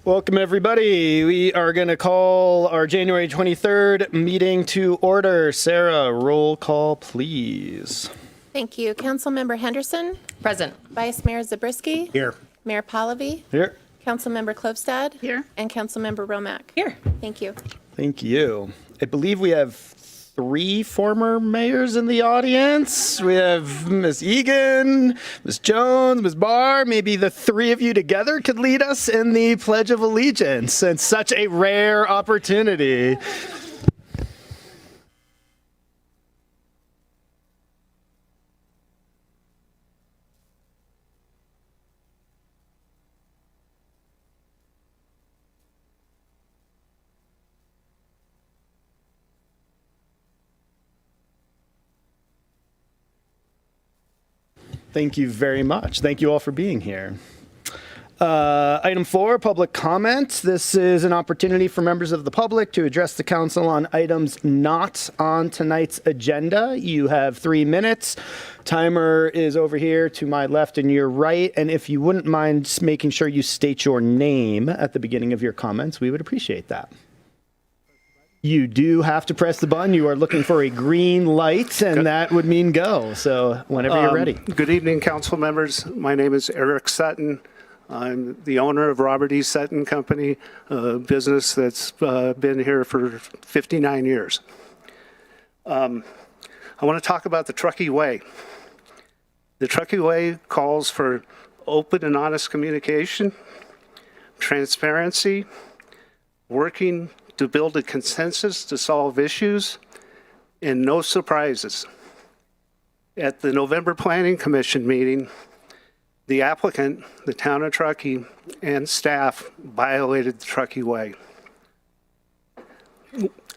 Welcome, everybody. We are going to call our January 23rd meeting to order. Sarah, roll call, please. Thank you. Councilmember Henderson? Present. Vice Mayor Zabriskie? Here. Mayor Pallavi? Here. Councilmember Klofstad? Here. And Councilmember Romack? Here. Thank you. Thank you. I believe we have 3 former mayors in the audience. We have Ms. Egan, Ms. Jones, Ms. Barr. Maybe the 3 of you together could lead us in the Pledge of Allegiance. It's such a rare opportunity. Thank you very much. Thank you all for being here. Item 4, public comment. This is an opportunity for members of the public to address the council on items not on tonight's agenda. You have 3 minutes. Timer is over here to my left and your right. And if you wouldn't mind just making sure you state your name at the beginning of your comments, we would appreciate that. You do have to press the button. You are looking for a green light, and that would mean go. So whenever you're ready. Good evening, council members. My name is Eric Sutton. I'm the owner of Robert E. Sutton Company, a business that's been here for 59 years. I want to talk about the Truckee Way. The Truckee Way calls for open and honest communication, transparency, working to build a consensus to solve issues, and no surprises. At the November Planning Commission meeting, the applicant, the town of Truckee, and staff violated the Truckee Way.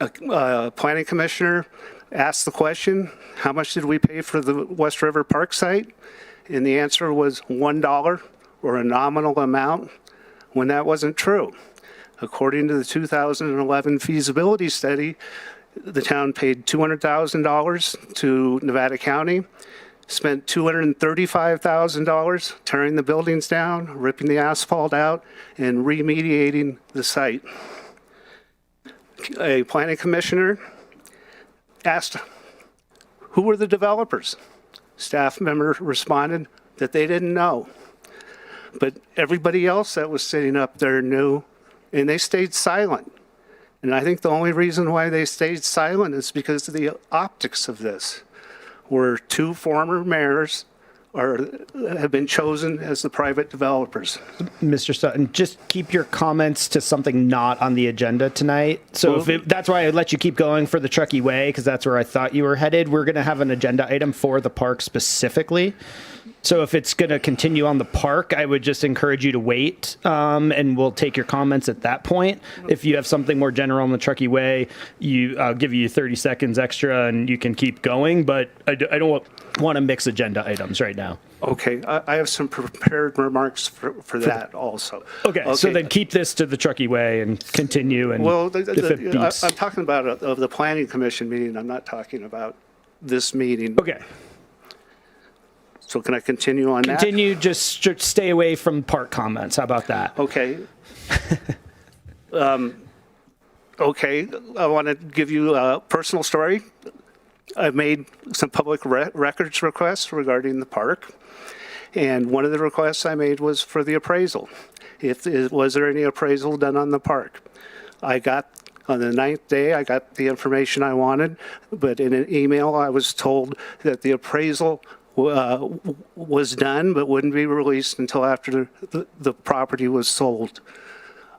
A planning commissioner asked the question, how much did we pay for the West River Park site? And the answer was $1 or a nominal amount, when that wasn't true. According to the 2011 feasibility study, the town paid $200,000 to Nevada County, spent $235,000 tearing the buildings down, ripping the asphalt out, and remediating the site. A planning commissioner asked, who were the developers? Staff member responded that they didn't know. But everybody else that was sitting up there knew, and they stayed silent. And I think the only reason why they stayed silent is because of the optics of this, where 2 former mayors have been chosen as the private developers. Mr. Sutton, just keep your comments to something not on the agenda tonight. So that's why I let you keep going for the Truckee Way, because that's where I thought you were headed. We're going to have an agenda item for the park specifically. So if it's going to continue on the park, I would just encourage you to wait, and we'll take your comments at that point. If you have something more general on the Truckee Way, I'll give you 30 seconds extra and you can keep going, but I don't want to mix agenda items right now. Okay, I have some prepared remarks for that also. Okay, so then keep this to the Truckee Way and continue. And well, if it beats. I'm talking about of the planning commission meeting. I'm not talking about this meeting. Okay. So can I continue on that? Continue, just stay away from park comments. How about that? Okay. Okay, I want to give you a personal story. I've made some public records requests regarding the park. And one of the requests I made was for the appraisal. Was there any appraisal done on the park? On the 9th day, I got the information I wanted, but in an email, I was told that the appraisal was done, but wouldn't be released until after the property was sold.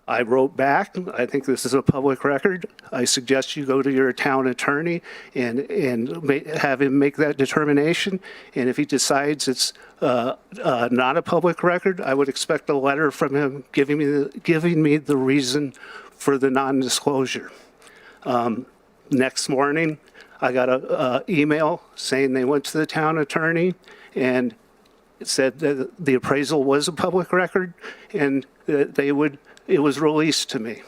I wrote back, I think this is a public record. I suggest you go to your town attorney and have him make that determination. And if he decides it's not a public record, I would expect a letter from him giving me the reason for the non-disclosure. Next morning, I got an email saying they went to the town attorney and it said that the appraisal was a public record and that it was released to me.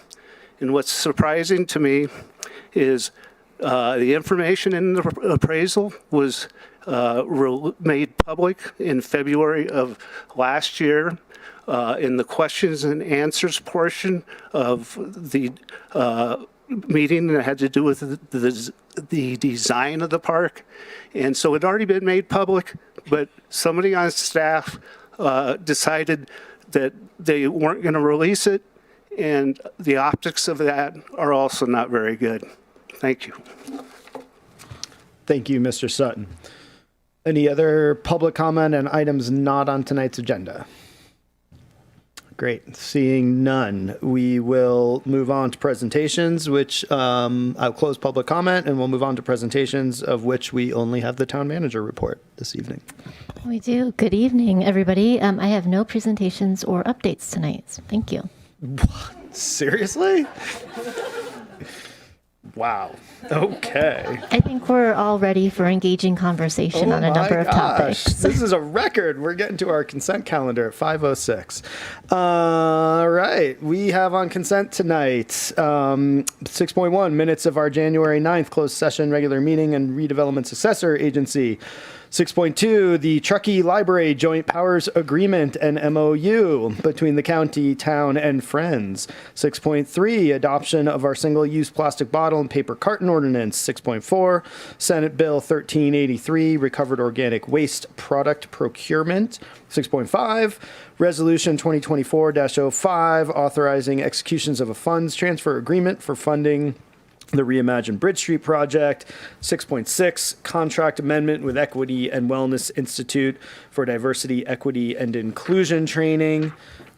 And what's surprising to me is the information in the appraisal was made public in February of last year. in the questions and answers portion of the meeting that had to do with the design of the park. And so it had already been made public, but somebody on staff decided that they weren't going to release it, and the optics of that are also not very good. Thank you. Thank you, Mr. Sutton. Any other public comment on items not on tonight's agenda? Great. Seeing none, we will move on to presentations, which I'll close public comment, and we'll move on to presentations, of which we only have the town manager report this evening. We do. Good evening, everybody. I have no presentations or updates tonight. So thank you. Seriously? Wow. Okay. I think we're all ready for engaging conversation on a number of topics. This is a record. We're getting to our consent calendar at 5:06. All right. We have on consent tonight 6.1 minutes of our January 9th closed session regular meeting and redevelopment successor agency. 6.2, the Truckee Library Joint Powers Agreement and MOU between the county, town, and friends. 6.3, adoption of our single-use plastic bottle and paper carton ordinance. 6.4, Senate Bill 1383, recovered organic waste product procurement. 6.5, Resolution 2024-05, authorizing executions of a funds transfer agreement for funding the Reimagined Bridge Street project. 6.6, contract amendment with Equity and Wellness Institute for diversity, equity, and inclusion training.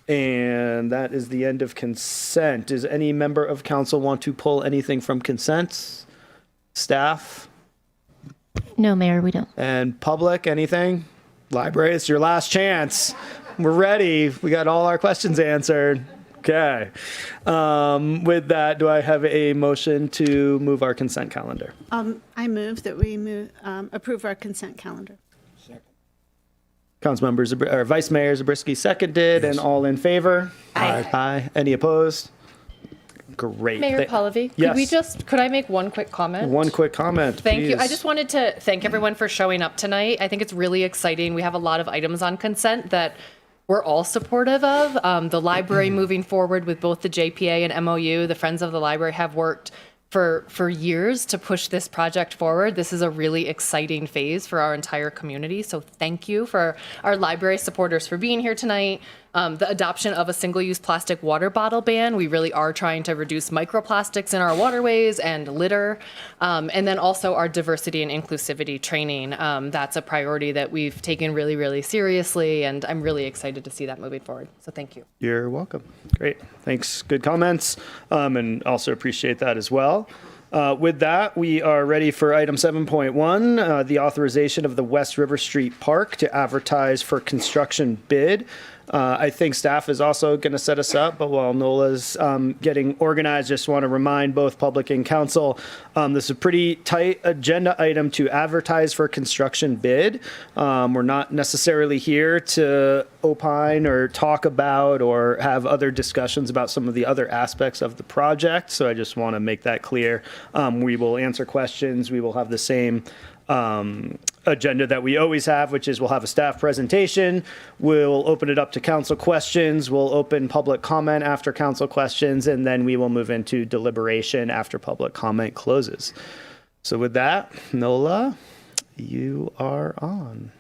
And that is the end of consent. Does any member of council want to pull anything from consent? Staff? No, Mayor, we don't. And public, anything? Library, it's your last chance. We're ready. We got all our questions answered. Okay. With that, do I have a motion to move our consent calendar? I move that we approve our consent calendar. Councilmember or Vice Mayor Zabriskie seconded, and all in favor? Aye. Aye. Any opposed? Great. Mayor Pallavi, Yes. could I make one quick comment? One quick comment, Thank you. I please. just wanted to thank everyone for showing up tonight. I think it's really exciting. We have a lot of items on consent that we're all supportive of. The library moving forward with both the JPA and MOU. The Friends of the Library have worked for years to push this project forward. This is a really exciting phase for our entire community. So thank you for our library supporters for being here tonight. The adoption of a single-use plastic water bottle ban. We really are trying to reduce microplastics in our waterways and litter. And then also our diversity and inclusivity training. That's a priority that we've taken really, really seriously. And I'm really excited to see that moving forward. So thank you. You're welcome. Great. Thanks. Good comments. And also appreciate that as well. With that, we are ready for item 7.1, the authorization of the West River Street Park to advertise for construction bid. I think staff is also going to set us up, but while Nola's getting organized, just want to remind both public and council, this is a pretty tight agenda item to advertise for construction bid. We're not necessarily here to opine or talk about or have other discussions about some of the other aspects of the project. So I just want to make that clear. We will answer questions. We will have the same agenda that we always have, which is we'll have a staff presentation. We'll open it up to council questions. We'll open public comment after council questions, and then we will move into deliberation after public comment closes. So with that, Nola, you are on.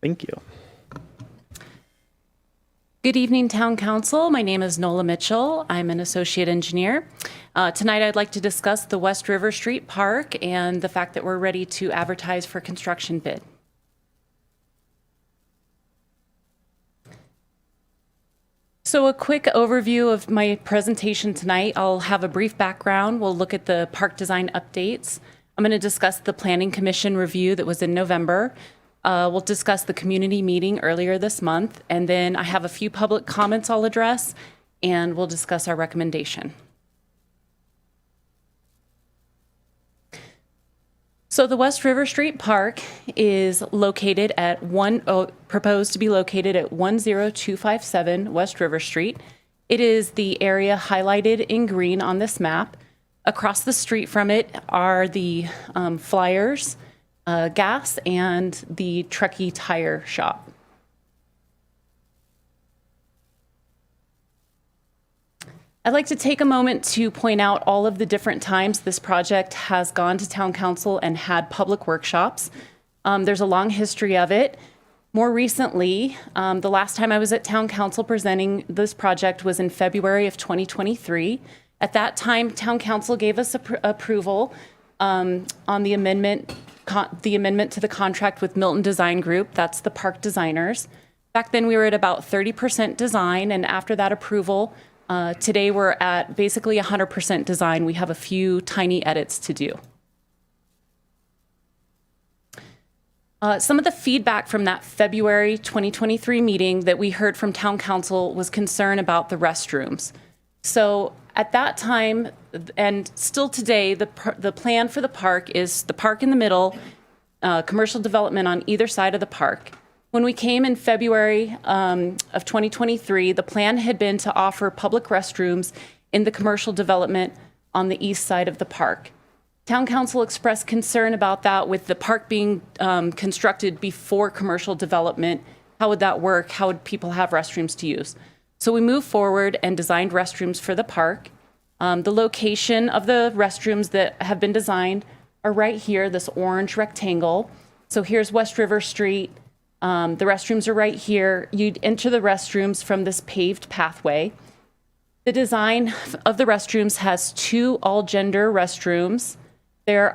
Thank you. Good evening, Town Council. My name is Nola Mitchell. I'm an associate engineer. Tonight, I'd like to discuss the West River Street Park and the fact that we're ready to advertise for construction bid. So a quick overview of my presentation tonight. I'll have a brief background. We'll look at the park design updates. I'm going to discuss the Planning Commission review that was in November. We'll discuss the community meeting earlier this month, and then I have a few public comments I'll address, and we'll discuss our recommendation. So the West River Street Park is located at proposed to be located at 10257 West River Street. It is the area highlighted in green on this map. Across the street from it are the Flyers, gas, and the Truckee tire shop. I'd like to take a moment to point out all of the different times this project has gone to Town Council and had public workshops. There's a long history of it. More recently, the last time I was at Town Council presenting this project was in February of 2023. At that time, Town Council gave us approval on the amendment to the contract with Milton Design Group. That's the park designers. Back then, we were at about 30% design, and after that approval, today we're at basically 100% design. We have a few tiny edits to do. Some of the feedback from that February 2023 meeting that we heard from Town Council was concern about the restrooms. So at that time, and still today, the plan for the park is the park in the middle, commercial development on either side of the park. When we came in February of 2023, the plan had been to offer public restrooms in the commercial development on the east side of the park. Town Council expressed concern about that with the park being constructed before commercial development. How would that work? How would people have restrooms to use? So we moved forward and designed restrooms for the park. The location of the restrooms that have been designed are right here, this orange rectangle. So here's West River Street. The restrooms are right here. You'd enter the restrooms from this paved pathway. The design of the restrooms has 2 all-gender restrooms. There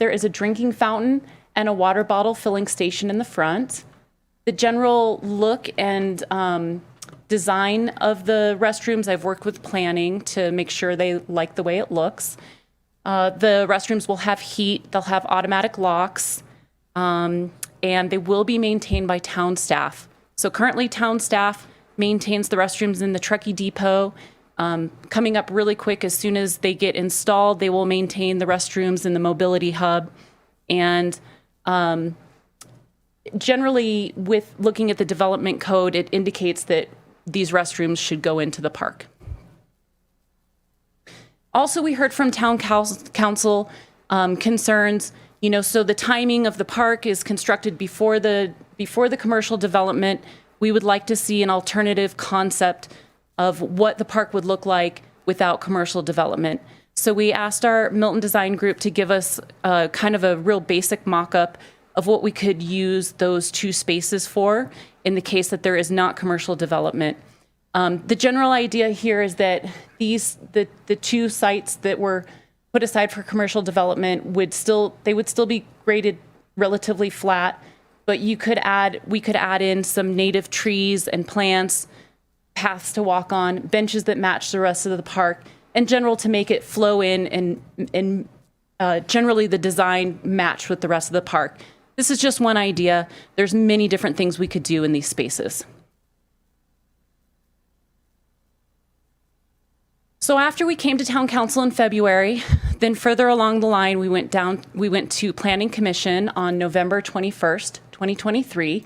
is a drinking fountain and a water bottle filling station in the front. The general look and design of the restrooms, I've worked with planning to make sure they like the way it looks. The restrooms will have heat, they'll have automatic locks, and they will be maintained by town staff. So currently town staff maintains the restrooms in the Truckee depot. Coming up really quick, as soon as they get installed, they will maintain the restrooms in the mobility hub. And generally, with looking at the development code, it indicates that these restrooms should go into the park. Also, we heard from town council concerns. So the timing of the park is constructed before the commercial development. We would like to see an alternative concept of what the park would look like without commercial development. So we asked our Milton Design Group to give us kind of a real basic mock-up of what we could use those 2 spaces for in the case that there is not commercial development. The general idea here is that the 2 sites that were put aside for commercial development would still be graded relatively flat, but we could add in some native trees and plants, paths to walk on, benches that match the rest of the park, in general to make it flow in and generally the design match with the rest of the park. This is just one idea. There's many different things we could do in these spaces. So after we came to Town Council in February, then further along the line, we went to Planning Commission on November 21st, 2023.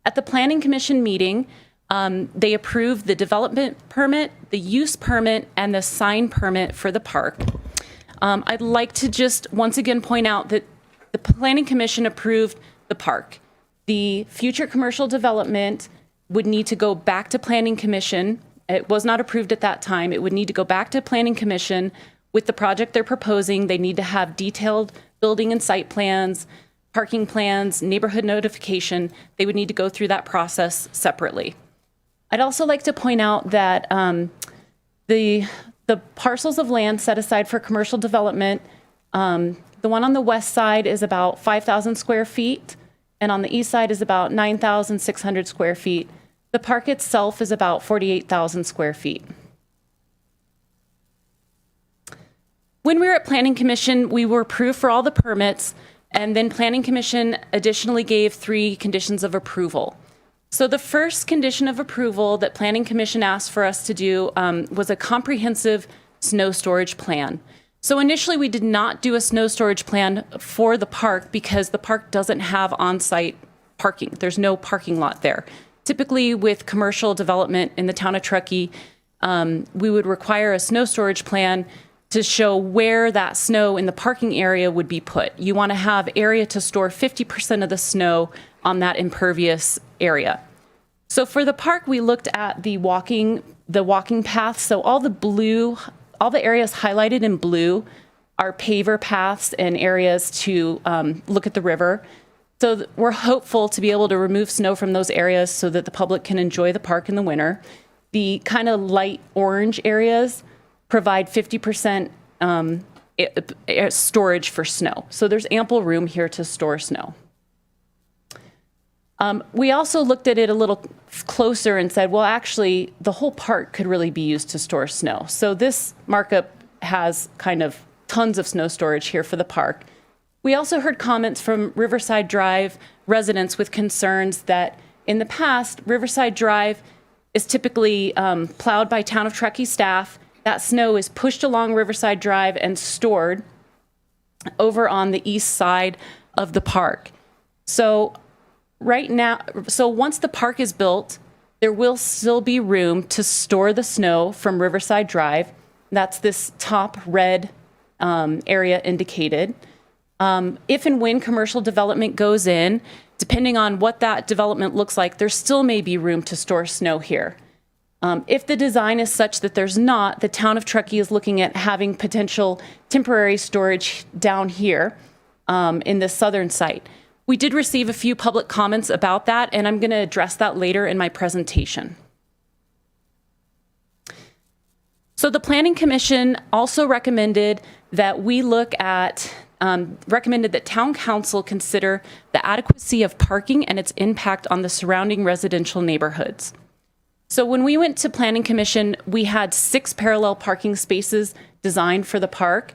At the Planning Commission meeting, they approved the development permit, the use permit, and the sign permit for the park. I'd like to just once again point out that the Planning Commission approved the park. The future commercial development would need to go back to Planning Commission. It was not approved at that time. It would need to go back to Planning Commission with the project they're proposing. They need to have detailed building and site plans, parking plans, neighborhood notification. They would need to go through that process separately. I'd also like to point out that the parcels of land set aside for commercial development, the one on the west side is about 5,000 square feet, and on the east side is about 9,600 square feet. The park itself is about 48,000 square feet. When we were at Planning Commission, we were approved for all the permits, and then Planning Commission additionally gave 3 conditions of approval. So the first condition of approval that Planning Commission asked for us to do was a comprehensive snow storage plan. So initially we did not do a snow storage plan for the park because the park doesn't have on-site parking. There's no parking lot there. Typically with commercial development in the town of Truckee, we would require a snow storage plan to show where that snow in the parking area would be put. You want to have area to store 50% of the snow on that impervious area. So for the park, we looked at the walking path. So all the areas highlighted in blue are paver paths and areas to look at the river. So we're hopeful to be able to remove snow from those areas so that the public can enjoy the park in the winter. The kind of light orange areas provide 50% storage for snow. So there's ample room here to store snow. We also looked at it a little closer and said, well, actually, the whole park could really be used to store snow. So this markup has kind of tons of snow storage here for the park. We also heard comments from Riverside Drive residents with concerns that in the past, Riverside Drive is typically plowed by Town of Truckee staff. That snow is pushed along Riverside Drive and stored over on the east side of the park. So once the park is built, there will still be room to store the snow from Riverside Drive. That's this top red area indicated. If and when commercial development goes in, depending on what that development looks like, there still may be room to store snow here. If the design is such that there's not, the Town of Truckee is looking at having potential temporary storage down here in the southern site. We did receive a few public comments about that, and I'm going to address that later in my presentation. So the Planning Commission also recommended that Town Council consider the adequacy of parking and its impact on the surrounding residential neighborhoods. So when we went to Planning Commission, we had 6 parallel parking spaces designed for the park.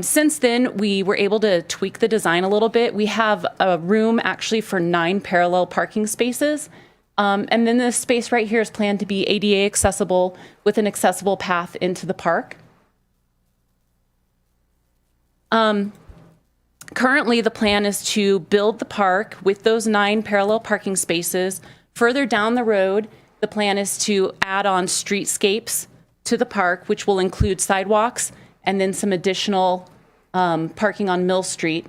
Since then, we were able to tweak the design a little bit. We have a room actually for 9 parallel parking spaces. And then this space right here is planned to be ADA accessible with an accessible path into the park. Currently, the plan is to build the park with those 9 parallel parking spaces. Further down the road, the plan is to add on streetscapes to the park, which will include sidewalks and then some additional parking on Mill Street.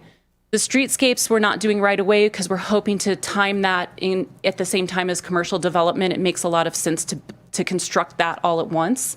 The streetscapes we're not doing right away because we're hoping to time that in at the same time as commercial development. It makes a lot of sense to construct that all at once.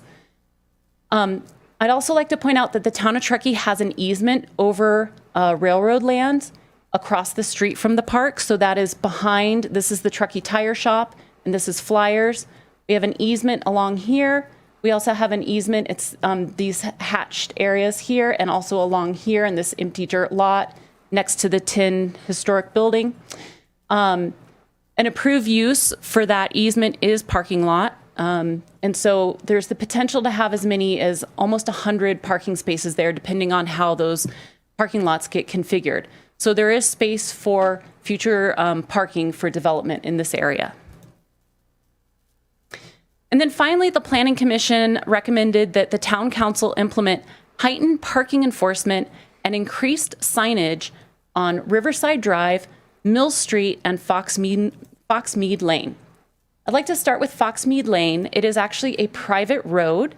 I'd also like to point out that the Town of Truckee has an easement over railroad land across the street from the park. So that is behind, this is the Truckee Tire Shop, and this is Flyers. We have an easement along here. We also have an easement, it's these hatched areas here and also along here in this empty dirt lot next to the Tin Historic Building. An approved use for that easement is parking lot. And so there's the potential to have as many as almost 100 parking spaces there, depending on how those parking lots get configured. So there is space for future parking for development in this area. And then finally, the Planning Commission recommended that the Town Council implement heightened parking enforcement and increased signage on Riverside Drive, Mill Street, and Foxmead Lane. I'd like to start with Foxmead Lane. It is actually a private road.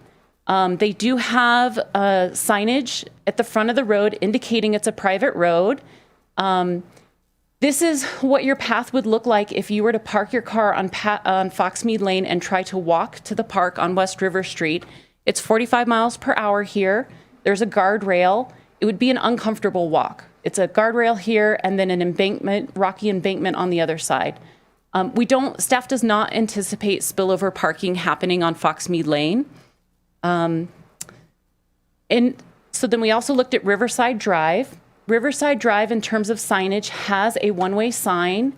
They do have signage at the front of the road indicating it's a private road. This is what your path would look like if you were to park your car on Foxmead Lane and try to walk to the park on West River Street. It's 45 miles per hour here. There's a guardrail. It would be an uncomfortable walk. It's a guardrail here and then an embankment, rocky embankment on the other side. Staff does not anticipate spillover parking happening on Foxmead Lane. And so then we also looked at Riverside Drive. Riverside Drive, in terms of signage, has a one-way sign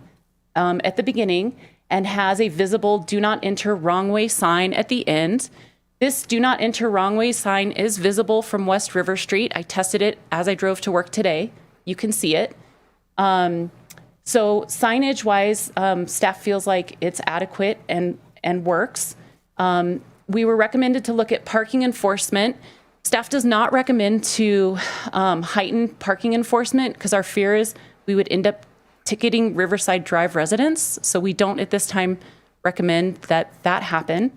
at the beginning and has a visible do not enter wrong way sign at the end. This do not enter wrong way sign is visible from West River Street. I tested it as I drove to work today. You can see it. So signage-wise, staff feels like it's adequate and works. We were recommended to look at parking enforcement. Staff does not recommend to heighten parking enforcement because our fear is we would end up ticketing Riverside Drive residents. So we don't at this time recommend that happen.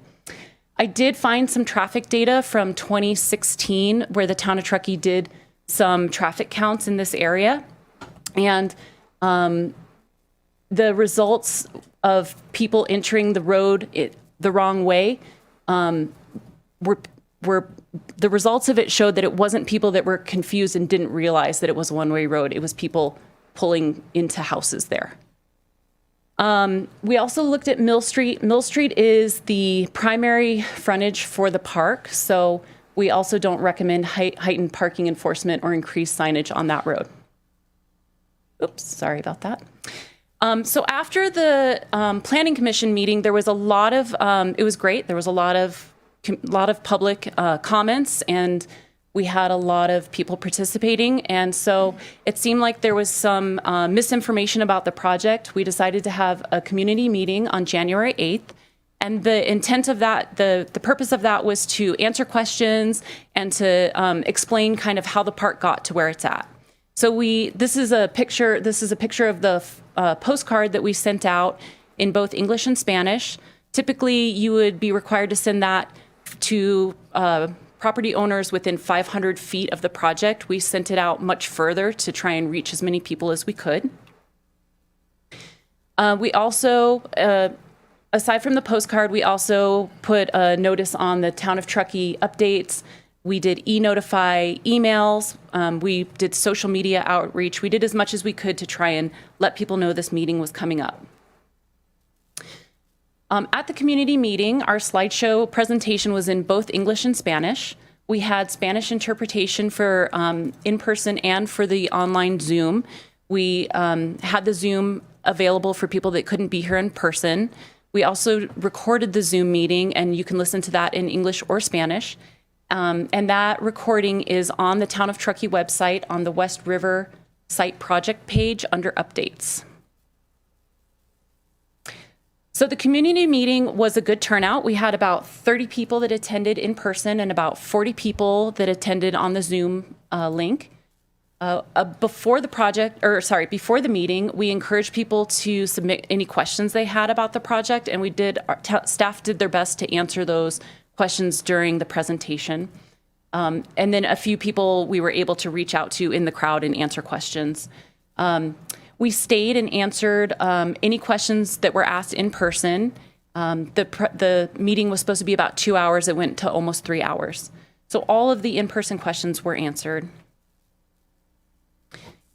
I did find some traffic data from 2016 where the Town of Truckee did some traffic counts in this area. And the results of people entering the road the wrong way were the results of it showed that it wasn't people that were confused and didn't realize that it was a one-way road. It was people pulling into houses there. We also looked at Mill Street. Mill Street is the primary frontage for the park, so we also don't recommend heightened parking enforcement or increased signage on that road. Oops, sorry about that. So after the Planning Commission meeting, there was a lot of, it was great. There was a lot of public comments, and we had a lot of people participating. And so it seemed like there was some misinformation about the project. We decided to have a community meeting on January 8th. And the intent of that, the purpose of that was to answer questions and to explain kind of how the park got to where it's at. So this is a picture of the postcard that we sent out in both English and Spanish. Typically, you would be required to send that to property owners within 500 feet of the project. We sent it out much further to try and reach as many people as we could. We also, aside from the postcard, we also put a notice on the Town of Truckee updates. We did e-notify emails. We did social media outreach. We did as much as we could to try and let people know this meeting was coming up. At the community meeting, our slideshow presentation was in both English and Spanish. We had Spanish interpretation for in-person and for the online Zoom. We had the Zoom available for people that couldn't be here in person. We also recorded the Zoom meeting, and you can listen to that in English or Spanish. And that recording is on the Town of Truckee website on the West River Site Project page under Updates. So the community meeting was a good turnout. We had about 30 people that attended in person and about 40 people that attended on the Zoom link. Before the meeting, we encouraged people to submit any questions they had about the project, and staff did their best to answer those questions during the presentation. And then a few people we were able to reach out to in the crowd and answer questions. We stayed and answered any questions that were asked in person. The meeting was supposed to be about 2 hours. It went to almost 3 hours. So all of the in-person questions were answered.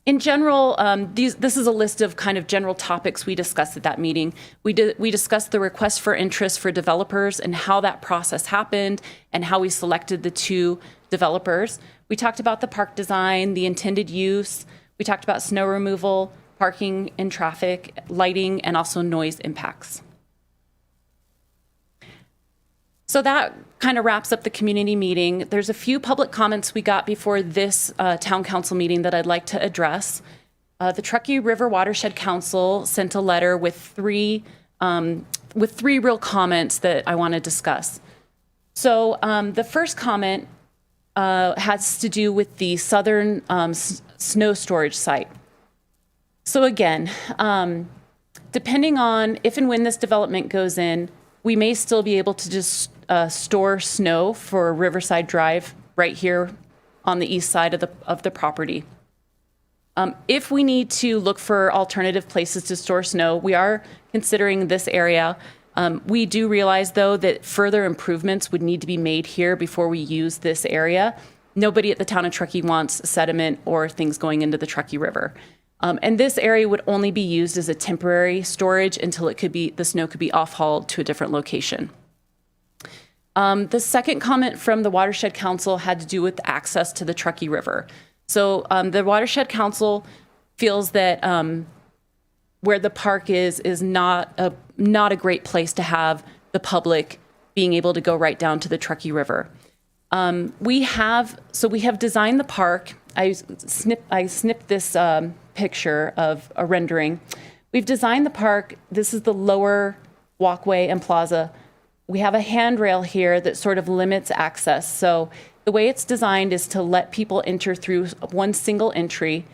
In general, this is a list of kind of general topics we discussed at that meeting. We discussed the request for interest for developers and how that process happened and how we selected the 2 developers. We talked about the park design, the intended use. We talked about snow removal, parking and traffic, lighting, and also noise impacts. So that kind of wraps up the community meeting. There's a few public comments we got before this town council meeting that I'd like to address. The Truckee River Watershed Council sent a letter with three real comments that I want to discuss. So the first comment has to do with the southern snow storage site. So again, depending on if and when this development goes in, we may still be able to just store snow for Riverside Drive right here on the east side of the property. If we need to look for alternative places to store snow, we are considering this area. We do realize, though, that further improvements would need to be made here before we use this area. Nobody at the town of Truckee wants sediment or things going into the Truckee River. And this area would only be used as a temporary storage until the snow could be off-hauled to a different location. The second comment from the Watershed Council had to do with access to the Truckee River. So the Watershed Council feels that where the park is not a great place to have the public being able to go right down to the Truckee River. We have designed the park. I snipped this picture of a rendering. We've designed the park. This is the lower walkway and plaza. We have a handrail here that sort of limits access. So the way it's designed is to let people enter through one single entry,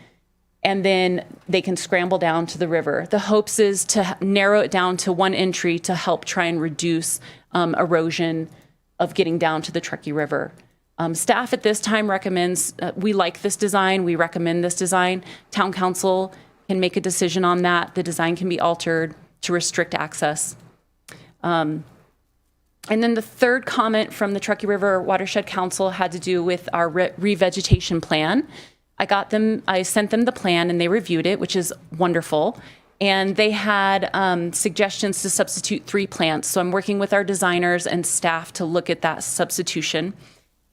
and then they can scramble down to the river. The hopes is to narrow it down to one entry to help try and reduce erosion of getting down to the Truckee River. Staff at this time recommends, we like this design, we recommend this design. Town Council can make a decision on that. The design can be altered to restrict access. And then the third comment from the Truckee River Watershed Council had to do with our revegetation plan. I sent them the plan and they reviewed it, which is wonderful. And they had suggestions to substitute 3 plants. So I'm working with our designers and staff to look at that substitution.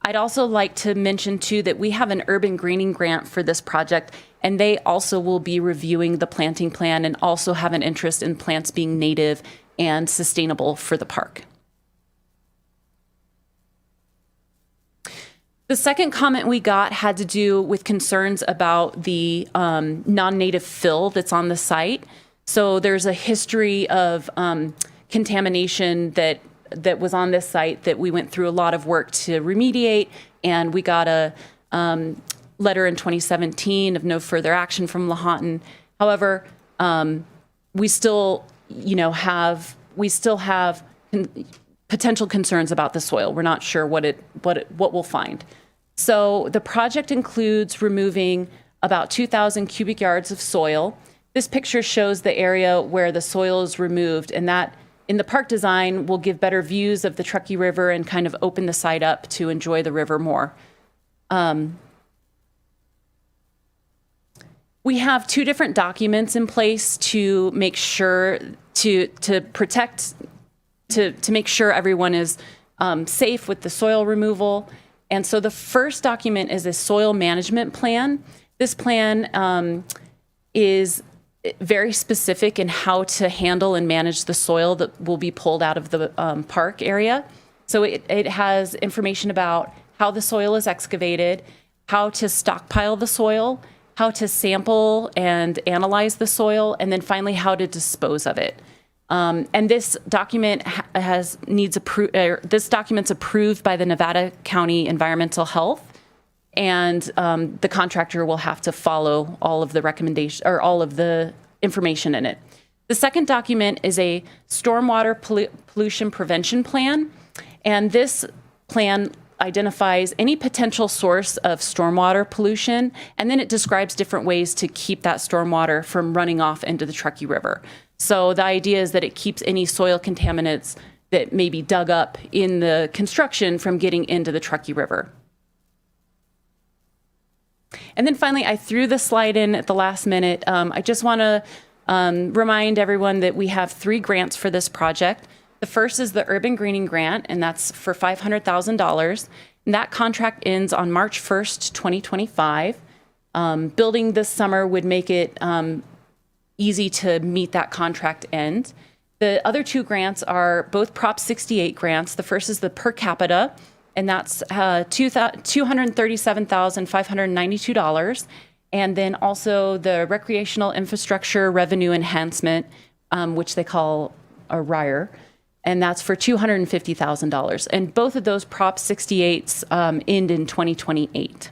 I'd also like to mention too that we have an urban greening grant for this project, and they also will be reviewing the planting plan and also have an interest in plants being native and sustainable for the park. The second comment we got had to do with concerns about the non-native fill that's on the site. So there's a history of contamination that was on this site that we went through a lot of work to remediate, and we got a letter in 2017 of no further action from Lahontan. However, we still have potential concerns about the soil. We're not sure what we'll find. So the project includes removing about 2,000 cubic yards of soil. This picture shows the area where the soil is removed, and that in the park design will give better views of the Truckee River and kind of open the site up to enjoy the river more. We have 2 different documents in place to make sure to make sure everyone is safe with the soil removal. And so the first document is a soil management plan. This plan is very specific in how to handle and manage the soil that will be pulled out of the park area. So it has information about how the soil is excavated, how to stockpile the soil, how to sample and analyze the soil, and then finally how to dispose of it. And this document this document's approved by the Nevada County Environmental Health, and the contractor will have to follow all of the recommendations or all of the information in it. The second document is a stormwater pollution prevention plan, and this plan identifies any potential source of stormwater pollution, and then it describes different ways to keep that stormwater from running off into the Truckee River. So the idea is that it keeps any soil contaminants that may be dug up in the construction from getting into the Truckee River. And then finally, I threw the slide in at the last minute. I just want to remind everyone that we have 3 grants for this project. The first is the Urban Greening Grant, and that's for $500,000. And that contract ends on March 1st, 2025. Building this summer would make it easy to meet that contract end. The other 2 grants are both Prop 68 grants. The first is the per capita, and that's $237,592. And then also the Recreational Infrastructure Revenue Enhancement, which they call a RIRE, and that's for $250,000. And both of those Prop 68s end in 2028.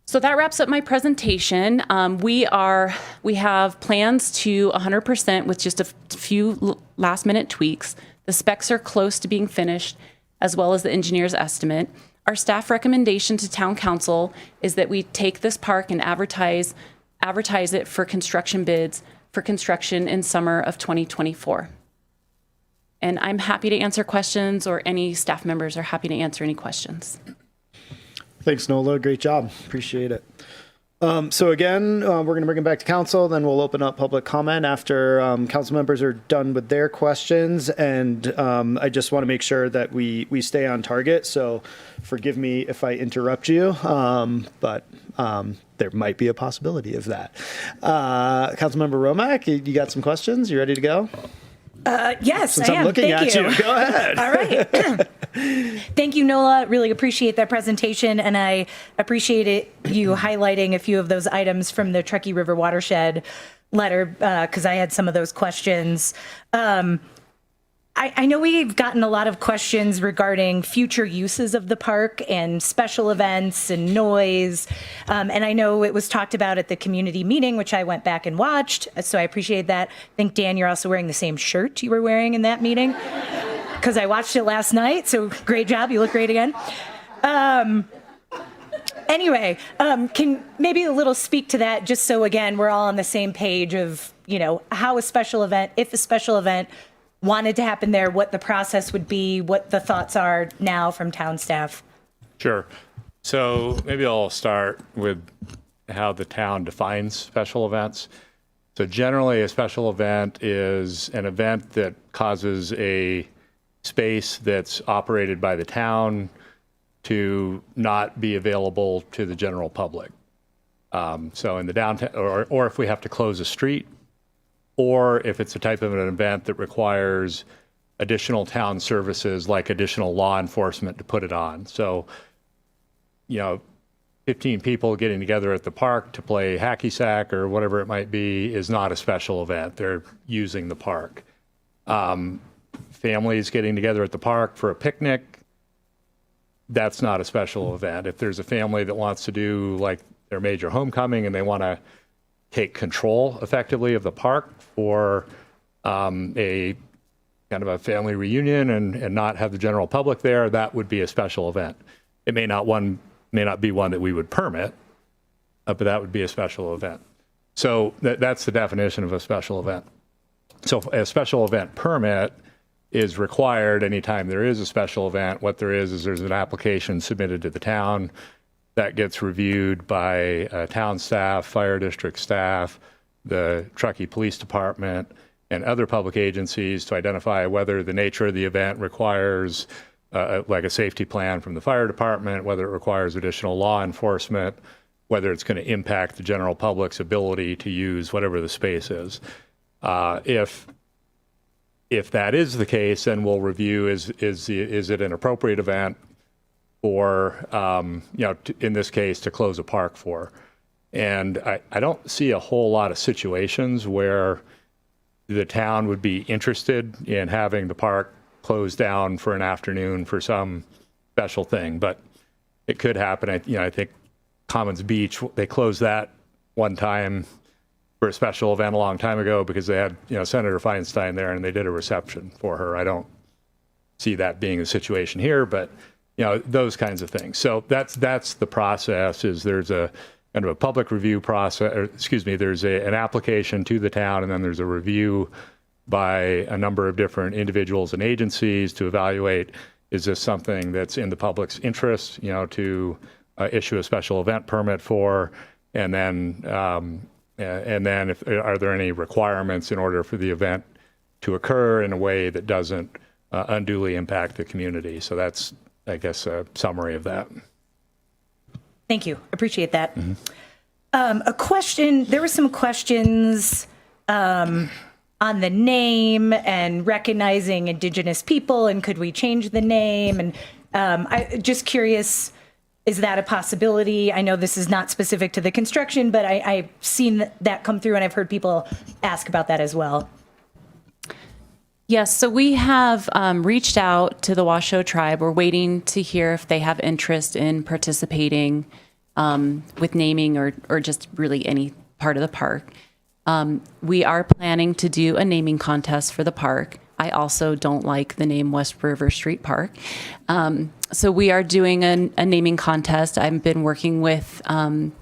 So that wraps up my presentation. We have plans to 100% with just a few last minute tweaks. The specs are close to being finished, as well as the engineer's estimate. Our staff recommendation to town council is that we take this park and advertise it for construction bids for construction in summer of 2024. And I'm happy to answer questions, or any staff members are happy to answer any questions. Thanks, Nola. Great job. Appreciate it. So again, we're going to bring it back to council, then we'll open up public comment after council members are done with their questions. And I just want to make sure that we stay on target. So forgive me if I interrupt you, but there might be a possibility of that. Councilmember Romack, you got some questions? You ready to go? Yes, Since I I'm am. looking Thank at you, go ahead. All right. Thank you, Nola. Really appreciate that presentation, and I appreciate you highlighting a few of those items from the Truckee River Watershed letter, because I had some of those questions. I know we've gotten a lot of questions regarding future uses of the park and special events and noise. And I know it was talked about at the community meeting, which I went back and watched. So I appreciate that. I think, Dan, you're also wearing the same shirt you were wearing in that meeting, because I watched it last night. So great job. You look great again. Anyway, can maybe a little speak to that, just so again we're all on the same page of how a special event, if a special event wanted to happen there, what the process would be, what the thoughts are now from town staff. Sure. So maybe I'll start with how the town defines special events. So generally, a special event is an event that causes a space that's operated by the town to not be available to the general public. So in the downtown, or if we have to close a street, or if it's a type of an event that requires additional town services like additional law enforcement to put it on. So, 15 people getting together at the park to play hacky sack or whatever it might be is not a special event. They're using the park. Families getting together at the park for a picnic, that's not a special event. If there's a family that wants to do like their major homecoming and they want to take control effectively of the park for a kind of a family reunion and not have the general public there, that would be a special event. It may not be one that we would permit, but that would be a special event. So that's the definition of a special event. So a special event permit is required anytime there is a special event. What there is there's an application submitted to the town that gets reviewed by town staff, fire district staff, the Truckee Police Department, and other public agencies to identify whether the nature of the event requires like a safety plan from the fire department, whether it requires additional law enforcement, whether it's going to impact the general public's ability to use whatever the space is. If that is the case, then we'll review is it an appropriate event for in this case to close a park for. And I don't see a whole lot of situations where the town would be interested in having the park closed down for an afternoon for some special thing, but it could happen. I think Commons Beach, they closed that one time for a special event a long time ago because they had Senator Feinstein there and they did a reception for her. I don't see that being the situation here, but those kinds of things. So that's the process. Is there's a kind of a public review process, or, excuse me, there's an application to the town, and then there's a review by a number of different individuals and agencies to evaluate, is this something that's in the public's interest, to issue a special event permit for, and then are there any requirements in order for the event to occur in a way that doesn't unduly impact the community. So that's, I guess, a summary of that. Thank you. Appreciate that. Mm-hmm. A question, there were some questions on the name and recognizing Indigenous people, and could we change the name? And I'm just curious, is that a possibility? I know this is not specific to the construction, but I've seen that come through, and I've heard people ask about that as well. Yes, so we have reached out to the Washoe tribe. We're waiting to hear if they have interest in participating with naming or just really any part of the park. We are planning to do a naming contest for the park. I also don't like the name West River Street Park. So we are doing a naming contest. I've been working with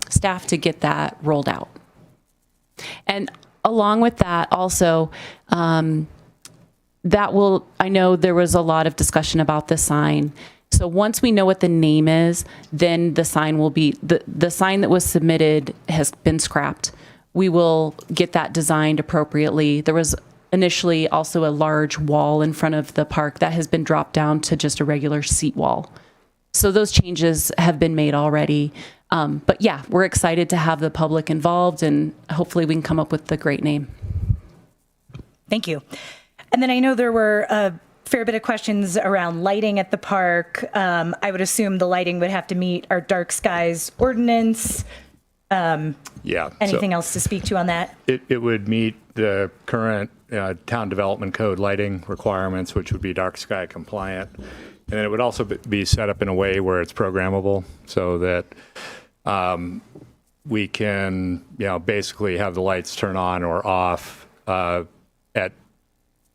staff to get that rolled out. And along with that also, I know there was a lot of discussion about the sign. So once we know what the name is, then the sign will be, the sign that was submitted has been scrapped. We will get that designed appropriately. There was initially also a large wall in front of the park that has been dropped down to just a regular seat wall. So those changes have been made already. But yeah, we're excited to have the public involved, and hopefully we can come up with a great name. Thank you. And then I know there were a fair bit of questions around lighting at the park. I would assume the lighting would have to meet our dark skies ordinance. Yeah. Anything else to speak to on that? It would meet the current town development code lighting requirements, which would be dark sky compliant. And then it would also be set up in a way where it's programmable so that we can, basically have the lights turn on or off at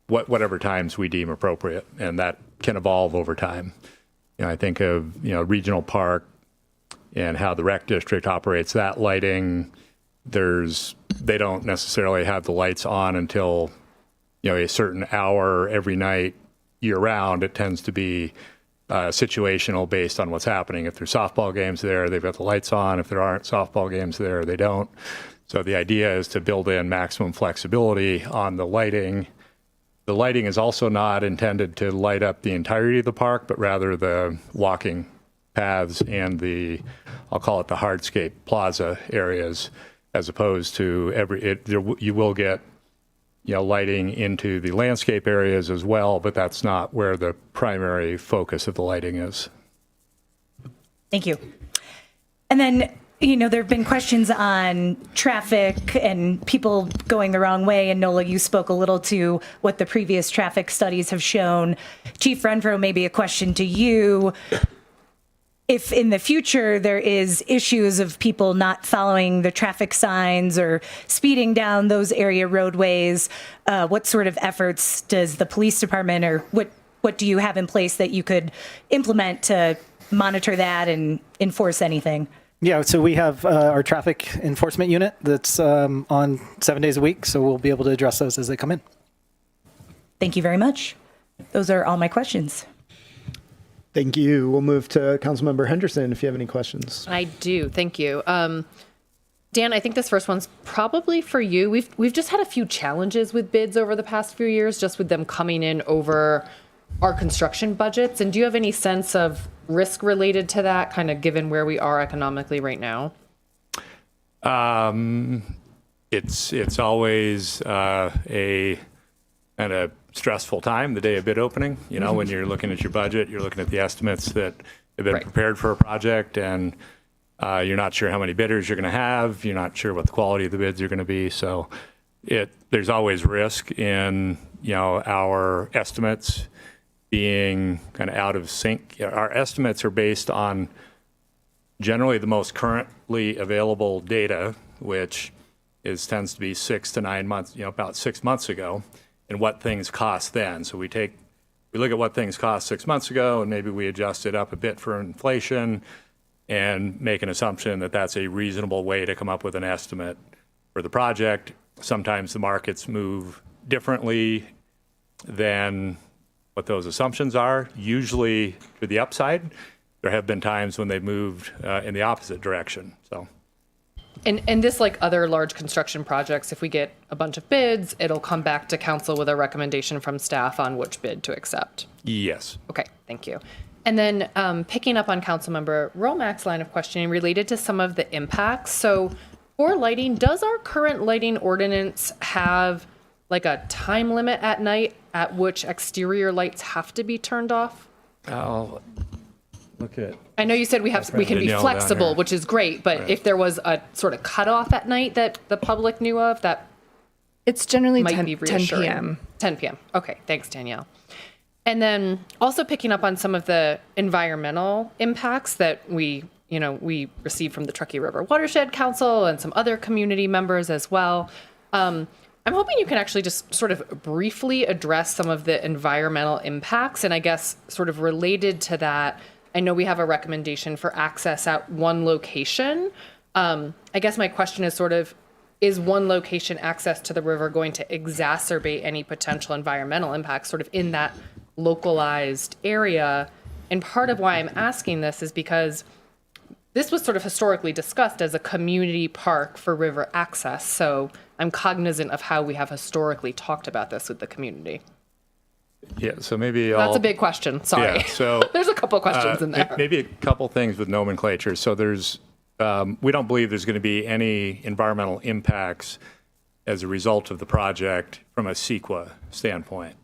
whatever times we deem appropriate. And that can evolve over time. I think of, regional park, and how the rec district operates that lighting, they don't necessarily have the lights on until, a certain hour every night year round. It tends to be situational based on what's happening. If there's softball games there, they've got the lights on. If there aren't softball games there, they don't. So the idea is to build in maximum flexibility on the lighting. The lighting is also not intended to light up the entirety of the park, but rather the walking paths and I'll call it the hardscape plaza areas, as opposed to you will get lighting into the landscape areas as well, but that's not where the primary focus of the lighting is. Thank you. And then, there have been questions on traffic and people going the wrong way. And Nola, you spoke a little to what the previous traffic studies have shown. Chief Renfro, maybe a question to you. If in the future there is issues of people not following the traffic signs or speeding down those area roadways, what sort of efforts does the police department or what do you have in place that you could implement to monitor that and enforce anything? Yeah, so we have our traffic enforcement unit that's on 7 days a week, so we'll be able to address those as they come in. Thank you very much. Those are all my questions. Thank you. We'll move to Councilmember Henderson if you have any questions. I do. Thank you. Dan, I think this first one's probably for you. We've just had a few challenges with bids over the past few years, just with them coming in over our construction budgets. And do you have any sense of risk related to that, kind of given where we are economically right now? It's always a kind of stressful time, the day of bid opening. When you're looking at your budget, you're looking at the estimates that have been prepared for a project, and you're not sure how many bidders you're going to have. You're not sure what the quality of the bids are going to be. So there's always risk in our estimates being kind of out of sync. Our estimates are based on generally the most currently available data, which tends to be 6 to 9 months, about 6 months ago, and what things cost then. So we look at what things cost 6 months ago, and maybe we adjust it up a bit for inflation and make an assumption that that's a reasonable way to come up with an estimate for the project. Sometimes the markets move differently than what those assumptions are, usually to the upside. There have been times when they've moved in the opposite direction. So. And this, like other large construction projects, if we get a bunch of bids, it'll come back to council with a recommendation from staff on which bid to accept. Yes. Okay, thank you. And then picking up on Councilmember Romac's line of questioning related to some of the impacts. So for lighting, does our current lighting ordinance have like a time limit at night at which exterior lights have to be turned off? I'll look at. I know you said we can be flexible, which is great, but if there was a sort of cutoff at night that the public knew of, that it's generally might 10, be 10 reassuring. p.m. 10 p.m. Okay, thanks, Danielle. And then also picking up on some of the environmental impacts that we received from the Truckee River Watershed Council and some other community members as well. I'm hoping you can actually just sort of briefly address some of the environmental impacts. And I guess sort of related to that, I know we have a recommendation for access at one location. I guess my question is sort of, is one location access to the river going to exacerbate any potential environmental impacts sort of in that localized area? And part of why I'm asking this is because this was sort of historically discussed as a community park for river access. So I'm cognizant of how we have historically talked about this with the community. Yeah, so maybe That's a big question. Sorry. Yeah, so there's a couple questions in there. Maybe a couple things with nomenclature. So we don't believe there's going to be any environmental impacts as a result of the project from a CEQA standpoint.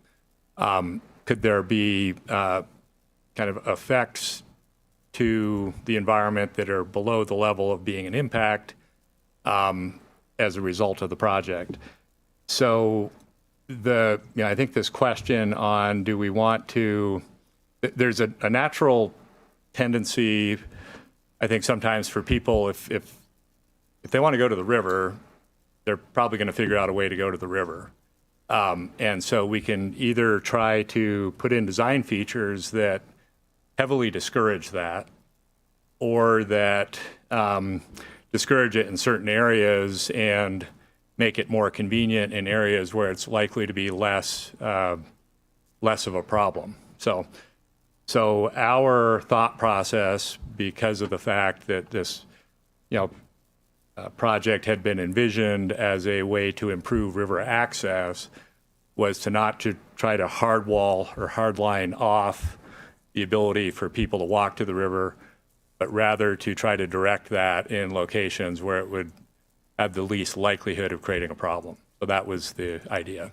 Could there be kind of effects to the environment that are below the level of being an impact as a result of the project? So I think this question on do we want to, there's a natural tendency, I think sometimes for people, if they want to go to the river, they're probably going to figure out a way to go to the river. And so we can either try to put in design features that heavily discourage that, or that discourage it in certain areas and make it more convenient in areas where it's likely to be less of a problem. So our thought process, because of the fact that this, project had been envisioned as a way to improve river access, was to not to try to hardwall or hardline off the ability for people to walk to the river, but rather to try to direct that in locations where it would have the least likelihood of creating a problem. So that was the idea.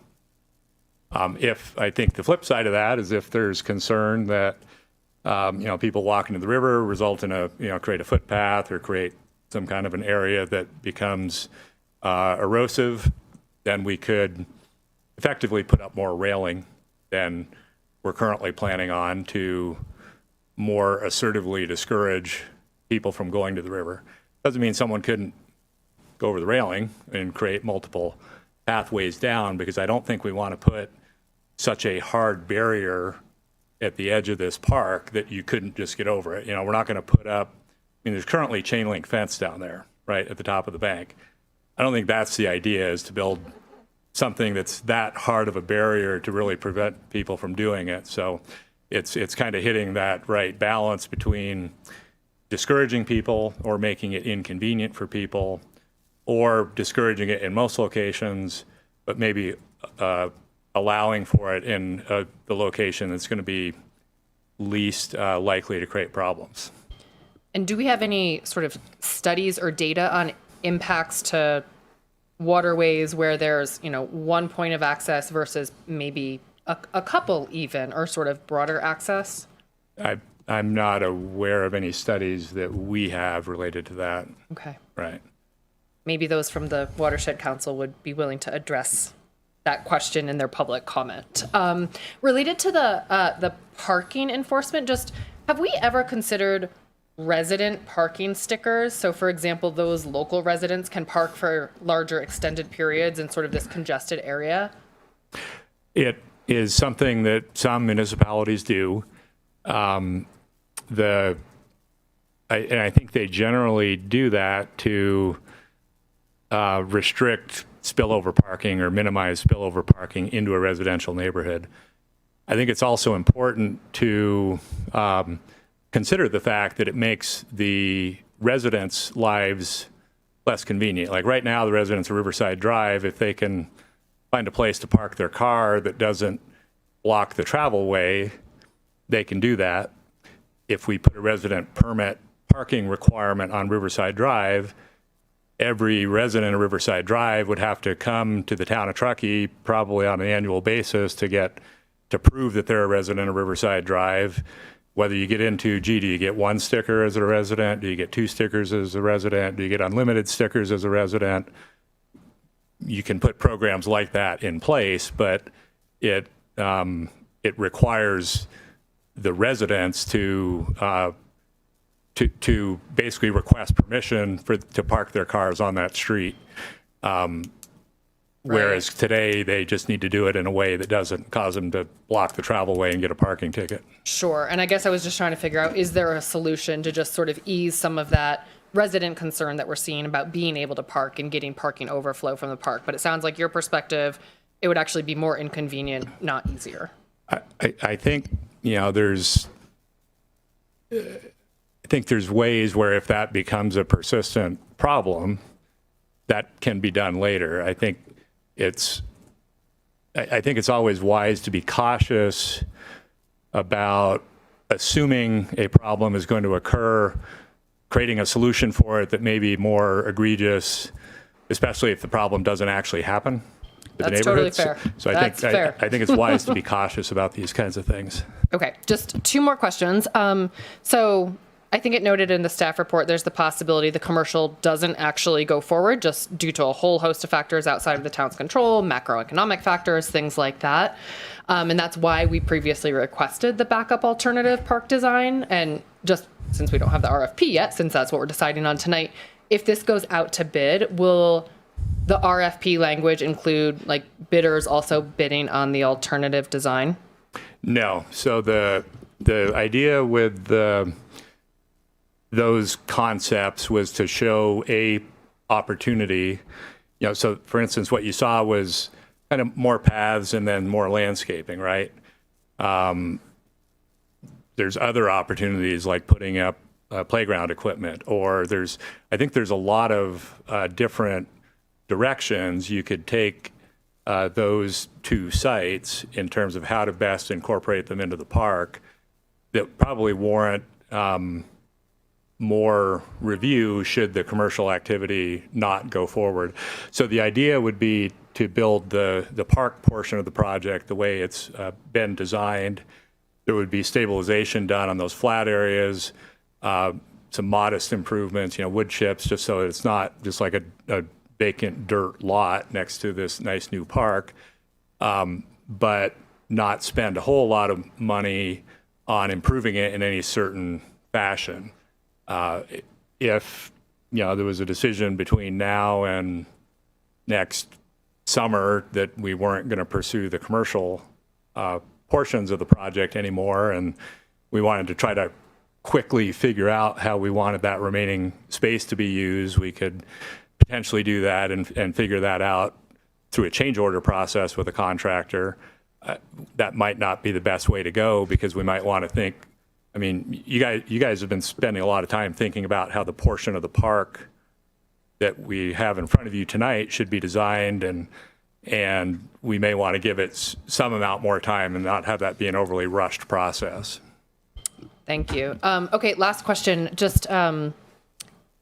If I think the flip side of that is if there's concern that people walking to the river result in create a footpath or create some kind of an area that becomes erosive, then we could effectively put up more railing than we're currently planning on to more assertively discourage people from going to the river. Doesn't mean someone couldn't go over the railing and create multiple pathways down, because I don't think we want to put such a hard barrier at the edge of this park that you couldn't just get over it. We're not going to put up, there's currently chain link fence down there, right at the top of the bank. I don't think that's the idea, is to build something that's that hard of a barrier to really prevent people from doing it. So it's kind of hitting that right balance between discouraging people or making it inconvenient for people, or discouraging it in most locations, but maybe allowing for it in the location that's going to be least likely to create problems. And do we have any sort of studies or data on impacts to waterways where there's, one point of access versus maybe a couple even, or sort of broader access? I'm not aware of any studies that we have related to that. Okay. Right. Maybe those from the Watershed Council would be willing to address that question in their public comment. Related to the parking enforcement, just have we ever considered resident parking stickers? So for example, those local residents can park for larger extended periods in sort of this congested area? It is something that some municipalities do. I think they generally do that to restrict spillover parking or minimize spillover parking into a residential neighborhood. I think it's also important to consider the fact that it makes the residents' lives less convenient. Like right now, the residents of Riverside Drive, if they can find a place to park their car that doesn't block the travel way, they can do that. If we put a resident permit parking requirement on Riverside Drive, every resident of Riverside Drive would have to come to the town of Truckee probably on an annual basis to prove that they're a resident of Riverside Drive. Whether you get into, do you get one sticker as a resident? Do you get two stickers as a resident? Do you get unlimited stickers as a resident? You can put programs like that in place, but it requires the residents to basically request permission to park their cars on that street. Whereas today, they just need to do it in a way that doesn't cause them to block the travel way and get a parking ticket. Sure. And I guess I was just trying to figure out, is there a solution to just sort of ease some of that resident concern that we're seeing about being able to park and getting parking overflow from the park? But it sounds like your perspective, it would actually be more inconvenient, not easier. I think, there's ways where if that becomes a persistent problem, that can be done later. I think it's always wise to be cautious about assuming a problem is going to occur, creating a solution for it that may be more egregious, especially if the problem doesn't actually happen. That's totally fair. So I think it's wise to be cautious about these kinds of things. Okay, just two more questions. So I think it noted in the staff report, there's the possibility the commercial doesn't actually go forward just due to a whole host of factors outside of the town's control, macroeconomic factors, things like that. And that's why we previously requested the backup alternative park design. And just since we don't have the RFP yet, since that's what we're deciding on tonight, if this goes out to bid, will the RFP language include like bidders also bidding on the alternative design? No. So the idea with the those concepts was to show a opportunity. So for instance, what you saw was kind of more paths and then more landscaping, right? There's other opportunities like putting up playground equipment, or I think there's a lot of different directions you could take those two sites in terms of how to best incorporate them into the park that probably warrant more review should the commercial activity not go forward. So the idea would be to build the park portion of the project the way it's been designed. There would be stabilization done on those flat areas, some modest improvements, wood chips, just so it's not just like a vacant dirt lot next to this nice new park, but not spend a whole lot of money on improving it in any certain fashion. If there was a decision between now and next summer that we weren't going to pursue the commercial portions of the project anymore, and we wanted to try to quickly figure out how we wanted that remaining space to be used, we could potentially do that and figure that out through a change order process with a contractor. That might not be the best way to go, because we might want to think, you guys have been spending a lot of time thinking about how the portion of the park that we have in front of you tonight should be designed, and we may want to give it some amount more time and not have that be an overly rushed process. Thank you. Okay, last question. Just can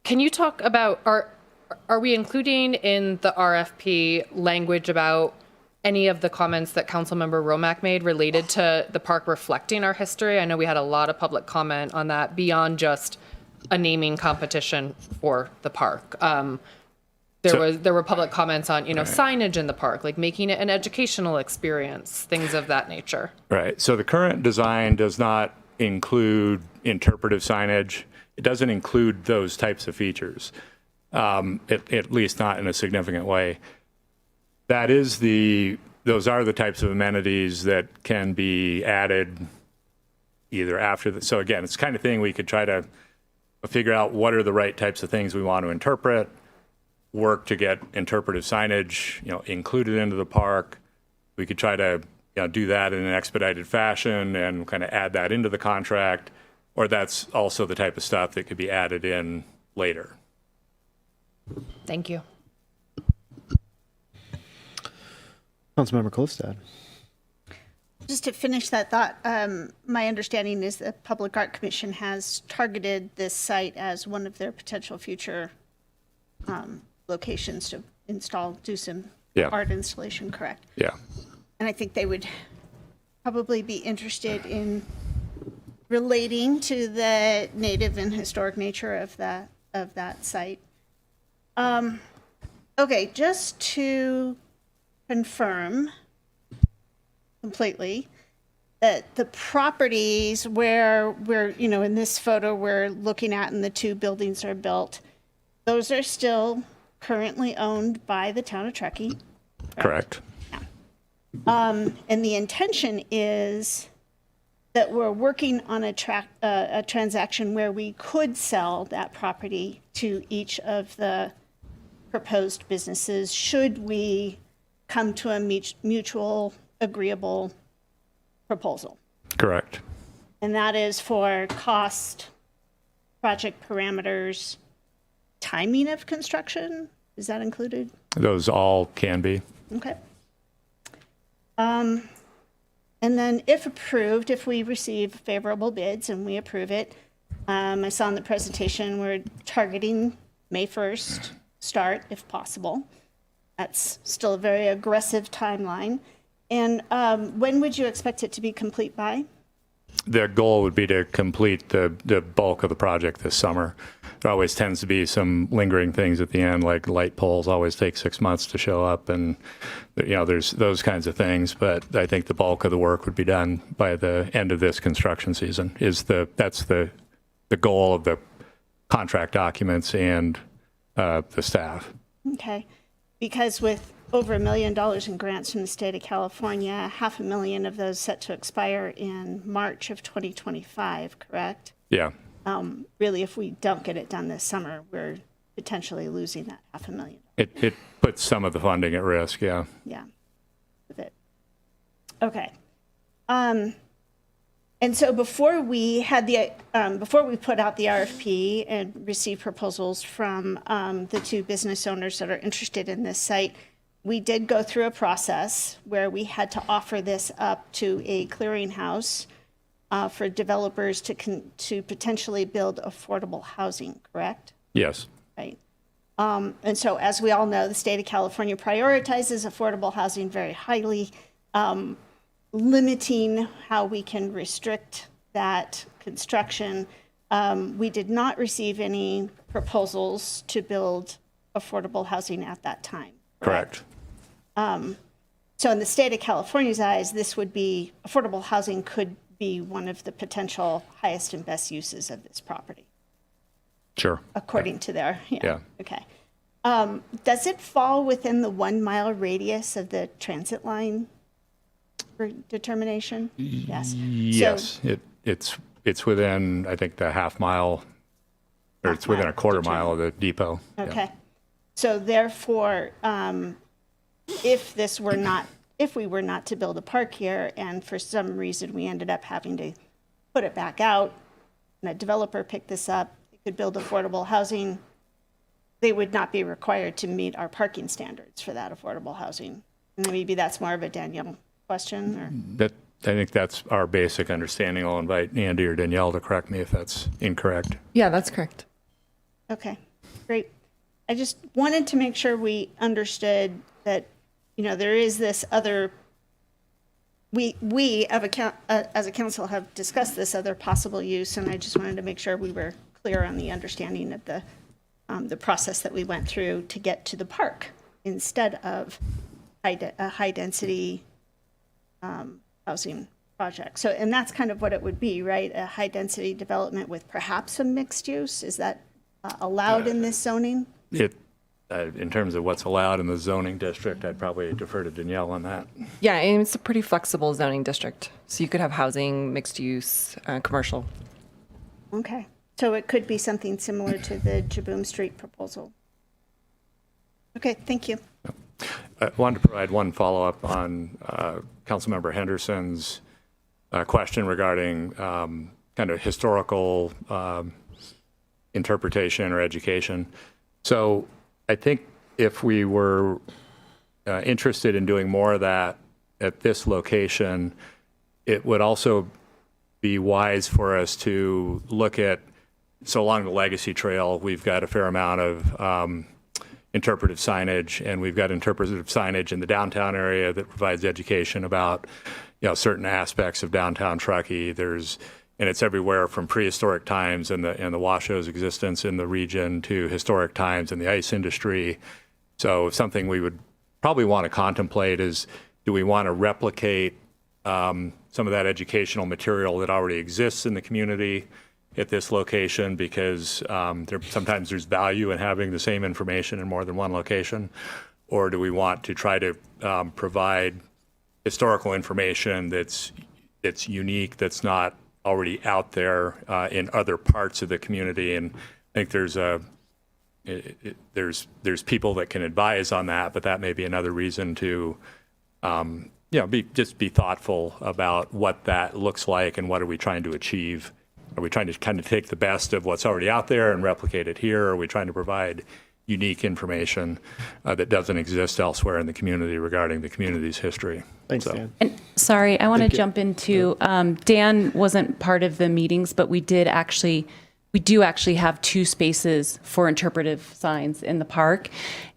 you talk about, are we including in the RFP language about any of the comments that Councilmember Romack made related to the park reflecting our history? I know we had a lot of public comment on that beyond just a naming competition for the park. There were public comments on, signage in the park, like making it an educational experience, things of that nature. Right. So the current design does not include interpretive signage. It doesn't include those types of features, at least not in a significant way. Those are the types of amenities that can be added either after so again, it's the kind of thing we could try to figure out what are the right types of things we want to interpret, work to get interpretive signage, included into the park. We could try to do that in an expedited fashion and kind of add that into the contract, or that's also the type of stuff that could be added in later. Thank you. Councilmember Klifstad. Just to finish that thought, my understanding is the Public Art Commission has targeted this site as one of their potential future locations to do some art installation, correct? Yeah. And I think they would probably be interested in relating to the native and historic nature of that site. Okay, just to confirm completely that the properties where we're, in this photo we're looking at and the two buildings are built, those are still currently owned by the town of Truckee. Correct. And the intention is that we're working on a transaction where we could sell that property to each of the proposed businesses should we come to a mutual agreeable proposal. Correct. And that is for cost, project parameters, timing of construction. Is that included? Those all can be. Okay. And then if approved, if we receive favorable bids and we approve it, I saw in the presentation we're targeting May 1st start if possible. That's still a very aggressive timeline. And when would you expect it to be complete by? The goal would be to complete the bulk of the project this summer. There always tends to be some lingering things at the end, like light poles always take 6 months to show up, and there's those kinds of things. But I think the bulk of the work would be done by the end of this construction season. That's the goal of the contract documents and the staff. Okay, because with over $1 million in grants from the state of California, $500,000 of those set to expire in March of 2025, correct? Yeah. really, if we don't get it done this summer, we're potentially losing that $500,000. It puts some of the funding at risk, yeah. Yeah, with it. Okay. And so before we had before we put out the RFP and received proposals from the two business owners that are interested in this site, we did go through a process where we had to offer this up to a clearinghouse for developers to potentially build affordable housing, correct? Yes. Right. And so, as we all know, the state of California prioritizes affordable housing very highly, limiting how we can restrict that construction. We did not receive any proposals to build affordable housing at that time. Correct. So in the state of California's eyes, this would be, affordable housing could be one of the potential highest and best uses of this property. Sure. According to their, Yeah. Okay. Does it fall within the 1 mile radius of the transit line determination? Yes. Yes, it's within, I think, the half mile, or it's within a quarter mile of the depot. Yeah. Okay. So therefore, if we were not to build a park here, and for some reason we ended up having to put it back out, and a developer picked this up, they could build affordable housing, they would not be required to meet our parking standards for that affordable housing. And maybe that's more of a Danielle question, or? I think that's our basic understanding. I'll invite Andy or Danielle to correct me if that's incorrect. Yeah, that's correct. Okay, great. I just wanted to make sure we understood that, there is this other, we as a council have discussed this other possible use, and I just wanted to make sure we were clear on the understanding of the process that we went through to get to the park instead of a high-density housing project. So, and that's kind of what it would be, right? A high-density development with perhaps some mixed use? Is that allowed in this zoning? In terms of what's allowed in the zoning district, I'd probably defer to Danielle on that. Yeah, and it's a pretty flexible zoning district. So you could have housing, mixed use, commercial. Okay. So it could be something similar to the Jaboom Street proposal. Okay, thank you. I wanted to provide one follow-up on Councilmember Henderson's question regarding kind of historical interpretation or education. So I think if we were interested in doing more of that at this location, it would also be wise for us to look at, so along the Legacy Trail, we've got a fair amount of interpretive signage, and we've got interpretive signage in the downtown area that provides education about, certain aspects of downtown Truckee. And it's everywhere from prehistoric times and the Washow's existence in the region to historic times in the ice industry. So something we would probably want to contemplate is, do we want to replicate some of that educational material that already exists in the community at this location, because sometimes there's value in having the same information in more than one location? Or do we want to try to provide historical information that's unique, that's not already out there in other parts of the community? And I think there's people that can advise on that, but that may be another reason to be thoughtful about what that looks like and what are we trying to achieve. Are we trying to kind of take the best of what's already out there and replicate it here? Or are we trying to provide unique information that doesn't exist elsewhere in the community regarding the community's history? Thanks, Dan. And sorry, I want to jump into, Dan wasn't part of the meetings, but we do actually have 2 spaces for interpretive signs in the park.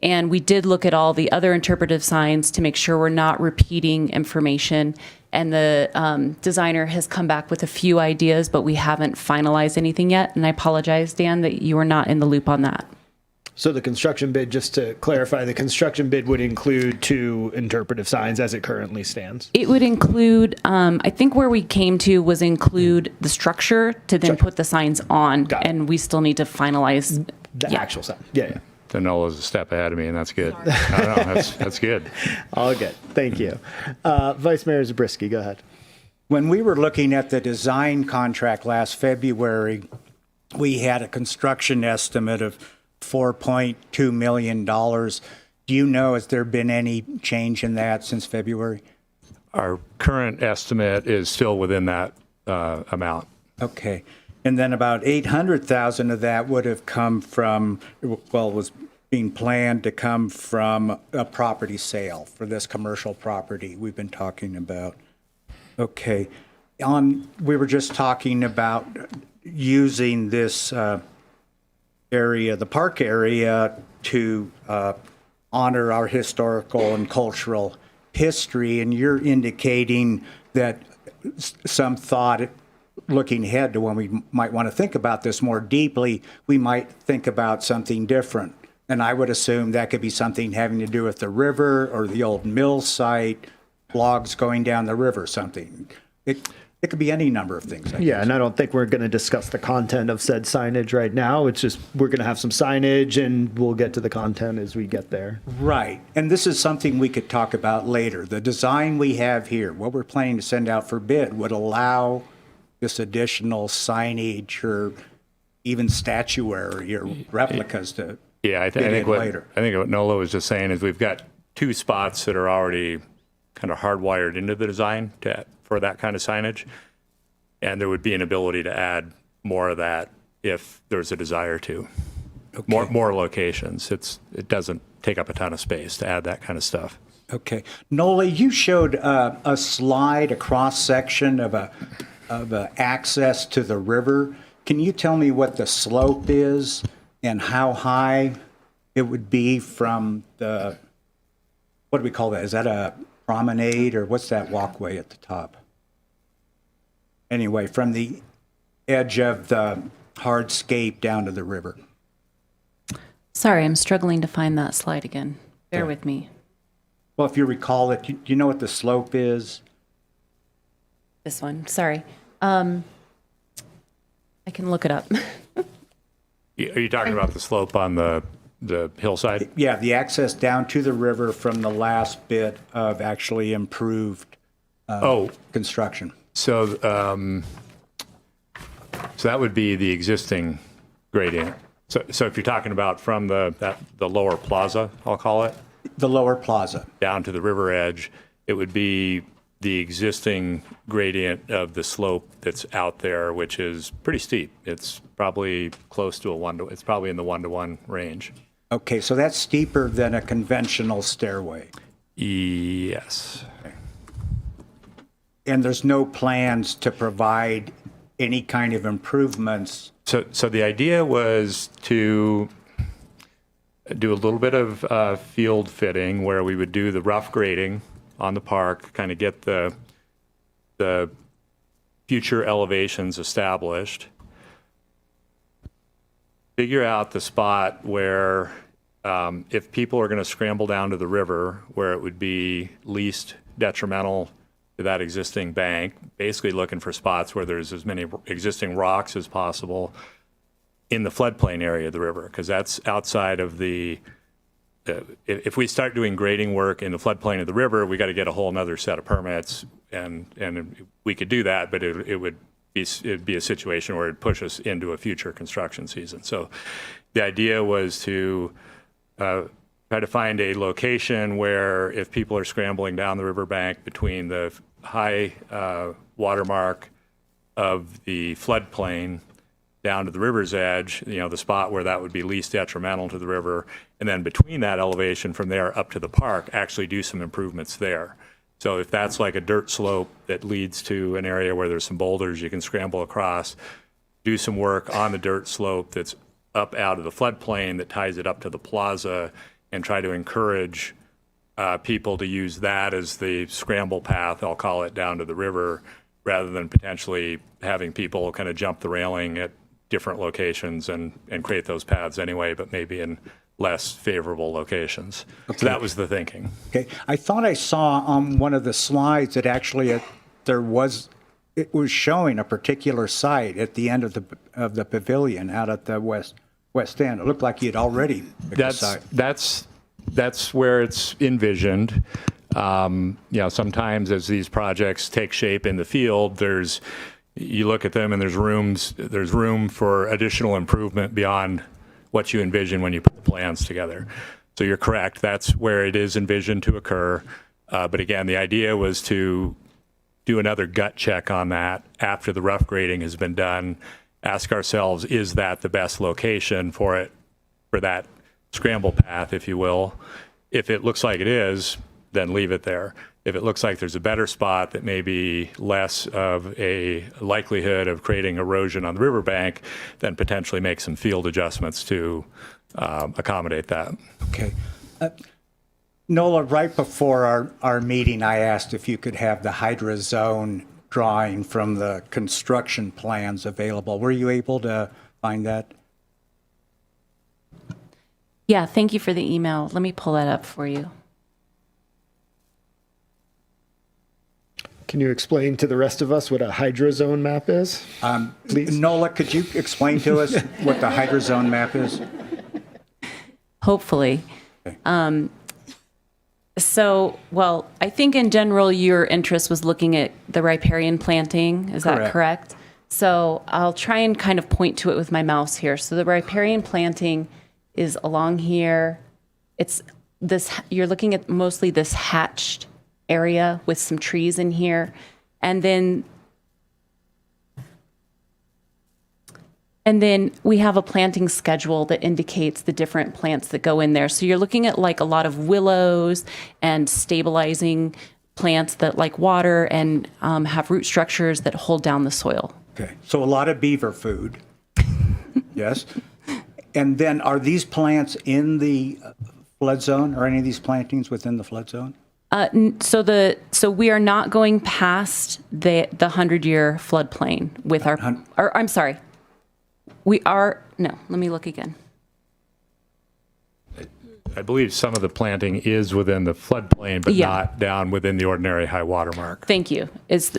And we did look at all the other interpretive signs to make sure we're not repeating information. And the designer has come back with a few ideas, but we haven't finalized anything yet. And I apologize, Dan, that you were not in the loop on that. So the construction bid, just to clarify, the construction bid would include 2 interpretive signs as it currently stands? It would include, I think where we came to was include the structure to then put the signs on. And we still need to finalize the actual sign. Yeah. Danola's a step ahead of me, and that's good. That's good. All good. Thank you. Vice Mayor Zabriskie, go ahead. When we were looking at the design contract last February, we had a construction estimate of $4.2 million. Do you know, has there been any change in that since February? Our current estimate is still within that amount. Okay. And then about 800,000 of that would have come from, well, was being planned to come from a property sale for this commercial property we've been talking about. Okay. We were just talking about using this area, the park area, to honor our historical and cultural history, and you're indicating that some thought, looking ahead to when we might want to think about this more deeply, we might think about something different. And I would assume that could be something having to do with the river or the old mill site, logs going down the river, something. It could be any number of things. Yeah, and I don't think we're going to discuss the content of said signage right now. It's just we're going to have some signage, and we'll get to the content as we get there. Right. And this is something we could talk about later. The design we have here, what we're planning to send out for bid, would allow this additional signage or even statuary or replicas to Yeah, I think what Nola was just saying is we've got two spots that are already kind of hardwired into the design for that kind of signage, and there would be an ability to add more of that if there's a desire to. Okay. More locations. It doesn't take up a ton of space to add that kind of stuff. Okay, Nola, you showed a slide, a cross section of a access to the river. Can you tell me what the slope is and how high it would be from the, what do we call that? Is that a promenade, or what's that walkway at the top? Anyway, from the edge of the hardscape down to the river. Sorry, I'm struggling to find that slide again. Bear with me. Well, if you recall it, do you know what the slope is? This one, sorry. I can look it up. Are you talking about the slope on the hillside? Yeah, the access down to the river from the last bit of actually improved construction. So that would be the existing gradient. So if you're talking about from the lower plaza, I'll call it. The lower plaza. Down to the river edge, it would be the existing gradient of the slope that's out there, which is pretty steep. It's probably close to it's probably in the 1-to-1 range. Okay, so that's steeper than a conventional stairway. Yes. Okay. And there's no plans to provide any kind of improvements. So the idea was to do a little bit of field fitting where we would do the rough grading on the park, kind of get the future elevations established, figure out the spot where if people are going to scramble down to the river, where it would be least detrimental to that existing bank, basically looking for spots where there's as many existing rocks as possible in the floodplain area of the river, because that's outside of if we start doing grading work in the floodplain of the river, we got to get a whole nother set of permits, and we could do that, but it'd be a situation where it'd push us into a future construction season. So the idea was to try to find a location where if people are scrambling down the riverbank between the high watermark of the floodplain down to the river's edge, the spot where that would be least detrimental to the river, and then between that elevation from there up to the park, actually do some improvements there. So if that's like a dirt slope that leads to an area where there's some boulders you can scramble across, do some work on the dirt slope that's up out of the floodplain that ties it up to the plaza, and try to encourage people to use that as the scramble path, I'll call it, down to the river, rather than potentially having people kind of jump the railing at different locations and create those paths anyway, but maybe in less favorable locations. Okay. So that was the thinking. Okay. I thought I saw on one of the slides that actually it was showing a particular site at the end of the pavilion out at the west end. It looked like you'd already picked a site. That's where it's envisioned. Sometimes as these projects take shape in the field, there's you look at them and there's room for additional improvement beyond what you envision when you put the plans together. So you're correct. That's where it is envisioned to occur. But again, the idea was to do another gut check on that after the rough grading has been done. Ask ourselves, is that the best location for it, for that scramble path, if you will? If it looks like it is, then leave it there. If it looks like there's a better spot that may be less of a likelihood of creating erosion on the riverbank, then potentially make some field adjustments to accommodate that. Okay. Nola, right before our meeting, I asked if you could have the hydro zone drawing from the construction plans available. Were you able to find that? Yeah, thank you for the email. Let me pull that up for you. Can you explain to the rest of us what a hydrozone map is? Please. Nola, could you explain to us what the hydro zone map is? Hopefully. Okay. Well, I think in general, your interest was looking at the riparian planting. Is that correct? So I'll try and kind of point to it with my mouse here. So the riparian planting is along here. It's this, you're looking at mostly this hatched area with some trees in here. And then we have a planting schedule that indicates the different plants that go in there. So you're looking at like a lot of willows and stabilizing plants that like water and have root structures that hold down the soil. Okay. So a lot of beaver food. Yes. And then are these plants in the flood zone? Are any of these plantings within the flood zone? So we are not going past the 100-year floodplain with I'm sorry. We are, no, let me look again. I believe some of the planting is within the floodplain, but not down within the ordinary high water mark. Thank you. That's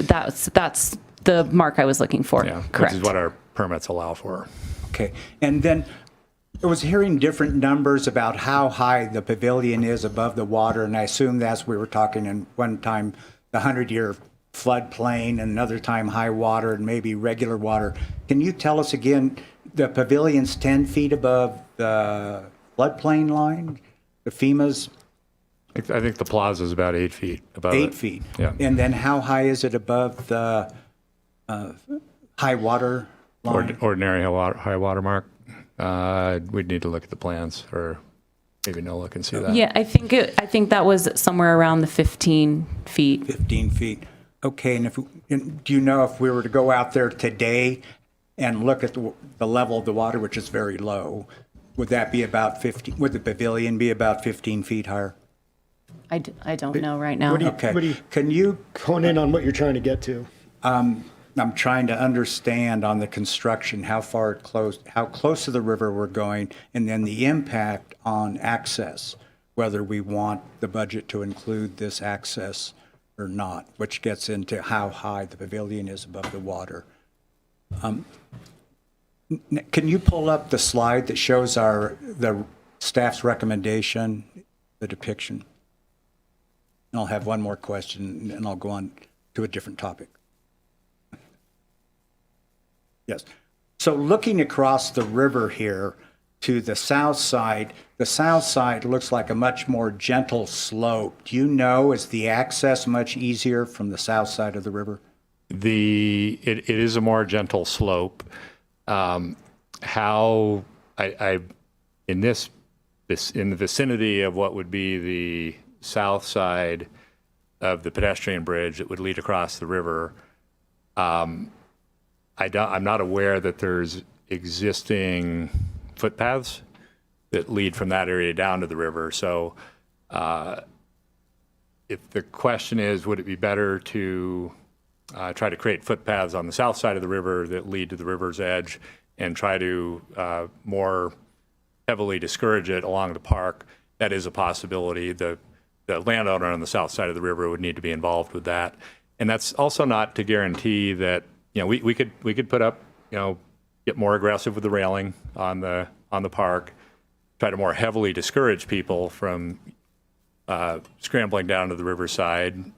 the mark I was looking for. Yeah, correct. which is what our permits allow for. Okay. And then I was hearing different numbers about how high the pavilion is above the water, and I assume that's we were talking in one time the 100-year floodplain, and another time high water and maybe regular water. Can you tell us again, the pavilion's 10 feet above the floodplain line? The FEMA's? I think the plaza is about 8 feet above 8 feet. Yeah. And then how high is it above the high water line? Ordinary high water mark. We'd need to look at the plans, or maybe Nola can see that. Yeah, I think that was somewhere around the 15 feet. 15 feet. Okay, and do you know if we were to go out there today and look at the level of the water, which is very low, would that be about 15? Would the pavilion be about 15 feet higher? I don't know right now. Okay. Can you hone in on what you're trying to get to? I'm trying to understand on the construction how close to the river we're going, and then the impact on access, whether we want the budget to include this access or not, which gets into how high the pavilion is above the water. Can you pull up the slide that shows the staff's recommendation, the depiction? And I'll have one more question, and I'll go on to a different topic. Yes. So looking across the river here to the south side looks like a much more gentle slope. Do you know, is the access much easier from the south side of the river? It is a more gentle slope. In the vicinity of what would be the south side of the pedestrian bridge that would lead across the river, I'm not aware that there's existing footpaths that lead from that area down to the river. So if the question is, would it be better to try to create footpaths on the south side of the river that lead to the river's edge and try to more heavily discourage it along the park? That is a possibility. The landowner on the south side of the river would need to be involved with that. And that's also not to guarantee that, we could put up, get more aggressive with the railing on the park, try to more heavily discourage people from scrambling down to the riverside.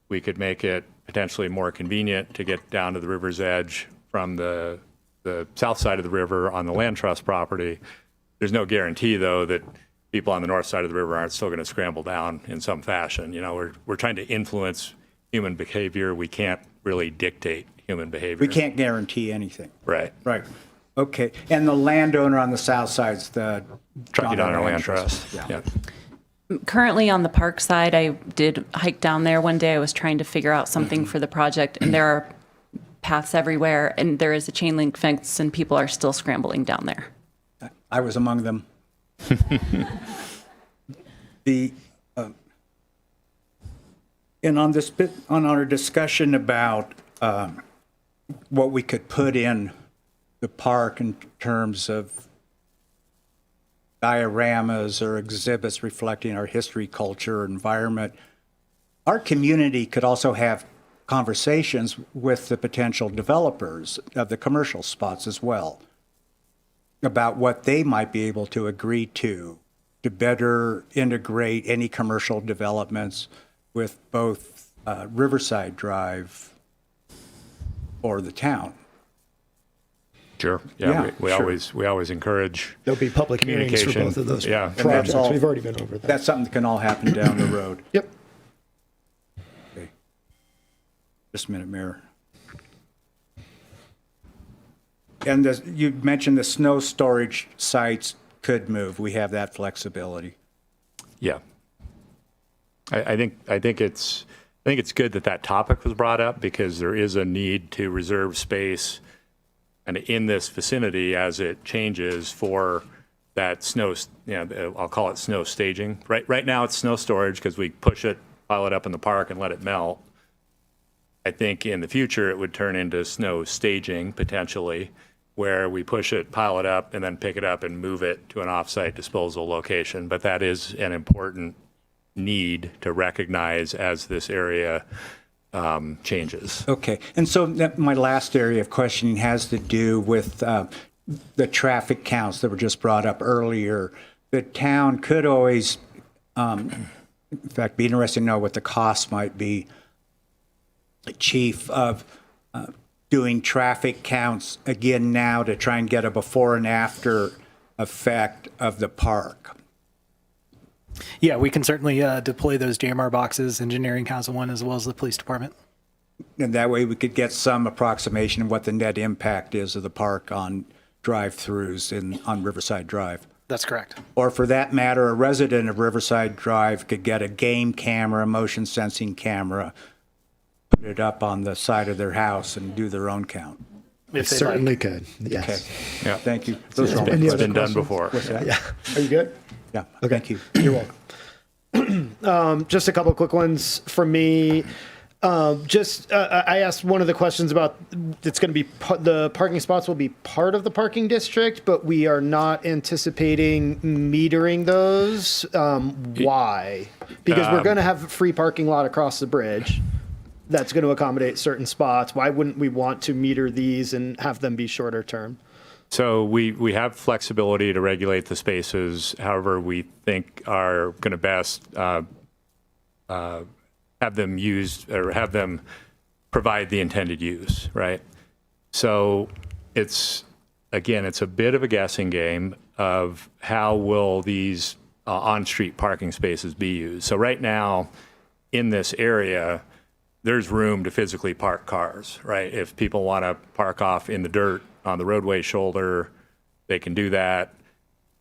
We could make it potentially more convenient to get down to the river's edge from the south side of the river on the land trust property. There's no guarantee, though, that people on the north side of the river aren't still going to scramble down in some fashion. You know, we're trying to influence human behavior. We can't really dictate human behavior. We can't guarantee anything. Right. Right. Okay. And the landowner on the south side's the Truckee Donner Land Trust. Yeah. Currently on the park side, I did hike down there one day. I was trying to figure out something for the project, and there are paths everywhere, and there is a chain link fence, and people are still scrambling down there. I was among them. And on this bit, on our discussion about what we could put in the park in terms of dioramas or exhibits reflecting our history, culture, environment, our community could also have conversations with the potential developers of the commercial spots as well about what they might be able to agree to better integrate any commercial developments with both Riverside Drive or the town. Sure. Yeah, We sure. always encourage There'll be public hearings for communication. both of those Yeah. And that's projects. all- We've already been over that. That's something that can all happen down the road. Yep. Okay. Just a minute, Mayor. And you mentioned the snow storage sites could move. We have that flexibility. Yeah. I think it's good that topic was brought up, because there is a need to reserve space and in this vicinity as it changes for that snow, I'll call it snow staging. Right now it's snow storage because we push it, pile it up in the park and let it melt. I think in the future it would turn into snow staging potentially, where we push it, pile it up, and then pick it up and move it to an off-site disposal location. But that is an important need to recognize as this area changes. Okay. And so my last area of questioning has to do with the traffic counts that were just brought up earlier. The town could always, in fact, be interested to know what the cost might be, Chief, of doing traffic counts again now to try and get a before and after effect of the park. Yeah, we can certainly deploy those JMR boxes. Engineering has one, as well as the police department. And that way we could get some approximation of what the net impact is of the park on drive-throughs on Riverside Drive. That's correct. Or for that matter, a resident of Riverside Drive could get a game camera, a motion sensing camera, put it up on the side of their house and do their own count. It certainly could. Yes. Okay. Yeah. Thank you. Those are all my It's questions. been done before. What's that? Yeah. Are you good? Yeah. Thank you. You're welcome. Just a couple quick ones from me. I asked one of the questions about it's going to be the parking spots will be part of the parking district, but we are not anticipating metering those. Why? Because we're going to have a free parking lot across the bridge that's going to accommodate certain spots. Why wouldn't we want to meter these and have them be shorter term? So we have flexibility to regulate the spaces however we think are going to best have them used or have them provide the intended use, right? So it's a bit of a guessing game of how will these on-street parking spaces be used. So right now in this area, there's room to physically park cars, right? If people want to park off in the dirt on the roadway shoulder, they can do that.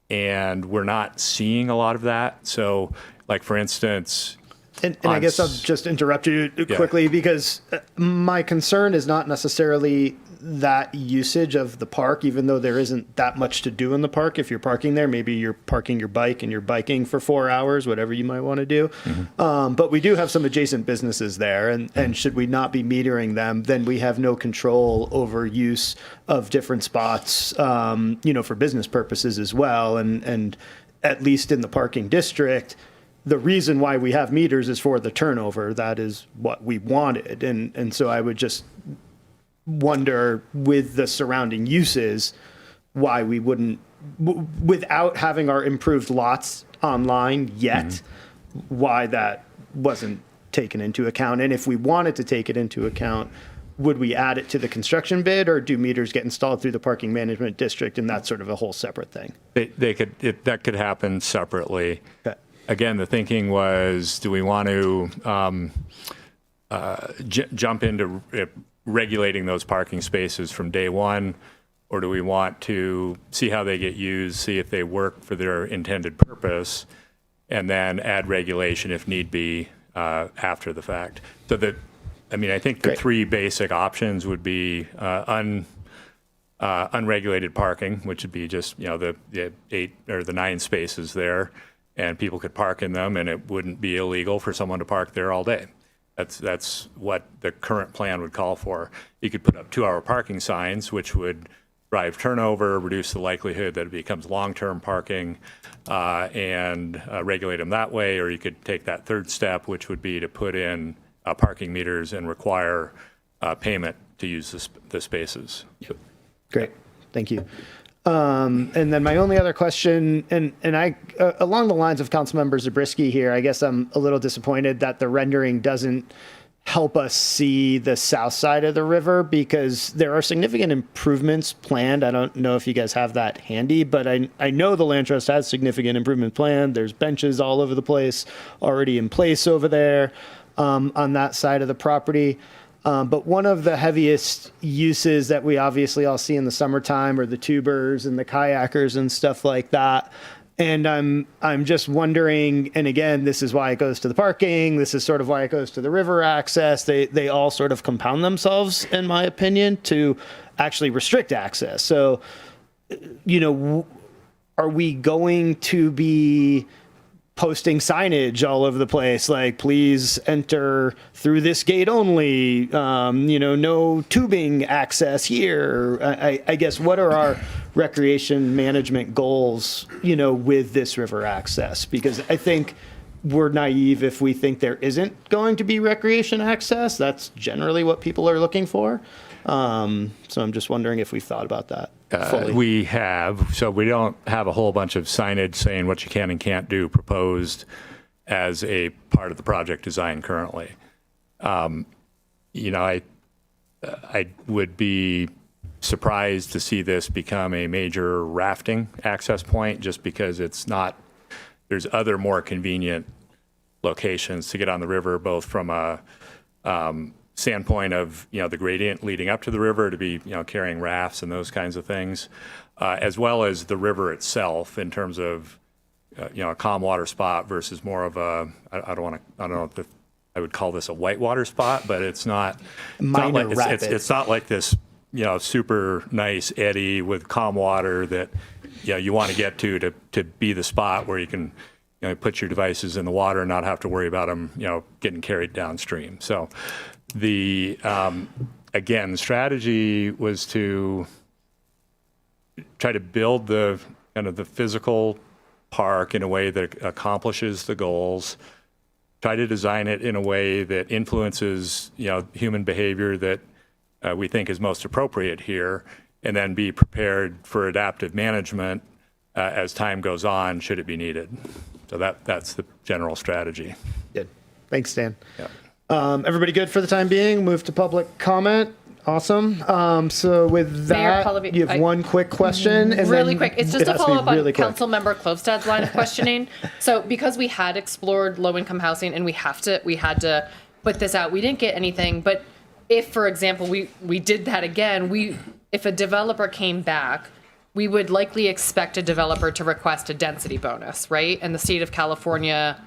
And we're not seeing a lot of that. So like, for instance, And I guess I'll just interrupt you quickly because my concern is not necessarily that usage of the park, even though there isn't that much to do in the park. If you're parking there, maybe you're parking your bike and you're biking for 4 hours, whatever you might want to do. Mm-hmm. But we do have some adjacent businesses there, and should we not be metering them, then we have no control over use of different spots, for business purposes as well. And at least in the parking district, the reason why we have meters is for the turnover. That is what we wanted. And so I would just wonder with the surrounding uses, why we wouldn't, without having our improved lots online yet, why that wasn't taken into account? And if we wanted to take it into account, would we add it to the construction bid, or do meters get installed through the parking management district and that's sort of a whole separate thing? That could happen separately. Okay. Again, the thinking was, do we want to jump into regulating those parking spaces from day one, or do we want to see how they get used, see if they work for their intended purpose, and then add regulation if need be after the fact? So that, I mean, I think the three basic options would be unregulated parking, which would be just, the 8 or the 9 spaces there, and people could park in them, and it wouldn't be illegal for someone to park there all day. That's what the current plan would call for. You could put up 2-hour parking signs, which would drive turnover, reduce the likelihood that it becomes long-term parking, and regulate them that way. Or you could take that third step, which would be to put in parking meters and require payment to use the spaces. Great, thank you. And then my only other question, and I, along the lines of Councilmember Zabriskie here, I guess I'm a little disappointed that the rendering doesn't help us see the south side of the river, because there are significant improvements planned. I don't know if you guys have that handy, but I know the Land Trust has significant improvement planned. There's benches all over the place already in place over there on that side of the property. But one of the heaviest uses that we obviously all see in the summertime are the tubers and the kayakers and stuff like that. And I'm just wondering, and again, this is why it goes to the parking. This is sort of why it goes to the river access. They all sort of compound themselves, in my opinion, to actually restrict access. So, are we going to be posting signage all over the place, like, please enter through this gate only, no tubing access here? I guess, what are our recreation management goals, with this river access? Because I think we're naive if we think there isn't going to be recreation access. That's generally what people are looking for. So I'm just wondering if we've thought about that fully. We have. So we don't have a whole bunch of signage saying what you can and can't do proposed as a part of the project design currently. I would be surprised to see this become a major rafting access point, just because there's other more convenient locations to get on the river, both from a standpoint of, the gradient leading up to the river to be, carrying rafts and those kinds of things, as well as the river itself in terms of, a calm water spot versus more of a, I don't know if I would call this a whitewater spot, but it's not. It's not like this, super nice eddy with calm water that, you want to get to be the spot where you can, put your devices in the water and not have to worry about them, getting carried downstream. So the strategy was to try to build the kind of the physical park in a way that accomplishes the goals, try to design it in a way that influences, human behavior that we think is most appropriate here, and then be prepared for adaptive management as time goes on, should it be needed. So that's the general strategy. Good. Thanks, Dan. Yeah. Everybody good for the time being? Move to public comment. Awesome. So with that, Pallavi, you have one quick question. And really then quick. It's just it to has be follow up on really quick. Councilmember Klofstad's line of questioning. So because we had explored low-income housing and we had to put this out, we didn't get anything. But if, for example, we did that again, if a developer came back, we would likely expect a developer to request a density bonus, right? And the state of California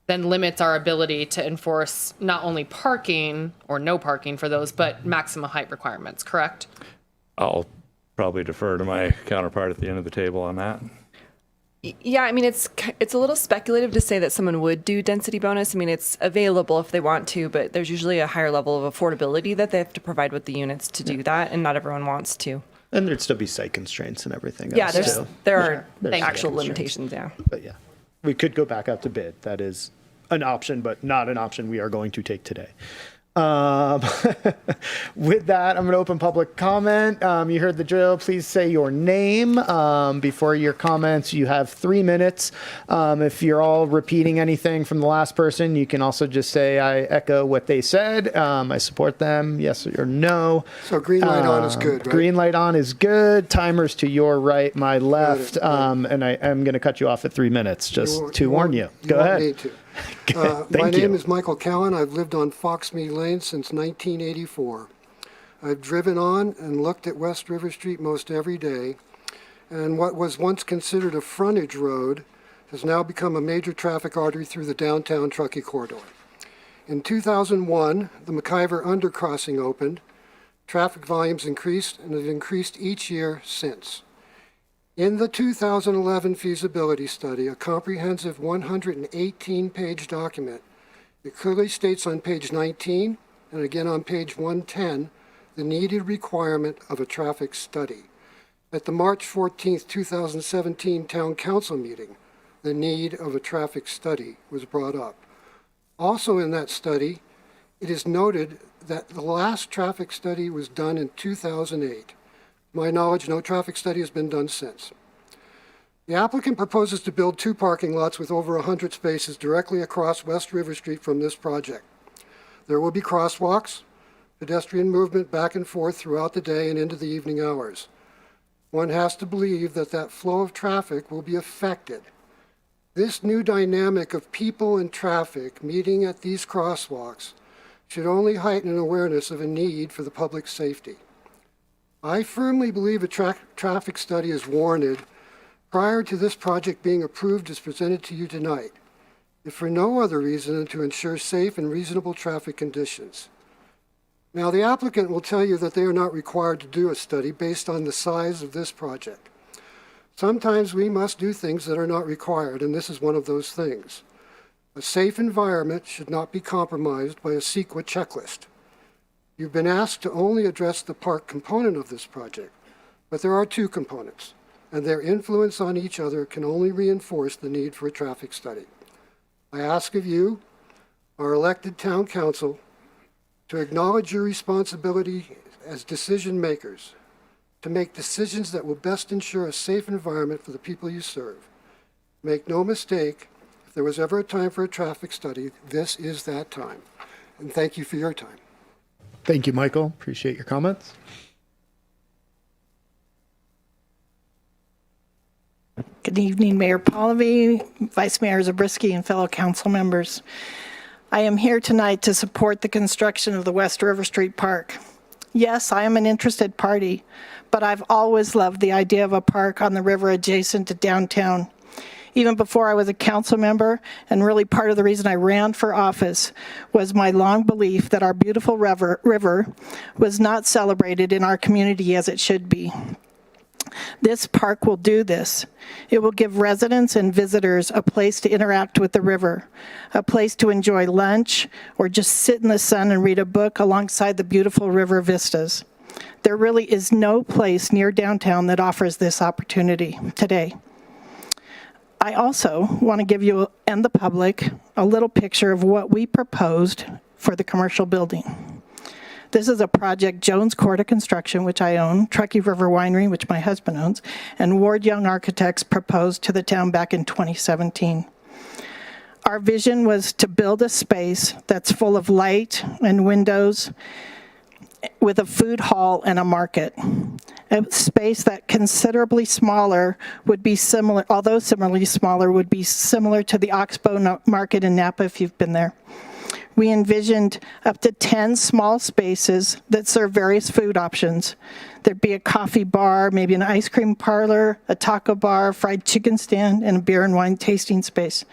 then limits our ability to enforce not only parking or no parking for those, but maximum height requirements, correct? I'll probably defer to my counterpart at the end of the table on that. Yeah, I mean, it's a little speculative to say that someone would do density bonus. I mean, it's available if they want to, but there's usually a higher level of affordability that they have to provide with the units to do that, and not everyone wants to. And there'd still be site constraints and everything Yeah, else too. there are There's actual site constraints. limitations, yeah. But yeah, we could go back out to bid. That is an option, but not an option we are going to take today. With that, I'm going to open public comment. You heard the drill. Please say your name before your comments. You have 3 minutes. If you're all repeating anything from the last person, you can also just say, I echo what they said. I support them, yes or no. So green light on is good, right? Green light on is good. Timers to your right, my left. Got it. And I am going to cut you off at 3 minutes, just to warn you. You Go want ahead. me to. Thank My name you. is Michael Cowan. I've lived on Foxmead Lane since 1984. I've driven on and looked at West River Street most every day, and what was once considered a frontage road has now become a major traffic artery through the downtown Truckee corridor. In 2001, the McIver undercrossing opened, traffic volumes increased, and have increased each year since. In the 2011 feasibility study, a comprehensive 118-page document, it clearly states on page 19 and again on page 110 the needed requirement of a traffic study. At the March 14, 2017 Town Council meeting, the need of a traffic study was brought up. Also in that study, it is noted that the last traffic study was done in 2008. To my knowledge, no traffic study has been done since. The applicant proposes to build 2 parking lots with over 100 spaces directly across West River Street from this project. There will be crosswalks, pedestrian movement back and forth throughout the day and into the evening hours. One has to believe that that flow of traffic will be affected. This new dynamic of people and traffic meeting at these crosswalks should only heighten an awareness of a need for the public safety. I firmly believe a traffic study is warranted prior to this project being approved as presented to you tonight, if for no other reason than to ensure safe and reasonable traffic conditions. Now, the applicant will tell you that they are not required to do a study based on the size of this project. Sometimes we must do things that are not required, and this is one of those things. A safe environment should not be compromised by a CEQA checklist. You've been asked to only address the park component of this project, but there are 2 components, and their influence on each other can only reinforce the need for a traffic study. I ask of you, our elected town council, to acknowledge your responsibility as decision makers, to make decisions that will best ensure a safe environment for the people you serve. Make no mistake, if there was ever a time for a traffic study, this is that time. And thank you for your time. Thank you, Michael. Appreciate your comments. Good evening, Mayor Pallavi, Vice Mayor Zabriskie, and fellow council members. I am here tonight to support the construction of the West River Street Park. Yes, I am an interested party, but I've always loved the idea of a park on the river adjacent to downtown. Even before I was a council member, and really part of the reason I ran for office was my long belief that our beautiful river was not celebrated in our community as it should be. This park will do this. It will give residents and visitors a place to interact with the river, a place to enjoy lunch, or just sit in the sun and read a book alongside the beautiful river vistas. There really is no place near downtown that offers this opportunity today. I also want to give you and the public a little picture of what we proposed for the commercial building. This is a project Jones Corda Construction, which I own, Truckee River Winery, which my husband owns, and Ward Young Architects proposed to the town back in 2017. Our vision was to build a space that's full of light and windows with a food hall and a market. A space that considerably smaller would be similar, although similarly smaller, would be similar to the Oxbow Market in Napa if you've been there. We envisioned up to 10 small spaces that serve various food options. There'd be a coffee bar, maybe an ice cream parlor, a taco bar, fried chicken stand, and a beer and wine tasting space.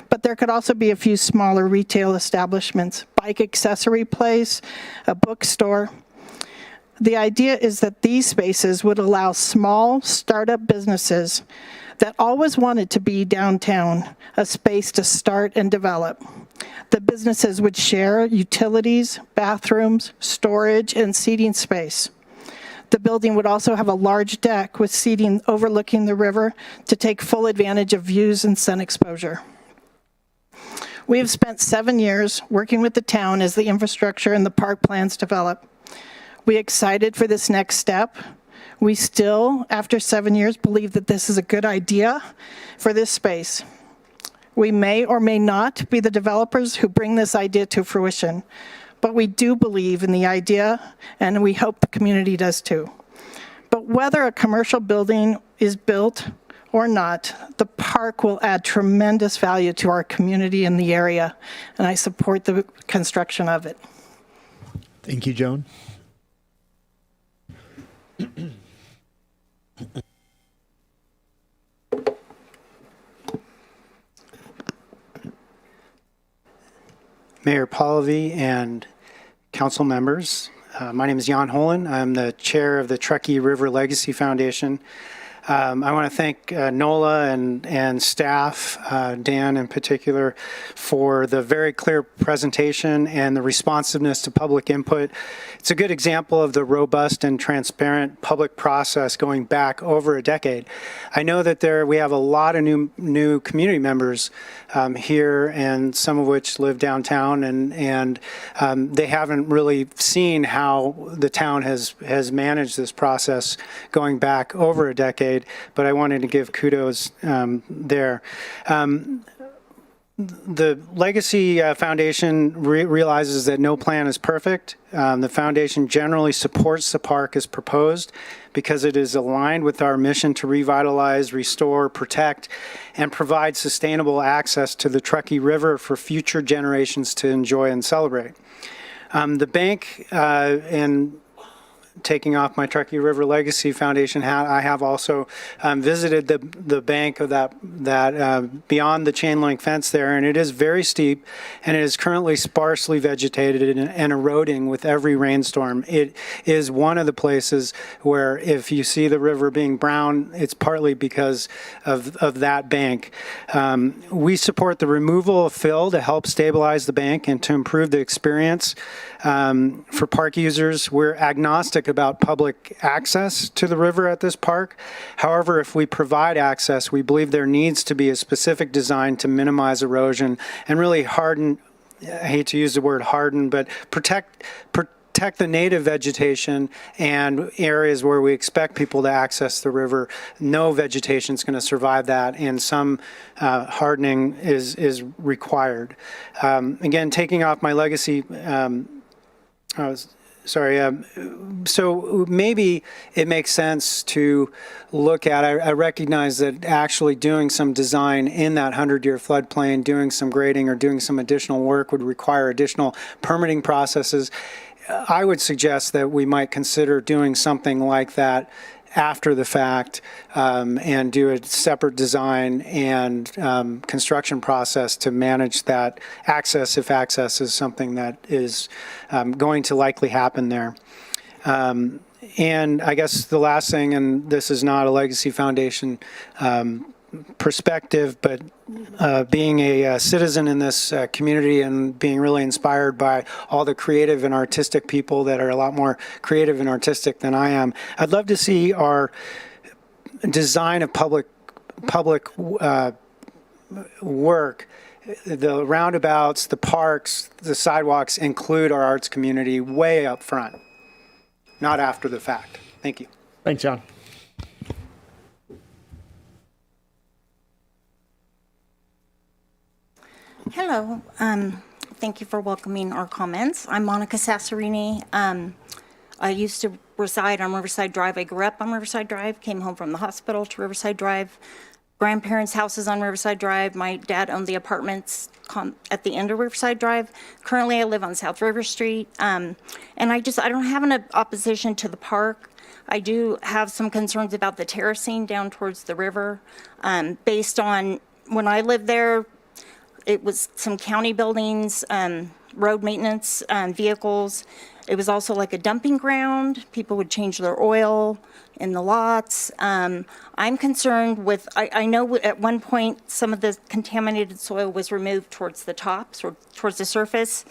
But there could also be a few smaller retail establishments, bike accessory place, a bookstore. The idea is that these spaces would allow small startup businesses that always wanted to be downtown a space to start and develop. The businesses would share utilities, bathrooms, storage, and seating space. The building would also have a large deck with seating overlooking the river to take full advantage of views and sun exposure. We have spent 7 years working with the town as the infrastructure and the park plans develop. We excited for this next step. We still, after 7 years, believe that this is a good idea for this space. We may or may not be the developers who bring this idea to fruition, but we do believe in the idea, and we hope the community does too. But whether a commercial building is built or not, the park will add tremendous value to our community and the area, and I support the construction of it. Thank you, Joan. Mayor Pallavi and council members, my name is Jan Hollen. I'm the chair of the Truckee River Legacy Foundation. I want to thank NOLA and staff, Dan in particular, for the very clear presentation and the responsiveness to public input. It's a good example of the robust and transparent public process going back over a decade. I know that we have a lot of new community members here, and some of which live downtown, and they haven't really seen how the town has managed this process going back over a decade. But I wanted to give kudos there. The Legacy Foundation realizes that no plan is perfect. The foundation generally supports the park as proposed because it is aligned with our mission to revitalize, restore, protect, and provide sustainable access to the Truckee River for future generations to enjoy and celebrate. The bank and taking off my Truckee River Legacy Foundation hat, I have also visited the bank of that beyond the chain link fence there, and it is very steep, and it is currently sparsely vegetated and eroding with every rainstorm. It is one of the places where if you see the river being brown, it's partly because of that bank. We support the removal of fill to help stabilize the bank and to improve the experience for park users. We're agnostic about public access to the river at this park. However, if we provide access, we believe there needs to be a specific design to minimize erosion and really harden, I hate to use the word harden, but protect the native vegetation and areas where we expect people to access the river. No vegetation is going to survive that, and some hardening is required. Again, taking off my legacy, so maybe it makes sense to look at, I recognize that actually doing some design in that 100-year floodplain, doing some grading or doing some additional work would require additional permitting processes. I would suggest that we might consider doing something like that after the fact and do a separate design and construction process to manage that access, if access is something that is going to likely happen there. And I guess the last thing, and this is not a Legacy Foundation perspective, but being a citizen in this community and being really inspired by all the creative and artistic people that are a lot more creative and artistic than I am, I'd love to see our design of public work, the roundabouts, the parks, the sidewalks include our arts community way up front, not after the fact. Thank you. Thanks, John. Hello. Thank you for welcoming our comments. I'm Monica Sasserini. I used to reside on Riverside Drive. I grew up on Riverside Drive, came home from the hospital to Riverside Drive. Grandparents' houses on Riverside Drive. My dad owned the apartments at the end of Riverside Drive. Currently, I live on South River Street. And I don't have an opposition to the park. I do have some concerns about the terracing down towards the river. Based on when I lived there, it was some county buildings, road maintenance, vehicles. It was also like a dumping ground. People would change their oil in the lots. I'm concerned with, I know at one point some of the contaminated soil was removed towards the tops or towards the surface,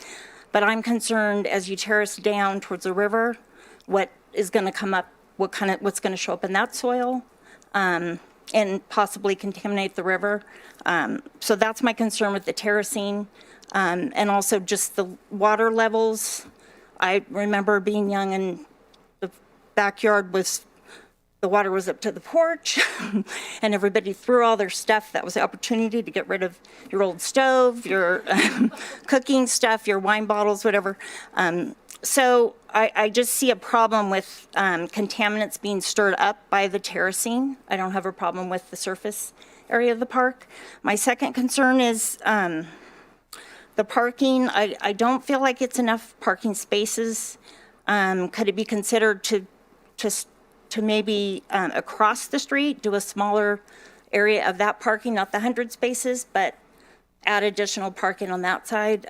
but I'm concerned as you terrace down towards the river, what is going to come up, what's going to show up in that soil. and possibly contaminate the river. So that's my concern with the terracing. And also just the water levels. I remember being young and the backyard was, the water was up to the porch and everybody threw all their stuff. That was the opportunity to get rid of your old stove, your cooking stuff, your wine bottles, whatever. So I just see a problem with contaminants being stirred up by the terracing. I don't have a problem with the surface area of the park. My second concern is the parking. I don't feel like it's enough parking spaces. Could it be considered to maybe across the street, do a smaller area of that parking, not the 100 spaces, but add additional parking on that side?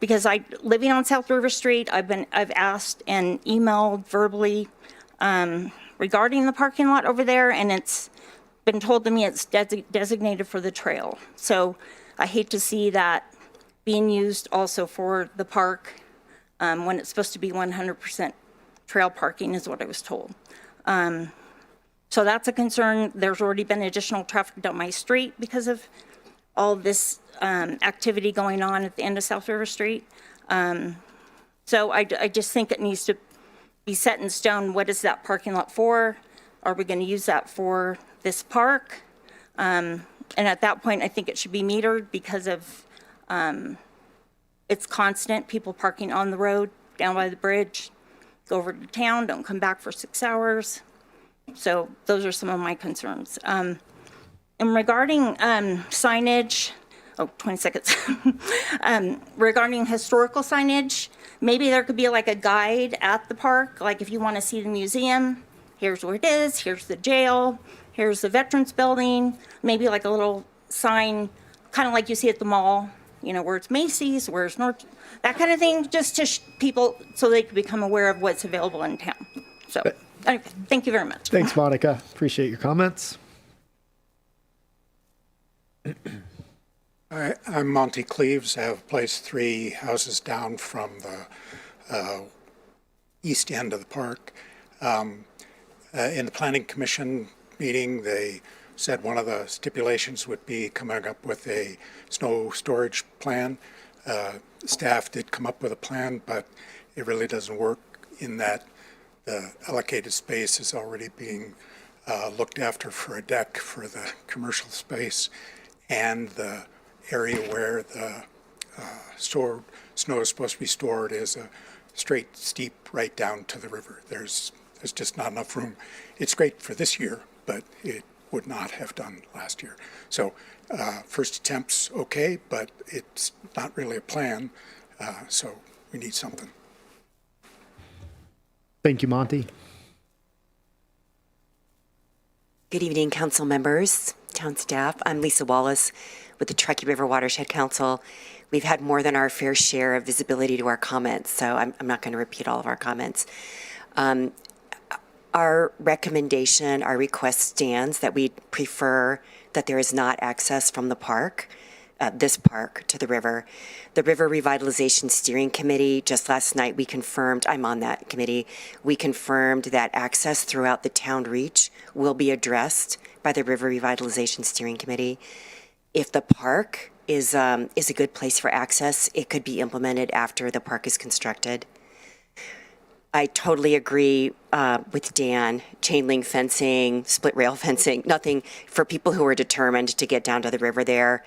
Because living on South River Street, I've asked and emailed verbally regarding the parking lot over there, and it's been told to me it's designated for the trail. So I hate to see that being used also for the park when it's supposed to be 100% trail parking is what I was told. So that's a concern. There's already been additional traffic down my street because of all this activity going on at the end of South River Street. So I just think it needs to be set in stone. What is that parking lot for? Are we going to use that for this park? And at that point, I think it should be metered because of it's constant, people parking on the road, down by the bridge, go over to town, don't come back for 6 hours. So those are some of my concerns. And regarding signage, 20 seconds. Regarding historical signage, maybe there could be like a guide at the park. Like if you want to see the museum, here's where it is, here's the jail, here's the Veterans Building, maybe like a little sign, kind of like you see at the mall, you know, where it's Macy's, where's North, that kind of thing, just to people so they can become aware of what's available in town. So, anyway, thank you very much. Thanks, Monica. Appreciate your comments. I'm Monty Cleaves. I have a place 3 houses down from the east end of the park. In the Planning Commission meeting, they said one of the stipulations would be coming up with a snow storage plan. Staff did come up with a plan, but it really doesn't work in that the allocated space is already being looked after for a deck for the commercial space, and the area where the stored snow is supposed to be stored is a straight steep right down to the river. There's just not enough room. It's great for this year, but it would not have done last year. So first attempt's okay, but it's not really a plan, so we need something. Thank you, Monty. Good evening, council members, town staff. I'm Lisa Wallace with the Truckee River Watershed Council. We've had more than our fair share of visibility to our comments, so I'm not going to repeat all of our comments. Our recommendation, our request stands that we prefer that there is not access from the park, this park, to the river. The River Revitalization Steering Committee, just last night we confirmed, I'm on that committee, we confirmed that access throughout the town reach will be addressed by the River Revitalization Steering Committee. If the park is a good place for access, it could be implemented after the park is constructed. I totally agree with Dan, chain link fencing, split rail fencing, nothing for people who are determined to get down to the river there.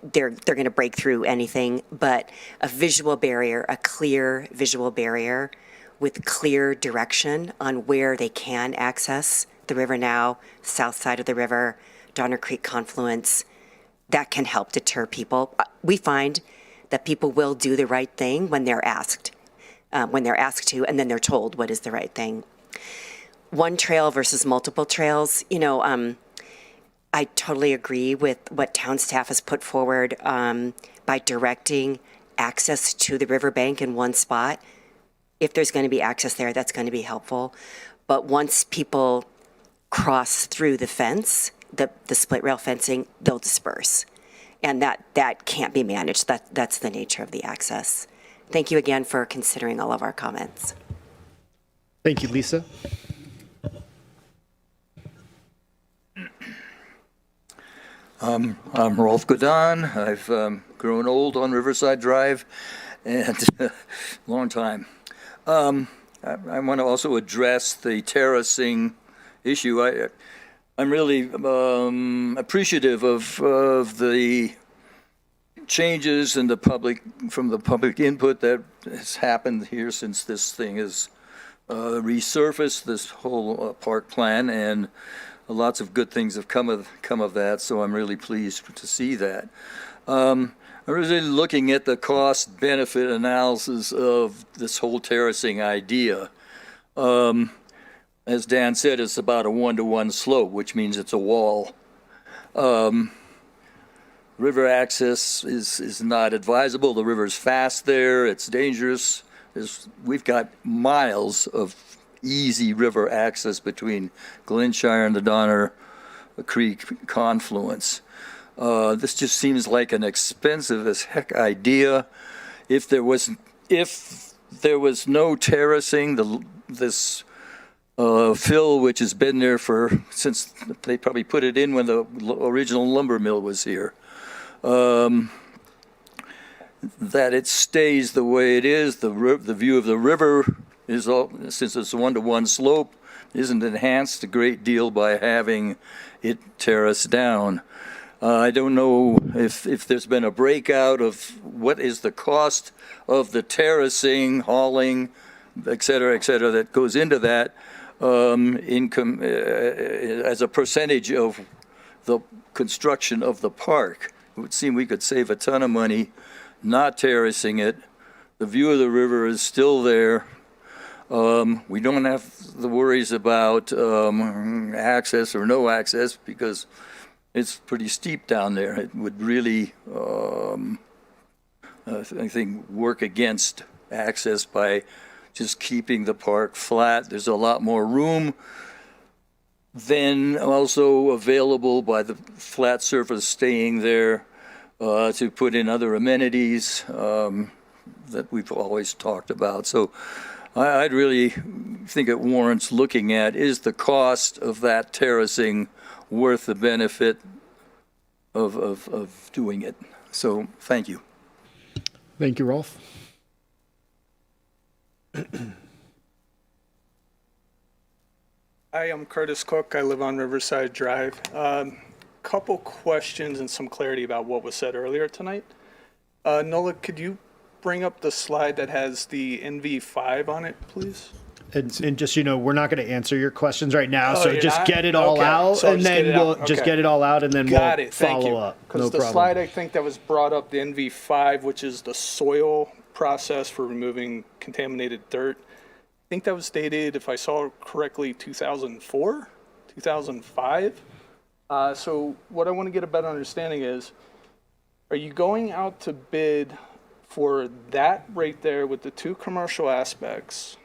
They're going to break through anything, but a visual barrier, a clear visual barrier with clear direction on where they can access the river now, south side of the river, Donner Creek confluence, that can help deter people. We find that people will do the right thing when they're asked to, and then they're told what is the right thing. One trail versus multiple trails, I totally agree with what town staff has put forward by directing access to the riverbank in one spot. If there's going to be access there, that's going to be helpful. But once people cross through the fence, the split rail fencing, they'll disperse. And that can't be managed. That's the nature of the access. Thank you again for considering all of our comments. Thank you, Lisa. I'm Rolf Godon. I've grown old on Riverside Drive, and long time. I want to also address the terracing issue. I'm really appreciative of the changes in the public, from the public input that has happened here since this thing has resurfaced, this whole park plan, and lots of good things have come of that, so I'm really pleased to see that. I'm really looking at the cost-benefit analysis of this whole terracing idea. As Dan said, it's about a 1-to-1 slope, which means it's a wall. River access is not advisable. The river's fast there. It's dangerous. We've got miles of easy river access between Glenshire and the Donner Creek confluence. This just seems like an expensive as heck idea. If there was no terracing, this fill, which has been there since they probably put it in when the original lumber mill was here, that it stays the way it is. The view of the river is, since it's a 1-to-1 slope, isn't enhanced a great deal by having it terraced down. I don't know if there's been a breakout of what is the cost of the terracing, hauling, et cetera, that goes into that income as a percentage of the construction of the park. It would seem we could save a ton of money not terracing it. The view of the river is still there. We don't have the worries about access or no access because it's pretty steep down there. It would really, I think, work against access by just keeping the park flat. There's a lot more room than also available by the flat surface staying there to put in other amenities that we've always talked about. So I'd really think it warrants looking at, is the cost of that terracing worth the benefit of doing it? So thank you. Thank you, Rolf. Hi, I'm Curtis Cook. I live on Riverside Drive. Couple questions and some clarity about what was said earlier tonight. Nola, could you bring up the slide that has the NV5 on it, please? And just, we're not going to answer your questions right now, Oh, so you're just not? get it all Okay, out, so I'll and just get then it out. we'll just Okay. get it all out, and then Got we'll it. Thank follow you. up. Because No the problem. slide I think that was brought up, the NV5, which is the soil process for removing contaminated dirt, I think that was dated, if I saw correctly, 2004, 2005. So what I want to get a better understanding is, are you going out to bid for that right there with the two commercial aspects?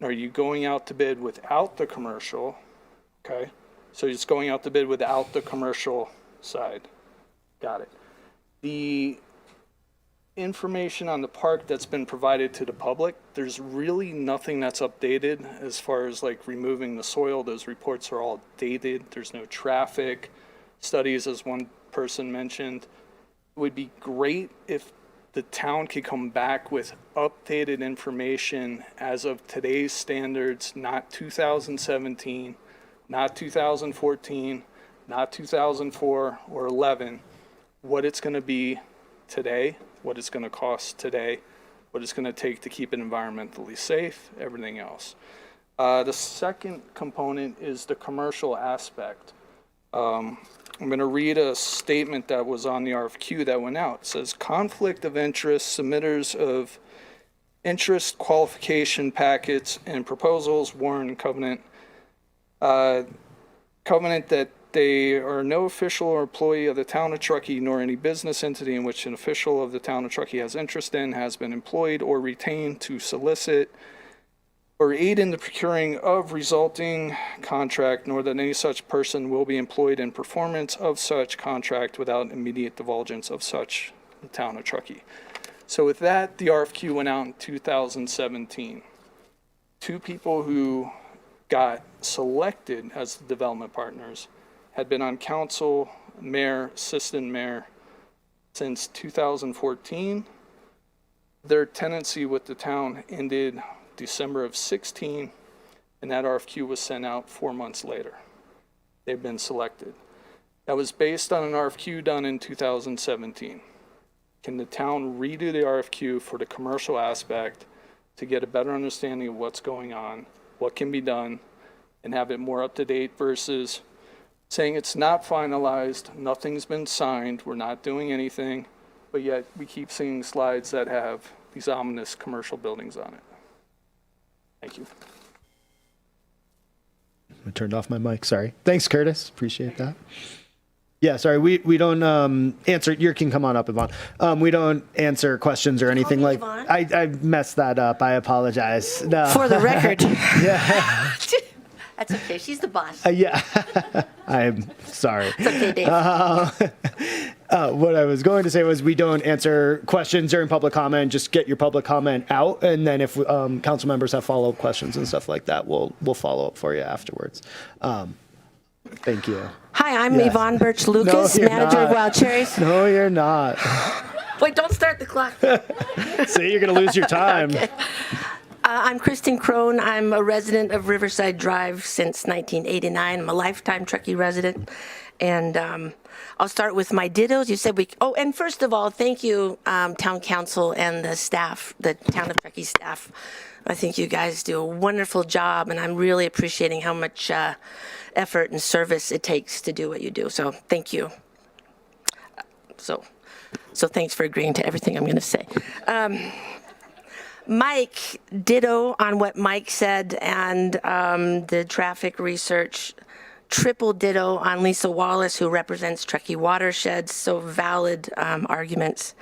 Are you going out to bid without the commercial? Okay, so it's going out to bid without the commercial side. Got it. The information on the park that's been provided to the public, there's really nothing that's updated as far as like removing the soil. Those reports are all dated. There's no traffic studies, as one person mentioned. It would be great if the town could come back with updated information as of today's standards, not 2017, not 2014, not 2004 or 11, what it's going to be today, what it's going to cost today, what it's going to take to keep it environmentally safe, everything else. The second component is the commercial aspect. I'm going to read a statement that was on the RFQ that went out. It says, conflict of interest, submitters of interest qualification packets and proposals, warn covenant. Covenant that they are no official or employee of the town of Truckee, nor any business entity in which an official of the town of Truckee has interest in, has been employed or retained to solicit or aid in the procuring of resulting contract, nor that any such person will be employed in performance of such contract without immediate divulgence of such the town of Truckee. So with that, the RFQ went out in 2017. Two people who got selected as the development partners had been on council mayor, assistant mayor since 2014. Their tenancy with the town ended December of 16, and that RFQ was sent out 4 months later. They've been selected. That was based on an RFQ done in 2017. Can the town redo the RFQ for the commercial aspect to get a better understanding of what's going on, what can be done, and have it more up to date versus saying it's not finalized, nothing's been signed, we're not doing anything, but yet we keep seeing slides that have these ominous commercial buildings on it. Thank you. I turned off my mic. Sorry. Thanks, Curtis. Appreciate that. Yeah, sorry. We don't answer. You can come on up, Yvonne. We don't answer questions or anything like. I messed that up. I apologize. No. For the record. Yeah. That's okay. She's the boss. Yeah. I'm sorry. It's okay, Dave. What I was going to say was we don't answer questions during public comment. Just get your public comment out, and then if council members have follow-up questions and stuff like that, we'll follow up for you afterwards. Thank you. Hi, I'm Yvonne Birch Lucas, manager of Wild Cherries. No, you're not. Wait, don't start the clock. See, you're going to lose your time. Okay. I'm Kristen Crone. I'm a resident of Riverside Drive since 1989. I'm a lifetime Truckee resident. And I'll start with my dittos. You said and first of all, thank you, town council and the staff, the town of Truckee staff. I think you guys do a wonderful job, and I'm really appreciating how much effort and service it takes to do what you do. So thank you. So thanks for agreeing to everything I'm going to say. Mike, ditto on what Mike said, and the traffic research. Triple ditto on Lisa Wallace, who represents Truckee Watersheds. So valid arguments.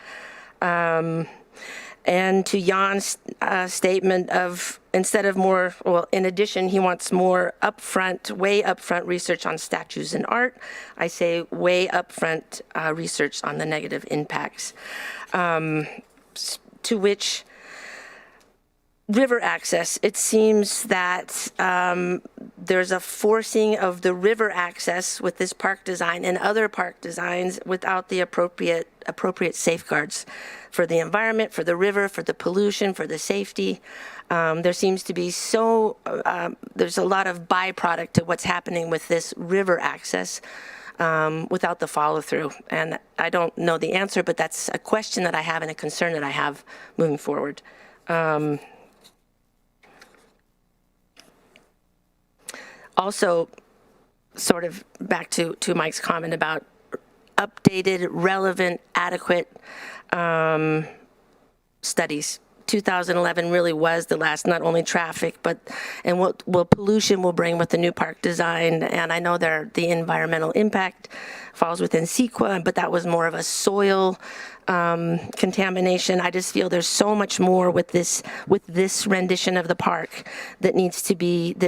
And to Jan's statement of instead of more, well, in addition, he wants more upfront, way upfront research on statues and art. I say way upfront research on the negative impacts. To which river access, it seems that there's a forcing of the river access with this park design and other park designs without the appropriate safeguards for the environment, for the river, for the pollution, for the safety. There seems to be there's a lot of byproduct to what's happening with this river access without the follow through. And I don't know the answer, but that's a question that I have and a concern that I have moving forward. Also, sort of back to Mike's comment about updated, relevant, adequate studies. 2011 really was the last, not only traffic, and what pollution will bring with the new park design. And I know the environmental impact falls within CEQA, but that was more of a soil contamination. I just feel there's so much more with this rendition of the park that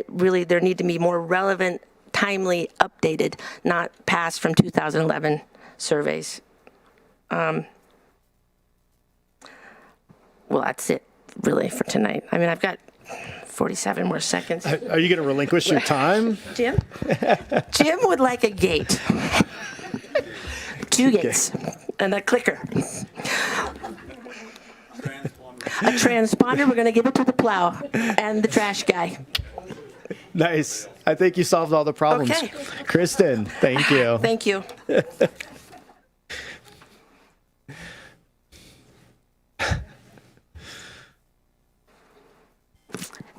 really there need to be more relevant, timely, updated, not past from 2011 surveys. Well, that's it, really, for tonight. I mean, I've got 47 more seconds. Are you going to relinquish your time? Jim? Jim would like a gate. 2 gates and a clicker. A transponder, we're going to give it to the plow and the trash guy. Nice. I think you solved all the problems. Okay. Kristen, thank you. Thank you.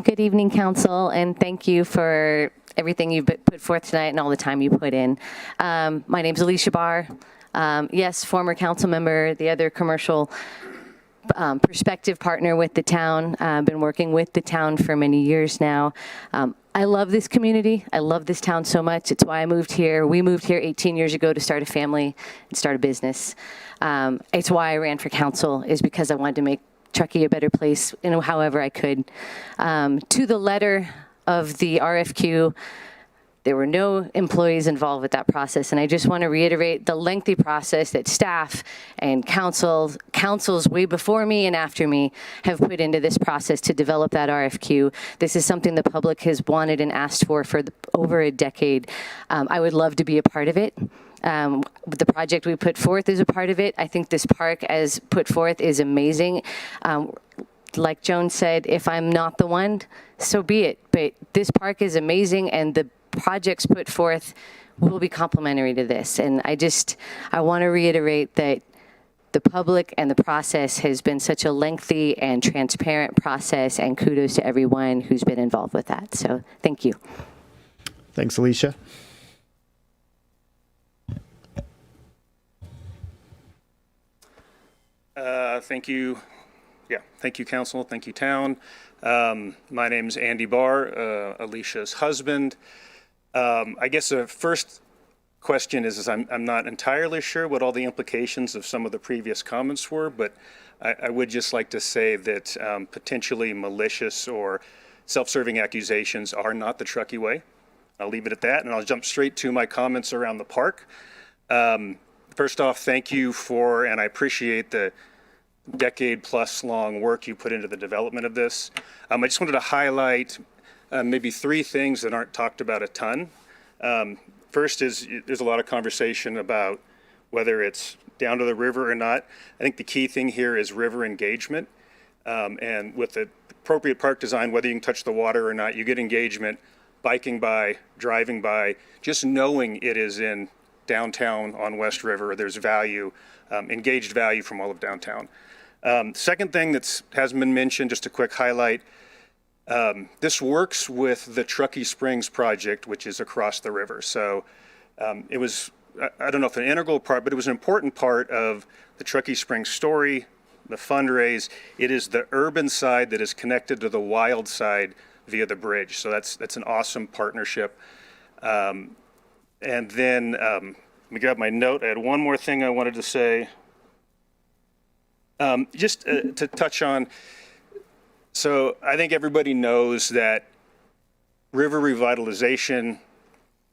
Good evening, Council, and thank you for everything you've put forth tonight and all the time you put in. My name's Alicia Barr. Yes, former council member, the other commercial perspective partner with the town. I've been working with the town for many years now. I love this community. I love this town so much. It's why I moved here. We moved here 18 years ago to start a family and start a business. It's why I ran for council, is because I wanted to make Truckee a better place in however I could. To the letter of the RFQ, there were no employees involved with that process, and I just want to reiterate the lengthy process that staff and councils way before me and after me have put into this process to develop that RFQ. This is something the public has wanted and asked for over a decade. I would love to be a part of it. The project we put forth is a part of it. I think this park, as put forth, is amazing. Like Joan said, if I'm not the one, so be it. But this park is amazing, and the projects put forth will be complementary to this. And I want to reiterate that the public and the process has been such a lengthy and transparent process, and kudos to everyone who's been involved with that. So thank you. Thanks, Alicia. Thank you. Yeah, thank you, Council. Thank you, Town. My name's Andy Barr, Alicia's husband. I guess the first question is I'm not entirely sure what all the implications of some of the previous comments were, but I would just like to say that potentially malicious or self-serving accusations are not the Truckee way. I'll leave it at that, and I'll jump straight to my comments around the park. First off, thank you for, and I appreciate the decade-plus long work you put into the development of this. I just wanted to highlight maybe three things that aren't talked about a ton. First is there's a lot of conversation about whether it's down to the river or not. I think the key thing here is river engagement. And with the appropriate park design, whether you can touch the water or not, you get engagement, biking by, driving by, just knowing it is in downtown on West River. There's value, engaged value from all of downtown. Second thing that hasn't been mentioned, just a quick highlight, this works with the Truckee Springs project, which is across the river. So it was, I don't know if an integral part, but it was an important part of the Truckee Springs story, the fundraise. It is the urban side that is connected to the wild side via the bridge. So that's an awesome partnership. And then let me grab my note. I had one more thing I wanted to say. Just to touch on, so I think everybody knows that river revitalization,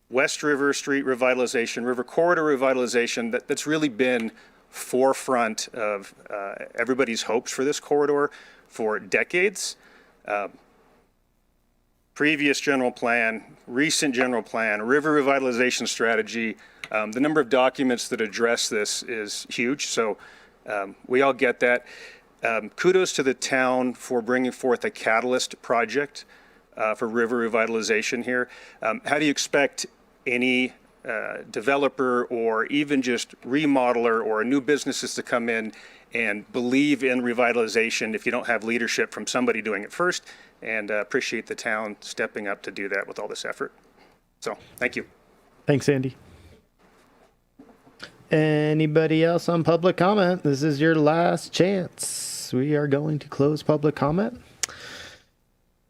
West River Street revitalization, river corridor revitalization, that's really been forefront of everybody's hopes for this corridor for decades. Previous general plan, recent general plan, river revitalization strategy, the number of documents that address this is huge. So we all get that. Kudos to the town for bringing forth a catalyst project for river revitalization here. How do you expect any developer or even just remodeler or new businesses to come in and believe in revitalization if you don't have leadership from somebody doing it first? And appreciate the town stepping up to do that with all this effort. So thank you. Thanks, Andy. Anybody else on public comment? This is your last chance. We are going to close public comment.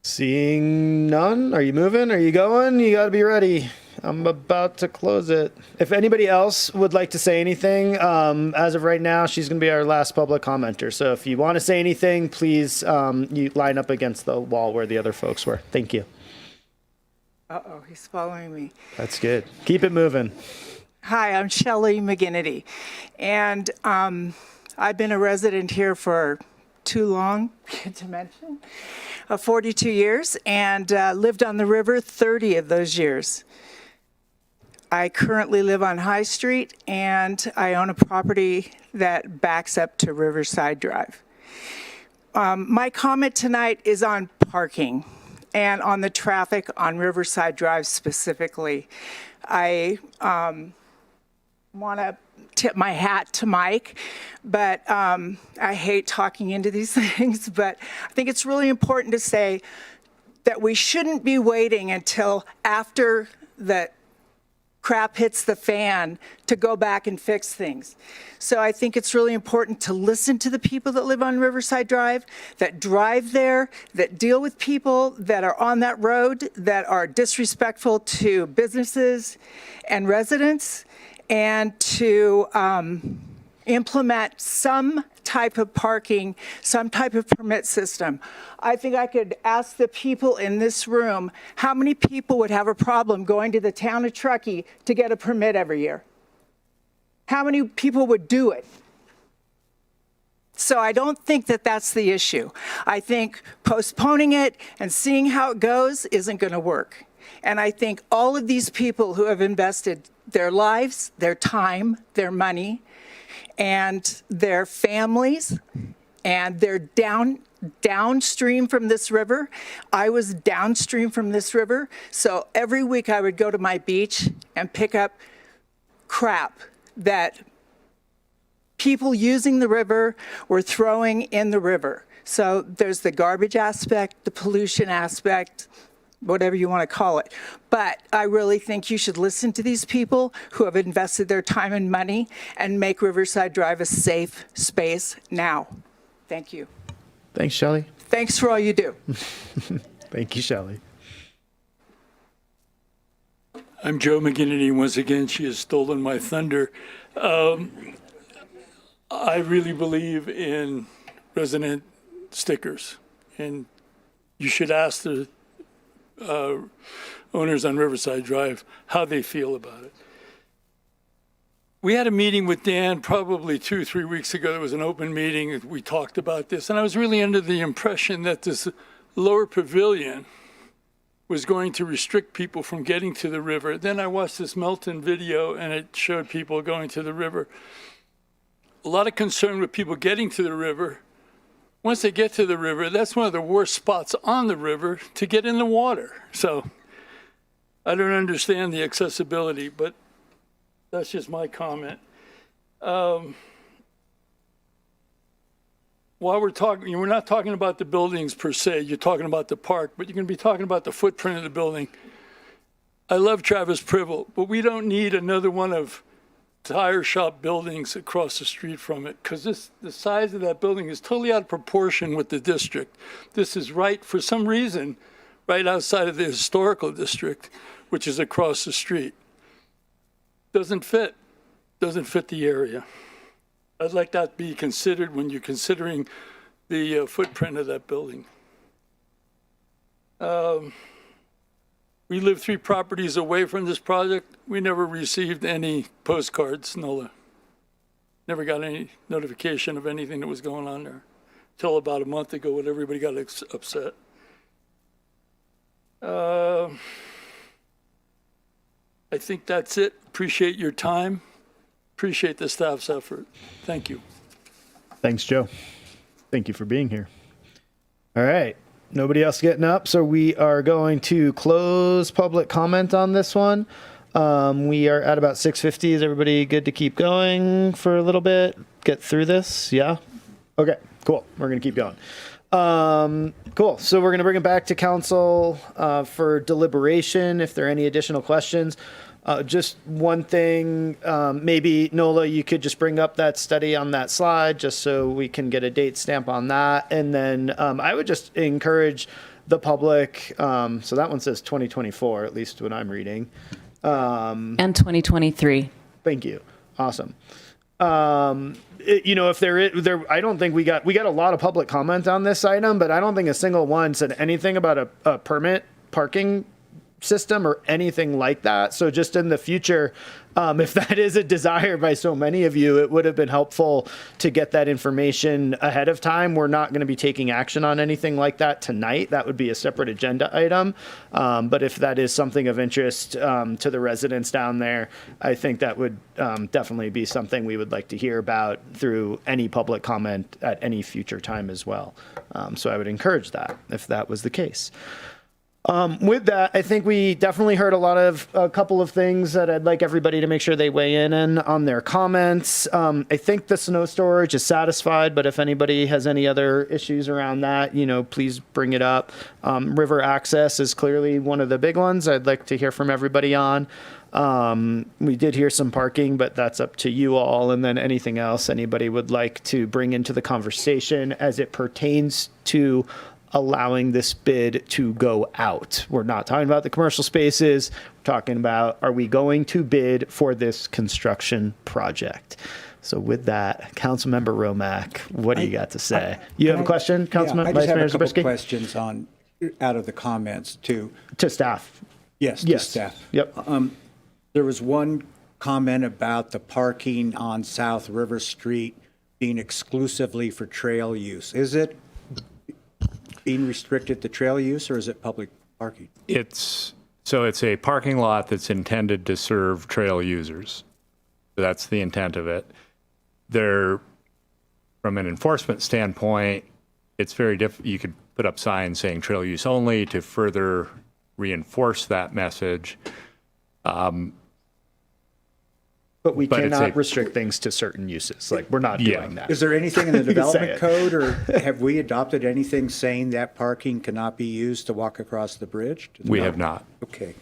Seeing none. Are you moving? Are you going? You got to be ready. I'm about to close it. If anybody else would like to say anything, as of right now, she's going to be our last public commenter. So if you want to say anything, please you line up against the wall where the other folks were. Thank you. Uh-oh, he's following me. That's good. Keep it moving. Hi, I'm Shelley McGinnity, and I've been a resident here for too long to mention, 42 years, and lived on the river 30 of those years. I currently live on High Street, and I own a property that backs up to Riverside Drive. My comment tonight is on parking and on the traffic on Riverside Drive specifically. I want to tip my hat to Mike, but I hate talking into these things, but I think it's really important to say that we shouldn't be waiting until after the crap hits the fan to go back and fix things. So I think it's really important to listen to the people that live on Riverside Drive, that drive there, that deal with people that are on that road, that are disrespectful to businesses and residents, and to implement some type of parking, some type of permit system. I think I could ask the people in this room, how many people would have a problem going to the town of Truckee to get a permit every year? How many people would do it? So I don't think that that's the issue. I think postponing it and seeing how it goes isn't going to work. And I thank all of these people who have invested their lives, their time, their money, and their families, and they're downstream from this river. I was downstream from this river, so every week I would go to my beach and pick up crap that people using the river were throwing in the river. So there's the garbage aspect, the pollution aspect, whatever you want to call it. But I really think you should listen to these people who have invested their time and money and make Riverside Drive a safe space now. Thank you. Thanks, Shelley. Thanks for all you do. Thank you, Shelley. I'm Joe McGinnity. Once again, she has stolen my thunder. I really believe in resident stickers, and you should ask the owners on Riverside Drive how they feel about it. We had a meeting with Dan probably 2 or 3 weeks ago. There was an open meeting. We talked about this, and I was really under the impression that this lower pavilion was going to restrict people from getting to the river. Then I watched this Melton video, and it showed people going to the river. A lot of concern with people getting to the river. Once they get to the river, that's one of the worst spots on the river to get in the water. So I don't understand the accessibility, but that's just my comment. While we're talking, we're not talking about the buildings per se, you're talking about the park, but you're going to be talking about the footprint of the building. I love Travis Privel, but we don't need another one of tire shop buildings across the street from it, because the size of that building is totally out of proportion with the district. This is right, for some reason, right outside of the historical district, which is across the street. Doesn't fit the area. I'd like that to be considered when you're considering the footprint of that building. We live 3 properties away from this project. We never received any postcards, NOLA. Never got any notification of anything that was going on there. Till about a month ago when everybody got upset. I think that's it. Appreciate your time. Appreciate the staff's effort. Thank you. Thanks, Joe. Thank you for being here. All right. Nobody else getting up, so we are going to close public comment on this one. We are at about 6:50. Is everybody good to keep going for a little bit? Get through this? Yeah? Okay, cool. We're going to keep going. Cool. So we're going to bring it back to council for deliberation if there are any additional questions. Just one thing, maybe Nola, you could just bring up that study on that slide just so we can get a date stamp on that. And then I would just encourage the public. So that one says 2024, at least when I'm reading. And 2023. Thank you. Awesome. If there, I don't think we got a lot of public comment on this item, but I don't think a single one said anything about a permit parking system or anything like that. So just in the future, if that is a desire by so many of you, it would have been helpful to get that information ahead of time. We're not going to be taking action on anything like that tonight. That would be a separate agenda item. But if that is something of interest to the residents down there, I think that would definitely be something we would like to hear about through any public comment at any future time as well. So I would encourage that if that was the case. With that, I think we definitely heard a couple of things that I'd like everybody to make sure they weigh in on their comments. I think the snow storage is satisfied, but if anybody has any other issues around that, please bring it up. River access is clearly one of the big ones I'd like to hear from everybody on. We did hear some parking, but that's up to you all. And then anything else anybody would like to bring into the conversation as it pertains to allowing this bid to go out. We're not talking about the commercial spaces. We're talking about, are we going to bid for this construction project? So with that, Councilmember Romack, what do you got to say? You have a question, Councilman Vice Mayor Zabriskie? I just have a couple questions out of the comments to staff. Yes, to staff. Yep. There was one comment about the parking on South River Street being exclusively for trail use. Is it being restricted to trail use, or is it public parking? It's So it's a parking lot that's intended to serve trail users. So that's the intent of it. From an enforcement standpoint, it's very you could put up signs saying trail use only to further reinforce that message. But we cannot restrict things to certain uses. Like, we're not doing that. Is there anything in the You can say development it. code, or have we adopted anything saying that parking cannot be used to walk across the bridge? We have not. Okay.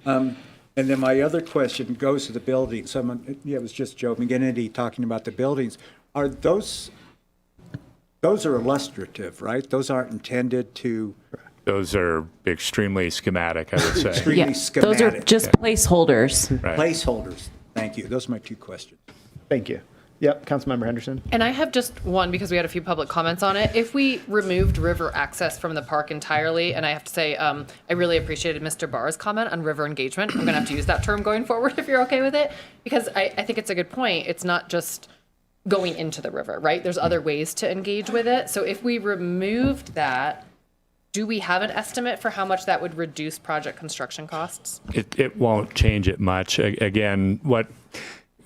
And then my other question goes to the building. It was just Joe McGinnity talking about the buildings. Are those are illustrative, right? Those aren't intended to. Those are extremely schematic, I would say. Extremely schematic. Those are just placeholders. Right. Placeholders. Thank you. Those are my two questions. Thank you. Yep, Councilmember Henderson. And I have just one because we had a few public comments on it. If we removed river access from the park entirely, and I have to say, I really appreciated Mr. Barr's comment on river engagement. I'm going to have to use that term going forward if you're okay with it, because I think it's a good point. It's not just going into the river, right? There's other ways to engage with it. So if we removed that, do we have an estimate for how much that would reduce project construction costs? It won't change it much. Again, what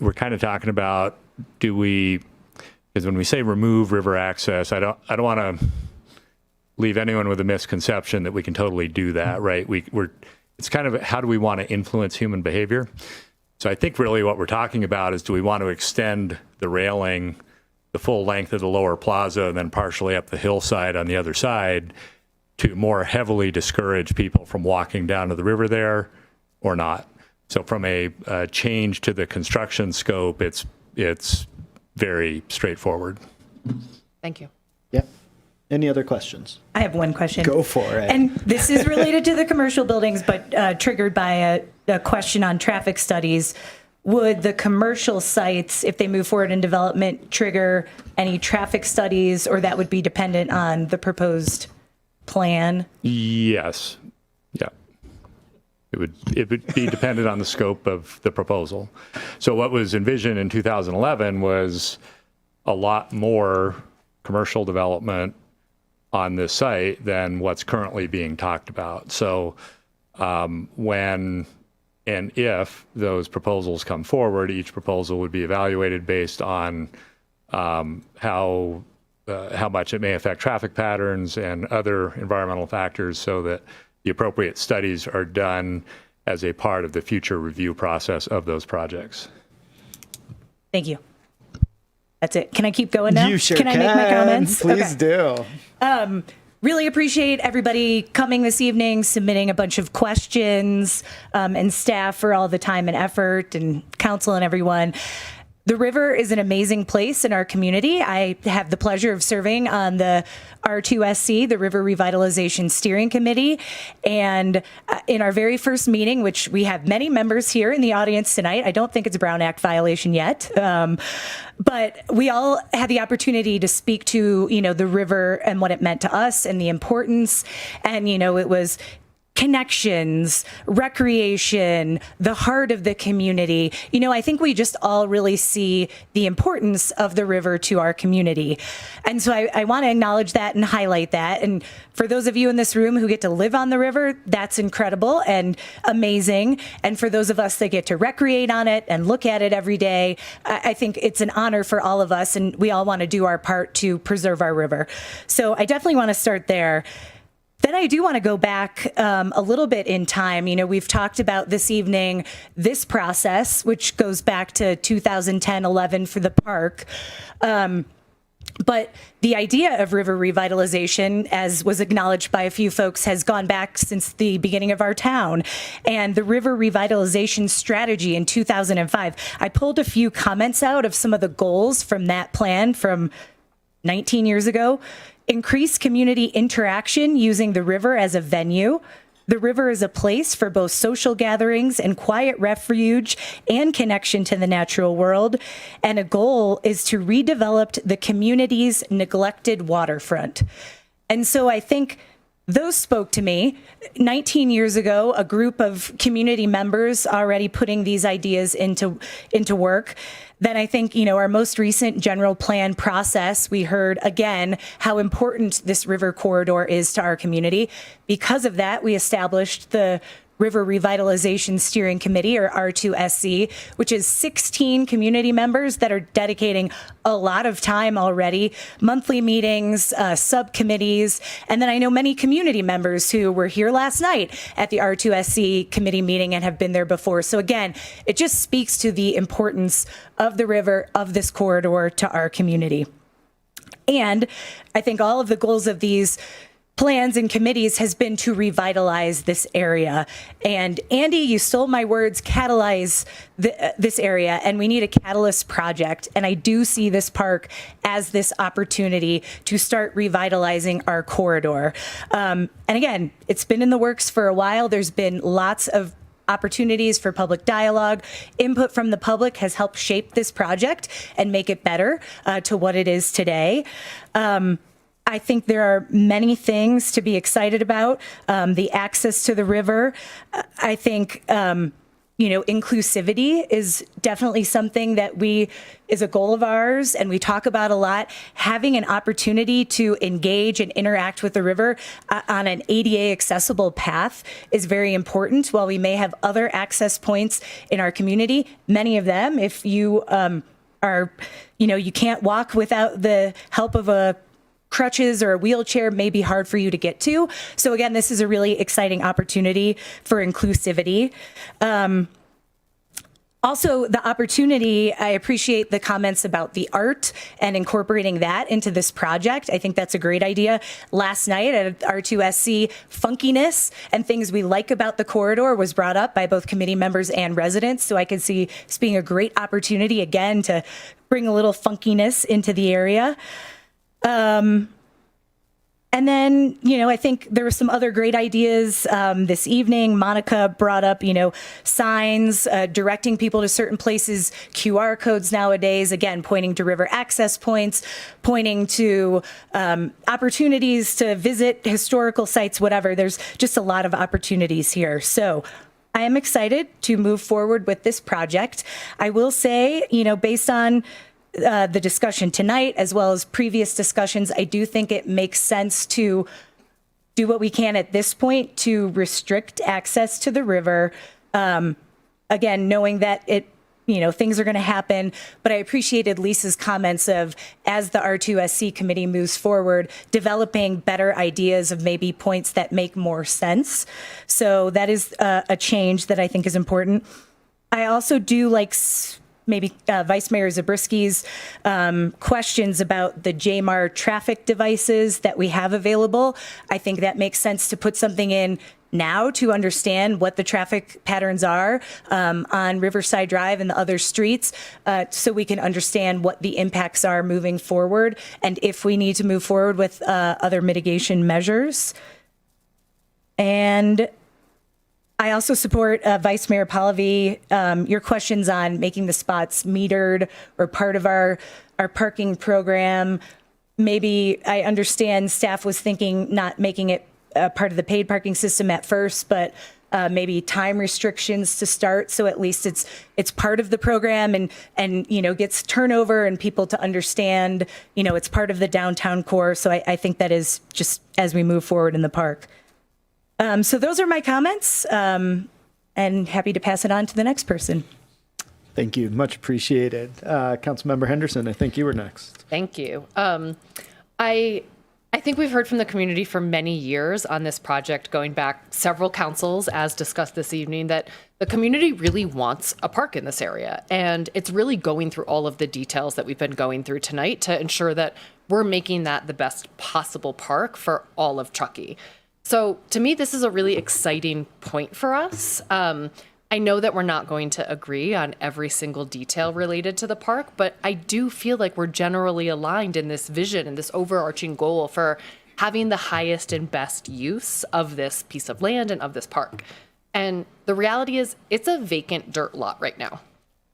we're kind of talking about, because when we say remove river access, I don't want to leave anyone with a misconception that we can totally do that, right? It's kind of how do we want to influence human behavior? So I think really what we're talking about is, do we want to extend the railing the full length of the lower plaza and then partially up the hillside on the other side to more heavily discourage people from walking down to the river there, or not? So from a change to the construction scope, it's very straightforward. Thank you. Yep. Any other questions? I have one question. Go for it. And this is related to the commercial buildings, but triggered by a question on traffic studies. Would the commercial sites, if they move forward in development, trigger any traffic studies, or that would be dependent on the proposed plan? Yes. Yeah. It would be dependent on the scope of the proposal. So what was envisioned in 2011 was a lot more commercial development on this site than what's currently being talked about. So when and if those proposals come forward, each proposal would be evaluated based on how much it may affect traffic patterns and other environmental factors, so that the appropriate studies are done as a part of the future review process of those projects. Thank you. That's it. Can I keep going now? You sure can. I make my comments? Please do. Really appreciate everybody coming this evening, submitting a bunch of questions, and staff for all the time and effort, and council and everyone. The river is an amazing place in our community. I have the pleasure of serving on the R2SC, the River Revitalization Steering Committee. And in our very first meeting, which we have many members here in the audience tonight, I don't think it's a Brown Act violation yet, but we all had the opportunity to speak to, the river and what it meant to us and the importance. And, it was connections, recreation, the heart of the community. I think we just all really see the importance of the river to our community. And so I want to acknowledge that and highlight that. And for those of you in this room who get to live on the river, that's incredible and amazing. And for those of us that get to recreate on it and look at it every day, I think it's an honor for all of us, and we all want to do our part to preserve our river. So I definitely want to start there. Then I do want to go back a little bit in time. We've talked about this evening this process, which goes back to 2010-11 for the park. But the idea of river revitalization, as was acknowledged by a few folks, has gone back since the beginning of our town. And the river revitalization strategy in 2005, I pulled a few comments out of some of the goals from that plan from 19 years ago. Increase community interaction using the river as a venue. The river is a place for both social gatherings and quiet refuge and connection to the natural world. And a goal is to redevelop the community's neglected waterfront. And so I think those spoke to me. 19 years ago, a group of community members already putting these ideas into work. Then I think, our most recent general plan process, we heard again how important this river corridor is to our community. Because of that, we established the River Revitalization Steering Committee, or R2SC, which is 16 community members that are dedicating a lot of time already, monthly meetings, subcommittees, and then I know many community members who were here last night at the R2SC committee meeting and have been there before. So again, it just speaks to the importance of the river, of this corridor to our community. And I think all of the goals of these plans and committees has been to revitalize this area. And Andy, you stole my words, catalyze this area, and we need a catalyst project. And I do see this park as this opportunity to start revitalizing our corridor. And again, it's been in the works for a while. There's been lots of opportunities for public dialogue. Input from the public has helped shape this project and make it better to what it is today. I think there are many things to be excited about. The access to the river. I think, inclusivity is definitely something that is a goal of ours and we talk about a lot. Having an opportunity to engage and interact with the river on an ADA accessible path is very important. While we may have other access points in our community, many of them, if you you can't walk without the help of a crutches or a wheelchair, may be hard for you to get to. So again, this is a really exciting opportunity for inclusivity. Also, the opportunity, I appreciate the comments about the art and incorporating that into this project. I think that's a great idea. Last night at R2SC, funkiness and things we like about the corridor was brought up by both committee members and residents. So I could see this being a great opportunity, again, to bring a little funkiness into the area. And then, I think there were some other great ideas this evening. Monica brought up, signs, directing people to certain places, QR codes nowadays, again, pointing to river access points, pointing to opportunities to visit historical sites, whatever. There's just a lot of opportunities here. So I am excited to move forward with this project. I will say, based on the discussion tonight, as well as previous discussions, I do think it makes sense to do what we can at this point to restrict access to the river. Again, knowing that things are going to happen, but I appreciated Lisa's comments of, as the R2SC committee moves forward, developing better ideas of maybe points that make more sense. So that is a change that I think is important. I also do like maybe Vice Mayor Zabrisky's questions about the JMAR traffic devices that we have available. I think that makes sense to put something in now to understand what the traffic patterns are on Riverside Drive and the other streets, so we can understand what the impacts are moving forward and if we need to move forward with other mitigation measures. And I also support Vice Mayor Pallavi, your questions on making the spots metered or part of our parking program. Maybe I understand staff was thinking not making it part of the paid parking system at first, but maybe time restrictions to start. So at least it's part of the program and gets turnover and people to understand, it's part of the downtown core. So I think that is just as we move forward in the park. So those are my comments, and happy to pass it on to the next person. Thank you. Much appreciated. Councilmember Henderson, I think you were next. Thank you. I think we've heard from the community for many years on this project, going back several councils, as discussed this evening, that the community really wants a park in this area. And it's really going through all of the details that we've been going through tonight to ensure that we're making that the best possible park for all of Truckee. So to me, this is a really exciting point for us. I know that we're not going to agree on every single detail related to the park, but I do feel like we're generally aligned in this vision and this overarching goal for having the highest and best use of this piece of land and of this park. And the reality is it's a vacant dirt lot right now.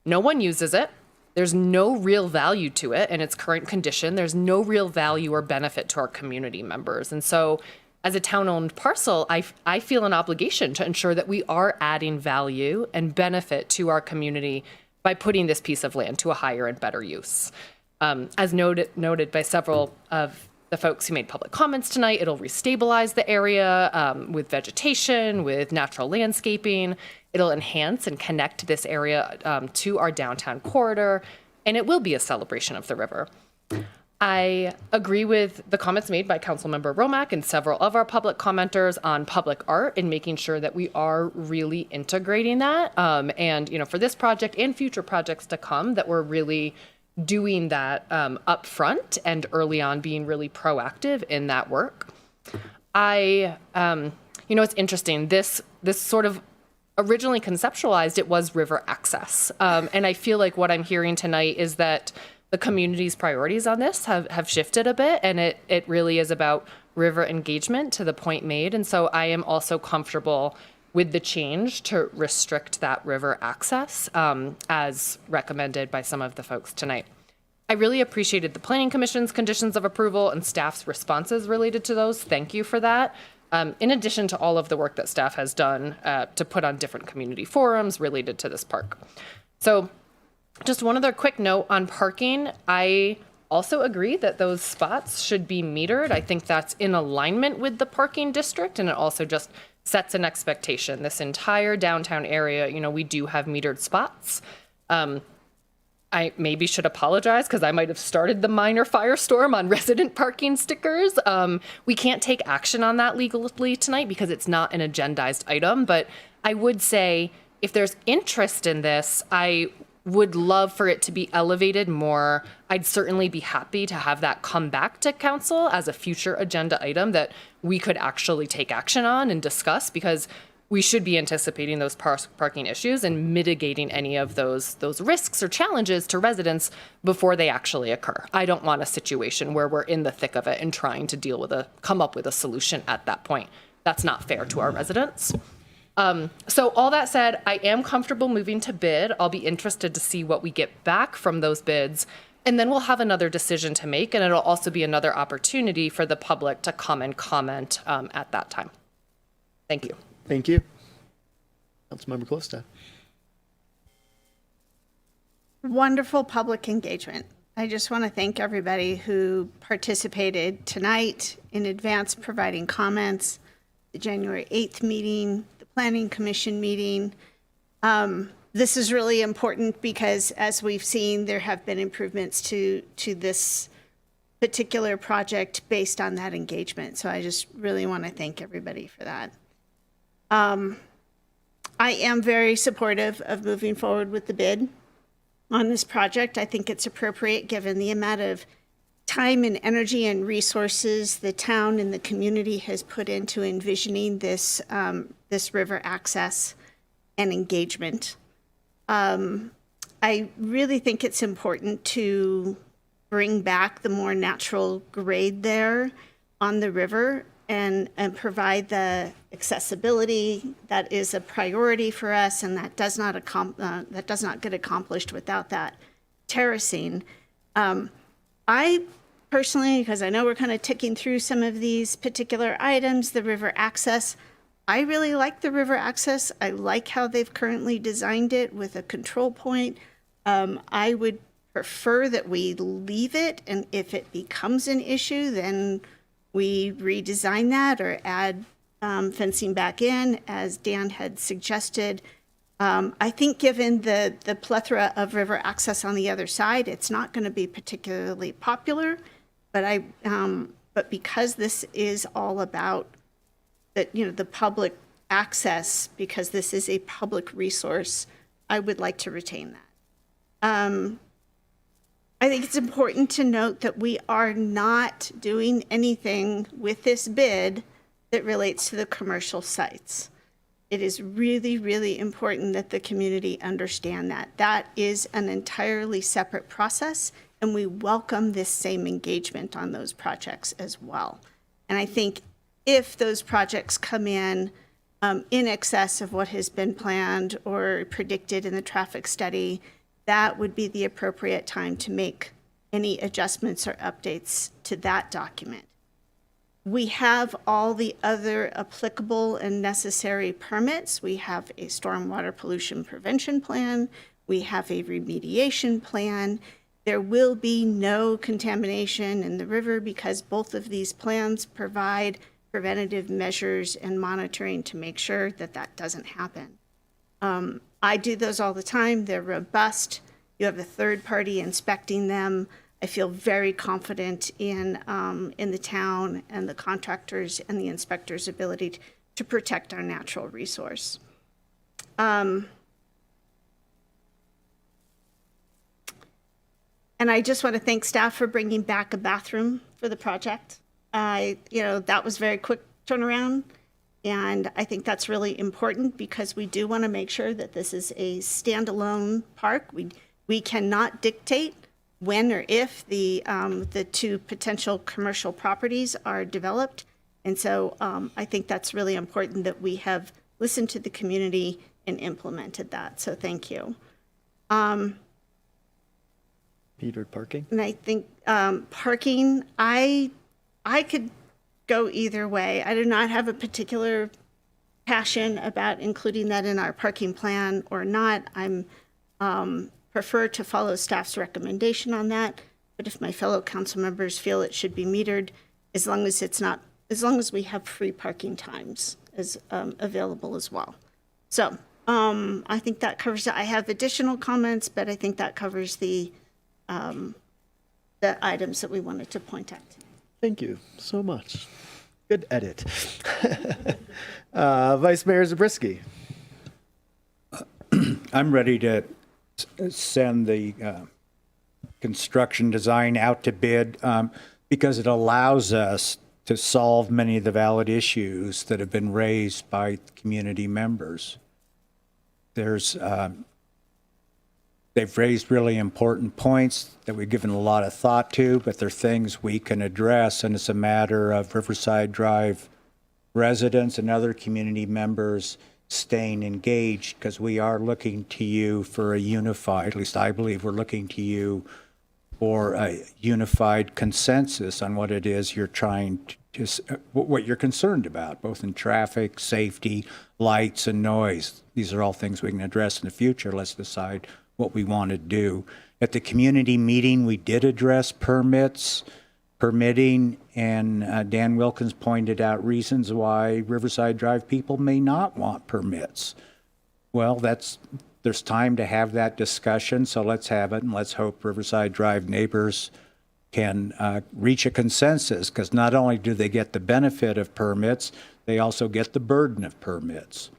No one uses it. There's no real value to it in its current condition. There's no real value or benefit to our community members. And so as a town-owned parcel, I feel an obligation to ensure that we are adding value and benefit to our community by putting this piece of land to a higher and better use. As noted by several of the folks who made public comments tonight. It'll restabilize the area with vegetation, with natural landscaping. It'll enhance and connect this area to our downtown corridor, and it will be a celebration of the river. I agree with the comments made by Councilmember Romack and several of our public commenters on public art and making sure that we are really integrating that. And, you know, for this project and future projects to come, that we're really doing that up front and early on, being really proactive in that work. You know, it's interesting. This sort of originally conceptualized, it was river access. And I feel like what I'm hearing tonight is that the community's priorities on this have shifted a bit, and it really is about river engagement, to the point made. And so I am also comfortable with the change to restrict that river access as recommended by some of the folks tonight. I really appreciated the Planning Commission's conditions of approval and staff's responses related to those. Thank you for that. In addition to all of the work that staff has done to put on different community forums related to this park. So just one other quick note on parking. I also agree that those spots should be metered. I think that's in alignment with the parking district, and it also just sets an expectation. This entire downtown area, you know, we do have metered spots. I maybe should apologize because I might have started the minor firestorm on resident parking stickers. We can't take action on that legally tonight because it's not an agendized item, but I would say if there's interest in this, I would love for it to be elevated more. I'd certainly be happy to have that come back to council as a future agenda item that we could actually take action on and discuss, because we should be anticipating those parking issues and mitigating any of those risks or challenges to residents before they actually occur. I don't want a situation where we're in the thick of it and trying to come up with a solution at that point. That's not fair to our residents. So all that said, I am comfortable moving to bid. I'll be interested to see what we get back from those bids, and then we'll have another decision to make, and it'll also be another opportunity for the public to come and comment at that time. Thank you. Thank you. Councilmember Klostad. Wonderful public engagement. I just want to thank everybody who participated tonight, in advance providing comments, the January 8th meeting, the Planning Commission meeting. This is really important because, as we've seen, there have been improvements to this particular project based on that engagement. So I just really want to thank everybody for that. I am very supportive of moving forward with the bid on this project. I think it's appropriate given the amount of time and energy and resources the town and the community has put into envisioning this river access and engagement. I really think it's important to bring back the more natural grade there on the river and provide the accessibility that is a priority for us, and that does not get accomplished without that terracing. I personally, because I know we're kind of ticking through some of these particular items, the river access, I really like the river access. I like how they've currently designed it with a control point. I would prefer that we leave it, and if it becomes an issue, then we redesign that or add fencing back in, as Dan had suggested. I think given the plethora of river access on the other side, it's not going to be particularly popular. But because this is all about the public access, because this is a public resource, I would like to retain that. I think it's important to note that we are not doing anything with this bid that relates to the commercial sites. It is really, really important that the community understand that. That is an entirely separate process, and we welcome this same engagement on those projects as well. And I think if those projects come in excess of what has been planned or predicted in the traffic study, that would be the appropriate time to make any adjustments or updates to that document. We have all the other applicable and necessary permits. We have a stormwater pollution prevention plan. We have a remediation plan. There will be no contamination in the river because both of these plans provide preventative measures and monitoring to make sure that that doesn't happen. I do those all the time. They're robust. You have a third party inspecting them. I feel very confident in the town and the contractors and the inspectors' ability to protect our natural resource. And I just want to thank staff for bringing back a bathroom for the project. That was very quick turnaround. And I think that's really important because we do want to make sure that this is a standalone park. We cannot dictate when or if the two potential commercial properties are developed. And so I think that's really important that we have listened to the community and implemented that. So thank you. Peter, parking? And I think parking, I could go either way. I do not have a particular passion about including that in our parking plan or not. I'm prefer to follow staff's recommendation on that. But if my fellow council members feel it should be metered, as long as we have free parking times as available as well. So I think that covers it. I have additional comments, but I think that covers the items that we wanted to point out. Thank you so much. Good edit. Vice Mayor Zabriskie. I'm ready to send the construction design out to bid because it allows us to solve many of the valid issues that have been raised by community members. They've raised really important points that we've given a lot of thought to, but they're things we can address, and it's a matter of Riverside Drive residents and other community members staying engaged, because we are looking to you for a unified, at least I believe we're looking to you for a unified consensus on what it is you're trying to, what you're concerned about, both in traffic, safety, lights, and noise. These are all things we can address in the future. Let's decide what we want to do. At the community meeting, we did address permitting, and Dan Wilkins pointed out reasons why Riverside Drive people may not want permits. Well, there's time to have that discussion, so let's have it, and let's hope Riverside Drive neighbors can reach a consensus, because not only do they get the benefit of permits, they also get the burden of permits.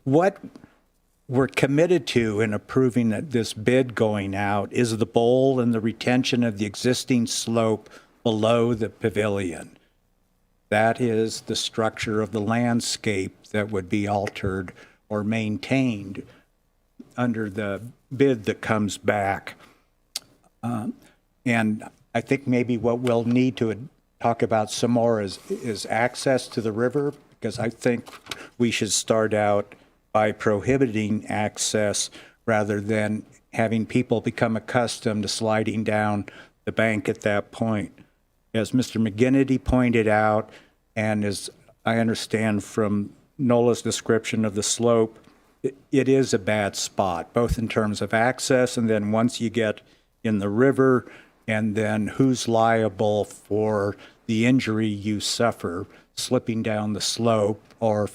What we're committed to in approving this bid going out is the bowl and the retention of the existing slope below the pavilion. That is the structure of the landscape that would be altered or maintained under the bid that comes back. And I think maybe what we'll need to talk about some more is access to the river, because I think we should start out by prohibiting access rather than having people become accustomed to sliding down the bank at that point. As Mr. McGinnity pointed out, and as I understand from Nola's description of the slope, it is a bad spot, both in terms of access and then once you get in the river, and then who's liable for the injury you suffer slipping down the slope or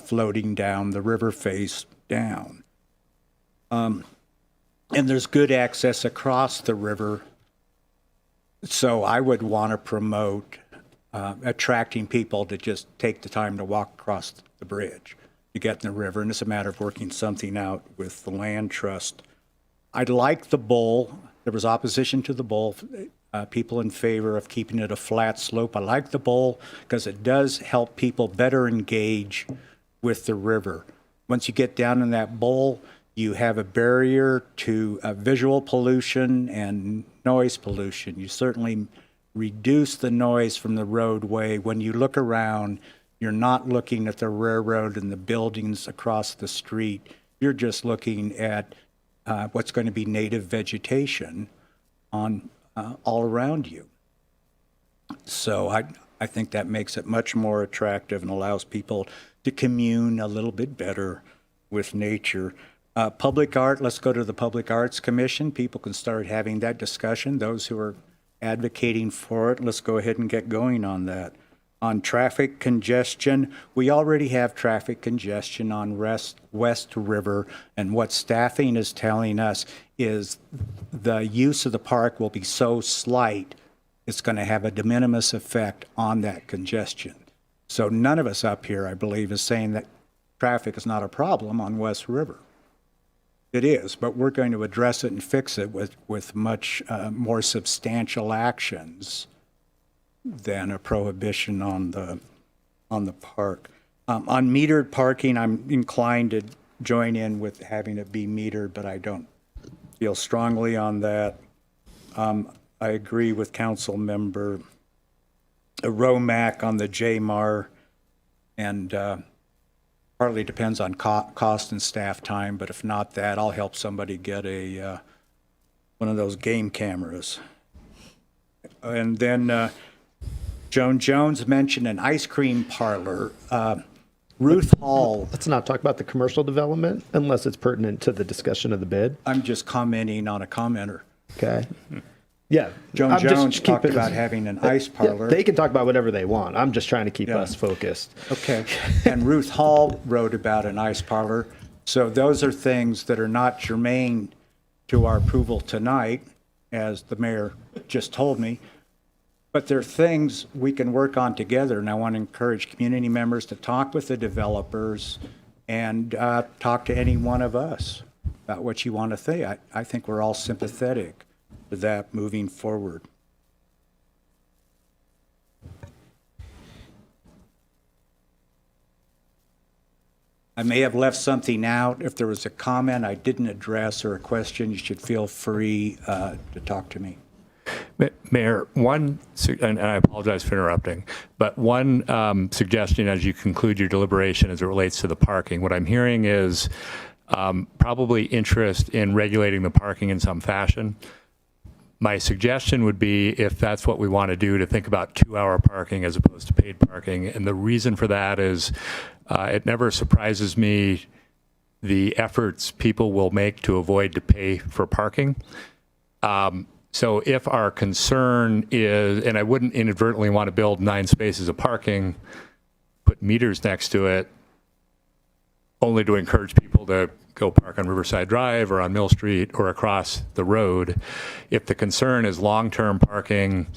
floating down the river face down. And there's good access across the river. So I would want to promote attracting people to just take the time to walk across the bridge to get in the river. And it's a matter of working something out with the land trust. I'd like the bowl. There was opposition to the bowl. People in favor of keeping it a flat slope. I like the bowl because it does help people better engage with the river. Once you get down in that bowl, you have a barrier to visual pollution and noise pollution. You certainly reduce the noise from the roadway. When you look around, you're not looking at the railroad and the buildings across the street. You're just looking at what's going to be native vegetation on all around you. So I think that makes it much more attractive and allows people to commune a little bit better with nature. Public art, let's go to the Public Arts Commission. People can start having that discussion. Those who are advocating for it, let's go ahead and get going on that. On traffic congestion, we already have traffic congestion on West River, and what staffing is telling us is the use of the park will be so slight, it's going to have a de minimis effect on that congestion. So none of us up here, I believe, is saying that traffic is not a problem on West River. It is, but we're going to address it and fix it with much more substantial actions than a prohibition on the park. On metered parking, I'm inclined to join in with having it be metered, but I don't feel strongly on that. I agree with Council Member Romack on the JMAR, and partly depends on cost and staff time, but if not that, I'll help somebody get a one of those game cameras. And then Joan Jones mentioned an ice cream parlor. Ruth Hall. Let's not talk about the commercial development unless it's pertinent to the discussion of the bid. I'm just commenting on a commenter. Okay. Yeah. Joan Jones talked about having an ice parlor. They can talk about whatever they want. I'm just trying to keep us focused. Okay. And Ruth Hall wrote about an ice parlor. So those are things that are not germane to our approval tonight, as the mayor just told me. But they're things we can work on together. And I want to encourage community members to talk with the developers and talk to any one of us about what you want to say. I think we're all sympathetic to that moving forward. I may have left something out. If there was a comment I didn't address or a question, you should feel free to talk to me. Mayor, and I apologize for interrupting, but one suggestion as you conclude your deliberation as it relates to the parking. What I'm hearing is probably interest in regulating the parking in some fashion. My suggestion would be, if that's what we want to do, to think about 2-hour parking as opposed to paid parking. And the reason for that is it never surprises me the efforts people will make to avoid to pay for parking. So if our concern is, and I wouldn't inadvertently want to build 9 spaces of parking, put meters next to it, only to encourage people to go park on Riverside Drive or on Mill Street or across the road. If the concern is long-term parking,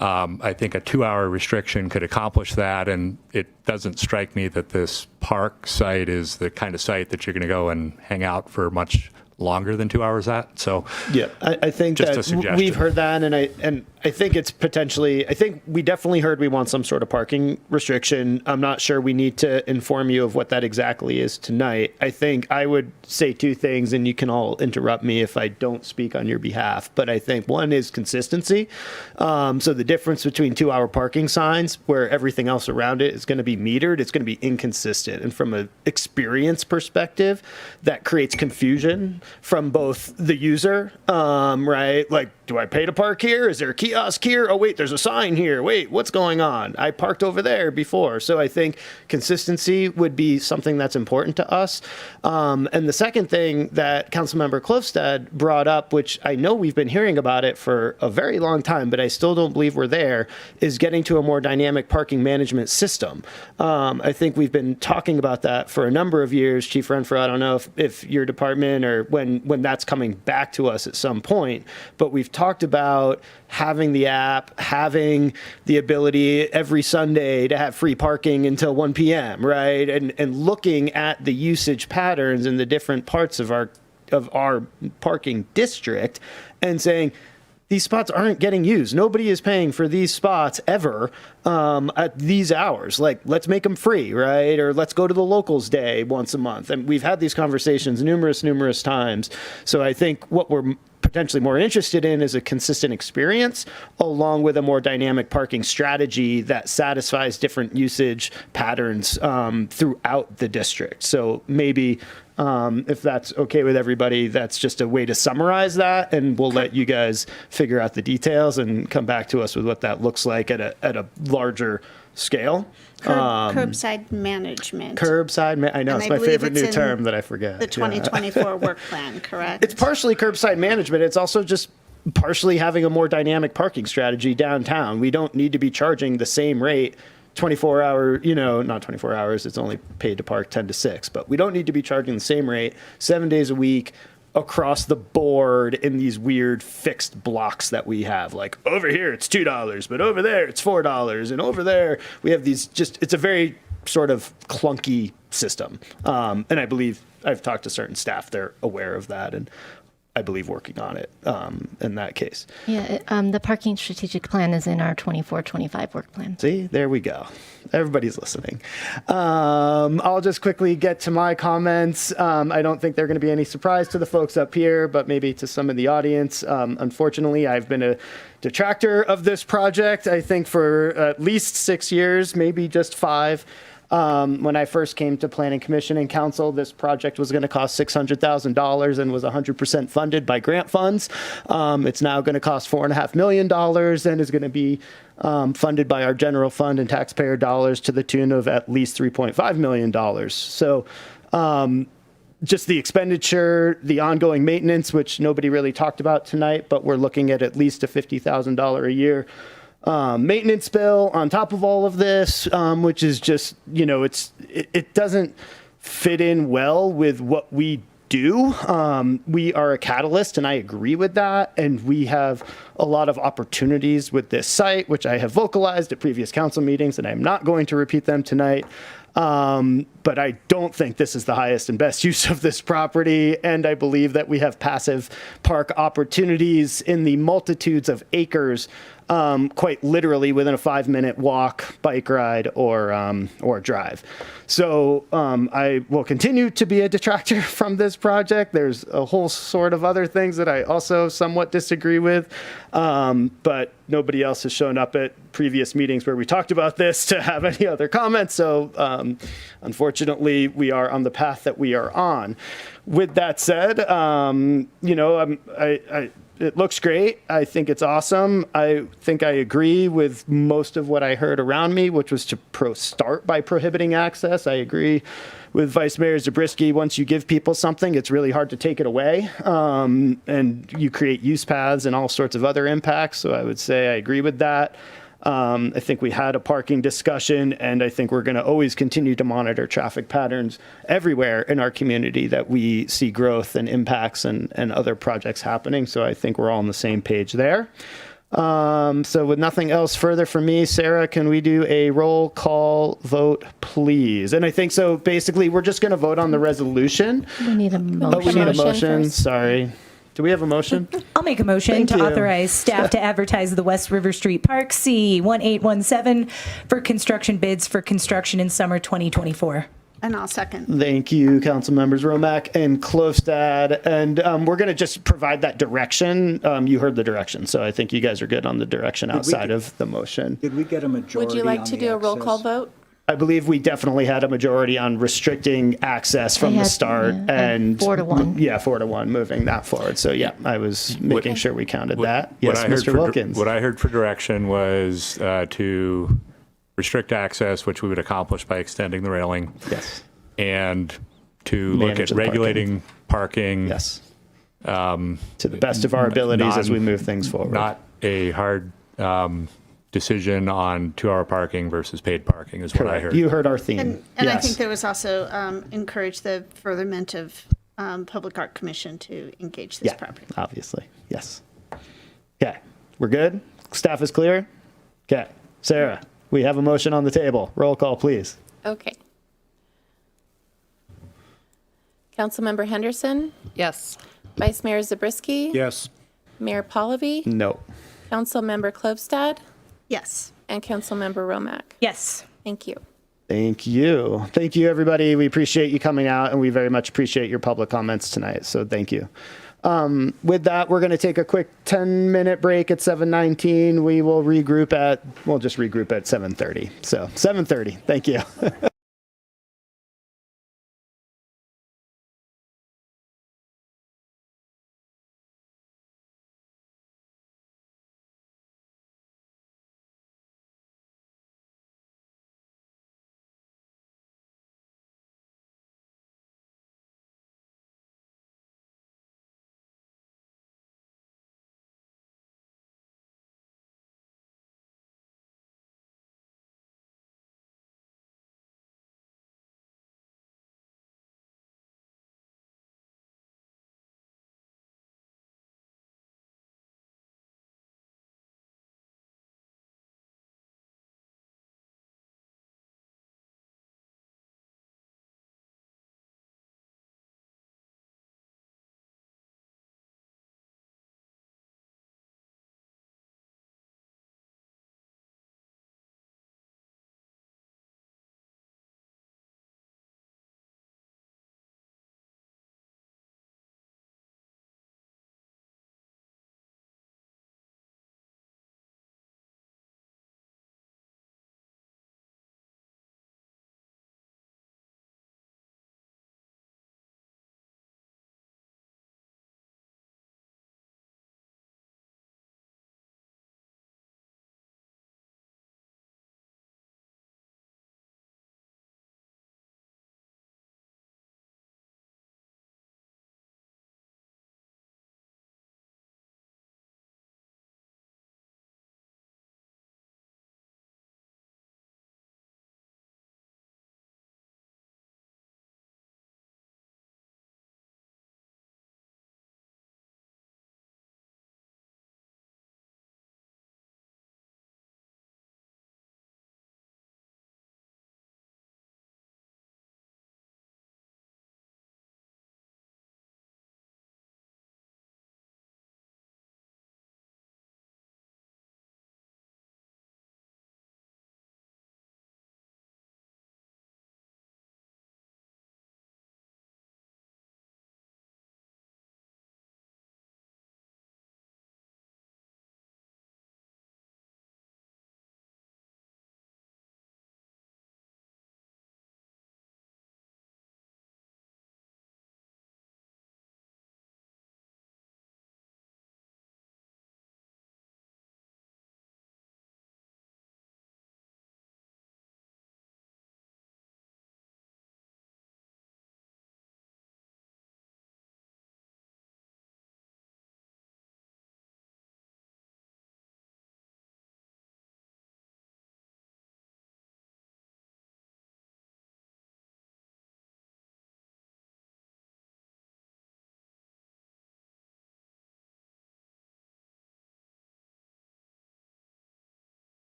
I think a 2-hour restriction could accomplish that, and it doesn't strike me that this park site is the kind of site that you're going to go and hang out for much longer than 2 hours at. So yeah, I think just that a suggestion. We've heard that, and I think it's potentially, I think we definitely heard we want some sort of parking restriction. I'm not sure we need to inform you of what that exactly is tonight. I think I would say 2 things, and you can all interrupt me if I don't speak on your behalf. But I think one is consistency. So the difference between 2-hour parking signs, where everything else around it is going to be metered, it's going to be inconsistent. And from an experience perspective, that creates confusion from both the user, right? Like, do I pay to park here? Is there a kiosk here? Oh, wait, there's a sign here. Wait, what's going on? I parked over there before. So I think consistency would be something that's important to us. And the second thing that Councilmember Klofstad brought up, which I know we've been hearing about it for a very long time, but I still don't believe we're there, is getting to a more dynamic parking management system. I think we've been talking about that for a number of years. Chief Renfro, I don't know if your department or when that's coming back to us at some point, but we've talked about having the app, having the ability every Sunday to have free parking until 1 p.m., right? And looking at the usage patterns in the different parts of our parking district and saying, these spots aren't getting used. Nobody is paying for these spots ever at these hours. Like, let's make them free, right? Or let's go to the locals day once a month. And we've had these conversations numerous times. So I think what we're potentially more interested in is a consistent experience along with a more dynamic parking strategy that satisfies different usage patterns throughout the district. So maybe if that's okay with everybody, that's just a way to summarize that, and we'll let you guys figure out the details and come back to us with what that looks like at a larger scale. Curbside management. I know, And it's I my believe favorite it's new in term that I forget. The Yeah. 2024 work plan, correct? It's partially curbside management. It's also just partially having a more dynamic parking strategy downtown. We don't need to be charging the same rate 24 hour, not 24 hours. It's only paid to park 10 to 6, but we don't need to be charging the same rate 7 days a week across the board in these weird fixed blocks that we have. Like over here, it's $2, but over there, it's $4. And over there, we have these it's a very sort of clunky system. And I believe I've talked to certain staff, they're aware of that. And I believe working on it in that case. Yeah, the parking strategic plan is in our 24-25 work plan. See, there we go. Everybody's listening. I'll just quickly get to my comments. I don't think they're going to be any surprise to the folks up here, but maybe to some in the audience. Unfortunately, I've been a detractor of this project, I think, for at least 6 years, maybe just 5. When I first came to Planning Commission and Council, this project was going to cost $600,000 and was 100% funded by grant funds. It's now going to cost $4.5 million and is going to be funded by our general fund and taxpayer dollars to the tune of at least $3.5 million. So just the expenditure, the ongoing maintenance, which nobody really talked about tonight, but we're looking at least a $50,000 a year maintenance bill on top of all of this, which is just, it doesn't fit in well with what we do. We are a catalyst, and I agree with that. And we have a lot of opportunities with this site, which I have vocalized at previous council meetings, and I'm not going to repeat them tonight. But I don't think this is the highest and best use of this property. And I believe that we have passive park opportunities in the multitudes of acres, quite literally within a 5-minute walk, bike ride, or drive. So I will continue to be a detractor from this project. There's a whole sort of other things that I also somewhat disagree with, but nobody else has shown up at previous meetings where we talked about this to have any other comments. So unfortunately, we are on the path that we are on. With that said, it looks great. I think it's awesome. I think I agree with most of what I heard around me, which was to start by prohibiting access. I agree with Vice Mayor Zabriskie. Once you give people something, it's really hard to take it away. And you create use paths and all sorts of other impacts. So I would say I agree with that. I think we had a parking discussion, and I think we're going to always continue to monitor traffic patterns everywhere in our community that we see growth and impacts and other projects happening. So I think we're all on the same page there. So with nothing else further from me, Sarah, can we do a roll call vote, please? And I think so basically we're just going to vote on the resolution. We need a motion. Oh, we need a motion. First. Sorry. Do we have a motion? I'll make a motion Thank to you. authorize staff to advertise the West River Street Park C1817 for construction bids for construction in summer 2024. And I'll second. Thank you, council members Romack and Klostad. And we're going to just provide that direction. You heard the direction, so I think you guys are good on the direction outside of the motion. Did we get a majority? Would you like on to the do a roll call access? vote? I believe we definitely had a majority on restricting access from the start, and 4-1. Yeah, 4-1, moving that forward. So yeah, I was making sure we counted that. Yes, Mr. Wilkins. What I heard for direction was to restrict access, which we would accomplish by extending the railing. Yes. And to Manage look at the regulating parking. Yes. To the best of our abilities as we move things forward. Not a hard decision on 2-hour parking versus paid parking is what I heard. You heard our theme. And Yes. I think there was also encourage the furtherment of Public Art Commission to engage this property. Obviously. Yes. Okay. We're good? Staff is clear? Okay. Sarah, we have a motion on the table. Roll call, please. Okay. Councilmember Henderson? Yes. Vice Mayor Zabriskie? Yes. Mayor Pallavi? No. Councilmember Klobstad? Yes. And Councilmember Romack? Yes. Thank you. Thank you. Thank you, everybody. We appreciate you coming out, and we very much appreciate your public comments tonight. So thank you. With that, we're going to take a quick 10-minute break at 7:19. We'll just regroup at 7:30. So 7:30. Thank you.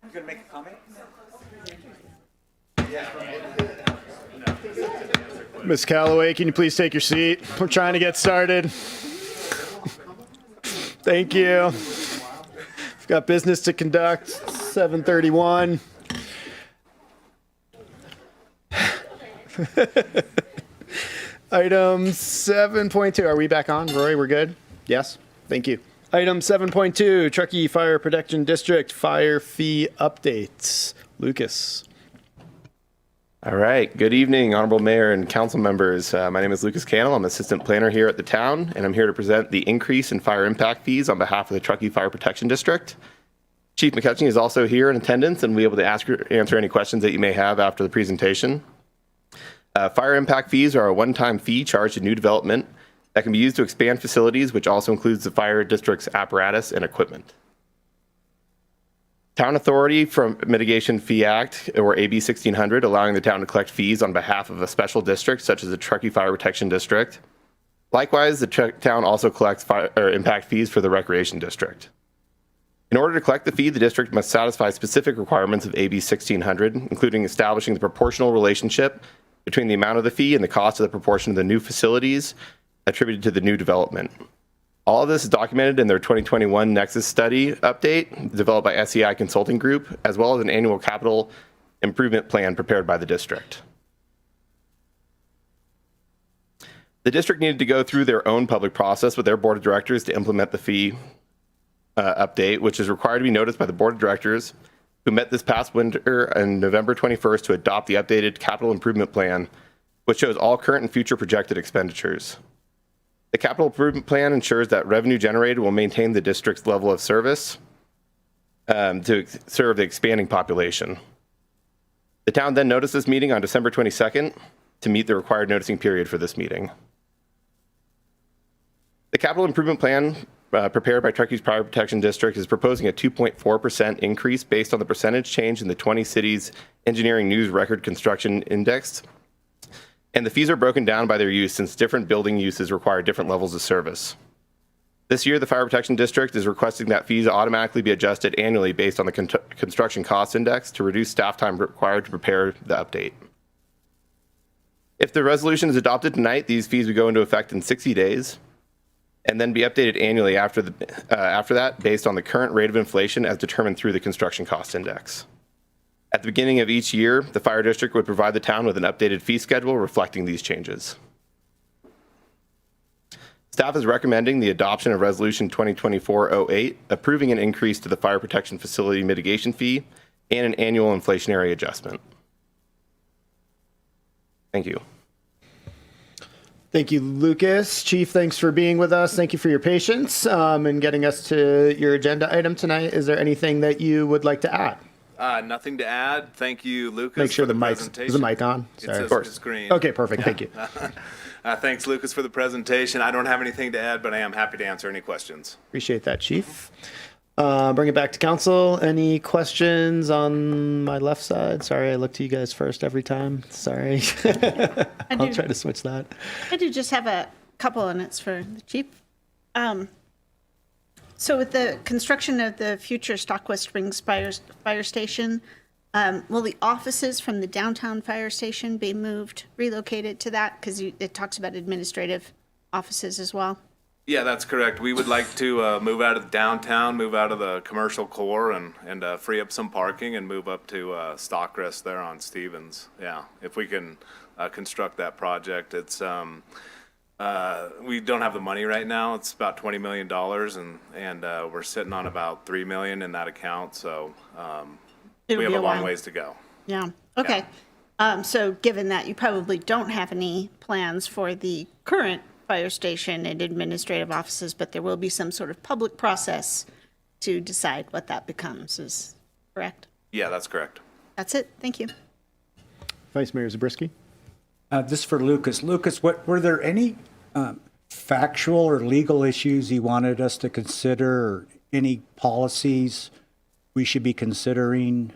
You gonna make a comment? Ms. Calloway, can you please take your seat? We're trying to get started. Thank you. We've got business to conduct, 7:31. Item 7.2, are we back on? Roy, we're good? Yes? Thank you. Item 7.2, Truckee Fire Protection District Fire Fee Updates. Lucas. All right. Good evening, Honorable Mayor and council members. My name is Lucas Cannell. I'm Assistant Planner here at the town, and I'm here to present the increase in fire impact fees on behalf of the Truckee Fire Protection District. Chief McCutcheon is also here in attendance and will be able to answer any questions that you may have after the presentation. Fire impact fees are a one-time fee charged to new development that can be used to expand facilities, which also includes the fire district's apparatus and equipment. Town Authority from Mitigation Fee Act, or AB 1600, allowing the town to collect fees on behalf of a special district, such as the Truckee Fire Protection District. Likewise, the town also collects impact fees for the Recreation District. In order to collect the fee, the district must satisfy specific requirements of AB 1600, including establishing the proportional relationship between the amount of the fee and the cost of the proportion of the new facilities attributed to the new development. All of this is documented in their 2021 Nexus study update developed by SEI Consulting Group, as well as an annual capital improvement plan prepared by the district. The district needed to go through their own public process with their board of directors to implement the fee update, which is required to be noticed by the board of directors, who met this past winter on November 21st to adopt the updated capital improvement plan, which shows all current and future projected expenditures. The capital improvement plan ensures that revenue generated will maintain the district's level of service to serve the expanding population. The town then noticed this meeting on December 22nd to meet the required noticing period for this meeting. The capital improvement plan prepared by Truckee's Fire Protection District is proposing a 2.4% increase based on the percentage change in the 20 cities engineering news record construction index. And the fees are broken down by their use, since different building uses require different levels of service. This year, the Fire Protection District is requesting that fees automatically be adjusted annually based on the construction cost index to reduce staff time required to prepare the update. If the resolution is adopted tonight, these fees would go into effect in 60 days and then be updated annually after that based on the current rate of inflation as determined through the construction cost index. At the beginning of each year, the fire district would provide the town with an updated fee schedule reflecting these changes. Staff is recommending the adoption of Resolution 2024-08, approving an increase to the fire protection facility mitigation fee and an annual inflationary adjustment. Thank you. Thank you, Lucas. Chief, thanks for being with us. Thank you for your patience and getting us to your agenda item tonight. Is there anything that you would like to add? Nothing to add. Thank you, Lucas. Make sure for the mic's, is the mic on? Sorry. It says it's green. Okay, perfect. Thank you. Thanks, Lucas, for the presentation. I don't have anything to add, but I am happy to answer any questions. Appreciate that, Chief. Bring it back to council. Any questions on my left side? Sorry, I look to you guys first every time. Sorry. I'll try to switch that. I do just have a couple, and it's for the chief. So with the construction of the future Stockwest Springs fire station, will the offices from the downtown fire station be relocated to that? Because it talks about administrative offices as well. Yeah, that's correct. We would like to move out of the downtown, move out of the commercial core, and free up some parking and move up to Stockrest there on Stevens. Yeah, if we can construct that project. It's we don't have the money right now. It's about $20 million, and we're sitting on about $3 million in that account. So we have a long ways to go. Yeah. Okay. So given that you probably don't have any plans for the current fire station and administrative offices, but there will be some sort of public process to decide what that becomes, is correct? Yeah, that's correct. That's it. Thank you. Vice Mayor Zabriskie. This for Lucas. Lucas, were there any factual or legal issues you wanted us to consider, or any policies we should be considering?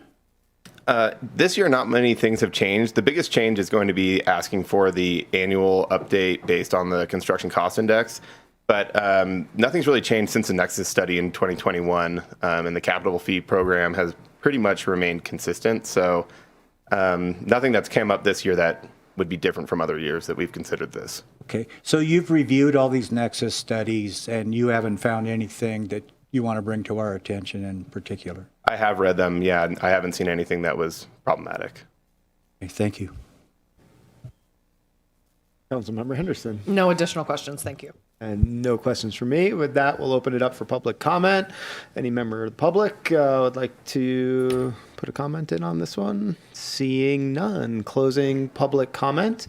This year, not many things have changed. The biggest change is going to be asking for the annual update based on the construction cost index. But nothing's really changed since the Nexus study in 2021, and the capital fee program has pretty much remained consistent. So nothing that's come up this year that would be different from other years that we've considered this. Okay, so you've reviewed all these nexus studies and you haven't found anything that you want to bring to our attention in particular? I have read them, yeah, and I haven't seen anything that was problematic. Okay, thank you. Councilmember Henderson. No additional questions. Thank you. And no questions from me. With that, we'll open it up for public comment. Any member of the public would like to put a comment in on this one? Seeing none. Closing public comment.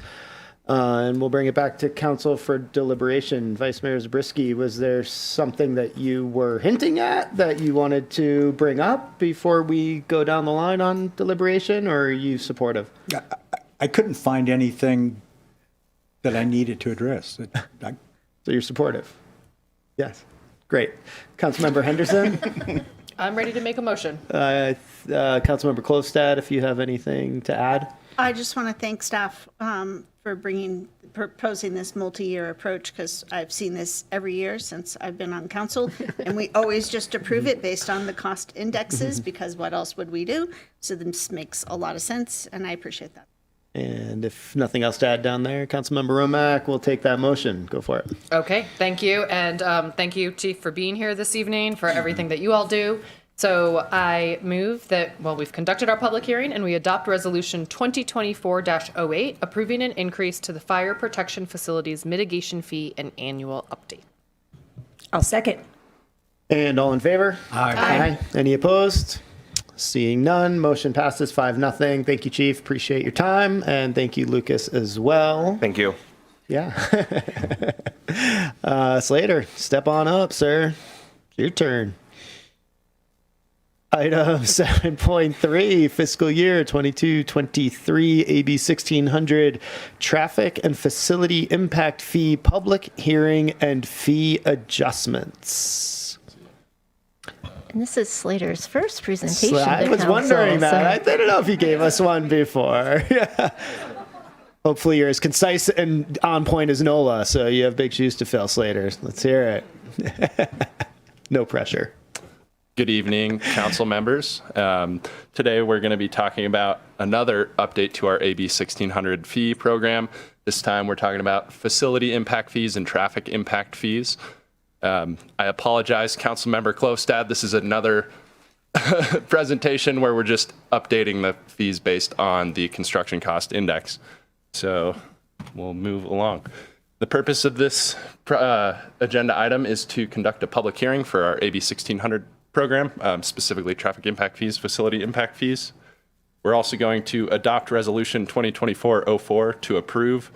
And we'll bring it back to council for deliberation. Vice Mayor Zabriskie, was there something that you were hinting at that you wanted to bring up before we go down the line on deliberation, or are you supportive? I couldn't find anything that I needed to address. So you're supportive? Yes. Great. Councilmember Henderson? I'm ready to make a motion. Councilmember Klostad, if you have anything to add? I just want to thank staff for proposing this multi-year approach, because I've seen this every year since I've been on council, and we always just approve it based on the cost indexes, because what else would we do? So this makes a lot of sense, and I appreciate that. And if nothing else to add down there, Councilmember Romack will take that motion. Go for it. Okay, thank you. And thank you, Chief, for being here this evening, for everything that you all do. So I move that, well, we've conducted our public hearing and we adopt Resolution 2024-08, approving an increase to the fire protection facilities mitigation fee and annual update. I'll second. And all in favor? Aye. Any opposed? Seeing none, motion passes 5-0. Thank you, Chief. Appreciate your time. And thank you, Lucas, as well. Thank you. Yeah. Slater, step on up, sir. Your turn. Item 7.3, fiscal year 22-23, AB 1600, traffic and facility impact fee, public hearing and fee adjustments. And this is Slater's first presentation. I to was council, wondering that. so- I didn't know if he gave us one before. Yeah. Hopefully you're as concise and on point as Nola, so you have big shoes to fill, Slater. Let's hear it. No pressure. Good evening, council members. Today we're going to be talking about another update to our AB 1600 fee program. This time we're talking about facility impact fees and traffic impact fees. I apologize, Councilmember Klostad. This is another presentation where we're just updating the fees based on the construction cost index. So we'll move along. The purpose of this agenda item is to conduct a public hearing for our AB 1600 program, specifically traffic impact fees, facility impact fees. We're also going to adopt Resolution 2024-04 to approve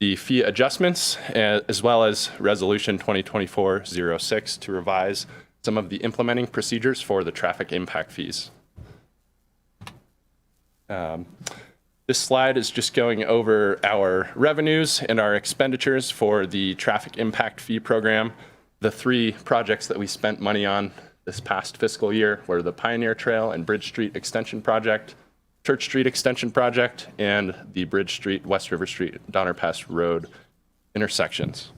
the fee adjustments, as well as Resolution 2024-06 to revise some of the implementing procedures for the traffic impact fees. This slide is just going over our revenues and our expenditures for the traffic impact fee program. The three projects that we spent money on this past fiscal year were the Pioneer Trail and Bridge Street Extension Project, Church Street Extension Project, and the Bridge Street, West River Street, Donner Pass Road intersections.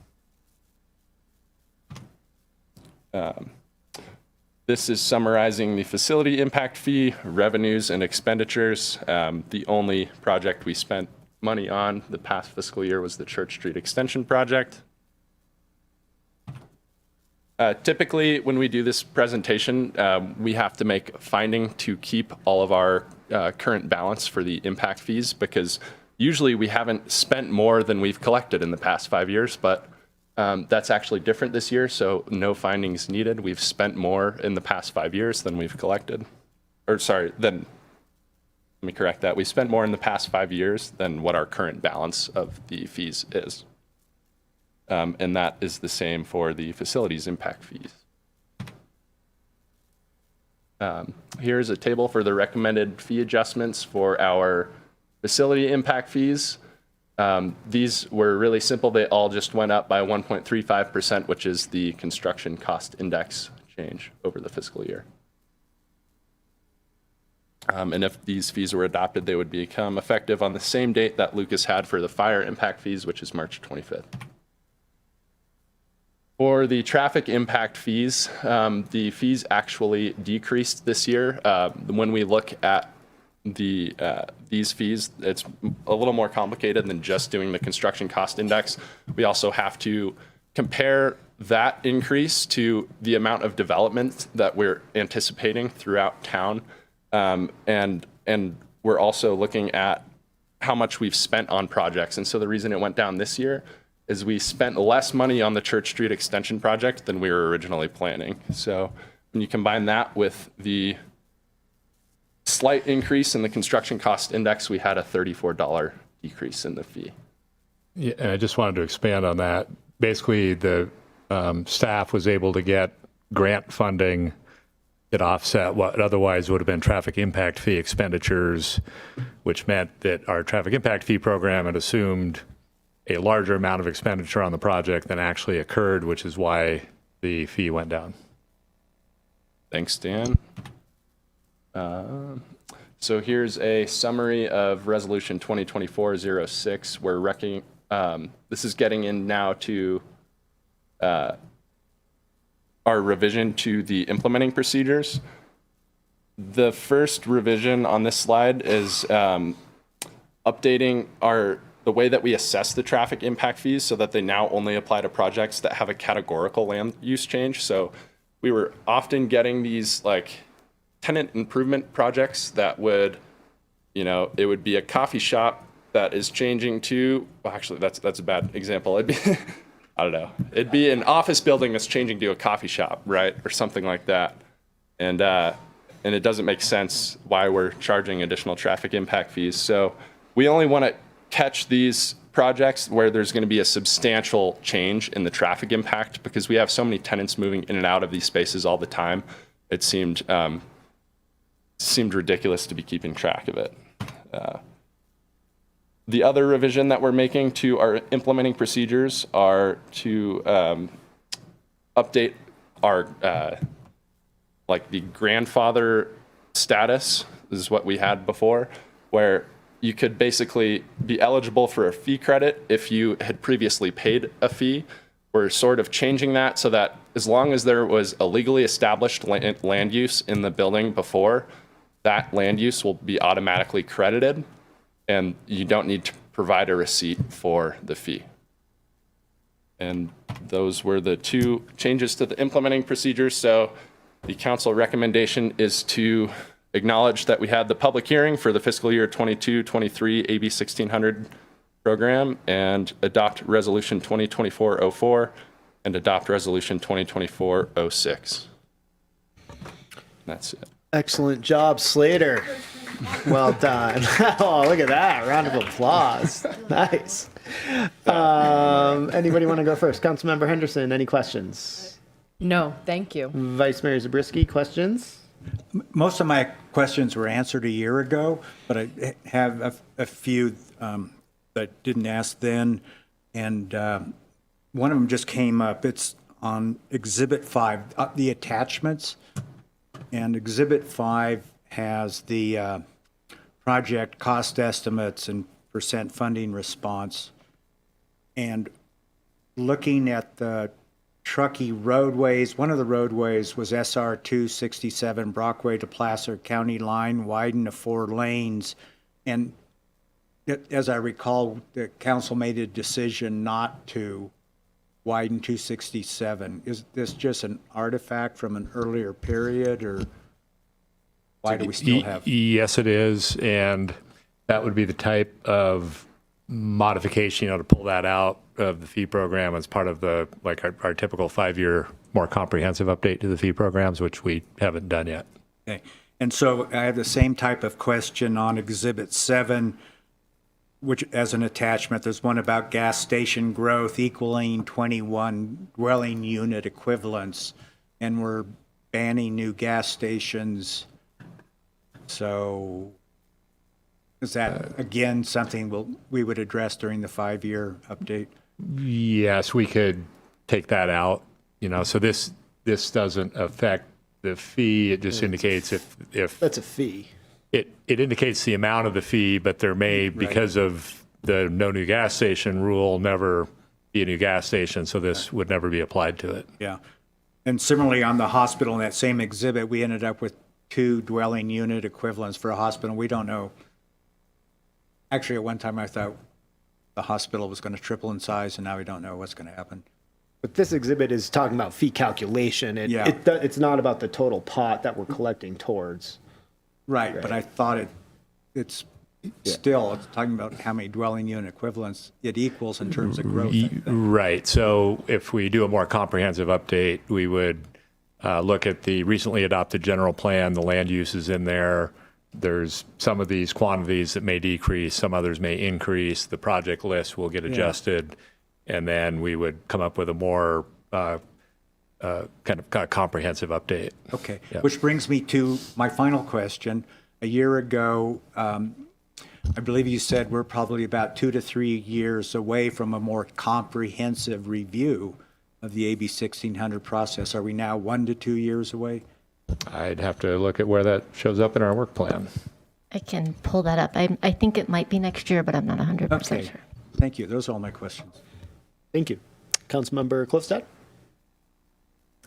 This is summarizing the facility impact fee, revenues, and expenditures. The only project we spent money on the past fiscal year was the Church Street Extension Project. Typically, when we do this presentation, we have to make a finding to keep all of our current balance for the impact fees, because usually we haven't spent more than we've collected in the past 5 years, but that's actually different this year, so no findings needed. We've spent more in the past 5 years than we've collected. Or sorry, let me correct that. We spent more in the past 5 years than what our current balance of the fees is. And that is the same for the facilities impact fees. Here's a table for the recommended fee adjustments for our facility impact fees. These were really simple. They all just went up by 1.35%, which is the construction cost index change over the fiscal year. And if these fees were adopted, they would become effective on the same date that Lucas had for the fire impact fees, which is March 25th. For the traffic impact fees, the fees actually decreased this year. When we look at these fees, it's a little more complicated than just doing the construction cost index. We also have to compare that increase to the amount of development that we're anticipating throughout town. And we're also looking at how much we've spent on projects. And so the reason it went down this year is we spent less money on the Church Street extension project than we were originally planning. So when you combine that with the slight increase in the construction cost index, we had a $34 decrease in the fee. Yeah, and I just wanted to expand on that. Basically, the staff was able to get grant funding that offset what otherwise would have been traffic impact fee expenditures, which meant that our traffic impact fee program had assumed a larger amount of expenditure on the project than actually occurred, which is why the fee went down. Thanks, Dan. So here's a summary of Resolution 2024-06. This is getting in now to our revision to the implementing procedures. The first revision on this slide is updating the way that we assess the traffic impact fees so that they now only apply to projects that have a categorical land use change. So we were often getting these like tenant improvement projects that would, it would be a coffee shop that is changing to, well, actually that's a bad example. It'd be, I don't know. It'd be an office building that's changing to a coffee shop, right? Or something like that. And it doesn't make sense why we're charging additional traffic impact fees. So we only want to catch these projects where there's going to be a substantial change in the traffic impact, because we have so many tenants moving in and out of these spaces all the time. It seemed ridiculous to be keeping track of it. The other revision that we're making to our implementing procedures are to update our the grandfather status. This is what we had before, where you could basically be eligible for a fee credit if you had previously paid a fee. We're sort of changing that so that as long as there was a legally established land use in the building before, that land use will be automatically credited, and you don't need to provide a receipt for the fee. And those were the two changes to the implementing procedures. So the council recommendation is to acknowledge that we had the public hearing for the fiscal year 22-23 AB 1600 program, and adopt resolution 2024-04 and adopt resolution 2024-06. That's it. Excellent job, Slater. Well done. Oh, look at that. Round of applause. Nice. Anybody want to go first? Councilmember Henderson, any questions? No, thank you. Vice Mayor Zabriskie, questions? Most of my questions were answered a year ago, but I have a few that didn't ask then. And one of them just came up. It's on Exhibit 5, the attachments. And Exhibit 5 has the project cost estimates and percent funding response. And looking at the Truckee roadways, one of the roadways was SR 267 Brockway to Placer County line, widened to 4 lanes. And as I recall, the council made a decision not to widen 267. Is this just an artifact from an earlier period, or why do we still have? Yes, it is. And that would be the type of modification, to pull that out of the fee program as part of the, our typical 5-year, more comprehensive update to the fee programs, which we haven't done yet. Okay. And so I have the same type of question on Exhibit 7, which as an attachment, there's one about gas station growth equaling 21 dwelling unit equivalents, and we're banning new gas stations. So is that, again, something we would address during the 5-year update? Yes, we could take that out. So this doesn't affect the fee. It just indicates if that's a fee. It indicates the amount of the fee, but there may, because of the no new gas station rule, never be a new gas station, so this would never be applied to it. Yeah. And similarly, on the hospital, in that same exhibit, we ended up with 2 dwelling unit equivalents for a hospital. We don't know. Actually, at one time, I thought the hospital was going to triple in size, and now we don't know what's going to happen. But this exhibit is talking about fee calculation. It's not about the total pot that we're collecting towards. Right, but I thought it's still, it's talking about how many dwelling unit equivalents it equals in terms of growth. Right. So if we do a more comprehensive update, we would look at the recently adopted general plan, the land uses in there. There's some of these quantities that may decrease, some others may increase. The project list will get adjusted, and then we would come up with a more kind of comprehensive update. Okay, Yeah. which brings me to my final question. A year ago, I believe you said we're probably about 2 to 3 years away from a more comprehensive review of the AB 1600 process. Are we now 1 to 2 years away? I'd have to look at where that shows up in our work plan. I can pull that up. I think it might be next year, but I'm not 100% sure. Thank you. Those are all my questions. Thank you. Councilmember Cliffstead?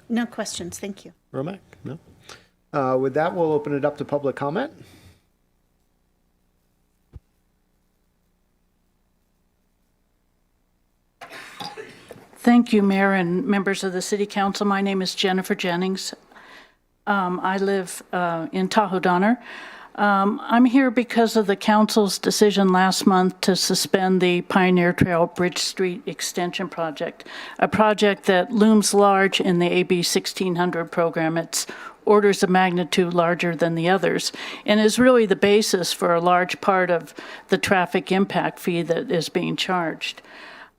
No questions, thank you. Romack? No? With that, we'll open it up to public comment. Thank you, Mayor and members of the City Council. My name is Jennifer Jennings. I live in Tahoe, Donner. I'm here because of the council's decision last month to suspend the Pioneer Trail Bridge Street Extension Project, a project that looms large in the AB 1600 program. It's orders of magnitude larger than the others, and is really the basis for a large part of the traffic impact fee that is being charged.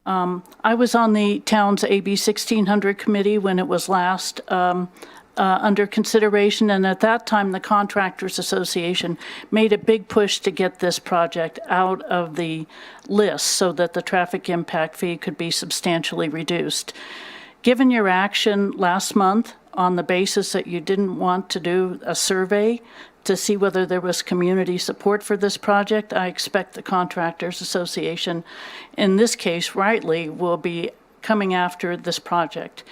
I was on the town's AB 1600 committee when it was last under consideration, and at that time, the Contractors Association made a big push to get this project out of the list so that the traffic impact fee could be substantially reduced. Given your action last month on the basis that you didn't want to do a survey to see whether there was community support for this project, I expect the Contractors Association, in this case rightly, will be coming after this project.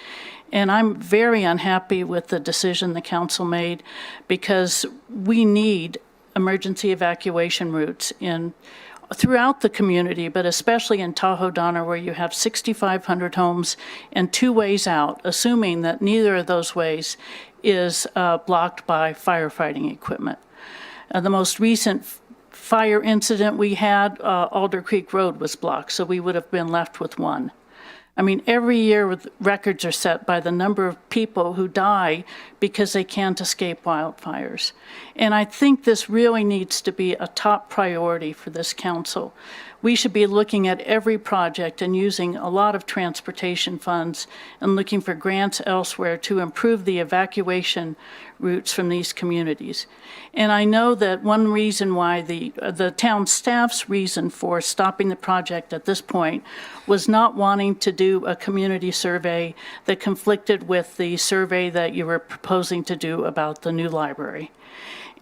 And I'm very unhappy with the decision the council made, because we need emergency evacuation routes throughout the community, but especially in Tahoe, Donner, where you have 6,500 homes and 2 ways out, assuming that neither of those ways is blocked by firefighting equipment. The most recent fire incident we had, Alder Creek Road was blocked, so we would have been left with 1. I mean, every year records are set by the number of people who die because they can't escape wildfires. And I think this really needs to be a top priority for this council. We should be looking at every project and using a lot of transportation funds and looking for grants elsewhere to improve the evacuation routes from these communities. And I know that one reason why the town staff's reason for stopping the project at this point was not wanting to do a community survey that conflicted with the survey that you were proposing to do about the new library.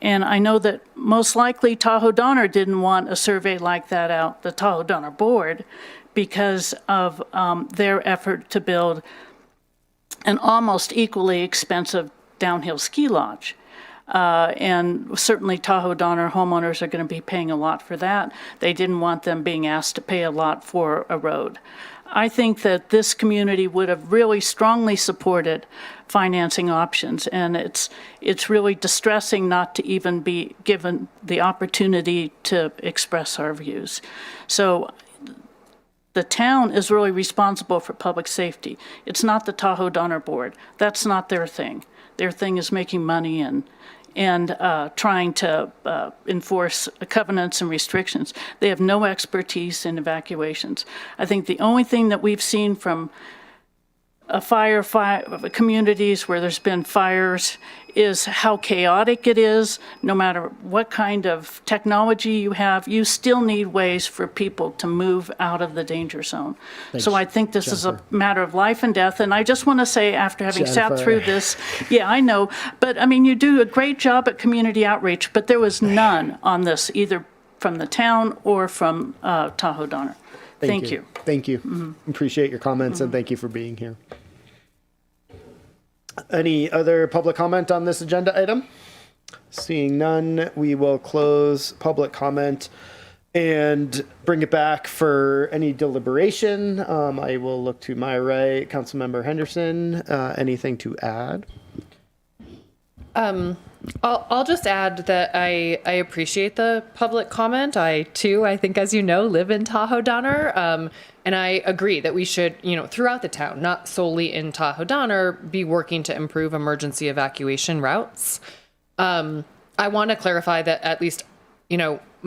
And I know that most likely Tahoe Donner didn't want a survey like that out, the Tahoe Donner board, because of their effort to build an almost equally expensive downhill ski lodge. And certainly Tahoe Donner homeowners are going to be paying a lot for that. They didn't want them being asked to pay a lot for a road. I think that this community would have really strongly supported financing options, and it's really distressing not to even be given the opportunity to express our views. So the town is really responsible for public safety. It's not the Tahoe Donner Board. That's not their thing. Their thing is making money and trying to enforce covenants and restrictions. They have no expertise in evacuations. I think the only thing that we've seen from communities where there's been fires is how chaotic it is. No matter what kind of technology you have, you still need ways for people to move out of the danger zone. Thanks, so I think this Jennifer. is a matter of life and death. And I just want to say, after having sat through this, yeah, I know, but I mean, you do a great job at community outreach, but there was none on this, either from the town or from Tahoe Donner. Thank you. Thank you. Appreciate your comments and thank you for being here. Any other public comment on this agenda item? Seeing none, we will close public comment and bring it back for any deliberation. I will look to my right, Councilmember Henderson. Anything to add? I'll just add that I appreciate the public comment. I think, as you know, live in Tahoe Donner. And I agree that we should, throughout the town, not solely in Tahoe Donner, be working to improve emergency evacuation routes. I want to clarify that at least,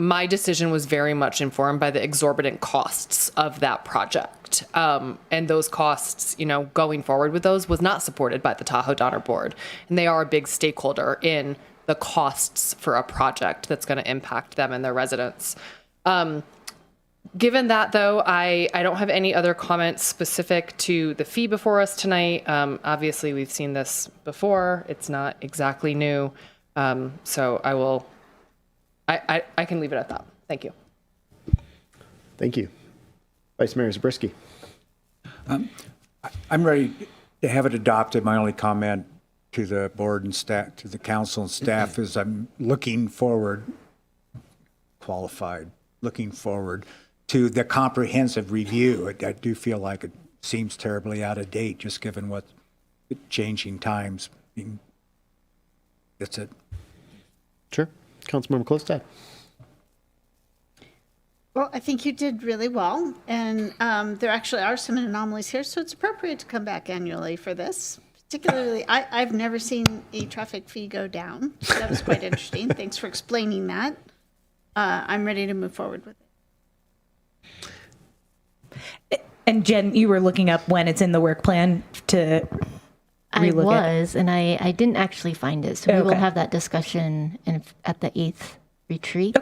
my decision was very much informed by the exorbitant costs of that project. And those costs, going forward with those was not supported by the Tahoe Donner Board. And they are a big stakeholder in the costs for a project that's going to impact them and their residents. Given that, though, I don't have any other comments specific to the fee before us tonight. Obviously, we've seen this before. It's not exactly new. So I can leave it at that. Thank you. Thank you. Vice Mayor Zabriskie. I'm ready to have it adopted. My only comment to the board and staff, to the council and staff, is I'm looking forward to the comprehensive review. I do feel like it seems terribly out of date, just given what the changing times. That's it. Sure. Councilmember Klostad. Well, I think you did really well, and there actually are some anomalies here, so it's appropriate to come back annually for this. Particularly, I've never seen a traffic fee go down. So that was quite interesting. Thanks for explaining that. I'm ready to move forward with it. And Jen, you were looking up when it's in the work plan to I relook was, and I didn't actually find it. So we will Okay. have that discussion at the 8th retreat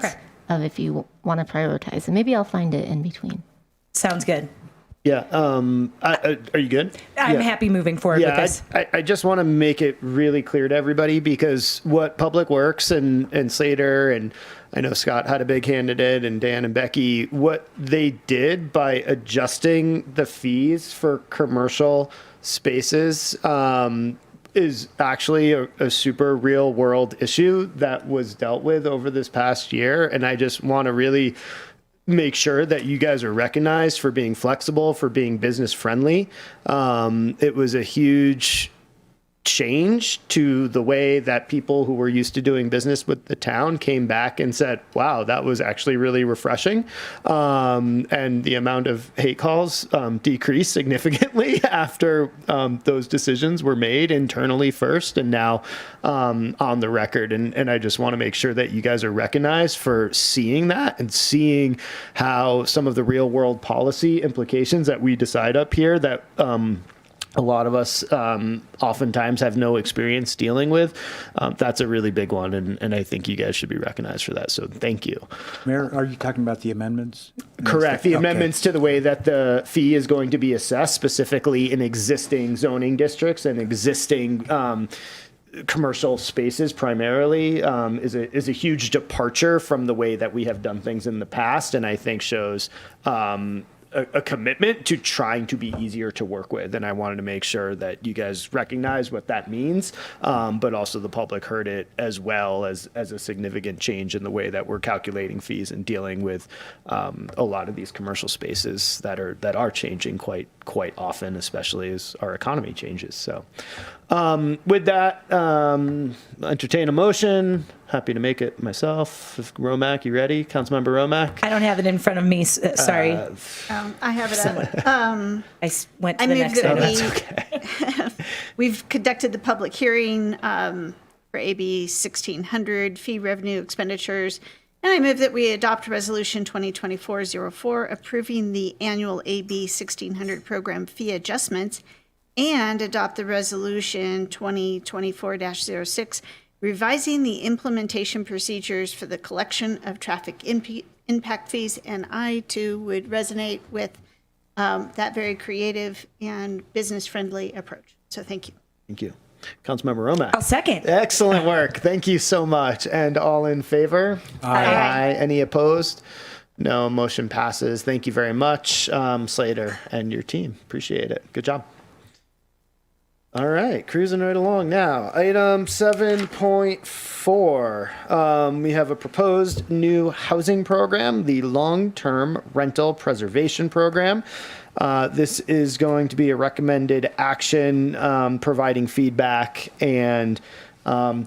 of if you want to prioritize. And maybe I'll find it in between. Sounds good. Yeah. Are you good? I'm happy moving forward with this. I just want to make it really clear to everybody, because what Public Works and Slater, and I know Scott had a big hand in it, and Dan and Becky, what they did by adjusting the fees for commercial spaces is actually a super real world issue that was dealt with over this past year. And I just want to really make sure that you guys are recognized for being flexible, for being business friendly. It was a huge change to the way that people who were used to doing business with the town came back and said, wow, that was actually really refreshing. And the amount of hate calls decreased significantly after those decisions were made internally first and now on the record. And I just want to make sure that you guys are recognized for seeing that and seeing how some of the real world policy implications that we decide up here that a lot of us oftentimes have no experience dealing with. That's a really big one, and I think you guys should be recognized for that. So thank you. Mayor, are you talking about the amendments? Correct. The Okay. amendments to the way that the fee is going to be assessed, specifically in existing zoning districts and existing commercial spaces primarily, is a huge departure from the way that we have done things in the past, and I think shows a commitment to trying to be easier to work with. And I wanted to make sure that you guys recognize what that means, but also the public heard it as well as a significant change in the way that we're calculating fees and dealing with a lot of these commercial spaces that are changing quite often, especially as our economy changes. So with that, entertain a motion. Happy to make it myself. If Romack, you ready? Councilmember Romack? I don't have it in front of me. Sorry. I have it up. Went to I the move next that item. we've conducted the public hearing for AB 1600 fee revenue expenditures, and I move that we adopt Resolution 2024-04 approving the annual AB 1600 program fee adjustments and adopt the Resolution 2024-06 revising the implementation procedures for the collection of traffic impact fees. And I, too, would resonate with that very creative and business-friendly approach. So thank you. Thank you. Councilmember Romack. I'll second. Excellent work. Thank you so much. And all in favor? Aye. Any opposed? No, motion passes. Thank you very much, Slater and your team. Appreciate it. Good job. All right, cruising right along now. Item 7.4. We have a proposed new housing program, the Long-Term Rental Preservation Program. This is going to be a recommended action, providing feedback and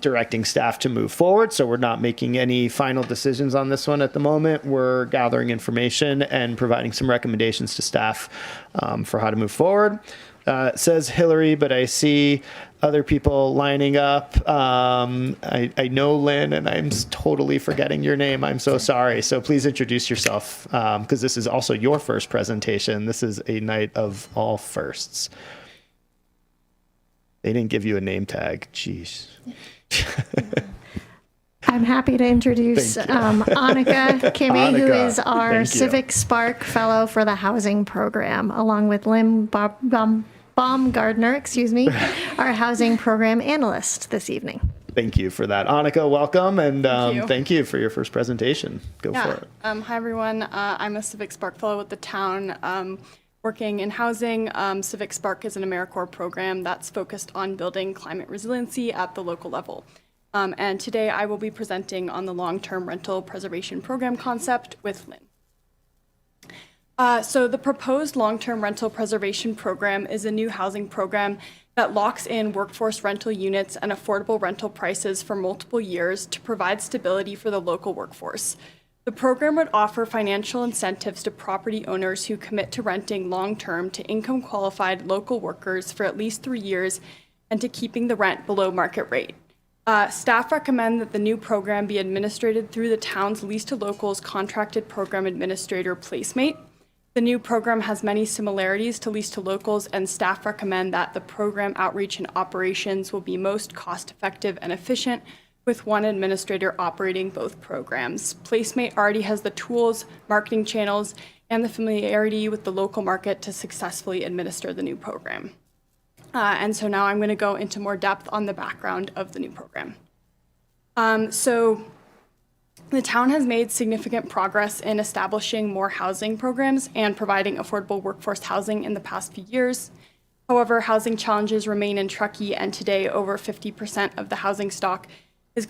directing staff to move forward. So we're not making any final decisions on this one at the moment. We're gathering information and providing some recommendations to staff for how to move forward. It says Hillary, but I see other people lining up. I know Lynn, and I'm totally forgetting your name. I'm so sorry. So please introduce yourself, because this is also your first presentation. This is a night of all firsts. They didn't give you a name tag. Jeez. I'm happy to introduce Annika Kimmy, who is our Civic Spark Fellow for the Housing Program, along with Lynn Baumgardner, our Housing Program Analyst this evening. Thank you for that. Annika, welcome, and thank you for your first presentation. Go for it. Hi, everyone. I'm a Civic Spark Fellow with the town. Working in housing, Civic Spark is an AmeriCorps program that's focused on building climate resiliency at the local level. And today I will be presenting on the long-term rental preservation program concept with Lynn. So the proposed long-term rental preservation program is a new housing program that locks in workforce rental units and affordable rental prices for multiple years to provide stability for the local workforce. The program would offer financial incentives to property owners who commit to renting long-term to income-qualified local workers for at least 3 years and to keeping the rent below market rate. Staff recommend that the new program be administered through the town's Lease to Locals contracted program administrator Placemate. The new program has many similarities to Lease to Locals, and staff recommend that the program outreach and operations will be most cost-effective and efficient, with one administrator operating both programs. Placemate already has the tools, marketing channels, and the familiarity with the local market to successfully administer the new program. And so now I'm going to go into more depth on the background of the new program. So the town has made significant progress in establishing more housing programs and providing affordable workforce housing in the past few years. However, housing challenges remain in Truckee, and today over 50% of the housing stock is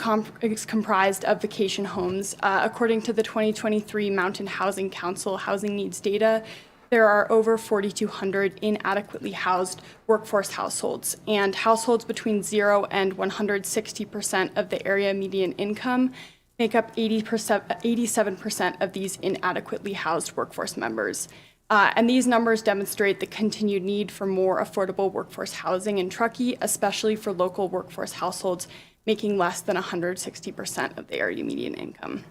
comprised of vacation homes. According to the 2023 Mountain Housing Council housing needs data, there are over 4,200 inadequately housed workforce households, and households between 0 and 160% of the area median income make up 87% of these inadequately housed workforce members. And these numbers demonstrate the continued need for more affordable workforce housing in Truckee, especially for local workforce households making less than 160% of the area median income.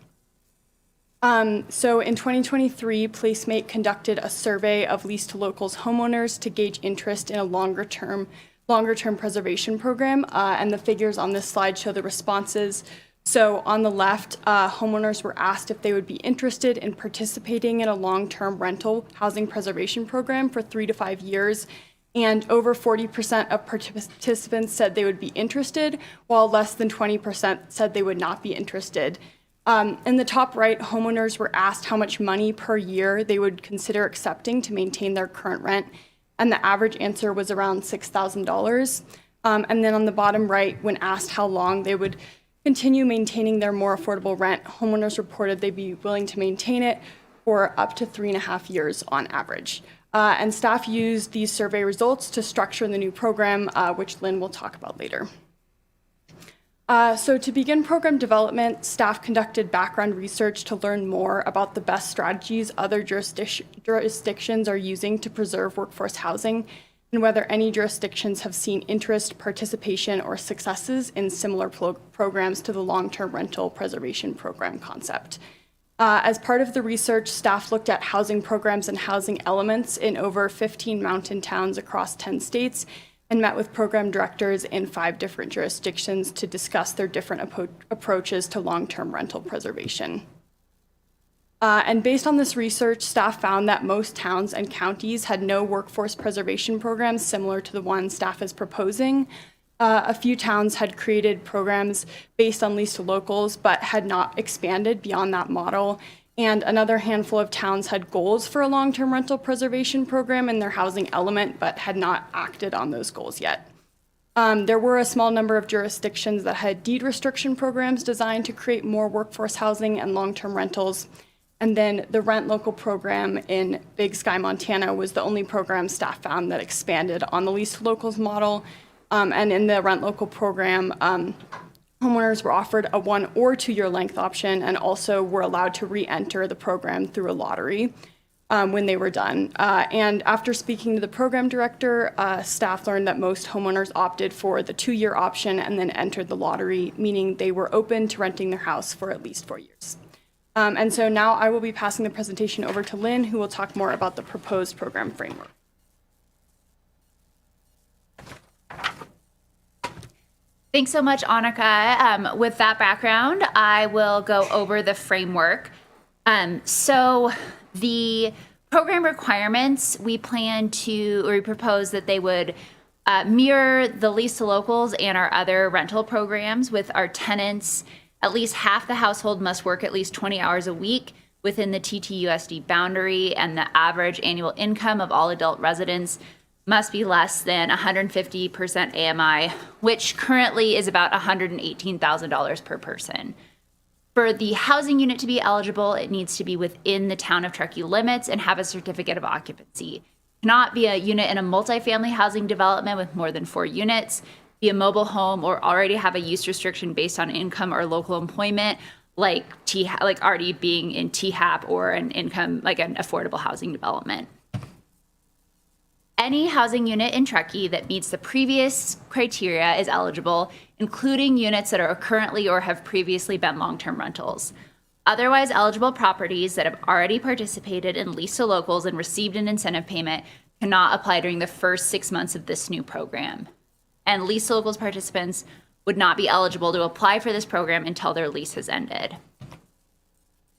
So in 2023, Placemate conducted a survey of Lease to Locals homeowners to gauge interest in a longer-term preservation program, and the figures on this slide show the responses. So on the left, homeowners were asked if they would be interested in participating in a long-term rental housing preservation program for 3 to 5 years, and over 40% of participants said they would be interested, while less than 20% said they would not be interested. In the top right, homeowners were asked how much money per year they would consider accepting to maintain their current rent, and the average answer was around $6,000. And then on the bottom right, when asked how long they would continue maintaining their more affordable rent, homeowners reported they'd be willing to maintain it for up to 3.5 years on average. And staff used these survey results to structure the new program, which Lynn will talk about later. So to begin program development, staff conducted background research to learn more about the best strategies other jurisdictions are using to preserve workforce housing, and whether any jurisdictions have seen interest, participation, or successes in similar programs to the long-term rental preservation program concept. As part of the research, staff looked at housing programs and housing elements in over 15 mountain towns across 10 states, and met with program directors in 5 different jurisdictions to discuss their different approaches to long-term rental preservation. And based on this research, staff found that most towns and counties had no workforce preservation programs similar to the one staff is proposing. A few towns had created programs based on Lease to Locals, but had not expanded beyond that model. and another handful of towns had goals for a long-term rental preservation program in their housing element, but had not acted on those goals yet. There were a small number of jurisdictions that had deed restriction programs designed to create more workforce housing and long-term rentals. And then the Rent Local program in Big Sky, Montana was the only program staff found that expanded on the lease to locals model. And in the Rent Local program, homeowners were offered a 1 or 2 year length option and also were allowed to re-enter the program through a lottery when they were done. And after speaking to the program director, staff learned that most homeowners opted for the 2 year option and then entered the lottery, meaning they were open to renting their house for at least 4 years. And so now I will be passing the presentation over to Lynn, who will talk more about the proposed program framework. Thanks so much, Annika. With that background, I will go over the framework. So the program requirements, we propose that they would mirror the lease to locals and our other rental programs. With our tenants, at least half the household must work at least 20 hours a week within the TTUSD boundary, and the average annual income of all adult residents must be less than 150% AMI, which currently is about $118,000 per person. For the housing unit to be eligible, it needs to be within the town of Truckee limits and have a certificate of occupancy. It cannot be a unit in a multifamily housing development with more than 4 units, be a mobile home, or already have a use restriction based on income or local employment, like already being in THAP or an income, like an affordable housing development. Any housing unit in Truckee that meets the previous criteria is eligible, including units that are currently or have previously been long-term rentals. Otherwise eligible properties that have already participated in lease to locals and received an incentive payment cannot apply during the first 6 months of this new program. And lease to locals participants would not be eligible to apply for this program until their lease has ended.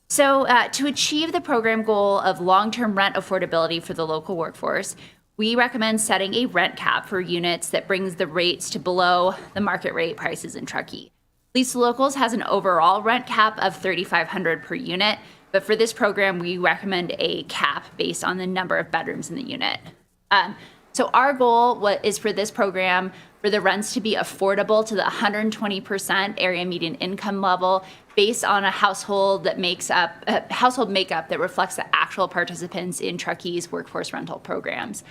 So to achieve the program goal of long-term rent affordability for the local workforce, we recommend setting a rent cap for units that brings the rates to below the market rate prices in Truckee. Lease to Locals has an overall rent cap of $3,500 per unit, but for this program, we recommend a cap based on the number of bedrooms in the unit. So our goal is for this program for the rents to be affordable to the 120% area median income level based on a household makeup that reflects the actual participants in Truckee's workforce rental programs.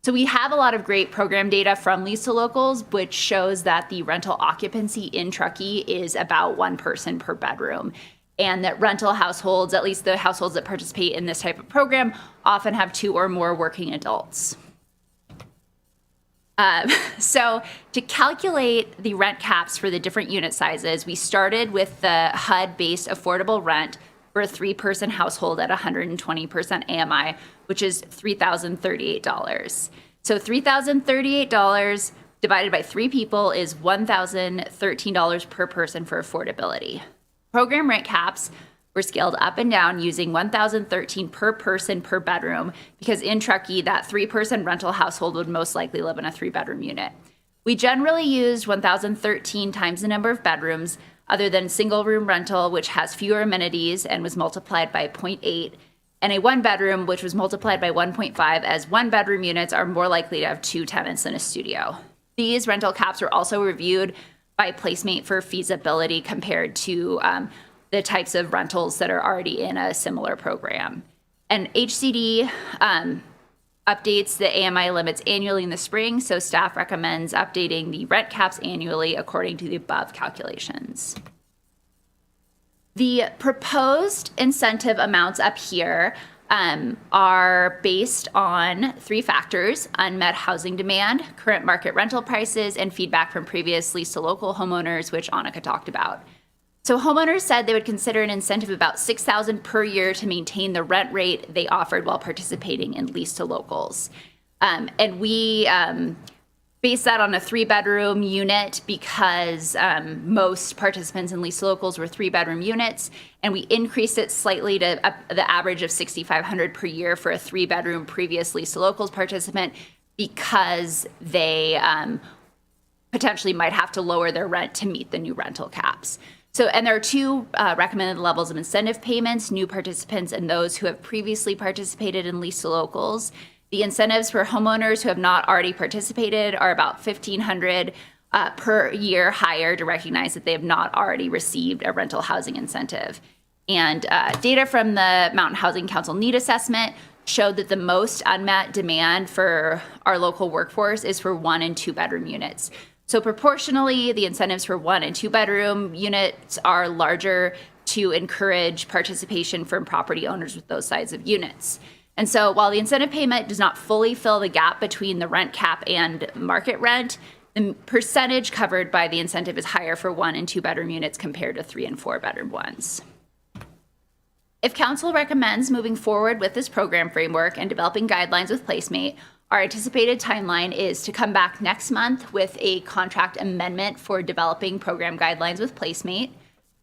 So we have a lot of great program data from Lease to Locals, which shows that the rental occupancy in Truckee is about 1 person per bedroom. And that rental households, at least the households that participate in this type of program, often have 2 or more working adults. So to calculate the rent caps for the different unit sizes, we started with the HUD-based affordable rent for a 3-person household at 120% AMI, which is $3,038. So $3,038 divided by 3 people is $1,013 per person for affordability. Program rent caps were scaled up and down using $1,013 per person per bedroom, because in Truckee, that 3-person rental household would most likely live in a 3-bedroom unit. We generally used $1,013 times the number of bedrooms, other than single room rental, which has fewer amenities and was multiplied by 0.8, and a 1-bedroom, which was multiplied by 1.5, as 1-bedroom units are more likely to have 2 tenants than a studio. These rental caps were also reviewed by Placemate for feasibility compared to the types of rentals that are already in a similar program. And HCD updates the AMI limits annually in the spring, so staff recommends updating the rent caps annually according to the above calculations. The proposed incentive amounts up here are based on 3 factors: unmet housing demand, current market rental prices, and feedback from previous lease to local homeowners, which Annika talked about. So homeowners said they would consider an incentive of about $6,000 per year to maintain the rent rate they offered while participating in lease to locals. And we base that on a 3-bedroom unit because most participants in lease to locals were 3-bedroom units, and we increased it slightly to the average of $6,500 per year for a 3-bedroom previous lease to locals participant because they potentially might have to lower their rent to meet the new rental caps. And there are two recommended levels of incentive payments: new participants and those who have previously participated in lease to locals. The incentives for homeowners who have not already participated are about $1,500 per year higher to recognize that they have not already received a rental housing incentive. And data from the Mountain Housing Council need assessment showed that the most unmet demand for our local workforce is for 1 and 2 bedroom units. So proportionally, the incentives for 1 and 2 bedroom units are larger to encourage participation from property owners with those size of units. And so while the incentive payment does not fully fill the gap between the rent cap and market rent, the percentage covered by the incentive is higher for 1 and 2 bedroom units compared to 3 and 4 bedroom ones. If council recommends moving forward with this program framework and developing guidelines with Placemate, our anticipated timeline is to come back next month with a contract amendment for developing program guidelines with Placemate.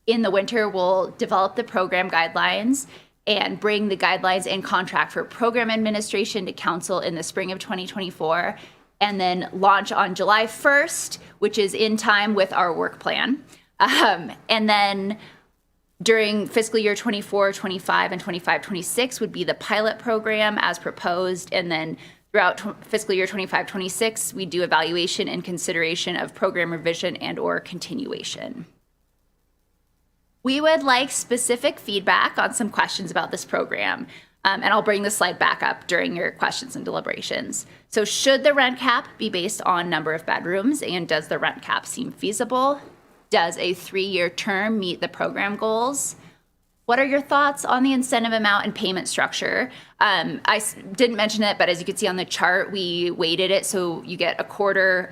In the winter, we'll develop the program guidelines and bring the guidelines and contract for program administration to council in the spring of 2024, and then launch on July 1st, which is in time with our work plan. And then during fiscal year 24, 25, and 25, 26 would be the pilot program as proposed. And then throughout fiscal year 25, 26, we do evaluation and consideration of program revision and or continuation. We would like specific feedback on some questions about this program. And I'll bring the slide back up during your questions and deliberations. So should the rent cap be based on number of bedrooms, and does the rent cap seem feasible? Does a 3-year term meet the program goals? What are your thoughts on the incentive amount and payment structure? I didn't mention it, but as you can see on the chart, we weighted it. So you get a quarter,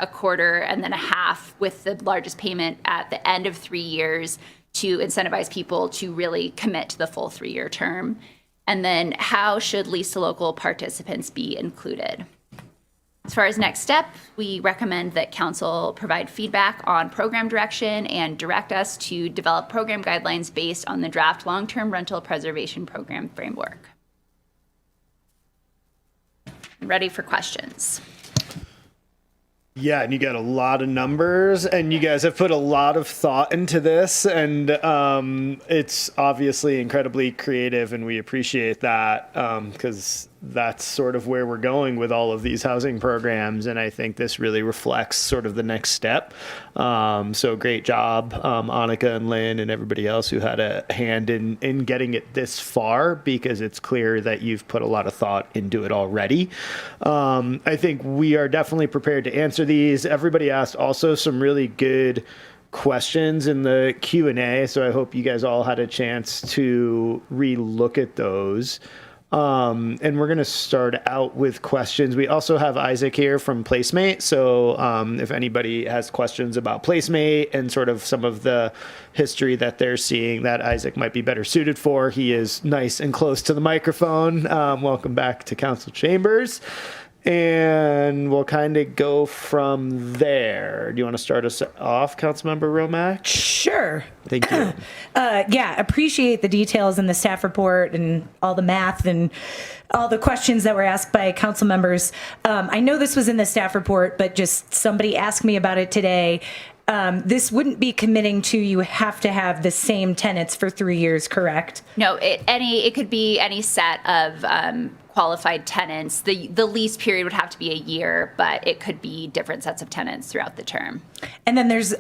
and then a half, with the largest payment at the end of 3 years to incentivize people to really commit to the full 3-year term. And then how should lease to local participants be included? As far as next step, we recommend that council provide feedback on program direction and direct us to develop program guidelines based on the draft long-term rental preservation program framework. Ready for questions. Yeah, and you got a lot of numbers, and you guys have put a lot of thought into this, and it's obviously incredibly creative, and we appreciate that because that's sort of where we're going with all of these housing programs, and I think this really reflects sort of the next step. So great job, Annika and Lynn and everybody else who had a hand in getting it this far, because it's clear that you've put a lot of thought into it already. I think we are definitely prepared to answer these. Everybody asked also some really good questions in the Q&A, so I hope you guys all had a chance to re-look at those. And we're going to start out with questions. We also have Isaac here from Placemate. So if anybody has questions about Placemate and sort of some of the history that they're seeing that Isaac might be better suited for, he is nice and close to the microphone. Welcome back to Council Chambers. And we'll kind of go from there. Do you want to start us off, Councilmember Romack? Sure. Thank you. Yeah, appreciate the details in the staff report and all the math and all the questions that were asked by council members. I know this was in the staff report, but just somebody asked me about it today. This wouldn't be committing to you have to have the same tenants for 3 years, correct? No, it could be any set of qualified tenants. The lease period would have to be a year, but it could be different sets of tenants throughout the term. And then there's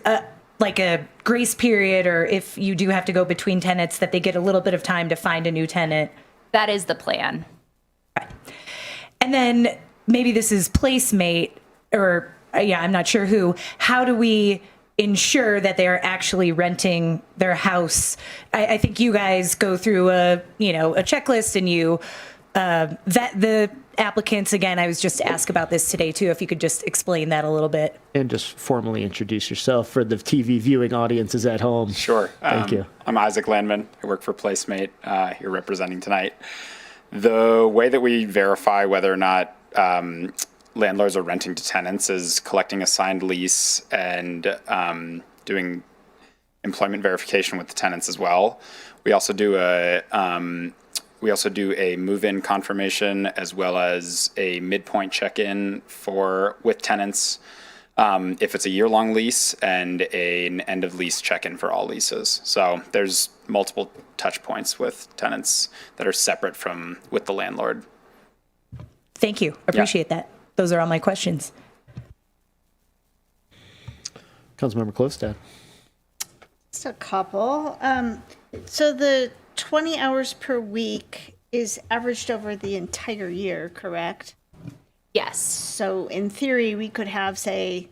like a grace period, or if you do have to go between tenants, that they get a little bit of time to find a new tenant. That is the plan. Right. And then maybe this is Placemate, or I'm not sure who. How do we ensure that they are actually renting their house? I think you guys go through a checklist, and you vet the applicants. Again, I was just asked about this today too, if you could just explain that a little bit. And just formally introduce yourself for the TV viewing audiences at home. Sure. Thank you. I'm Isaac Landman. I work for Placemate, here representing tonight. The way that we verify whether or not landlords are renting to tenants is collecting a signed lease and doing employment verification with the tenants as well. We also do a move-in confirmation, as well as a midpoint check-in with tenants if it's a year-long lease, and an end-of-lease check-in for all leases. So there's multiple touch points with tenants that are separate from with the landlord. Thank you. Appreciate that. Those are all my questions. Councilmember Klostad. Just a couple. So the 20 hours per week is averaged over the entire year, correct? Yes. So in theory, we could have, say,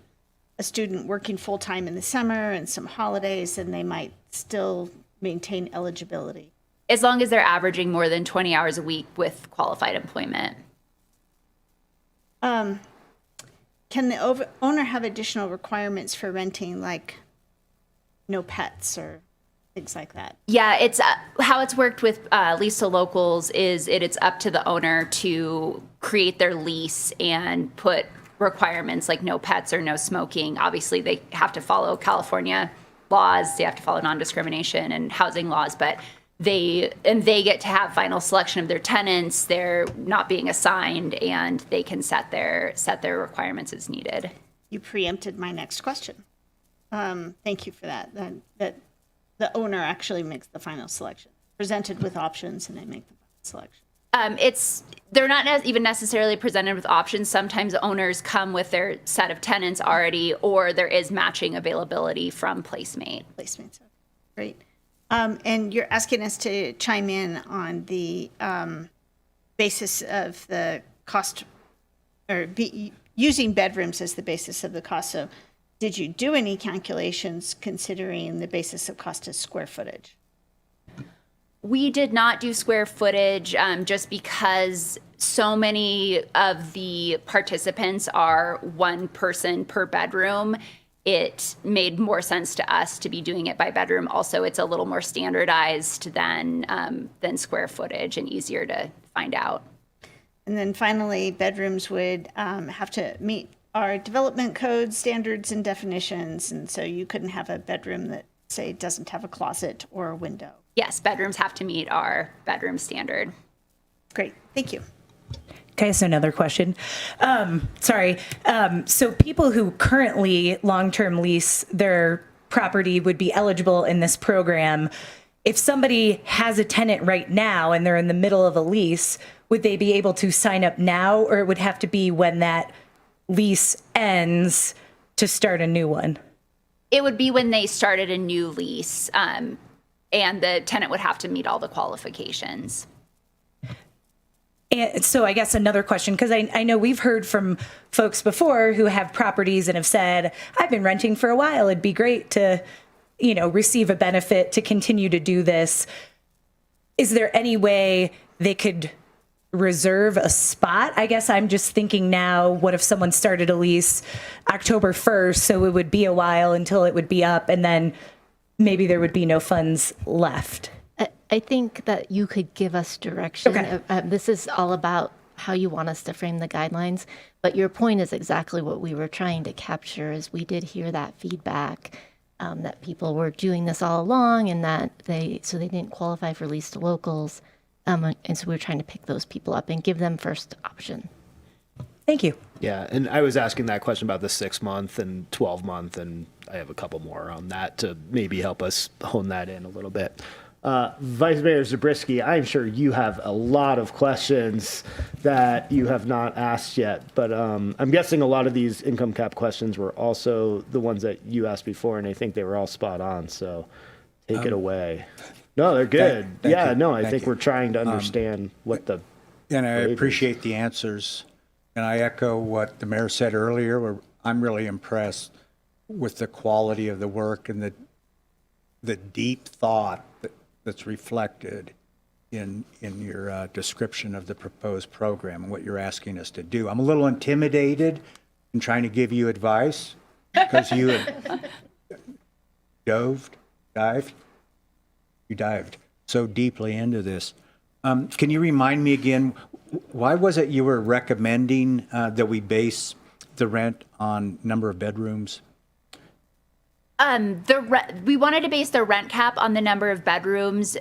a student working full-time in the summer and some holidays, and they might still maintain eligibility. As long as they're averaging more than 20 hours a week with qualified employment. Can the owner have additional requirements for renting, like no pets or things like that? Yeah, it's how it's worked with lease to locals is it's up to the owner to create their lease and put requirements like no pets or no smoking. Obviously, they have to follow California laws. They have to follow non-discrimination and housing laws, but they get to have final selection of their tenants. They're not being assigned, and they can set their requirements as needed. You preempted my next question. Thank you for that. That the owner actually makes the final selection, presented with options, and they make the final selection. They're not even necessarily presented with options. Sometimes owners come with their set of tenants already, or there is matching availability from Placemate. Placemates, great. And you're asking us to chime in on the basis of the cost, or using bedrooms as the basis of the cost. So did you do any calculations considering the basis of cost as square footage? We did not do square footage just because so many of the participants are one person per bedroom. It made more sense to us to be doing it by bedroom. Also, it's a little more standardized than square footage and easier to find out. And then finally, bedrooms would have to meet our development code standards and definitions. And so you couldn't have a bedroom that, say, doesn't have a closet or a window. Yes, bedrooms have to meet our bedroom standard. Great, thank you. Okay, so another question. Sorry. So people who currently long-term lease their property would be eligible in this program. If somebody has a tenant right now and they're in the middle of a lease, would they be able to sign up now, or it would have to be when that lease ends to start a new one? It would be when they started a new lease, and the tenant would have to meet all the qualifications. And so I guess another question, because I know we've heard from folks before who have properties and have said, I've been renting for a while. It'd be great to, receive a benefit to continue to do this. Is there any way they could reserve a spot? I guess I'm just thinking now, what if someone started a lease October 1st, so it would be a while until it would be up, and then maybe there would be no funds left? I think that you could give us direction. Okay. This is all about how you want us to frame the guidelines. But your point is exactly what we were trying to capture, is we did hear that feedback that people were doing this all along, and that they didn't qualify for lease to locals. And so we were trying to pick those people up and give them first option. Thank you. Yeah, and I was asking that question about the 6-month and 12-month, and I have a couple more on that to maybe help us hone that in a little bit. Vice Mayor Zabriskie, I'm sure you have a lot of questions that you have not asked yet, but I'm guessing a lot of these income cap questions were also the ones that you asked before, and I think they were all spot on, so take it away. No, they're good. I think we're trying to understand what the... And I appreciate the answers, and I echo what the mayor said earlier. I'm really impressed with the quality of the work and the deep thought that's reflected in your description of the proposed program and what you're asking us to do. I'm a little intimidated in trying to give you advice because you had dived so deeply into this. Can you remind me again, why was it you were recommending that we base the rent on number of bedrooms? We wanted to base the rent cap on the number of bedrooms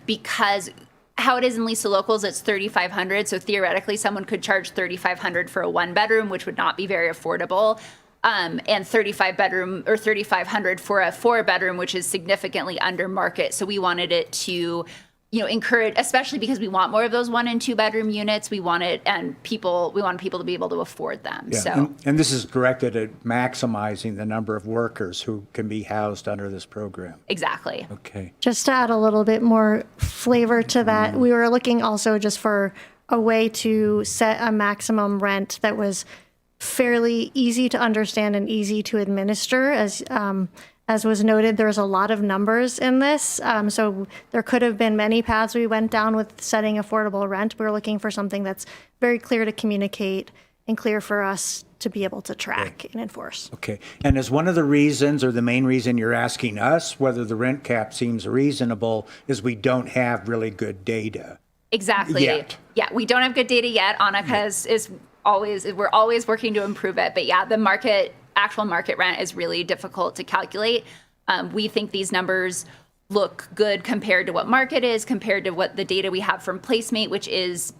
because how it is in lease to locals, it's $3,500. So theoretically, someone could charge $3,500 for a 1-bedroom, which would not be very affordable. and 3,500 for a 4-bedroom, which is significantly under market. So we wanted it to, encourage, especially because we want more of those 1 and 2 bedroom units. We want people to be able to afford them. Yeah, So and this is directed at maximizing the number of workers who can be housed under this program. exactly. Okay. Just to add a little bit more flavor to that, we were looking also just for a way to set a maximum rent that was fairly easy to understand and easy to administer. As was noted, there's a lot of numbers in this, so there could have been many paths we went down with setting affordable rent. We were looking for something that's very clear to communicate and clear for us to be able to track and enforce. Okay. And is one of the reasons, or the main reason you're asking us whether the rent cap seems reasonable, is we don't have really good data? Exactly. Yet. Yeah, we don't have good data yet. Annika we're always working to improve it. But yeah, the actual market rent is really difficult to calculate. We think these numbers look good compared to what market is, compared to what the data we have from Placemate, which is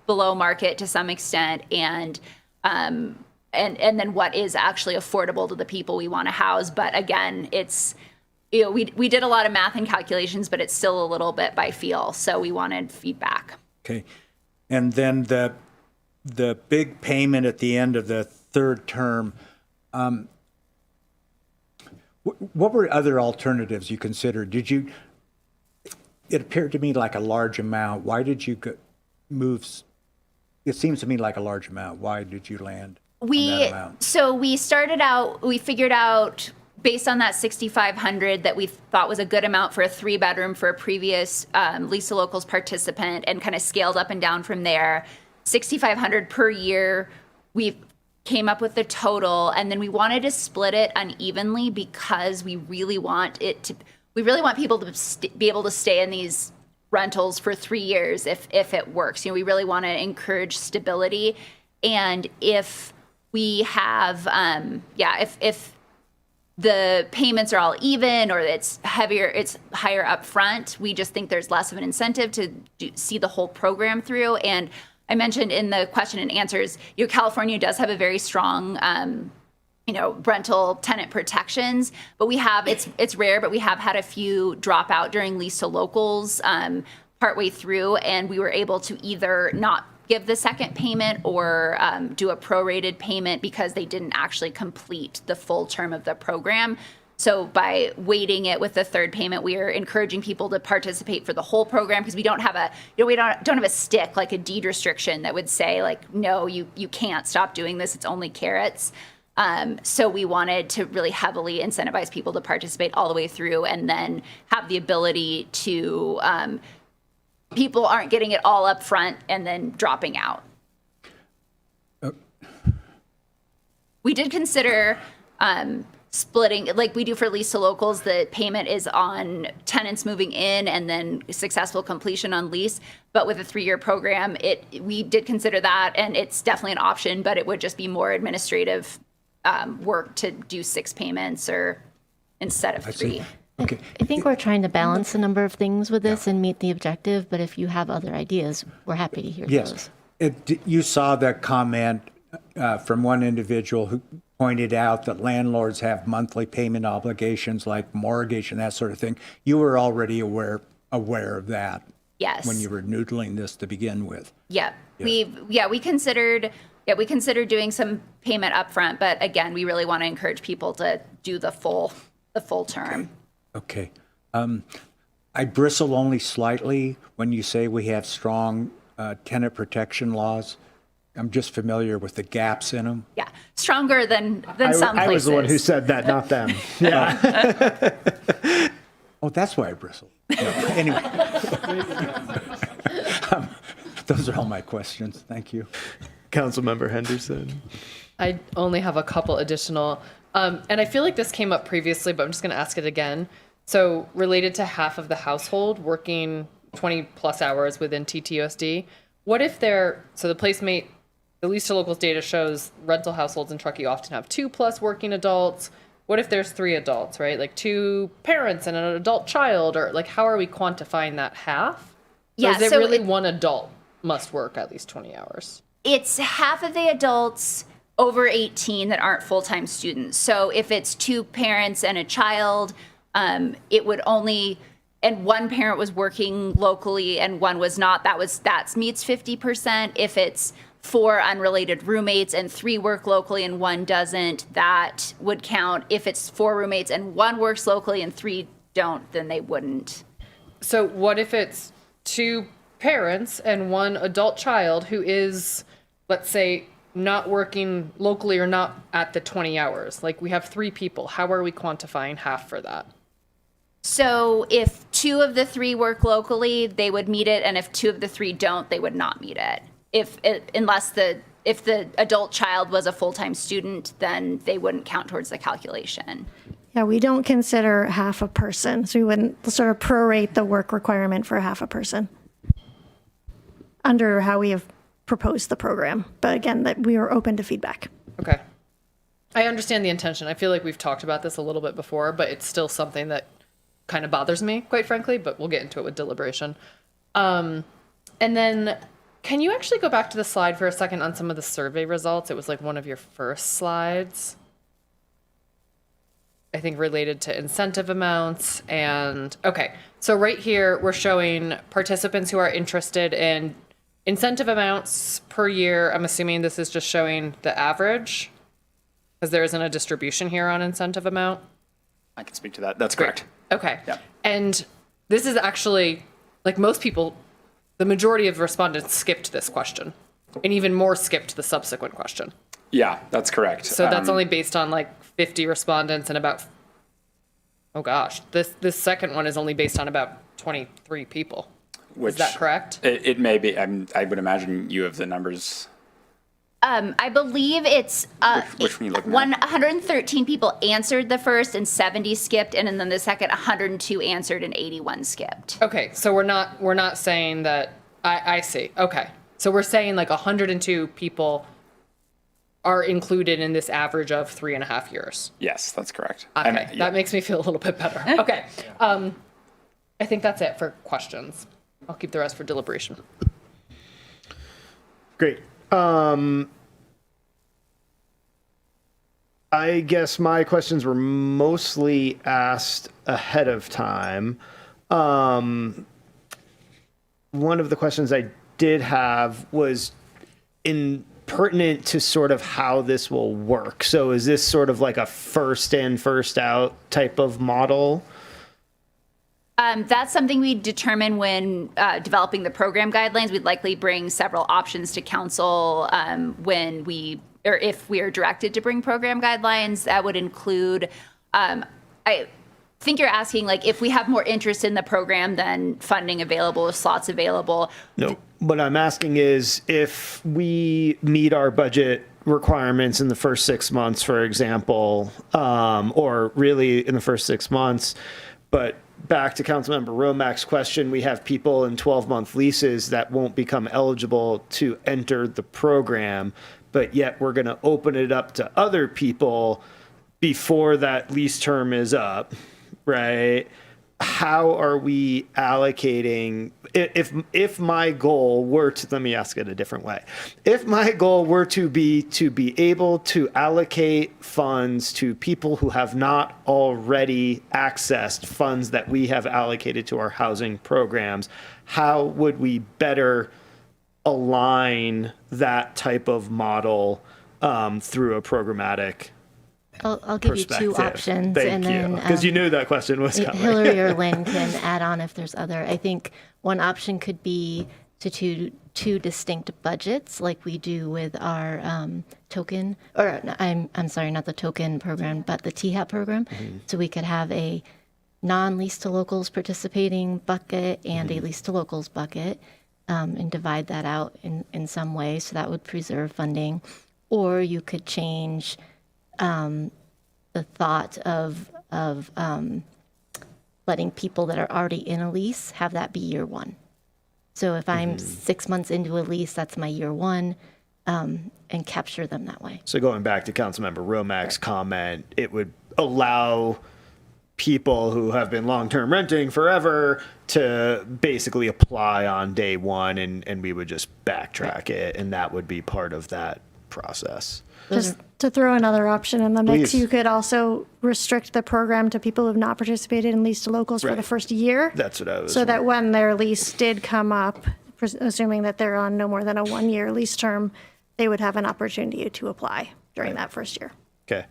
below market to some extent, and then what is actually affordable to the people we want to house. But again, it's we did a lot of math and calculations, but it's still a little bit by feel. So we wanted feedback. Okay. And then the big payment at the end of the third term, what were other alternatives you considered? It appeared to me like a large amount. Why did you move? It seems to me like a large amount. Why did you land on that amount? So we figured out based on that 6,500 that we thought was a good amount for a 3-bedroom for a previous Lisa Locals participant, and kind of scaled up and down from there. 6,500 per year. We came up with the total, and then we wanted to split it unevenly because we really want people to be able to stay in these rentals for 3 years if it works. We really want to encourage stability, and if we have if the payments are all even, or it's higher up front, we just think there's less of an incentive to see the whole program through. And I mentioned in the question and answers, California does have a very strong, rental tenant protections, but it's rare, but we have had a few drop out during Lisa Locals partway through, and we were able to either not give the second payment or do a prorated payment because they didn't actually complete the full term of the program. So by weighting it with the third payment, we are encouraging people to participate for the whole program, because we don't have a stick, like a deed restriction that would say, like, no, you can't stop doing this. It's only carrots. So we wanted to really heavily incentivize people to participate all the way through, and then have the ability to people aren't getting it all up front and then dropping out. We did consider splitting, like we do for Lisa Locals, the payment is on tenants moving in and then successful completion on lease. But with a 3-year program, we did consider that, and it's definitely an option, but it would just be more administrative work to do 6 payments or instead of 3. Okay. I think we're trying to balance a number of things with this and meet the objective, but if you have other ideas, we're happy to hear those. You saw that comment from one individual who pointed out that landlords have monthly payment obligations like mortgage and that sort of thing. You were already aware of that. Yes. When you were noodling this to begin with. Yeah. We considered doing some payment upfront, but again, we really want to encourage people to do the full term. Okay. I bristle only slightly when you say we have strong tenant protection laws. I'm just familiar with the gaps in them. Yeah, stronger than some places. I was the one who said that, not them. Yeah. Oh, that's why I bristle. No, anyway. Those are all my questions. Thank you. Councilmember Henderson. I only have a couple additional, and I feel like this came up previously, but I'm just going to ask it again. So related to half of the household working 20 plus hours within TTUSD, what if the Placemate, the Lisa Locals data shows rental households in Truckee often have 2+ working adults. What if there's 3 adults, right? Like 2 parents and an adult child, or like how are we quantifying that half? So is it really one adult must work at least 20 hours? It's half of the adults over 18 that aren't full-time students. So if it's 2 parents and a child, it would only, and one parent was working locally and one was not, that meets 50%. If it's 4 unrelated roommates and 3 work locally and 1 doesn't, that would count. If it's 4 roommates and 1 works locally and 3 don't, then they wouldn't. So what if it's 2 parents and 1 adult child who is, let's say, not working locally or not at the 20 hours? Like, we have 3 people. How are we quantifying half for that? So if 2 of the 3 work locally, they would meet it, and if 2 of the 3 don't, they would not meet it. If the adult child was a full-time student, then they wouldn't count towards the calculation. Yeah, we don't consider half a person, so we wouldn't sort of prorate the work requirement for half a person under how we have proposed the program. But again, that we are open to feedback. Okay. I understand the intention. I feel like we've talked about this a little bit before, but it's still something that kind of bothers me, quite frankly, but we'll get into it with deliberation. And then can you actually go back to the slide for a second on some of the survey results? It was like one of your first slides, I think, related to incentive amounts. And okay, so right here, we're showing participants who are interested in incentive amounts per year. I'm assuming this is just showing the average, because there isn't a distribution here on incentive amount. I can speak to that. That's correct. Okay. Yeah. And this is actually, like most people, the majority of respondents skipped this question, and even more skipped the subsequent question. Yeah, that's correct. So that's only based on like 50 respondents and about, oh gosh, this second one is only based on about 23 people. Is that correct? It may be. I would imagine you have the numbers. I believe it's Which one are you looking at? 113 people answered the first and 70 skipped, and then the second 102 answered and 81 skipped. Okay, so we're not saying that. I see. Okay, so we're saying like 102 people are included in this average of 3.5 years. Yes, that's correct. Okay, that makes me feel a little bit better. Okay, I think that's it for questions. I'll keep the rest for deliberation. Great. I guess my questions were mostly asked ahead of time. One of the questions I did have was pertinent to sort of how this will work. So is this sort of like a first in, first out type of model? That's something we determine when developing the program guidelines. We'd likely bring several options to council if we are directed to bring program guidelines. That would include, I think you're asking, like, if we have more interest in the program than funding available, slots available. No, what I'm asking is if we meet our budget requirements in the first 6 months, for example, or really in the first 6 months, but back to Councilmember Romack's question, we have people in 12-month leases that won't become eligible to enter the program, but yet we're going to open it up to other people before that lease term is up, right? How are we allocating? If my goal were to, let me ask it a different way. If my goal were to be able to allocate funds to people who have not already accessed funds that we have allocated to our housing programs, how would we better align that type of model through a programmatic I'll give you 2 options. Thank you. Because you knew that question was coming. Hillary or Lynn can add on if there's other. I think one option could be to two distinct budgets, like we do with our token, or I'm sorry, not the token program, but the THAP program. Mm-hmm. So we could have a non-lease to locals participating bucket and a lease to locals bucket, and divide that out in some way. So that would preserve funding. Or you could change the thought of letting people that are already in a lease have that be year 1. So if I'm 6 months into a lease, that's my year 1, and capture them that way. So going back to Councilmember Romack's comment, it would allow people who have been long-term renting forever to basically apply on day 1, and we would just backtrack it, and that would be part of that process. Just to throw another option in the mix, Please. you could also restrict the program to people who have not participated in lease to locals for the Right. first year. That's what I was So that when their lease did come up, assuming that they're on no more than a 1-year lease term, they would have an opportunity to apply during that first year. Okay.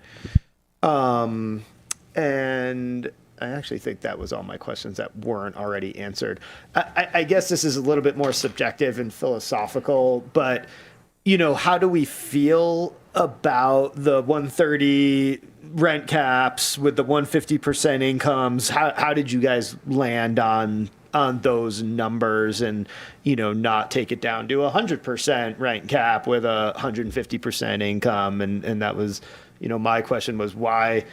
And I actually think that was all my questions that weren't already answered. I guess this is a little bit more subjective and philosophical, but, how do we feel about the 130 rent caps with the 150% incomes? How did you guys land on those numbers and, not take it down to 100% rent cap with a 150% income? And that was, my question was why.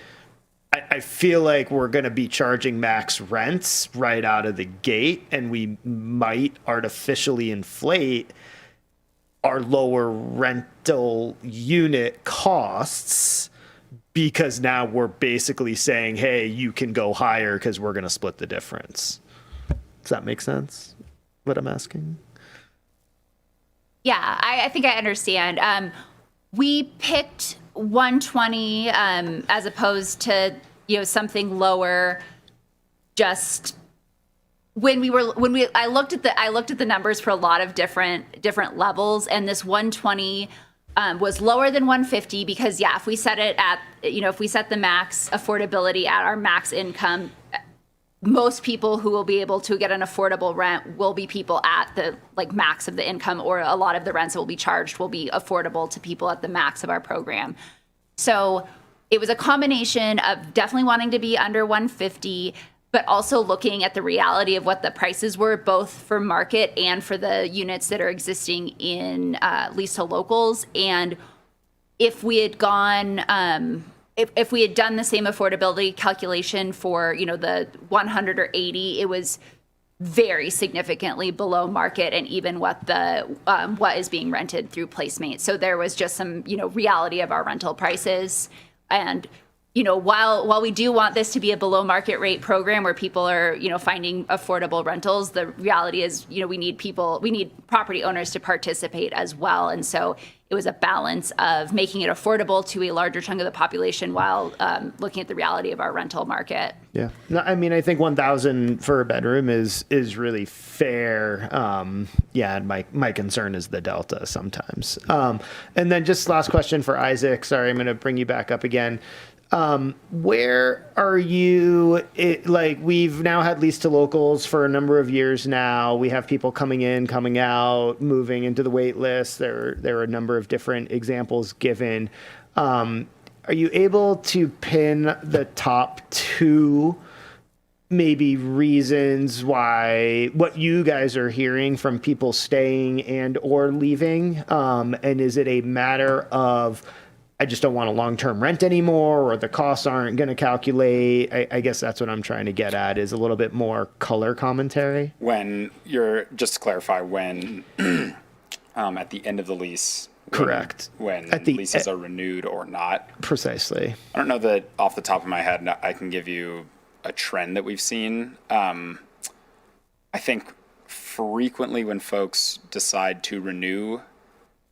I feel like we're going to be charging max rents right out of the gate, and we might artificially inflate our lower rental unit costs because now we're basically saying, hey, you can go higher because we're going to split the difference. Does that make sense, what I'm asking? Yeah, I think I understand. We picked 120 as opposed to something lower. Just I looked at the numbers for a lot of different levels, and this 120 was lower than 150 because if we set it at if we set the max affordability at our max income, most people who will be able to get an affordable rent will be people at the max of the income, or a lot of the rents that will be charged will be affordable to people at the max of our program. So it was a combination of definitely wanting to be under 150, but also looking at the reality of what the prices were, both for market and for the units that are existing in lease to locals. And if we had gone, if we had done the same affordability calculation for, the 100 or 80, it was very significantly below market and even what is being rented through Placemate. So there was just some, reality of our rental prices. And, while we do want this to be a below market rate program where people are, finding affordable rentals, the reality is, we need property owners to participate as well. And so it was a balance of making it affordable to a larger chunk of the population while looking at the reality of our rental market. Yeah. No, I mean, I think 1,000 for a bedroom is really fair. And my concern is the delta sometimes. And then just last question for Isaac. Sorry, I'm going to bring you back up again. Where are you? We've now had lease to locals for a number of years now. We have people coming in, coming out, moving into the wait list. There are a number of different examples given. Are you able to pin the top two maybe reasons why, what you guys are hearing from people staying and or leaving? And is it a matter of, I just don't want a long-term rent anymore, or the costs aren't going to calculate? I guess that's what I'm trying to get at, is a little bit more color commentary. Just to clarify, when at the end of the lease. Correct. When leases are renewed or not. Precisely. I don't know that off the top of my head I can give you a trend that we've seen. I think frequently when folks decide to renew,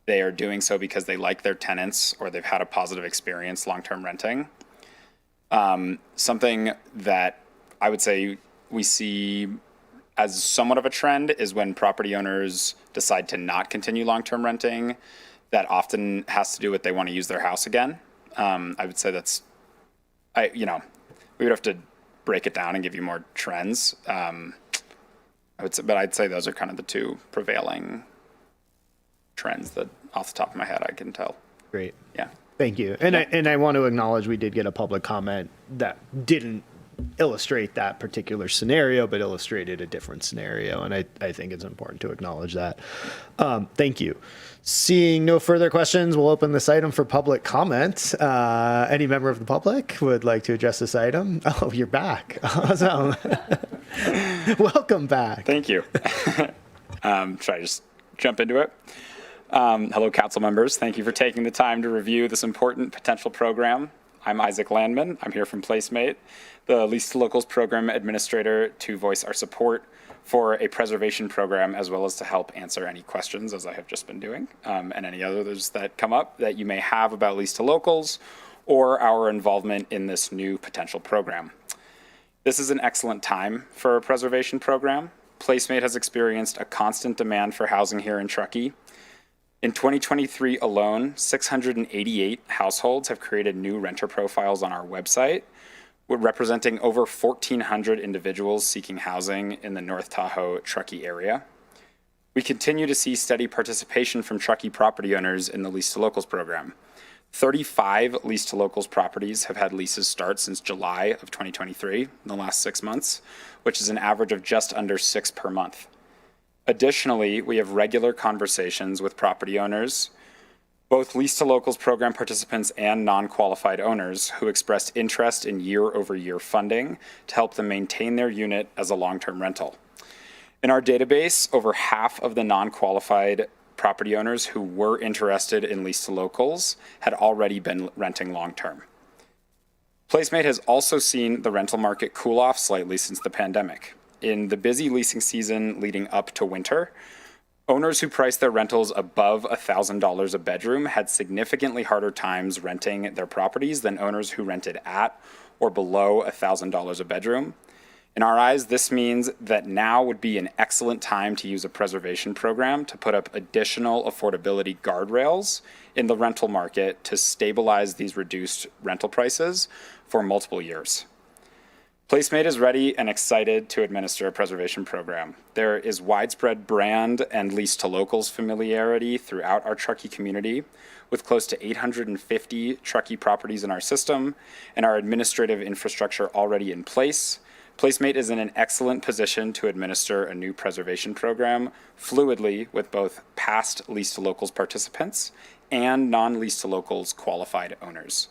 they are doing so because they like their tenants or they've had a positive experience long-term renting. Something that I would say we see as somewhat of a trend is when property owners decide to not continue long-term renting. That often has to do with they want to use their house again. I would say we would have to break it down and give you more trends. I'd say those are kind of the two prevailing trends that off the top of my head I can tell. Great. Yeah. Thank you. And I want to acknowledge we did get a public comment that didn't illustrate that particular scenario, but illustrated a different scenario. And I think it's important to acknowledge that. Thank you. Seeing no further questions, we'll open this item for public comment. Any member of the public would like to address this item? Oh, you're back. Awesome. Welcome back. Thank you. Should I just jump into it? Hello, council members. Thank you for taking the time to review this important potential program. I'm Isaac Landman. I'm here from Placemate, the Lease to Locals Program Administrator, to voice our support for a preservation program, as well as to help answer any questions, as I have just been doing, and any others that come up that you may have about lease to locals or our involvement in this new potential program. This is an excellent time for a preservation program. Placemate has experienced a constant demand for housing here in Truckee. In 2023 alone, 688 households have created new renter profiles on our website, representing over 1,400 individuals seeking housing in the North Tahoe, Truckee area. We continue to see steady participation from Truckee property owners in the Lease to Locals program. 35 Lease to Locals properties have had leases start since July of 2023, in the last 6 months, which is an average of just under 6 per month. Additionally, we have regular conversations with property owners, both Lease to Locals program participants and non-qualified owners who expressed interest in year-over-year funding to help them maintain their unit as a long-term rental. In our database, over half of the non-qualified property owners who were interested in Lease to Locals had already been renting long-term. Placemate has also seen the rental market cool off slightly since the pandemic. In the busy leasing season leading up to winter, owners who priced their rentals above $1,000 a bedroom had significantly harder times renting their properties than owners who rented at or below $1,000 a bedroom. In our eyes, this means that now would be an excellent time to use a preservation program to put up additional affordability guardrails in the rental market to stabilize these reduced rental prices for multiple years. Placemate is ready and excited to administer a preservation program. There is widespread brand and Lease to Locals familiarity throughout our Truckee community, with close to 850 Truckee properties in our system and our administrative infrastructure already in place. Placemate is in an excellent position to administer a new preservation program fluidly with both past Lease to Locals participants and non-Lease to Locals qualified owners.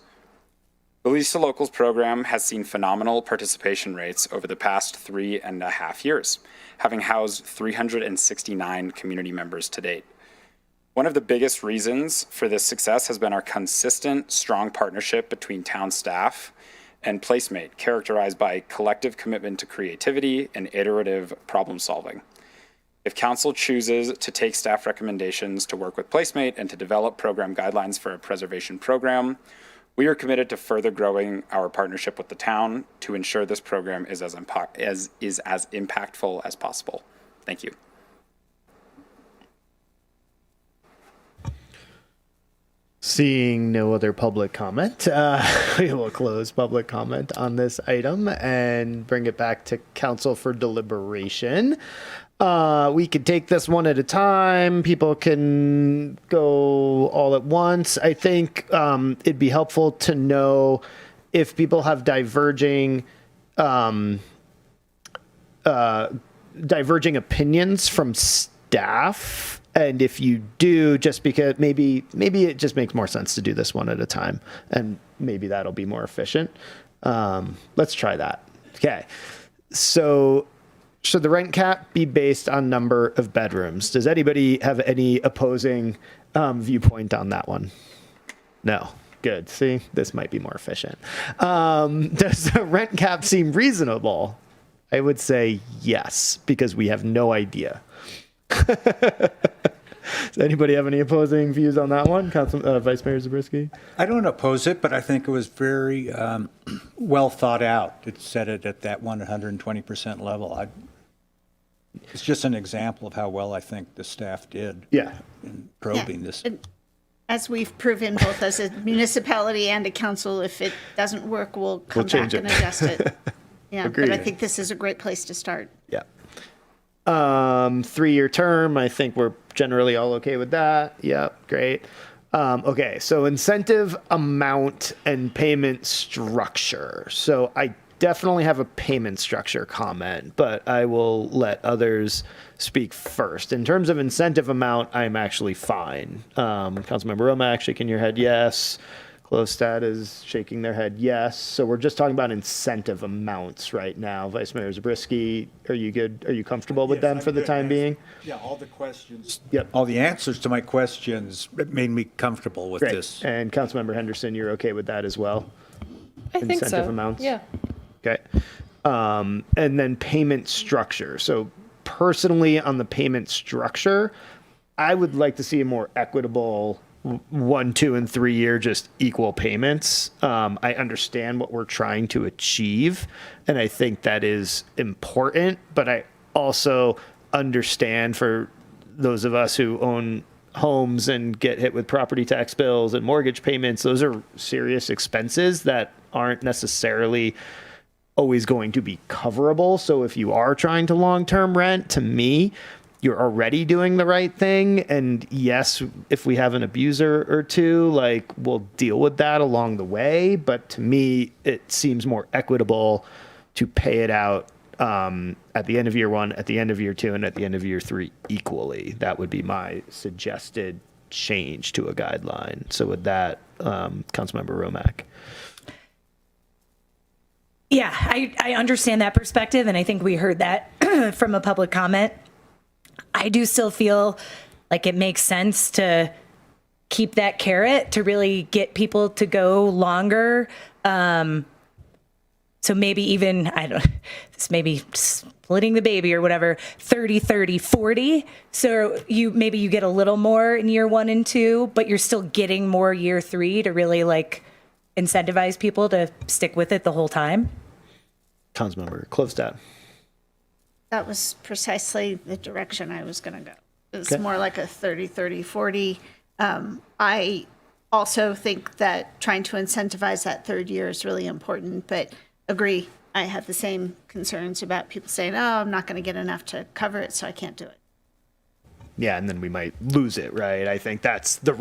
The Lease to Locals program has seen phenomenal participation rates over the past 3.5 years, having housed 369 community members to date. One of the biggest reasons for this success has been our consistent, strong partnership between town staff and Placemate, characterized by collective commitment to creativity and iterative problem solving. If council chooses to take staff recommendations to work with Placemate and to develop program guidelines for a preservation program, we are committed to further growing our partnership with the town to ensure this program is as impactful as possible. Thank you. Seeing no other public comment, we will close public comment on this item and bring it back to council for deliberation. We could take this one at a time. People can go all at once. I think it'd be helpful to know if people have diverging opinions from staff. And if you do, just because maybe it just makes more sense to do this one at a time, and maybe that'll be more efficient. Let's try that. Okay. So should the rent cap be based on number of bedrooms? Does anybody have any opposing viewpoint on that one? No. Good. See, this might be more efficient. Does the rent cap seem reasonable? I would say yes, because we have no idea. Does anybody have any opposing views on that one? Vice Mayor Zabriskie? I don't oppose it, but I think it was very well thought out. It set it at that 120% level. It's just an example of how well I think the staff did in probing this. As we've proven, both as a municipality and a council, if it doesn't work, we'll come back and adjust it. Yeah, Agreed. but I think this is a great place to start. Yeah. 3-year term, I think we're generally all okay with that. Yep, great. Okay, so incentive amount and payment structure. So I definitely have a payment structure comment, but I will let others speak first. In terms of incentive amount, I'm actually fine. Councilmember Roma, actually, can your head yes? Closestad is shaking their head yes. So we're just talking about incentive amounts right now. Vice Mayor Zabriskie, are you good? Are you comfortable with them for the time being? Yeah, all the questions. Yep. All the answers to my questions made me comfortable with Great. this. And Councilmember Henderson, you're okay with that as well? I think so. Amounts? Yeah. Okay. And then payment structure. So personally, on the payment structure, I would like to see a more equitable 1, 2, and 3 year just equal payments. I understand what we're trying to achieve, and I think that is important, but I also understand for those of us who own homes and get hit with property tax bills and mortgage payments, those are serious expenses that aren't necessarily always going to be coverable. So if you are trying to long-term rent, to me, you're already doing the right thing. And yes, if we have an abuser or two, like, we'll deal with that along the way. But to me, it seems more equitable to pay it out at the end of year 1, at the end of year 2, and at the end of year 3 equally. That would be my suggested change to a guideline. So with that, Councilmember Romack. Yeah, I understand that perspective, and I think we heard that from a public comment. I do still feel like it makes sense to keep that carrot to really get people to go longer. So maybe even, I don't, this may be splitting the baby or whatever, 30, 30, 40. So maybe you get a little more in year 1 and 2, but you're still getting more year 3 to really like incentivize people to stick with it the whole time. Councilmember Klofstad. That was precisely the direction I was going to go. It's Okay. more like a 30, 30, 40. I also think that trying to incentivize that third year is really important, but agree. I have the same concerns about people saying, oh, I'm not going to get enough to cover it, so I can't do it. Yeah, and then we might lose it, right? I think that's the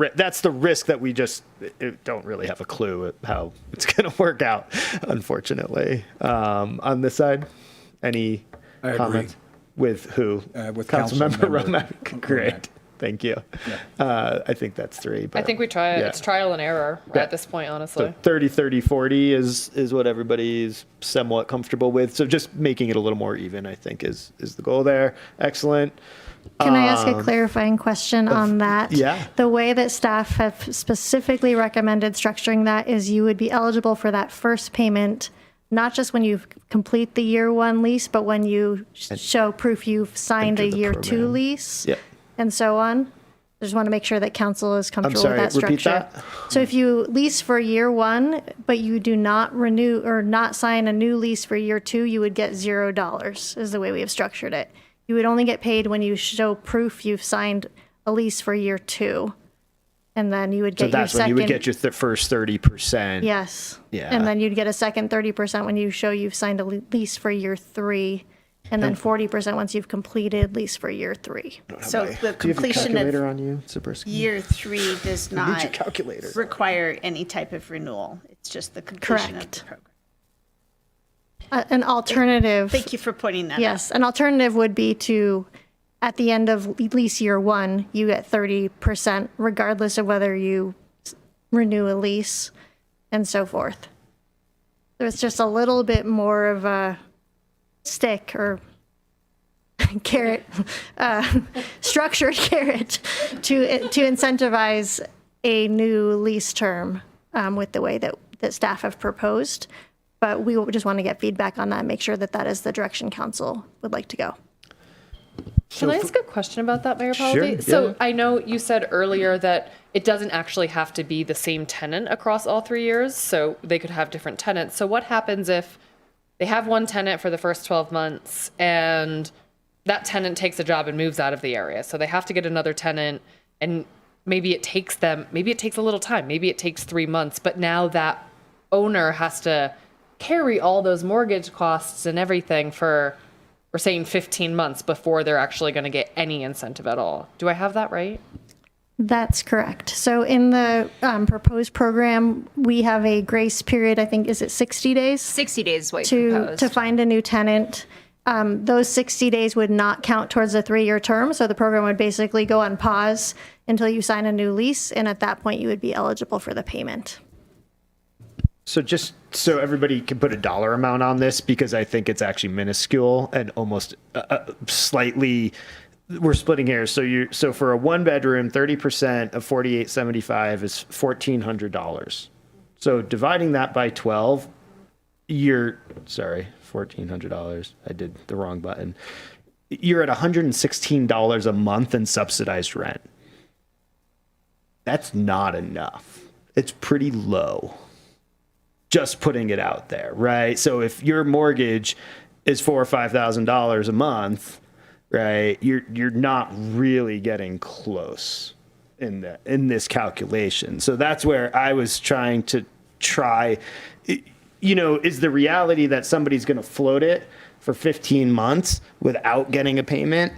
risk that we just don't really have a clue at how it's going to work out, unfortunately. On this side, any comments? With who? With Councilmember Councilmember Romack. Great, thank you. I think that's 3. But I think we try it. yeah. It's trial and error Yeah. at this point, honestly. So 30, 30, 40 is what everybody's somewhat comfortable with. So just making it a little more even, I think, is the goal there. Excellent. Can I ask a clarifying question on that? Yeah. The way that staff have specifically recommended structuring that is you would be eligible for that first payment, not just when you complete the year 1 lease, but when you show proof you've signed a Enter the year 2 program. lease, Yep. and so on. I just want to make sure that council is comfortable sorry, with that repeat structure. that? So if you lease for year 1, but you do not renew or not sign a new lease for year 2, you would get $0 is the way we have structured it. You would only get paid when you show proof you've signed a lease for year 2. And then you would So get your that's when second. you would get your first 30%. Yes. Yeah. And then you'd get a second 30% when you show you've signed a lease for year 3. And then 40% once you've completed lease for year 3. So the Do you have a completion calculator of on you, Zabriskie? year 3 does I need your not calculator. require any type of renewal. It's just the completion of the Correct. program. An alternative. Thank you for pointing that out. Yes, an alternative would be to, at the end of lease year 1, you get 30% regardless of whether you renew a lease and so forth. So it's just a little bit more of a stick or carrot, structured carrot to incentivize a new lease term with the way that staff have proposed. But we just want to get feedback on that and make sure that that is the direction council would like to go. Can I ask a question about that, Mayor Sure, Pallavi? So yeah. I know you said earlier that it doesn't actually have to be the same tenant across all 3 years, so they could have different tenants. So what happens if they have one tenant for the first 12 months and that tenant takes a job and moves out of the area? So they have to get another tenant, and maybe it takes a little time, maybe it takes 3 months, but now that owner has to carry all those mortgage costs and everything for, we're saying 15 months before they're actually going to get any incentive at all. Do I have that right? That's correct. So in the proposed program, we have a grace period, I think, is it 60 days? 60 days is what you To proposed. find a new tenant. Those 60 days would not count towards a 3-year term, so the program would basically go on pause until you sign a new lease, and at that point, you would be eligible for the payment. So just so everybody can put a dollar amount on this, because I think it's actually minuscule and almost slightly, we're splitting hairs. So for a 1-bedroom, 30% of $4,875 is $1,400. So dividing that by 12, $1,400. I did the wrong button. you're at $116 a month in subsidized rent. That's not enough. It's pretty low. Just putting it out there, right? So if your mortgage is $4,000 or $5,000 a month, right, you're not really getting close in this calculation. So that's where I was trying to is the reality that somebody's going to float it for 15 months without getting a payment?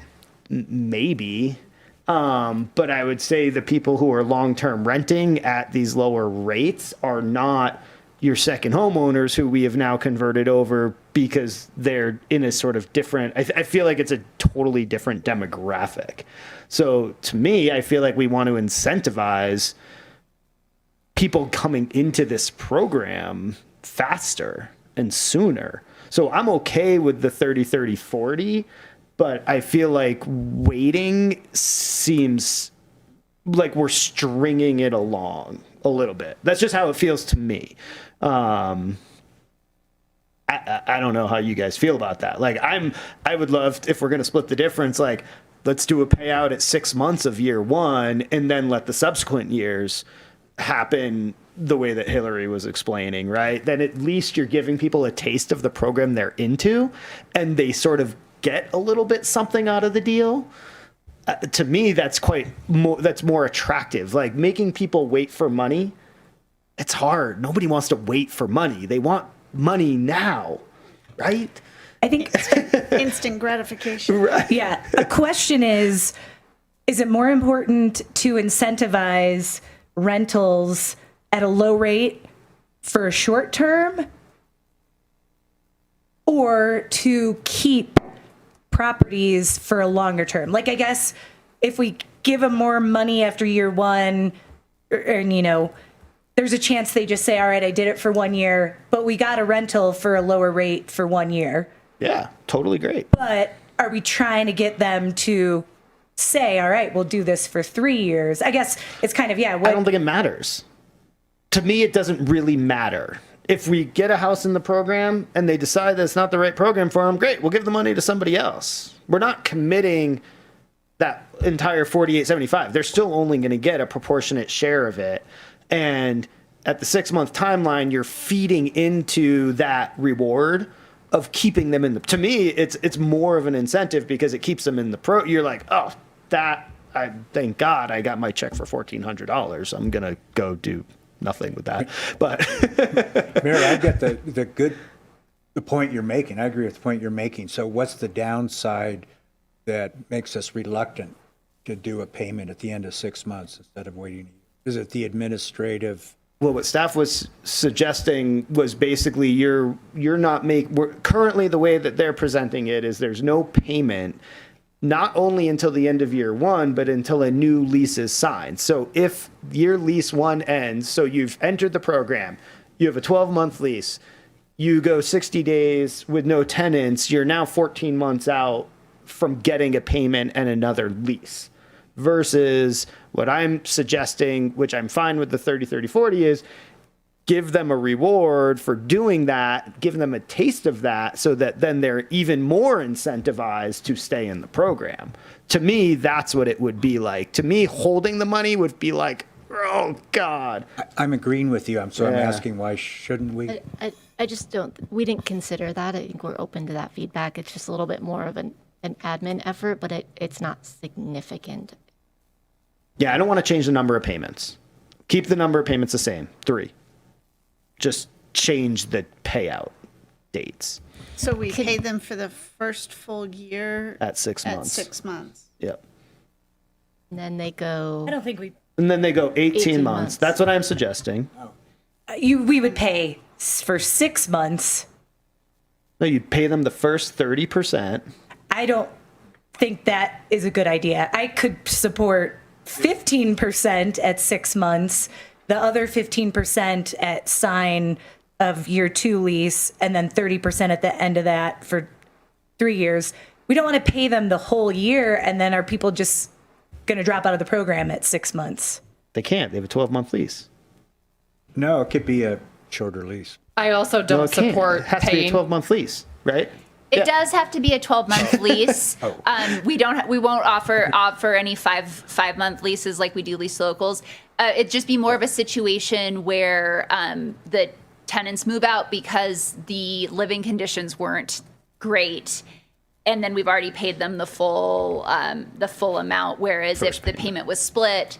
Maybe. But I would say the people who are long-term renting at these lower rates are not your second homeowners who we have now converted over because they're in a sort of different, I feel like it's a totally different demographic. So to me, I feel like we want to incentivize people coming into this program faster and sooner. So I'm okay with the 30-30-40, but I feel like waiting seems like we're stringing it along a little bit. That's just how it feels to me. I don't know how you guys feel about that. Like I would love, if we're going to split the difference, like let's do a payout at 6 months of year one and then let the subsequent years happen the way that Hillary was explaining, right? Then at least you're giving people a taste of the program they're into and they sort of get a little bit something out of the deal. To me, that's more attractive. Like making people wait for money, it's hard. Nobody wants to wait for money. They want money now, right? I think instant gratification. Right. Yeah. A question is it more important to incentivize rentals at a low rate for a short term or to keep properties for a longer term? Like, I guess if we give them more money after year one, and there's a chance they just say, all right, I did it for 1 year, but we got a rental for a lower rate for 1 year. Yeah, totally great. But are we trying to get them to say, all right, we'll do this for 3 years? I guess it's kind of, I don't think it matters. To me, it doesn't really matter. If we get a house in the program and they decide that it's not the right program for them, great, we'll give the money to somebody else. We're not committing that entire $48.75. They're still only going to get a proportionate share of it. And at the 6 month timeline, you're feeding into that reward of keeping them in the, to me, it's more of an incentive because it keeps them in the you're like, oh, thank God I got my check for $1,400. I'm going to go do nothing with that. But Mayor, I get the point you're making. I agree with the point you're making. So what's the downside that makes us reluctant to do a payment at the end of 6 months instead of waiting? Is it the administrative? Well, what staff was suggesting was basically currently the way that they're presenting it is there's no payment, not only until the end of year one, but until a new lease is signed. So if year lease one ends, so you've entered the program, you have a 12-month lease, you go 60 days with no tenants, you're now 14 months out from getting a payment and another lease. Versus what I'm suggesting, which I'm fine with the 30-30-40, is give them a reward for doing that, give them a taste of that so that then they're even more incentivized to stay in the program. To me, that's what it would be like. To me, holding the money would be like, oh, God. I'm agreeing with you. I'm asking why shouldn't we? I just don't, we didn't consider that. I think we're open to that feedback. It's just a little bit more of an admin effort, but it's not significant. Yeah, I don't want to change the number of payments. Keep the number of payments the same, 3. Just change the payout dates. So we pay them for the first full year at 6 months. At 6 months. Yep. And then they go. I don't think we. And then they go 18 months. That's what I'm suggesting. We would pay for 6 months. No, you'd pay them the first 30%. I don't think that is a good idea. I could support 15% at 6 months, the other 15% at sign of year 2 lease, and then 30% at the end of that for 3 years. We don't want to pay them the whole year, and then are people just going to drop out of the program at 6 months? They can't. They have a 12-month lease. No, it could be a shorter lease. I also don't support it has to be a 12-month lease, right? It does have to be a 12-month lease. We won't offer any five-month leases like we do lease to locals. It'd just be more of a situation where the tenants move out because the living conditions weren't great, and then we've already paid them the full amount. Whereas if the payment was split,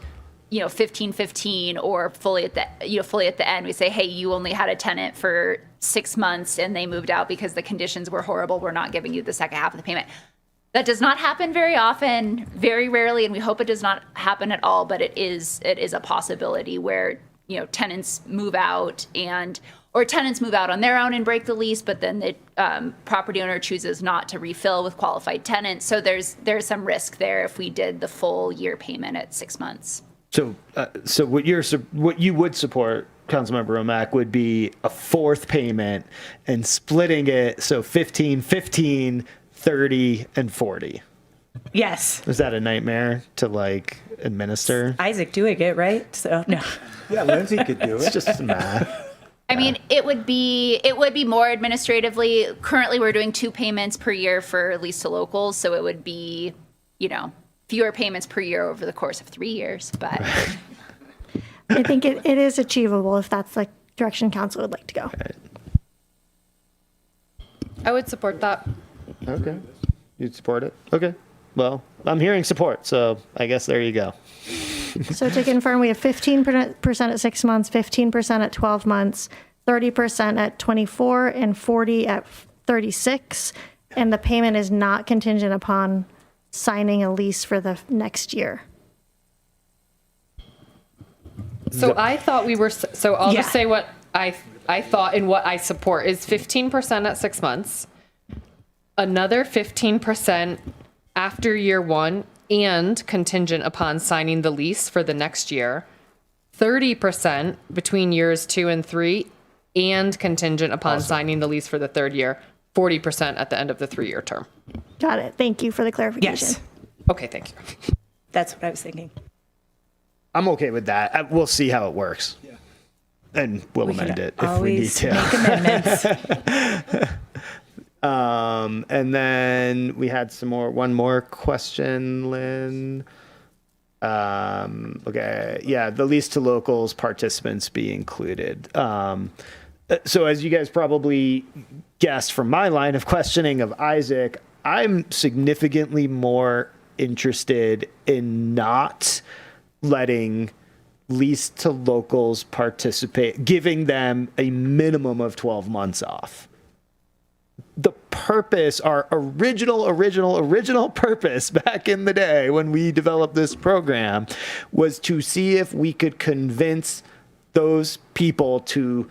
15-15 or fully at the end, we say, hey, you only had a tenant for 6 months and they moved out because the conditions were horrible. We're not giving you the second half of the payment. That does not happen very often, very rarely, and we hope it does not happen at all, but it is a possibility where, tenants move out or tenants move out on their own and break the lease, but then the property owner chooses not to refill with qualified tenants. So there's some risk there if we did the full year payment at 6 months. So what you would support, Councilmember O'Mac, would be a fourth payment and splitting it, so 15, 15, 30, and 40. Yes. Is that a nightmare to administer? Isaac doing it, right? So no. Yeah, Lindsay could do it. It's just math. I mean, it would be more administratively. Currently, we're doing 2 payments per year for lease to locals, so it would be, fewer payments per year over the course of 3 years. But I think it is achievable if that's the direction council would like to go. I would support that. Okay. You'd support it? Okay. Well, I'm hearing support, so I guess there you go. So to confirm, we have 15% at 6 months, 15% at 12 months, 30% at 24, and 40 at 36. And the payment is not contingent upon signing a lease for the next year. So I thought we were, so I'll just say what I thought and what I support is 15% at 6 months, another 15% after year 1 and contingent upon signing the lease for the next year, 30% between years 2 and 3 and contingent upon signing the lease for the 3rd year, 40% at the end of the 3-year term. Got it. Thank you for the clarification. Yes. Okay, thank you. That's what I was thinking. I'm okay with that. We'll see how it works. Yeah. And we'll amend it if we need to. Make amendments. And then we had one more question, Lynn. Okay. Yeah. The lease to locals participants be included. So as you guys probably guessed from my line of questioning of Isaac, I'm significantly more interested in not letting lease to locals participate, giving them a minimum of 12 months off. The purpose, our original purpose back in the day when we developed this program was to see if we could convince those people to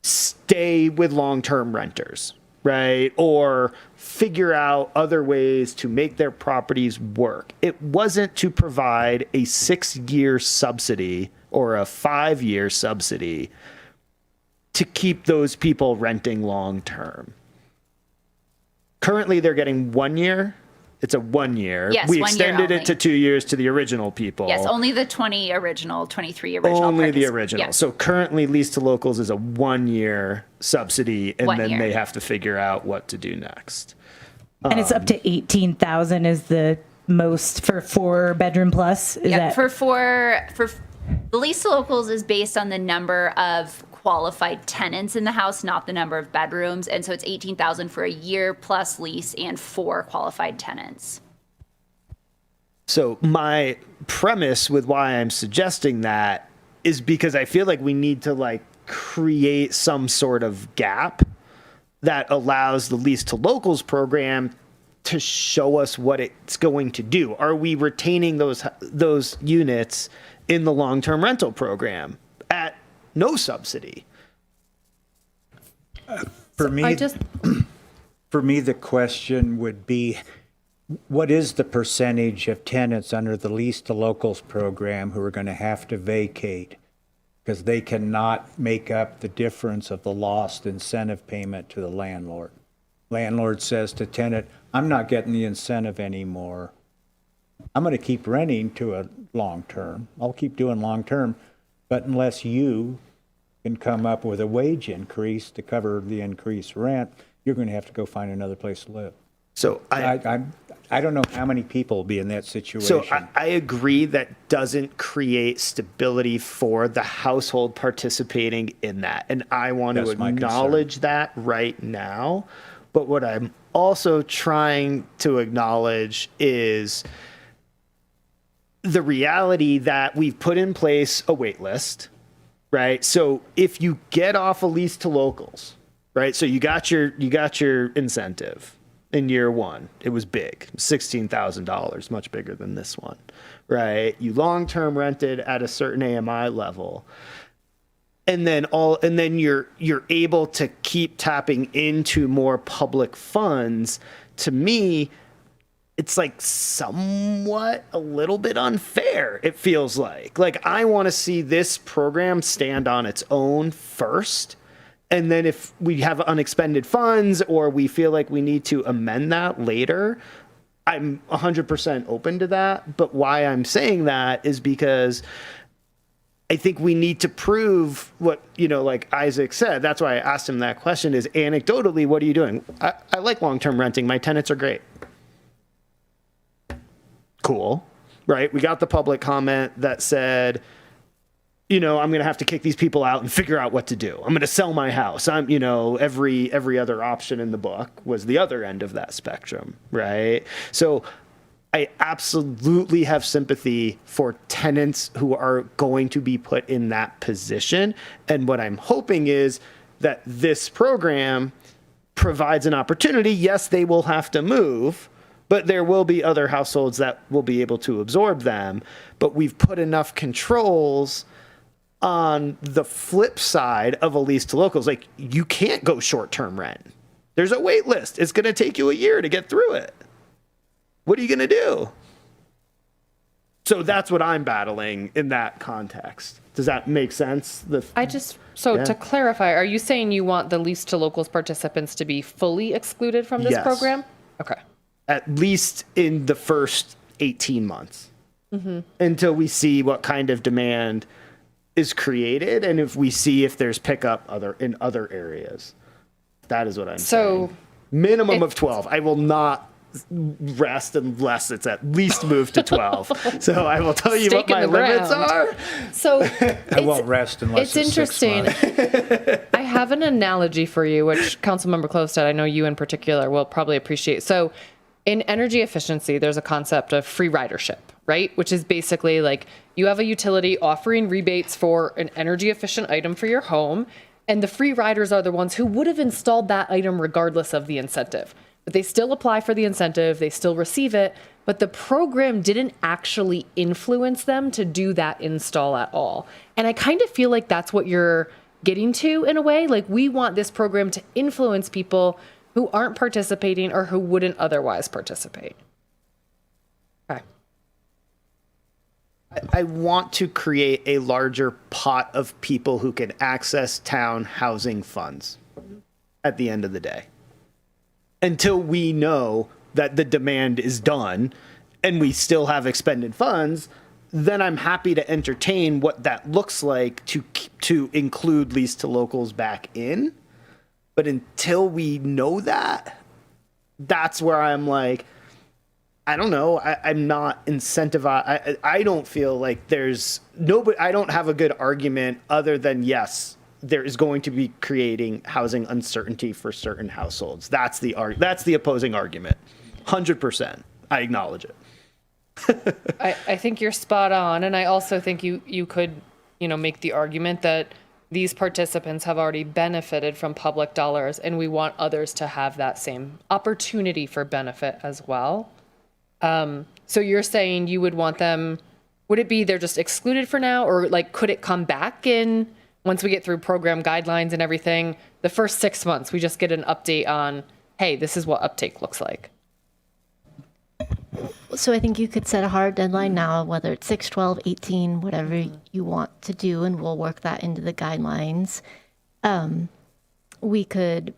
stay with long-term renters, right? Or figure out other ways to make their properties work. It wasn't to provide a 6-year subsidy or a 5-year subsidy to keep those people renting long-term. Currently, they're getting 1 year. It's a 1 year. Yes, we 1 year extended only. it to 2 years to the original people. Yes, only the 23 original. Only the original. Yes. So currently, lease to locals is a 1 year subsidy, and 1 then year. they have to figure out what to do next. And it's up to 18,000 is the most for 4-bedroom plus. Is Yeah, that for the lease to locals is based on the number of qualified tenants in the house, not the number of bedrooms. And so it's 18,000 for a year plus lease and 4 qualified tenants. So my premise with why I'm suggesting that is because I feel like we need to create some sort of gap that allows the lease to locals program to show us what it's going to do. Are we retaining those units in the long-term rental program at no subsidy? For me, the question would be, what is the percentage of tenants under the lease to locals program who are going to have to vacate because they cannot make up the difference of the lost incentive payment to the landlord? Landlord says to tenant, I'm not getting the incentive anymore. I'm going to keep renting to a long term. I'll keep doing long term, but unless you can come up with a wage increase to cover the increased rent, you're going to have to go find another place to live. So I don't know how many people will be in that situation. So I agree that doesn't create stability for the household participating in that. And I want to That's my concern. acknowledge that right now. But what I'm also trying to acknowledge is the reality that we've put in place a wait list, right? So if you get off a lease to locals, right? So you got your incentive in year one. It was big, $16,000, much bigger than this one, right? You long-term rented at a certain AMI level. And then you're able to keep tapping into more public funds. To me, it's like somewhat a little bit unfair, it feels like. Like, I want to see this program stand on its own first. And then if we have unexpended funds or we feel like we need to amend that later, I'm 100% open to that. But why I'm saying that is because I think we need to prove what, like Isaac said. That's why I asked him that question is anecdotally, what are you doing? I like long-term renting. My tenants are great. Cool, right? We got the public comment that said, I'm going to have to kick these people out and figure out what to do. I'm going to sell my house. Every other option in the book was the other end of that spectrum, right? So I absolutely have sympathy for tenants who are going to be put in that position. And what I'm hoping is that this program provides an opportunity. Yes, they will have to move, but there will be other households that will be able to absorb them. But we've put enough controls on the flip side of a lease to locals. Like, you can't go short-term rent. There's a wait list. It's going to take you a year to get through it. What are you going to do? So that's what I'm battling in that context. Does that make sense? To clarify, are you saying you want the lease to locals participants to be fully excluded from this Yes. program? Okay. At least in the first 18 months, until we see what kind of demand is created, and if we see if there's pickup in other areas. That is what I'm saying. Minimum of 12. I will not rest unless it's at least moved to 12. So I will tell you what my limits are. So I won't rest unless it's it's 6 interesting. months. I have an analogy for you, which Councilmember Klostad, I know you in particular will probably appreciate. So in energy efficiency, there's a concept of free ridership, right? Which is basically like you have a utility offering rebates for an energy efficient item for your home, and the free riders are the ones who would have installed that item regardless of the incentive. But they still apply for the incentive, they still receive it, but the program didn't actually influence them to do that install at all. And I kind of feel like that's what you're getting to in a way. Like, we want this program to influence people who aren't participating or who wouldn't otherwise participate. Okay. I want to create a larger pot of people who can access town housing funds at the end of the day. Until we know that the demand is done and we still have expended funds, then I'm happy to entertain what that looks like to include lease to locals back in. But until we know that, that's where I'm like, I don't know. I'm not incentivized. I don't feel like there's nobody. I don't have a good argument other than yes, there is going to be creating housing uncertainty for certain households. That's the opposing argument. 100%. I acknowledge it. I think you're spot on, and I also think you could make the argument that these participants have already benefited from public dollars, and we want others to have that same opportunity for benefit as well. So you're saying you would want them, would it be they're just excluded for now, or like could it come back in once we get through program guidelines and everything? The first 6 months, we just get an update on, hey, this is what uptake looks like. So I think you could set a hard deadline now, whether it's 6, 12, 18, whatever you want to do, and we'll work that into the guidelines. We could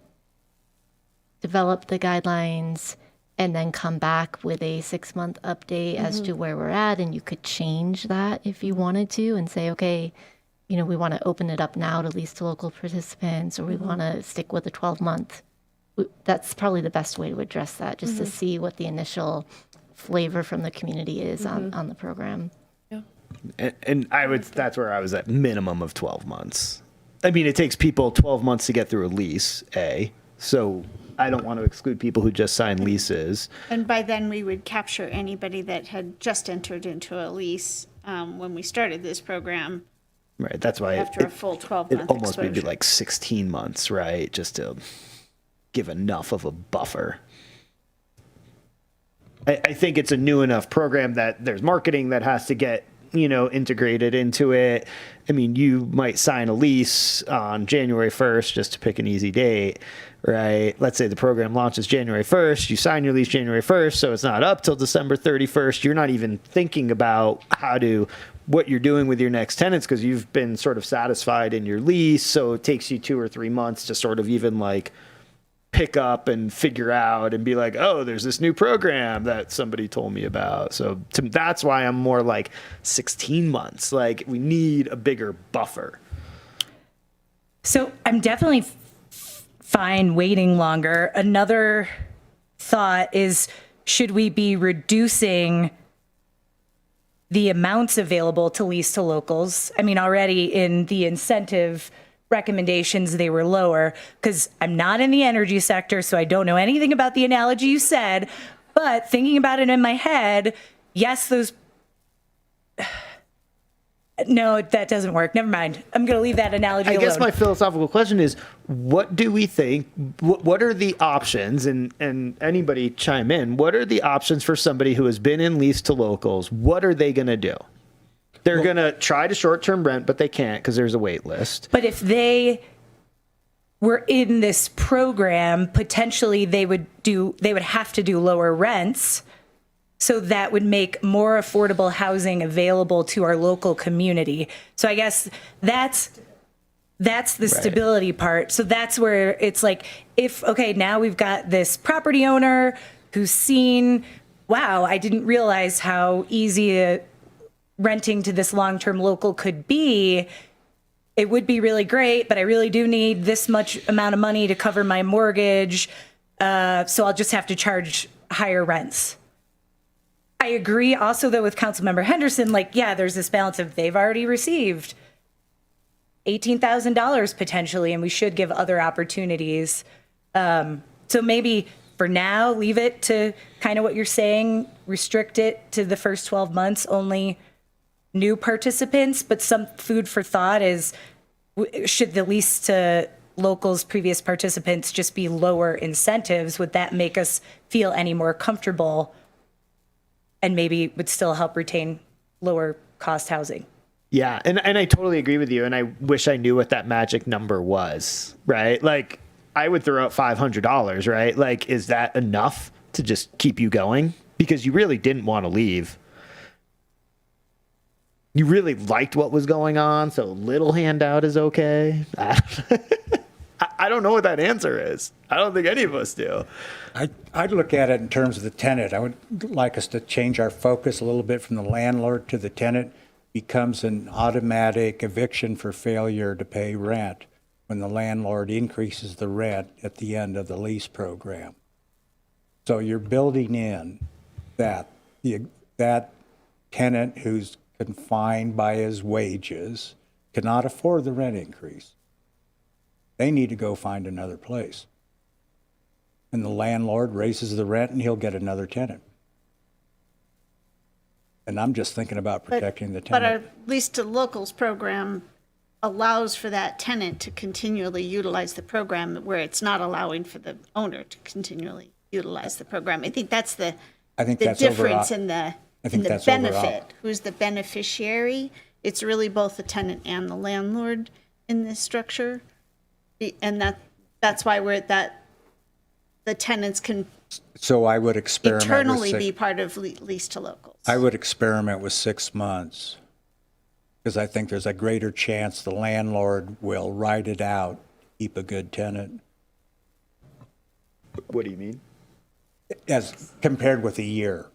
develop the guidelines and then come back with a 6-month update as to where we're at, and you could change that if you wanted to and say, okay, we want to open it up now to lease to local participants, or we want to stick with a 12-month that's probably the best way to address that, just to see what the initial flavor from the community is on the program. And that's where I was at, minimum of 12 months. I mean, it takes people 12 months to get through a lease, so I don't want to exclude people who just signed leases. And by then, we would capture anybody that had just entered into a lease when we started this program. Right, that's why After a full 12-month it almost exposure. maybe like 16 months, right? Just to give enough of a buffer. I think it's a new enough program that there's marketing that has to get, integrated into it. I mean, you might sign a lease on January 1st, just to pick an easy date, right? Let's say the program launches January 1st, you sign your lease January 1st, so it's not up till December 31st. You're not even thinking about what you're doing with your next tenants because you've been sort of satisfied in your lease. So it takes you 2 or 3 months to sort of even like pick up and figure out and be like, oh, there's this new program that somebody told me about. So that's why I'm more like 16 months. Like we need a bigger buffer. So I'm definitely fine waiting longer. Another thought is, should we be reducing the amounts available to lease to locals? I mean, already in the incentive recommendations, they were lower, because I'm not in the energy sector, so I don't know anything about the analogy you said, but thinking about it in my head, yes, no, that doesn't work. Never mind. I'm going to leave that analogy alone. I guess my philosophical question is, what do we think? What are the options? And anybody chime in. What are the options for somebody who has been in lease to locals? What are they going to do? They're going to try to short-term rent, but they can't because there's a wait list. But if they were in this program, potentially they would have to do lower rents. So that would make more affordable housing available to our local community. So I guess that's the stability part. So that's where it's like, now we've got this property owner who's seen, wow, I didn't realize how easy renting to this long-term local could be. It would be really great, but I really do need this much amount of money to cover my mortgage. So I'll just have to charge higher rents. I agree also, though, with Councilmember Henderson, there's this balance of they've already received $18,000 potentially, and we should give other opportunities. So maybe for now, leave it to kind of what you're saying, restrict it to the first 12 months, only new participants, but some food for thought is, should the lease to locals, previous participants, just be lower incentives? Would that make us feel any more comfortable and maybe would still help retain lower cost housing? Yeah, and I totally agree with you, and I wish I knew what that magic number was, right? Like, I would throw out $500, right? Like, is that enough to just keep you going? Because you really didn't want to leave. You really liked what was going on, so a little handout is okay. I don't know what that answer is. I don't think any of us do. I'd look at it in terms of the tenant. I would like us to change our focus a little bit from the landlord to the tenant. Becomes an automatic eviction for failure to pay rent when the landlord increases the rent at the end of the lease program. So you're building in that tenant who's confined by his wages cannot afford the rent increase. They need to go find another place. And the landlord raises the rent and he'll get another tenant. And I'm just thinking about protecting the tenant. But our lease to locals program allows for that tenant to continually utilize the program, where it's not allowing for the owner to continually utilize the program. I think that's the difference in the benefit. Who's the beneficiary? It's really both the tenant and the landlord in this structure. And that's why the tenants can So I would experiment eternally be part of lease to locals. I would experiment with 6 months because I think there's a greater chance the landlord will ride it out, keep a good tenant. What do you mean? As compared with a year.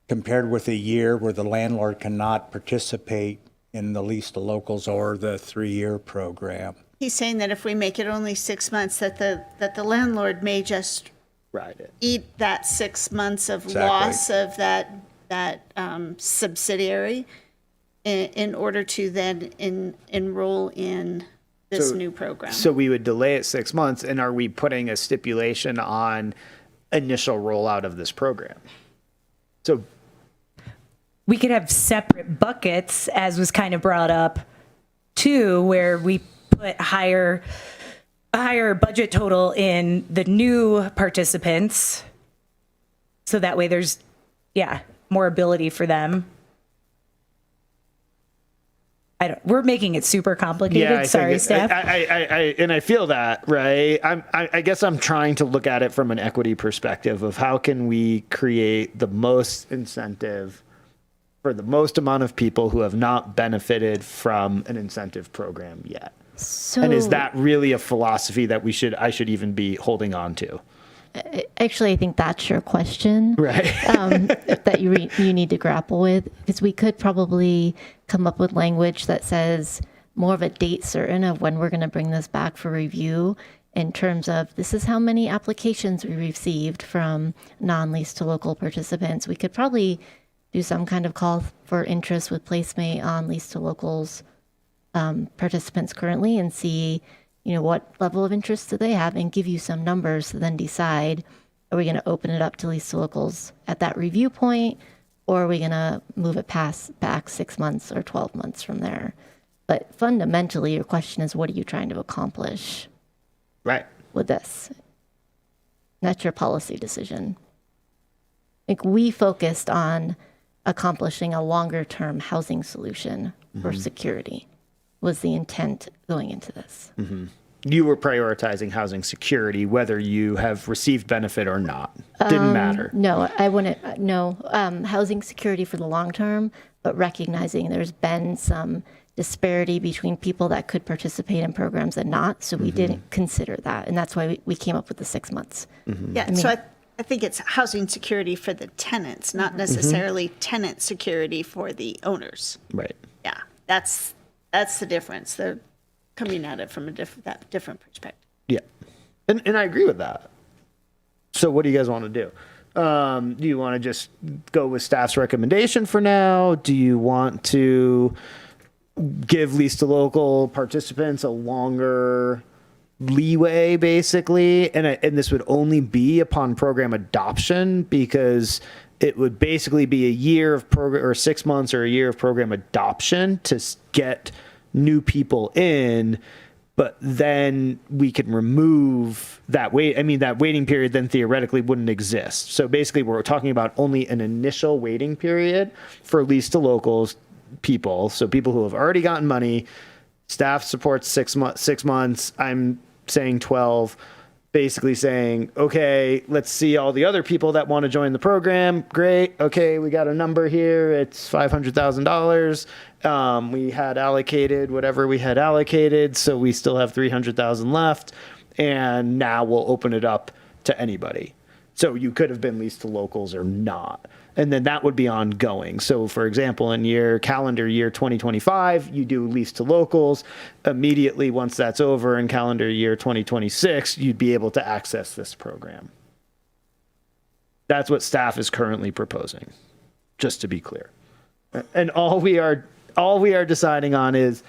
Compared with a year where the landlord cannot participate in the lease to locals or the 3-year program. He's saying that if we make it only 6 months, that the landlord may just Ride it. eat that 6 months of Exactly. loss of that subsidiary in order to then enroll in this new program. So we would delay it 6 months, and are we putting a stipulation on initial rollout of this program? So We could have separate buckets, as was kind of brought up, too, where we put a higher budget total in the new participants, so that way there's, more ability for them. We're making it super complicated. Sorry, staff. I feel that, right? I guess I'm trying to look at it from an equity perspective of how can we create the most incentive for the most amount of people who have not benefited from an incentive program yet. And is that really a philosophy that I should even be holding on to? Actually, I think that's your question, right? That you need to grapple with, because we could probably come up with language that says more of a date certain of when we're going to bring this back for review, in terms of this is how many applications we received from non-lease to local participants. We could probably do some kind of call for interest with Placemate on lease to locals participants currently, and see, what level of interest do they have, and give you some numbers to then decide, are we going to open it up to lease to locals at that review point, or are we going to move it back 6 months or 12 months from there? But fundamentally, your question is, what are you trying to accomplish with this? That's your policy decision. We focused on accomplishing a longer term housing solution for security, was the intent going into this. Mm-hmm. You were prioritizing housing security, whether you have received benefit or not. Didn't matter. No, I wouldn't. No, housing security for the long term, but recognizing there's been some disparity between people that could participate in programs and not. So we didn't consider that. And that's why we came up with the 6 months. Yeah, so I think it's housing security for the tenants, not necessarily tenant security for the owners. Right. Yeah, that's the difference. They're coming at it from a different perspective. Yeah. And I agree with that. So what do you guys want to do? Do you want to just go with staff's recommendation for now? Do you want to give lease to local participants a longer leeway, basically? And this would only be upon program adoption, because it would basically be a year of program, or 6 months or a year of program adoption to get new people in, but then we can remove that that waiting period then theoretically wouldn't exist. So basically we're talking about only an initial waiting period for lease to locals people. So people who have already gotten money, staff supports 6 months. I'm saying 12, basically saying, okay, let's see all the other people that want to join the program. Great. Okay, we got a number here. It's $500,000. We had allocated whatever we had allocated, so we still have $300,000 left. And now we'll open it up to anybody. So you could have been leased to locals or not. And then that would be ongoing. So for example, in calendar year 2025, you do lease to locals. Immediately once that's over in calendar year 2026, you'd be able to access this program. That's what staff is currently proposing, just to be clear. And all we are deciding on is,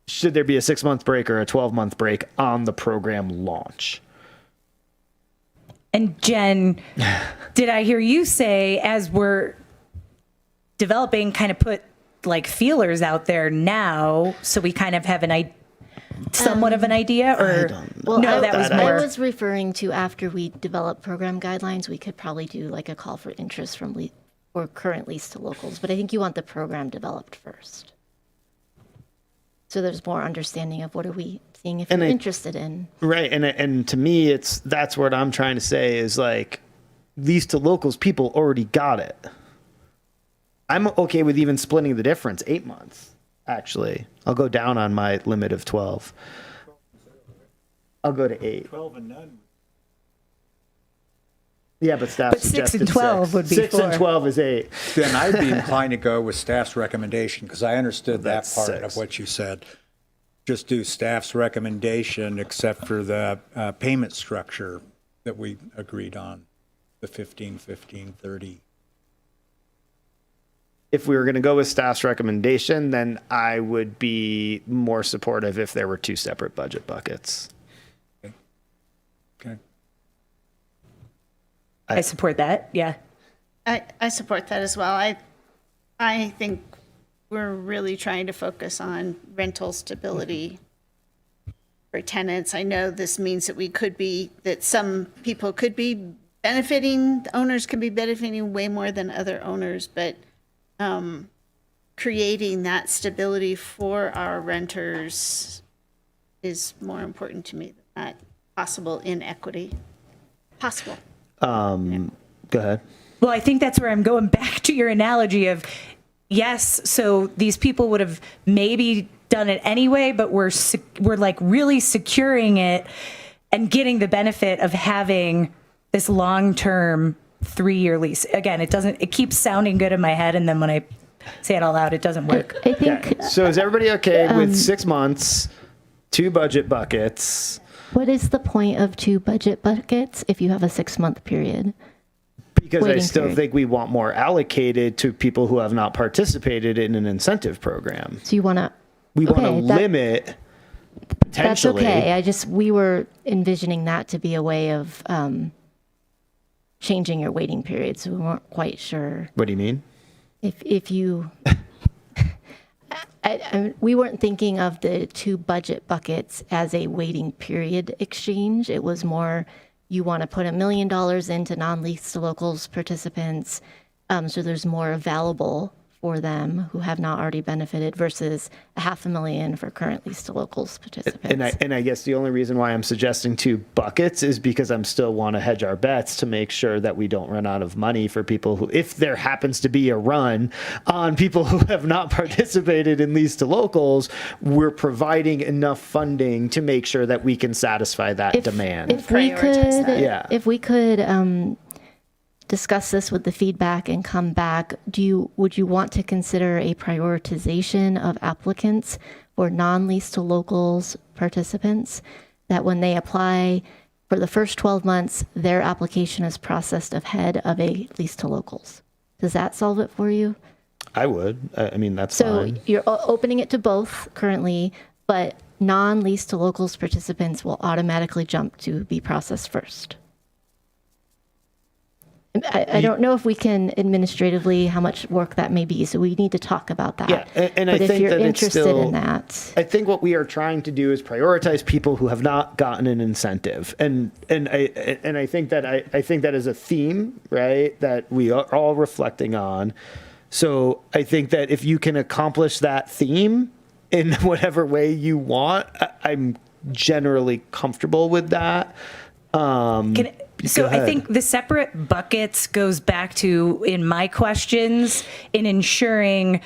should there be a 6-month break or a 12-month break on the program launch? And Jen, did I hear you say, as we're developing, kind of put like feelers out there now, so we kind of have somewhat of an idea? Or no, that was more. I was referring to, after we develop program guidelines, we could probably do like a call for interest or current lease to locals. But I think you want the program developed first, so there's more understanding of what are we seeing if you're interested in. Right. And to me, that's what I'm trying to say is, like, lease to locals, people already got it. I'm okay with even splitting the difference, 8 months, actually. I'll go down on my limit of 12. I'll go to 8. 12 and none. Yeah, but staff But 6 and 12 would be 6 and 4. 12 is 8. Then I'd be inclined to go with staff's recommendation, because I understood that part of what you said. just do staff's recommendation except for the payment structure that we agreed on, the 15, 15, 30. If we were going to go with staff's recommendation, then I would be more supportive if there were two separate budget buckets. Okay. I support that. Yeah. I support that as well. I think we're really trying to focus on rental stability for tenants. I know this means that some people could be benefiting, the owners could be benefiting way more than other owners, but creating that stability for our renters is more important to me than that possible inequity. Possible. Go ahead. Well, I think that's where I'm going back to your analogy of, yes, so these people would have maybe done it anyway, but we're like really securing it and getting the benefit of having this long-term 3-year lease. Again, it keeps sounding good in my head, and then when I say it out loud, it doesn't work. I think. So is everybody okay with 6 months, 2 budget buckets? What is the point of 2 budget buckets if you have a 6-month period? Because I still think we want more allocated to people who have not participated in an incentive program. So you want to? We want to limit potentially. That's okay. We were envisioning that to be a way of changing your waiting period, so we weren't quite sure. What do you mean? If you, we weren't thinking of the 2 budget buckets as a waiting period exchange. It was more, you want to put $1 million into non-leased to locals participants, so there's more available for them who have not already benefited versus $500,000 for current leased to locals participants. And I guess the only reason why I'm suggesting 2 buckets is because I'm still want to hedge our bets to make sure that we don't run out of money for people who, if there happens to be a run on people who have not participated in leased to locals, we're providing enough funding to make sure that we can satisfy that demand. If we could discuss this with the feedback and come back, would you want to consider a prioritization of applicants for non-leased to locals participants, that when they apply for the first 12 months, their application is processed ahead of a leased to locals? Does that solve it for you? I would. I mean, that's so fine. You're opening it to both currently, but non-leased to locals participants will automatically jump to be processed first. I don't know if we can administratively how much work that may be, so we need to talk about that. Yeah, and but I think if you're that interested it's still, in that, I think what we are trying to do is prioritize people who have not gotten an incentive, and I think that is a theme, right, that we are all reflecting on. So I think that if you can accomplish that theme in whatever way you want, I'm generally comfortable with that. So I think the separate buckets goes back to, in my questions, in ensuring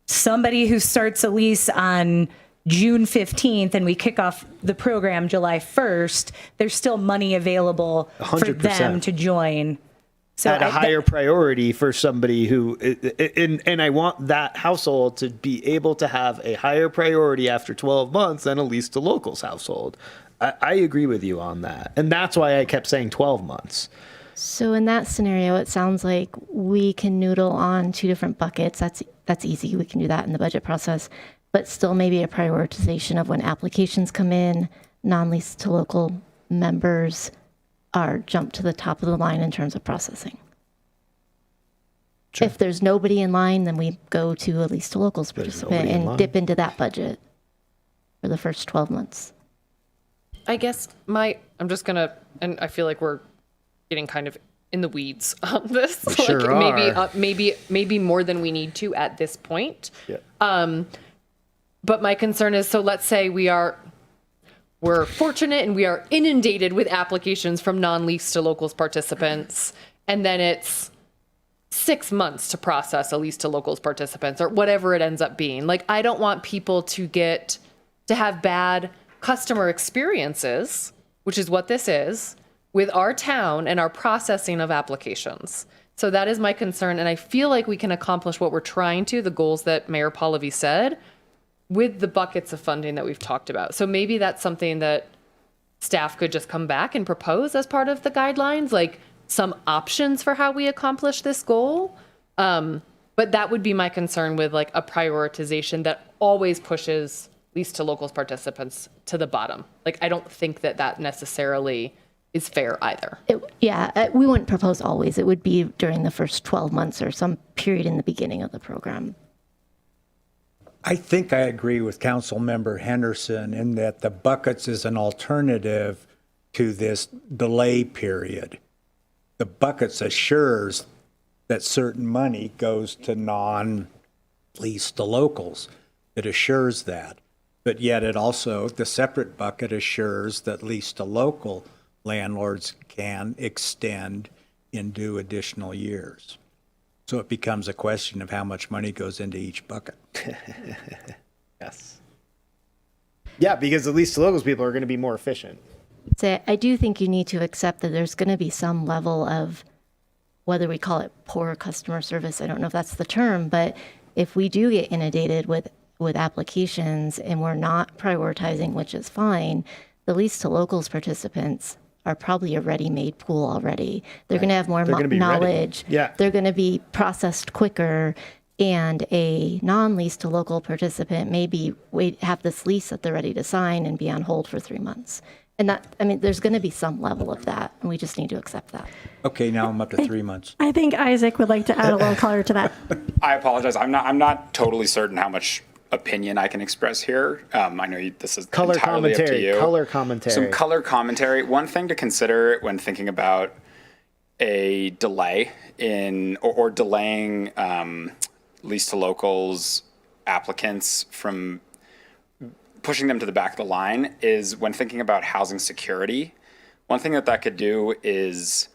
somebody who starts a lease on June 15th and we kick off the program July 1st, there's still money available 100%. for them to join. So at a higher priority for somebody who, and I want that household to be able to have a higher priority after 12 months than a leased to locals household. I agree with you on that. And that's why I kept saying 12 months. So in that scenario, it sounds like we can noodle on 2 different buckets. That's easy. We can do that in the budget process, but still maybe a prioritization of when applications come in, non-leased to local members are jumped to the top of the line in terms of processing. Sure. If there's nobody in line, then we go to a leased to locals participant and dip into that budget for the first 12 months. I guess I'm just gonna, and I feel like we're getting kind of in the weeds on this. We sure are. Maybe more than we need to at this point. Yeah. But my concern is, so let's say we're fortunate and we are inundated with applications from non-leased to locals participants, and then it's 6 months to process a leased to locals participants or whatever it ends up being. Like, I don't want people to have bad customer experiences, which is what this is, with our town and our processing of applications. So that is my concern. And I feel like we can accomplish what we're trying to, the goals that Mayor Pallavi said, with the buckets of funding that we've talked about. So maybe that's something that staff could just come back and propose as part of the guidelines, like some options for how we accomplish this goal. But that would be my concern with like a prioritization that always pushes least to locals participants to the bottom. Like, I don't think that that necessarily is fair either. We wouldn't propose always. It would be during the first 12 months or some period in the beginning of the program. I think I agree with Councilmember Henderson in that the buckets is an alternative to this delay period. The buckets assures that certain money goes to non-lease to locals. It assures that. But yet it also, the separate bucket assures that lease to local landlords can extend into additional years. So it becomes a question of how much money goes into each bucket. Yes. Yeah, because at least the locals people are going to be more efficient. So I do think you need to accept that there's going to be some level of, whether we call it poor customer service, I don't know if that's the term, but if we do get inundated with applications and we're not prioritizing, which is fine, the lease to locals participants are probably a ready-made pool already. They're going to have more knowledge. Yeah. They're going to be processed quicker. And a non-lease to local participant maybe have this lease that they're ready to sign and be on hold for 3 months. And that, I mean, there's going to be some level of that, and we just need to accept that. Okay, now I'm up to 3 months. I think Isaac would like to add a little color to that. I apologize. I'm not totally certain how much opinion I can express here. I know this is Color entirely up to commentary. you. Color commentary. Some color commentary. One thing to consider when thinking about a delay in or delaying lease to locals applicants from pushing them to the back of the line is when thinking about housing security. One thing that could do is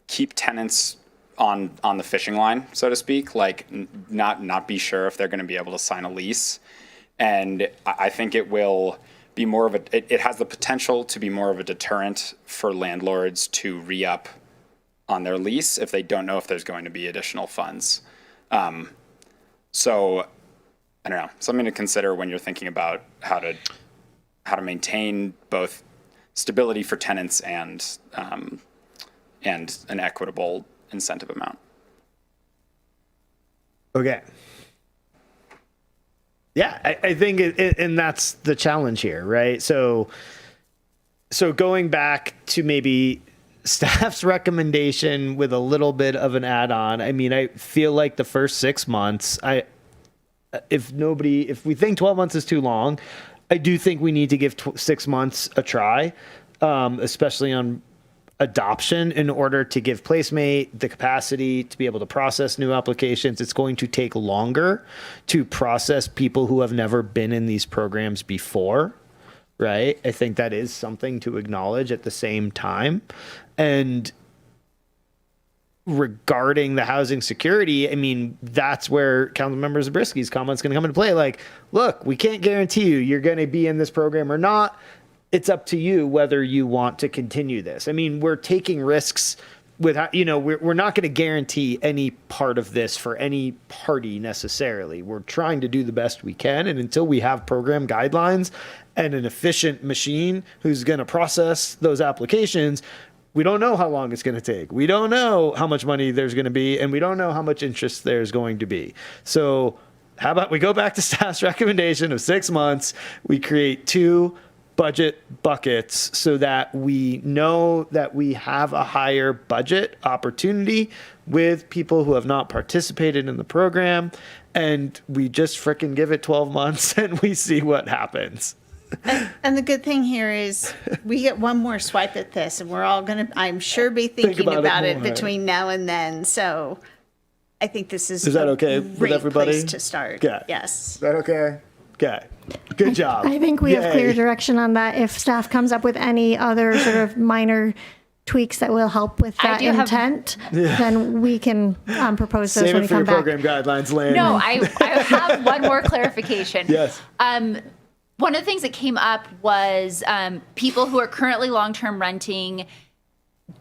keep tenants on the fishing line, so to speak, like not be sure if they're going to be able to sign a lease. And I think it will be more of it has the potential to be more of a deterrent for landlords to re-up on their lease if they don't know if there's going to be additional funds. So I don't know, something to consider when you're thinking about how to maintain both stability for tenants and an equitable incentive amount. Okay. Yeah, I think, and that's the challenge here, right? So going back to maybe staff's recommendation with a little bit of an add-on, I mean, I feel like the first 6 months, if we think 12 months is too long, I do think we need to give 6 months a try, especially on adoption, in order to give Placemate the capacity to be able to process new applications. It's going to take longer to process people who have never been in these programs before, right? I think that is something to acknowledge at the same time. And regarding the housing security, I mean, that's where Councilmember Zabrisky's comment's going to come into play. Like, look, we can't guarantee you're going to be in this program or not. It's up to you whether you want to continue this. I mean, we're taking risks with, we're not going to guarantee any part of this for any party necessarily. We're trying to do the best we can. And until we have program guidelines and an efficient machine who's going to process those applications, we don't know how long it's going to take. We don't know how much money there's going to be, and we don't know how much interest there's going to be. So how about we go back to staff's recommendation of 6 months, we create 2 budget buckets so that we know that we have a higher budget opportunity with people who have not participated in the program, and we just frickin' give it 12 months and we see what happens. And the good thing here is we get one more swipe at this, and we're all going to, I'm sure, be thinking about it between now and then. So I think this is that okay with everybody? Place to start. Okay. Yes. Is that okay? Okay. Good job. I think we have clear direction on that. If staff comes up with any other sort of minor tweaks that will help with that intent, then we can propose those when we come back. Save it for your program guidelines, Lynn. No, I have one more clarification. Yes. One of the things that came up was people who are currently long-term renting.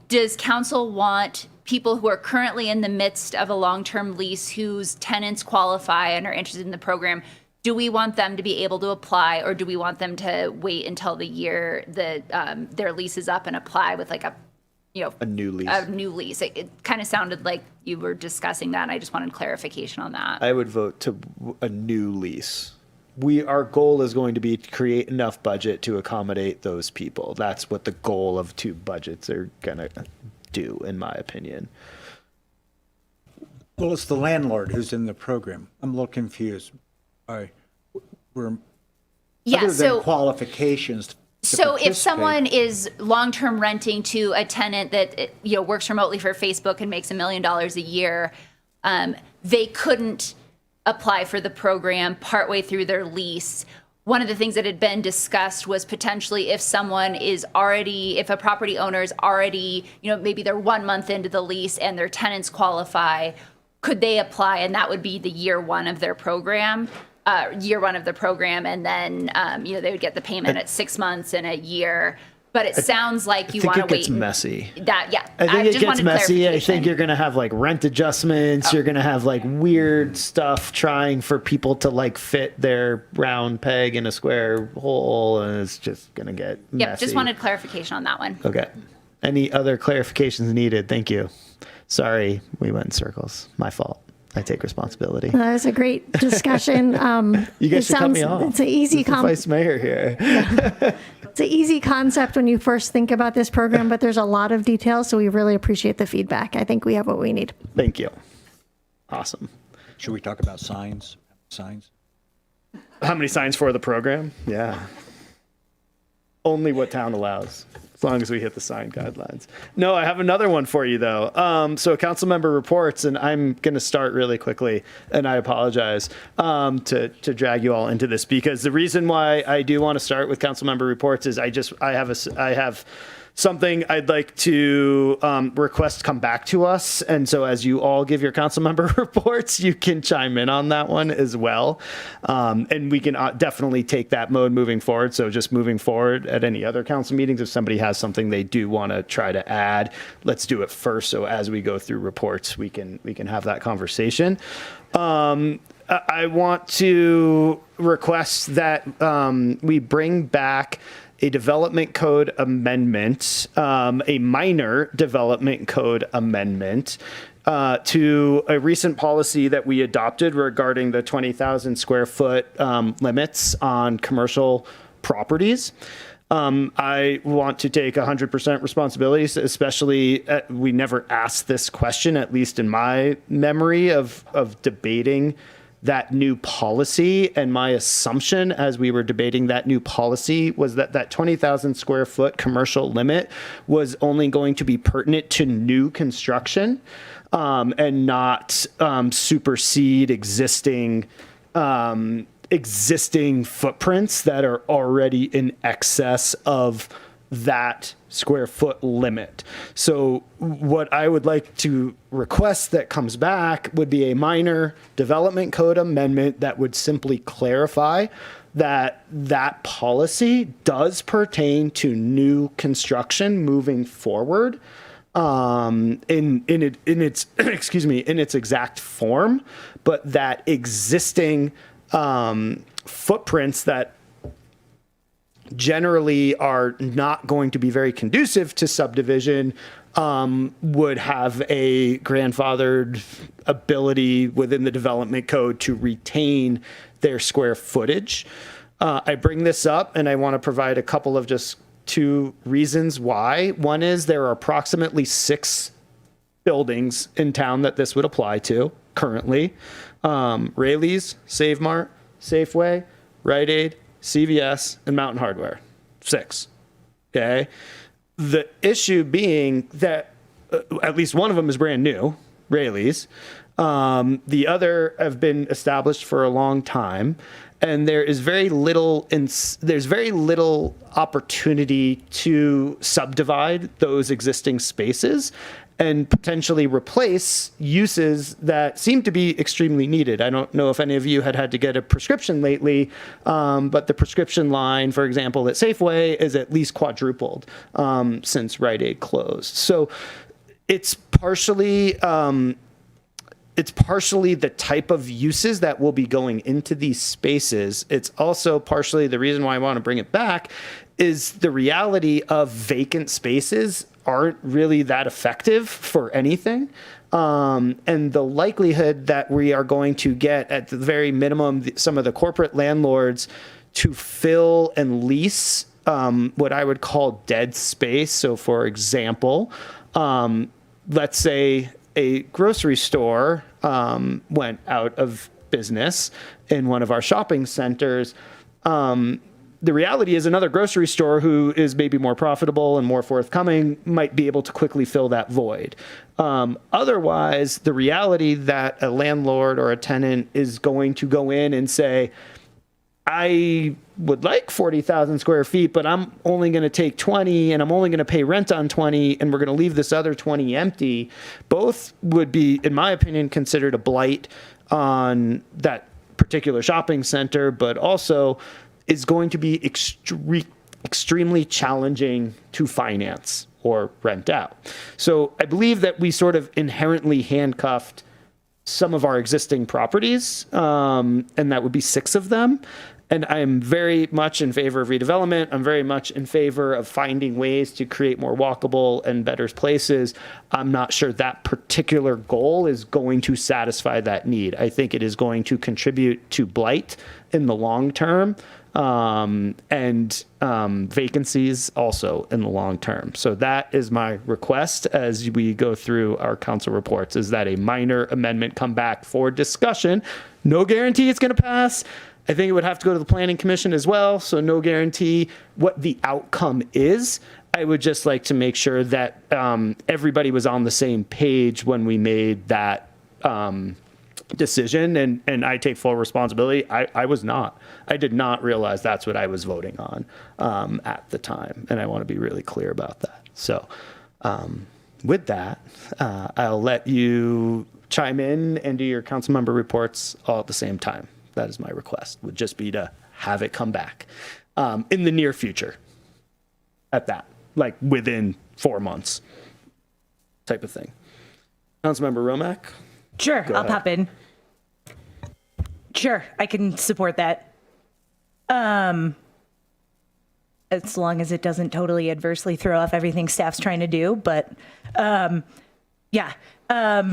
Does council want people who are currently in the midst of a long-term lease whose tenants qualify and are interested in the program, do we want them to be able to apply, or do we want them to wait until the year that their lease is up and apply with like a new lease? It kind of sounded like you were discussing that, and I just wanted clarification on that. I would vote to a new lease. Our goal is going to be to create enough budget to accommodate those people. That's what the goal of two budgets are gonna do, in my opinion. Well, it's the landlord who's in the program. I'm a little confused. Other than qualifications. So if someone is long-term renting to a tenant that works remotely for Facebook and makes $1 million a year, they couldn't apply for the program partway through their lease. One of the things that had been discussed was potentially if a property owner is already, maybe they're 1 month into the lease and their tenants qualify, could they apply? And that would be the year one of their program. And then they would get the payment at 6 months and a year. But it sounds like you want to wait. I think it gets messy. I think it gets messy. I think you're going to have like rent adjustments. You're going to have like weird stuff trying for people to like fit their round peg in a square hole, and it's just going to get messy. Yep, just wanted clarification on that one. Okay. Any other clarifications needed? Thank you. Sorry, we went in circles. My fault. I take responsibility. That was a great discussion. You guys should cut me off. It's an easy vice mayor here. It's an easy concept when you first think about this program, but there's a lot of details, so we really appreciate the feedback. I think we have what we need. Thank you. Awesome. Should we talk about signs? How many signs for the program? Yeah. Only what town allows, as long as we hit the sign guidelines. No, I have another one for you, though. So council member reports, and I'm going to start really quickly, and I apologize to drag you all into this, because the reason why I do want to start with council member reports is I have something I'd like to request come back to us. And so as you all give your council member reports, you can chime in on that one as well. And we can definitely take that mode moving forward. So just moving forward at any other council meetings, if somebody has something they do want to try to add, let's do it first. So as we go through reports, we can have that conversation. I want to request that we bring back a development code amendment, a minor development code amendment to a recent policy that we adopted regarding the 20,000 square foot limits on commercial properties. I want to take 100% responsibility, especially we never asked this question, at least in my memory of debating that new policy. And my assumption as we were debating that new policy was that 20,000 square foot commercial limit was only going to be pertinent to new construction and not supersede existing footprints that are already in excess of that square foot limit. So what I would like to request that comes back would be a minor development code amendment that would simply clarify that that policy does pertain to new construction moving forward in its in its exact form, but that existing footprints that generally are not going to be very conducive to subdivision would have a grandfathered ability within the development code to retain their square footage. I bring this up and I want to provide a couple of just two reasons why. One is there are approximately 6 buildings in town that this would apply to currently. Rayleigh's, Save Mart, Safeway, Rite Aid, CVS, and Mountain Hardware. 6. Okay. The issue being that at least one of them is brand new, Rayleigh's. The other have been established for a long time, and there's very little opportunity to subdivide those existing spaces and potentially replace uses that seem to be extremely needed. I don't know if any of you had to get a prescription lately, but the prescription line, for example, at Safeway is at least quadrupled since Rite Aid closed. So it's partially the type of uses that will be going into these spaces. It's also partially the reason why I want to bring it back is the reality of vacant spaces aren't really that effective for anything. And the likelihood that we are going to get, at the very minimum, some of the corporate landlords to fill and lease what I would call dead space. So, for example, let's say a grocery store went out of business in one of our shopping centers. The reality is another grocery store who is maybe more profitable and more forthcoming might be able to quickly fill that void. Otherwise, the reality that a landlord or a tenant is going to go in and say, I would like 40,000 square feet, but I'm only going to take 20 and I'm only going to pay rent on 20 and we're going to leave this other 20 empty. Both would be, in my opinion, considered a blight on that particular shopping center, but also is going to be extremely challenging to finance or rent out. So I believe that we sort of inherently handcuffed some of our existing properties, and that would be 6 of them. And I'm very much in favor of redevelopment. I'm very much in favor of finding ways to create more walkable and better places. I'm not sure that particular goal is going to satisfy that need. I think it is going to contribute to blight in the long term, and vacancies also in the long term. So that is my request as we go through our council reports, is that a minor amendment come back for discussion. No guarantee it's going to pass. I think it would have to go to the Planning Commission as well, so no guarantee what the outcome is. I would just like to make sure that everybody was on the same page when we made that decision, and I take full responsibility. I was not. I did not realize that's what I was voting on at the time, and I want to be really clear about that. So with that, I'll let you chime in and do your council member reports all at the same time. That is my request, would just be to have it come back in the near future at that, like within 4 months type of thing. Councilmember Romack? Sure, I'll pop in. Sure, I can support that. As long as it doesn't totally adversely throw off everything staff's trying to do, but yeah.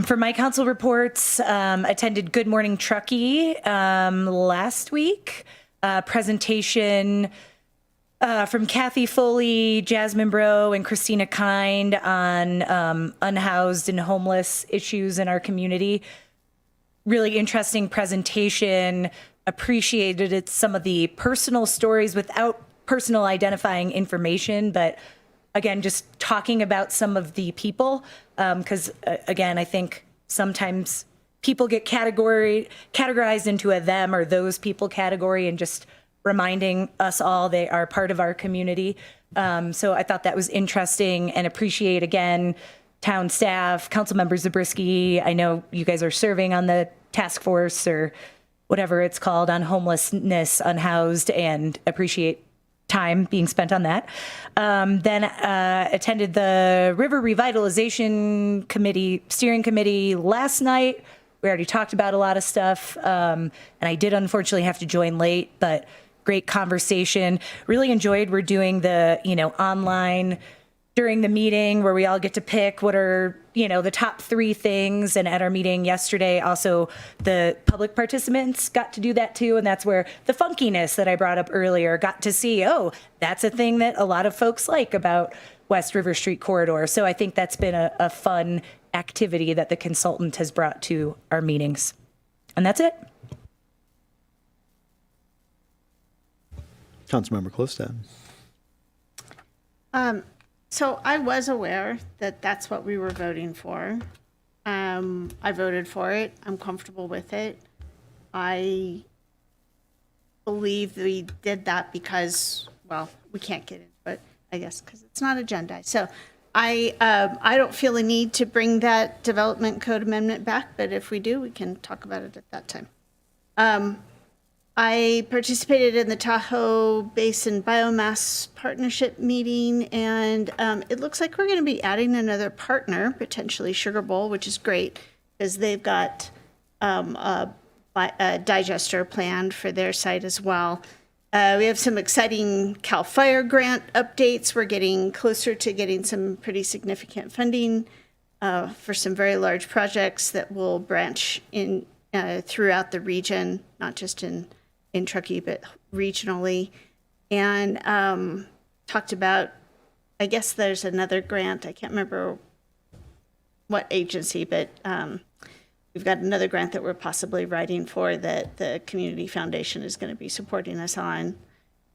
For my council reports, attended Good Morning Truckee last week. Presentation from Kathy Foley, Jasmine Bro, and Christina Kind on unhoused and homeless issues in our community. Really interesting presentation. Appreciated it, some of the personal stories without personal identifying information, but again, just talking about some of the people, because again, I think sometimes people get categorized into a them or those people category, and just reminding us all they are part of our community. So I thought that was interesting, and appreciate again town staff, Councilmember Zabriskie. I know you guys are serving on the task force or whatever it's called on homelessness, unhoused, and appreciate time being spent on that. Then attended the River Revitalization Committee, Steering Committee last night. We already talked about a lot of stuff, and I did unfortunately have to join late, but great conversation. Really enjoyed. We're doing the, online during the meeting where we all get to pick what are, the top 3 things. And at our meeting yesterday, also the public participants got to do that too. And that's where the funkiness that I brought up earlier got to see, oh, that's a thing that a lot of folks like about West River Street Corridor. So I think that's been a fun activity that the consultant has brought to our meetings. And that's it. Councilmember Klostad. So I was aware that that's what we were voting for. I voted for it. I'm comfortable with it. I believe we did that because, well, we can't get into it, I guess, because it's not agendized. So I don't feel a need to bring that development code amendment back, but if we do, we can talk about it at that time. I participated in the Tahoe Basin Biomass Partnership meeting, and it looks like we're going to be adding another partner, potentially Sugar Bowl, which is great because they've got a digester planned for their site as well. We have some exciting CAL FIRE grant updates. We're getting closer to getting some pretty significant funding for some very large projects that will branch in throughout the region, not just in Truckee, but regionally. And talked about, I guess there's another grant. I can't remember what agency, but we've got another grant that we're possibly writing for that the Community Foundation is going to be supporting us on.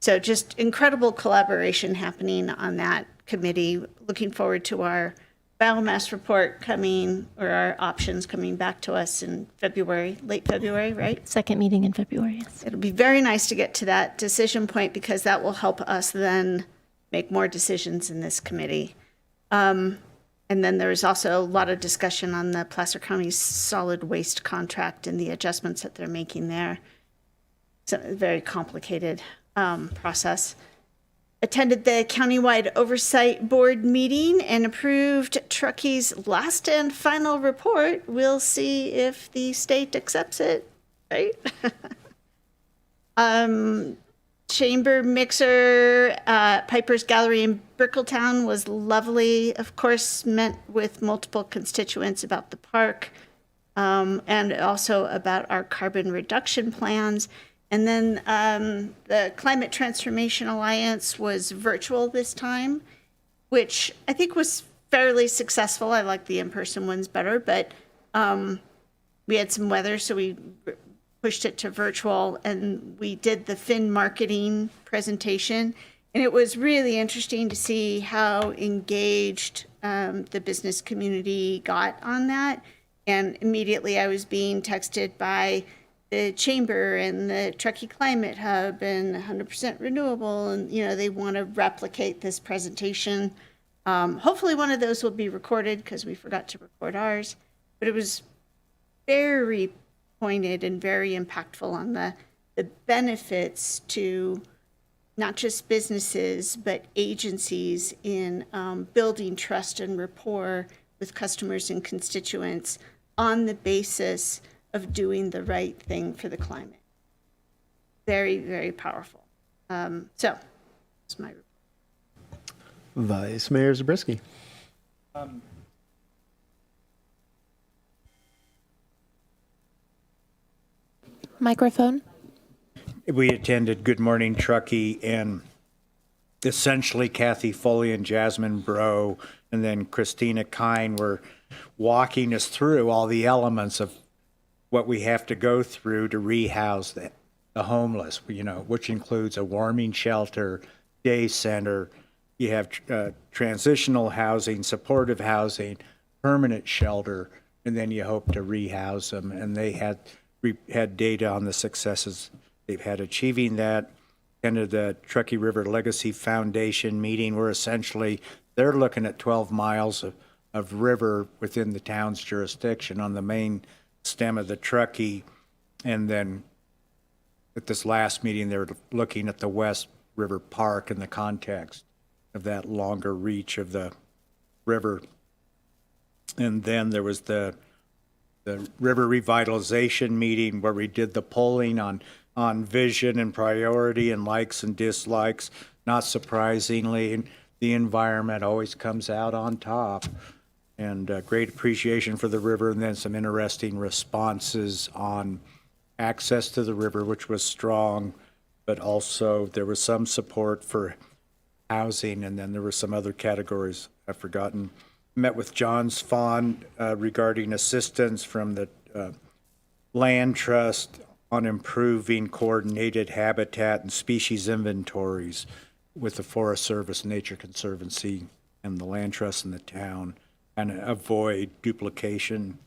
So just incredible collaboration happening on that committee. Looking forward to our biomass report coming, or our options coming back to us in February, late February, right? Second meeting in February, yes. It'll be very nice to get to that decision point because that will help us then make more decisions in this committee. And then there was also a lot of discussion on the Placer County solid waste contract and the adjustments that they're making there. It's a very complicated process. Attended the countywide oversight board meeting and approved Truckee's last and final report. We'll see if the state accepts it, right? Chamber mixer, Piper's Gallery in Brickletown was lovely. Of course, met with multiple constituents about the park and also about our carbon reduction plans. And then the Climate Transformation Alliance was virtual this time, which I think was fairly successful. I like the in-person ones better, but we had some weather, so we pushed it to virtual, and we did the Fin marketing presentation. And it was really interesting to see how engaged the business community got on that. And immediately I was being texted by the chamber and the Truckee Climate Hub and 100% renewable, and they want to replicate this presentation. Hopefully one of those will be recorded because we forgot to record ours, but it was very pointed and very impactful on the benefits to not just businesses but agencies in building trust and rapport with customers and constituents on the basis of doing the right thing for the climate. Very, very powerful. So that's my report. Vice Mayor Zabriskie. Microphone. We attended Good Morning Truckee, and essentially Kathy Foley and Jasmine Bro and then Christina Kine were walking us through all the elements of what we have to go through to rehouse the homeless, which includes a warming shelter, day center, you have transitional housing, supportive housing, permanent shelter, and then you hope to rehouse them. And they had data on the successes they've had achieving that. And at the Truckee River Legacy Foundation meeting, where essentially they're looking at 12 miles of river within the town's jurisdiction on the main stem of the Truckee. And then at this last meeting, they were looking at the West River Park in the context of that longer reach of the river. And then there was the river revitalization meeting where we did the polling on vision and priority and likes and dislikes. Not surprisingly, the environment always comes out on top. And great appreciation for the river, and then some interesting responses on access to the river, which was strong, but also there was some support for housing, and then there were some other categories I've forgotten. Met with John Svan regarding assistance from the Land Trust on improving coordinated habitat and species inventories with the Forest Service, Nature Conservancy, and the Land Trust in the town, and avoid duplication.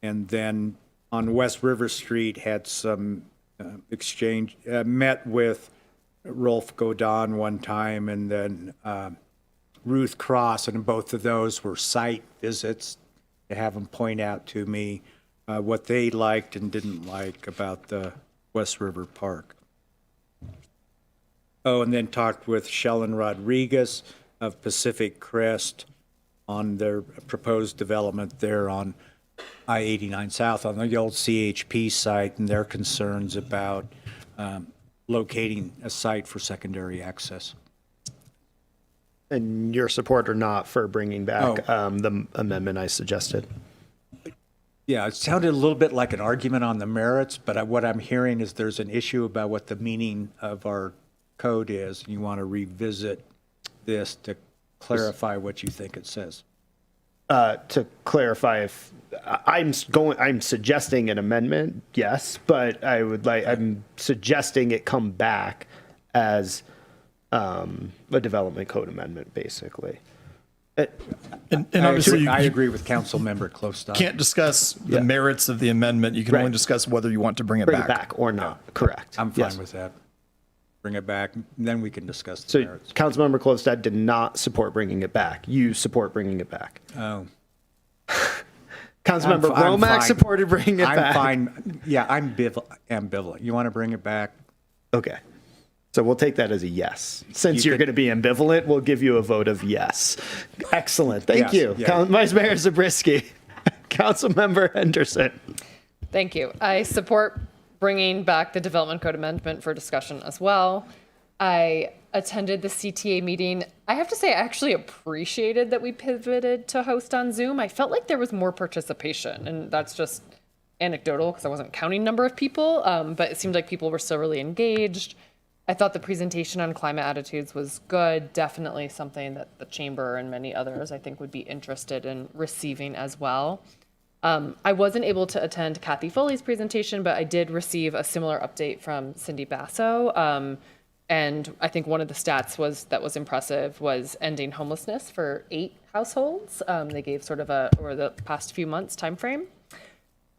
And then on West River Street had some exchange, met with Rolf Godin one time, and then Ruth Cross, and both of those were site visits to have them point out to me what they liked and didn't like about the West River Park. Oh, and then talked with Shellen Rodriguez of Pacific Crest on their proposed development there on I-89 South on the old CHP site and their concerns about locating a site for secondary access. And your support or not for bringing back the amendment I suggested? Yeah, it sounded a little bit like an argument on the merits, but what I'm hearing is there's an issue about what the meaning of our code is. You want to revisit this to clarify what you think it says. To clarify, if I'm suggesting an amendment, yes, but I'm suggesting it come back as a development code amendment, basically. And obviously, I agree with Council Member Klostad. Can't discuss the merits of the amendment. You can only discuss whether you want to bring it back or not. Correct. I'm fine with that. Bring it back, then we can discuss the So merits. Councilmember Klostad did not support bringing it back. You support bringing it back. Oh. Councilmember I'm Romack fine. supported bringing it back. I'm fine. Yeah, I'm ambivalent. You want to bring it back? Okay. So we'll take that as a yes. Since you're going to be ambivalent, we'll give you a vote of yes. Excellent. Thank you. Yeah. Vice Mayor Zabriskie. Councilmember Henderson. Thank you. I support bringing back the Development Code Amendment for discussion as well. I attended the CTA meeting. I have to say, I actually appreciated that we pivoted to host on Zoom. I felt like there was more participation, and that's just anecdotal because I wasn't counting number of people, but it seemed like people were still really engaged. I thought the presentation on climate attitudes was good, definitely something that the chamber and many others I think would be interested in receiving as well. I wasn't able to attend Kathy Foley's presentation, but I did receive a similar update from Cindy Basso. And I think one of the stats that was impressive was ending homelessness for 8 households. They gave sort of over the past few months timeframe.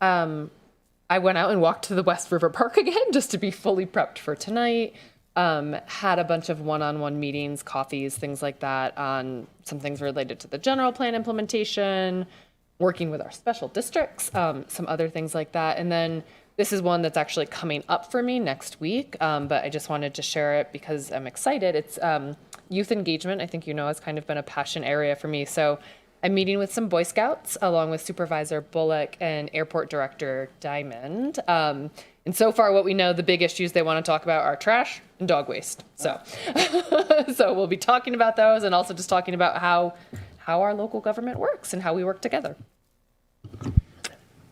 I went out and walked to the West River Park again just to be fully prepped for tonight. Had a bunch of one-on-one meetings, coffees, things like that on some things related to the general plan implementation, working with our special districts, some other things like that. And then this is one that's actually coming up for me next week, but I just wanted to share it because I'm excited. It's youth engagement. I think has kind of been a passion area for me. So I'm meeting with some Boy Scouts along with Supervisor Bullock and Airport Director Diamond. And so far what we know, the big issues they want to talk about are trash and dog waste. So, so we'll be talking about those and also just talking about how our local government works and how we work together.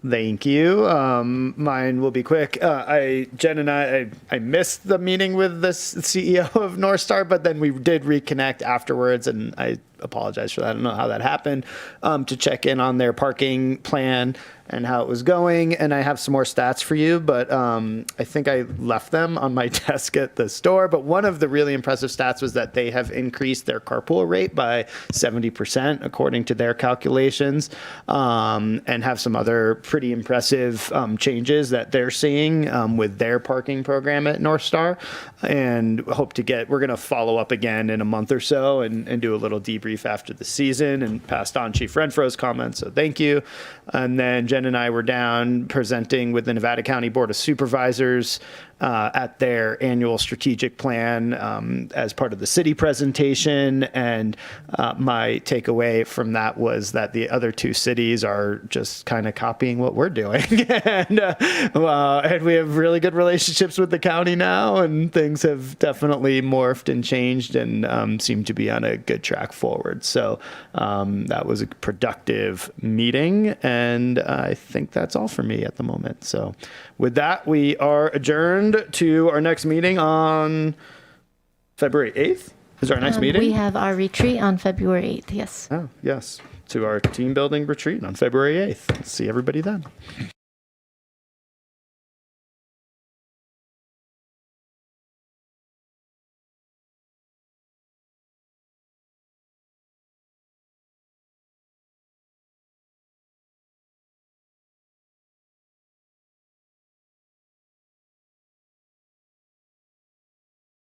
Thank you. Mine will be quick. Jen and I missed the meeting with the CEO of North Star, but then we did reconnect afterwards, and I apologize for that. I don't know how that happened, to check in on their parking plan and how it was going. And I have some more stats for you, but I think I left them on my desk at the store. But one of the really impressive stats was that they have increased their carpool rate by 70%, according to their calculations, and have some other pretty impressive changes that they're seeing with their parking program at North Star. And hope to we're going to follow up again in a month or so and do a little debrief after the season, and passed on Chief Renfro's comments. So thank you. And then Jen and I were down presenting with the Nevada County Board of Supervisors at their annual strategic plan as part of the city presentation. And my takeaway from that was that the other 2 cities are just kind of copying what we're doing. and we have really good relationships with the county now, and things have definitely morphed and changed and seem to be on a good track forward. So that was a productive meeting, and I think that's all for me at the moment. So with that, we are adjourned to our next meeting on February 8th. Is our next meeting? We have our retreat on February 8th, yes. Oh, yes. To our team building retreat on February 8th. See everybody then.